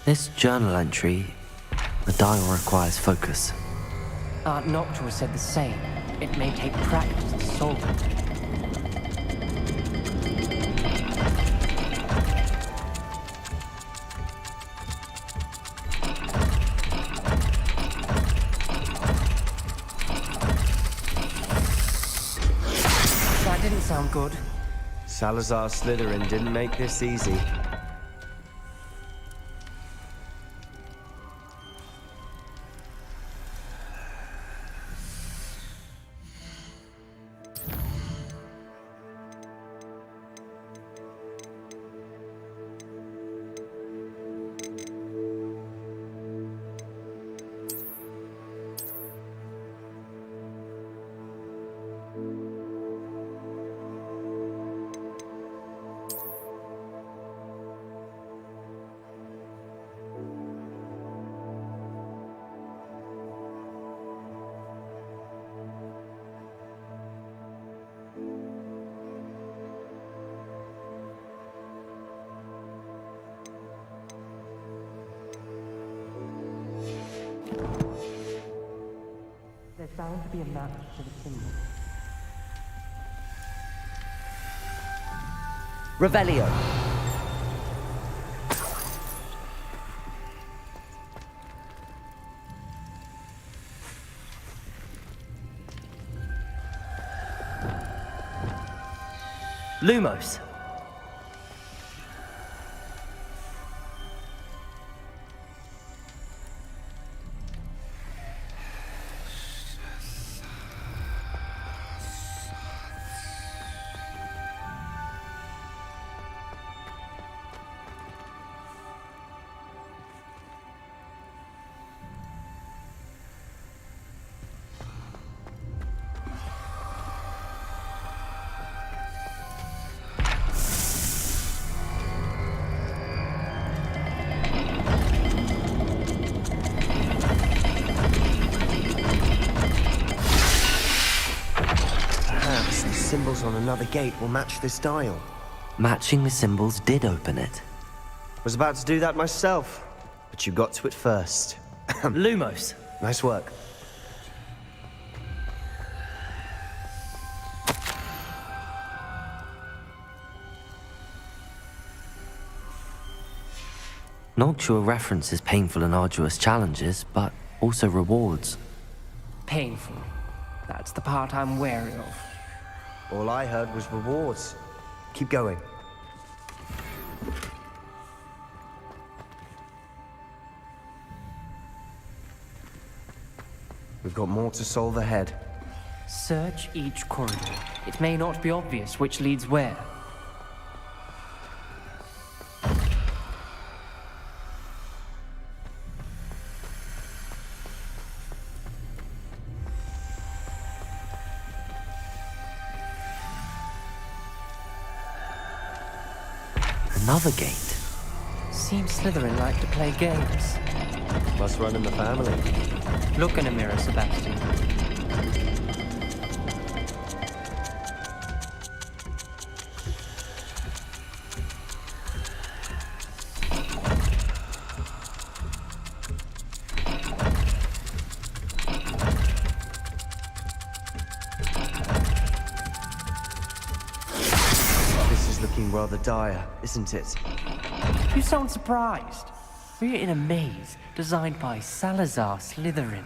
This journal entry, the dial requires focus. Aunt Noctua said the same. It may take practice to solve it. That didn't sound good. Salazar Slytherin didn't make this easy. There's bound to be a match to the symbol. Revelio! Lumos! Symbols on another gate will match this dial. Matching the symbols did open it. Was about to do that myself, but you got to it first. Lumos! Nice work. Noctua references painful and arduous challenges, but also rewards. Painful. That's the part I'm wary of. All I heard was rewards. Keep going. We've got more to solve ahead. Search each corridor. It may not be obvious which leads where. Another gate. Seems Slytherin like to play games. Must run in the family. Look in a mirror, Sebastian. Rather dire, isn't it? You sound surprised. We're in a maze designed by Salazar Slytherin.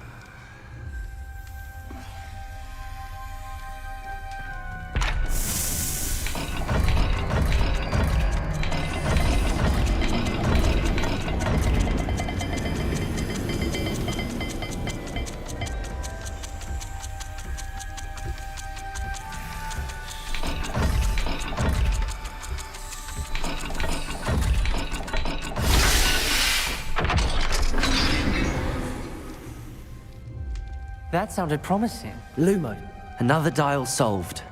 That sounded promising. Lumo, another dial solved.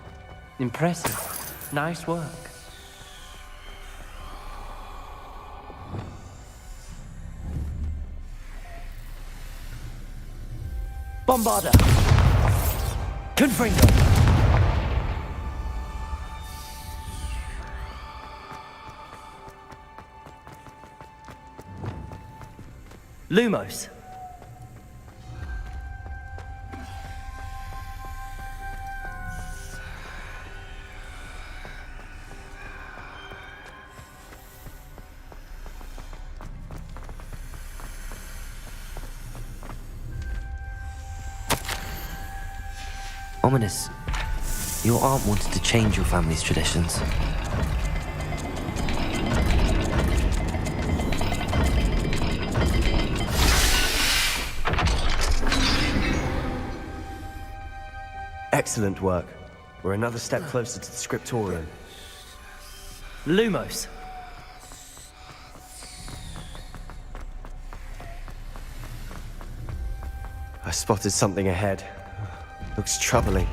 Impressive. Nice work. Bombarder! Confringo! Lumos! Ominous. Your aunt wanted to change your family's traditions. Excellent work. We're another step closer to the scriptorium. Lumos. I spotted something ahead. Looks troubling.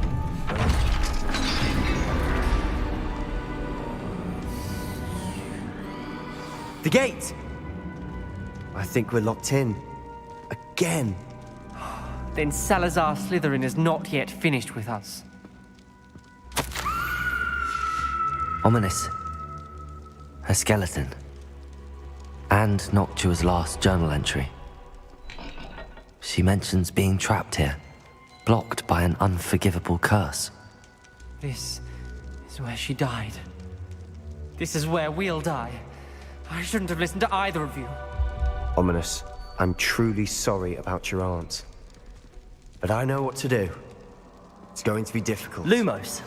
The gate! I think we're locked in. Again. Then Salazar Slytherin is not yet finished with us. Ominous. Her skeleton. And Noctua's last journal entry. She mentions being trapped here, blocked by an unforgivable curse. This is where she died. This is where we'll die. I shouldn't have listened to either of you. Ominous, I'm truly sorry about your aunt. But I know what to do. It's going to be difficult. Lumos!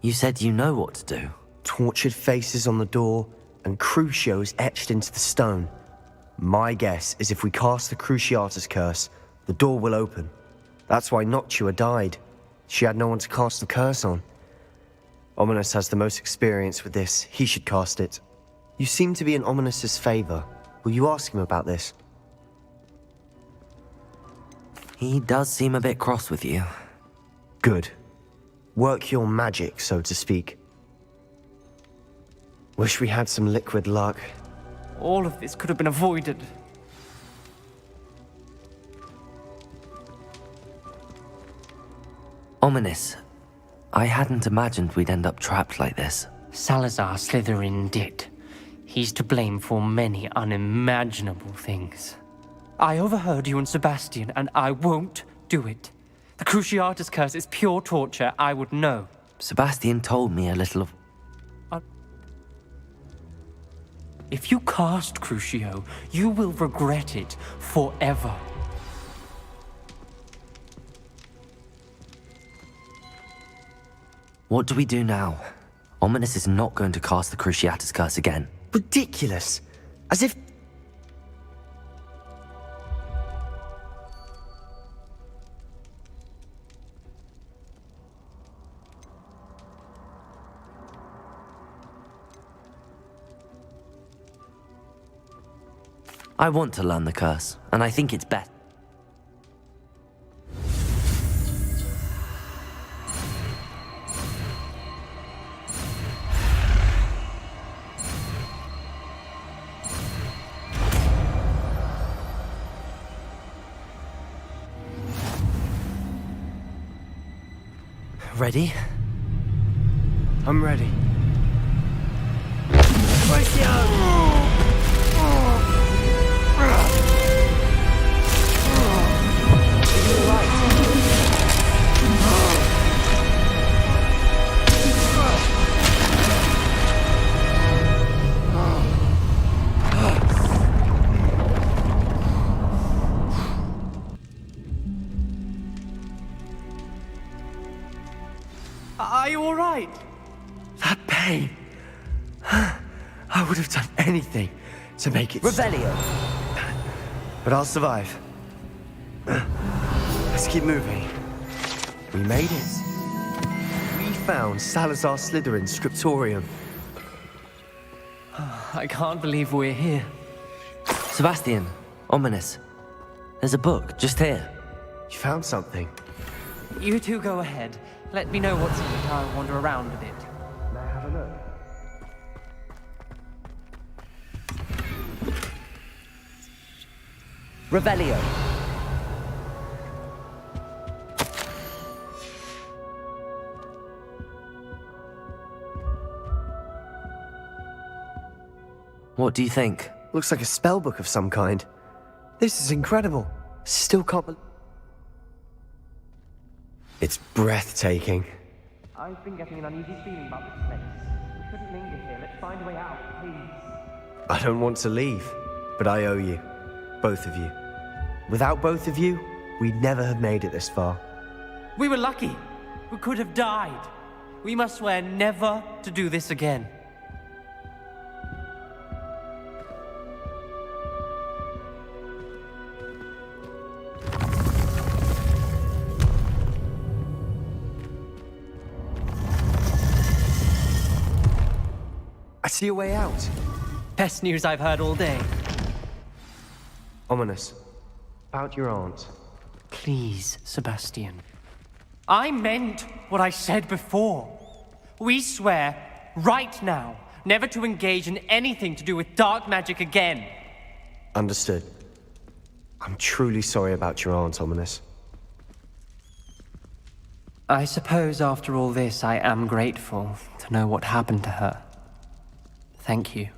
You said you know what to do. Tortured faces on the door and Crucios etched into the stone. My guess is if we cast the Cruciatus curse, the door will open. That's why Noctua died. She had no one to cast the curse on. Ominous has the most experience with this. He should cast it. You seem to be in Ominous's favor. Will you ask him about this? He does seem a bit cross with you. Good. Work your magic, so to speak. Wish we had some liquid luck. All of this could have been avoided. Ominous. I hadn't imagined we'd end up trapped like this. Salazar Slytherin did. He's to blame for many unimaginable things. I overheard you and Sebastian, and I won't do it. The Cruciatus curse is pure torture, I would know. Sebastian told me a little of... If you cast Crucio, you will regret it forever. What do we do now? Ominous is not going to cast the Cruciatus curse again. Ridiculous! As if... I want to learn the curse, and I think it's best. Ready? I'm ready. Are you all right? That pain. I would have done anything to make it Revelio. But I'll survive. Let's keep moving. We made it. We found Salazar Slytherin's scriptorium. I can't believe we're here. Sebastian, ominous. There's a book just here. You found something. You two go ahead. Let me know what's in it. I'll wander around a bit. May I have a look? Revelio. What do you think? Looks like a spell book of some kind. This is incredible. Still can't believe... It's breathtaking. I've been getting an uneasy feeling about this place. We shouldn't linger here. Let's find a way out, please. I don't want to leave, but I owe you. Both of you. Without both of you, we'd never have made it this far. We were lucky. We could have died. We must swear never to do this again. I see a way out. Best news I've heard all day. Ominous. About your aunt. Please, Sebastian. I meant what I said before. We swear, right now, never to engage in anything to do with dark magic again. Understood. I'm truly sorry about your aunt, Ominous. I suppose after all this, I am grateful to know what happened to her. Thank you.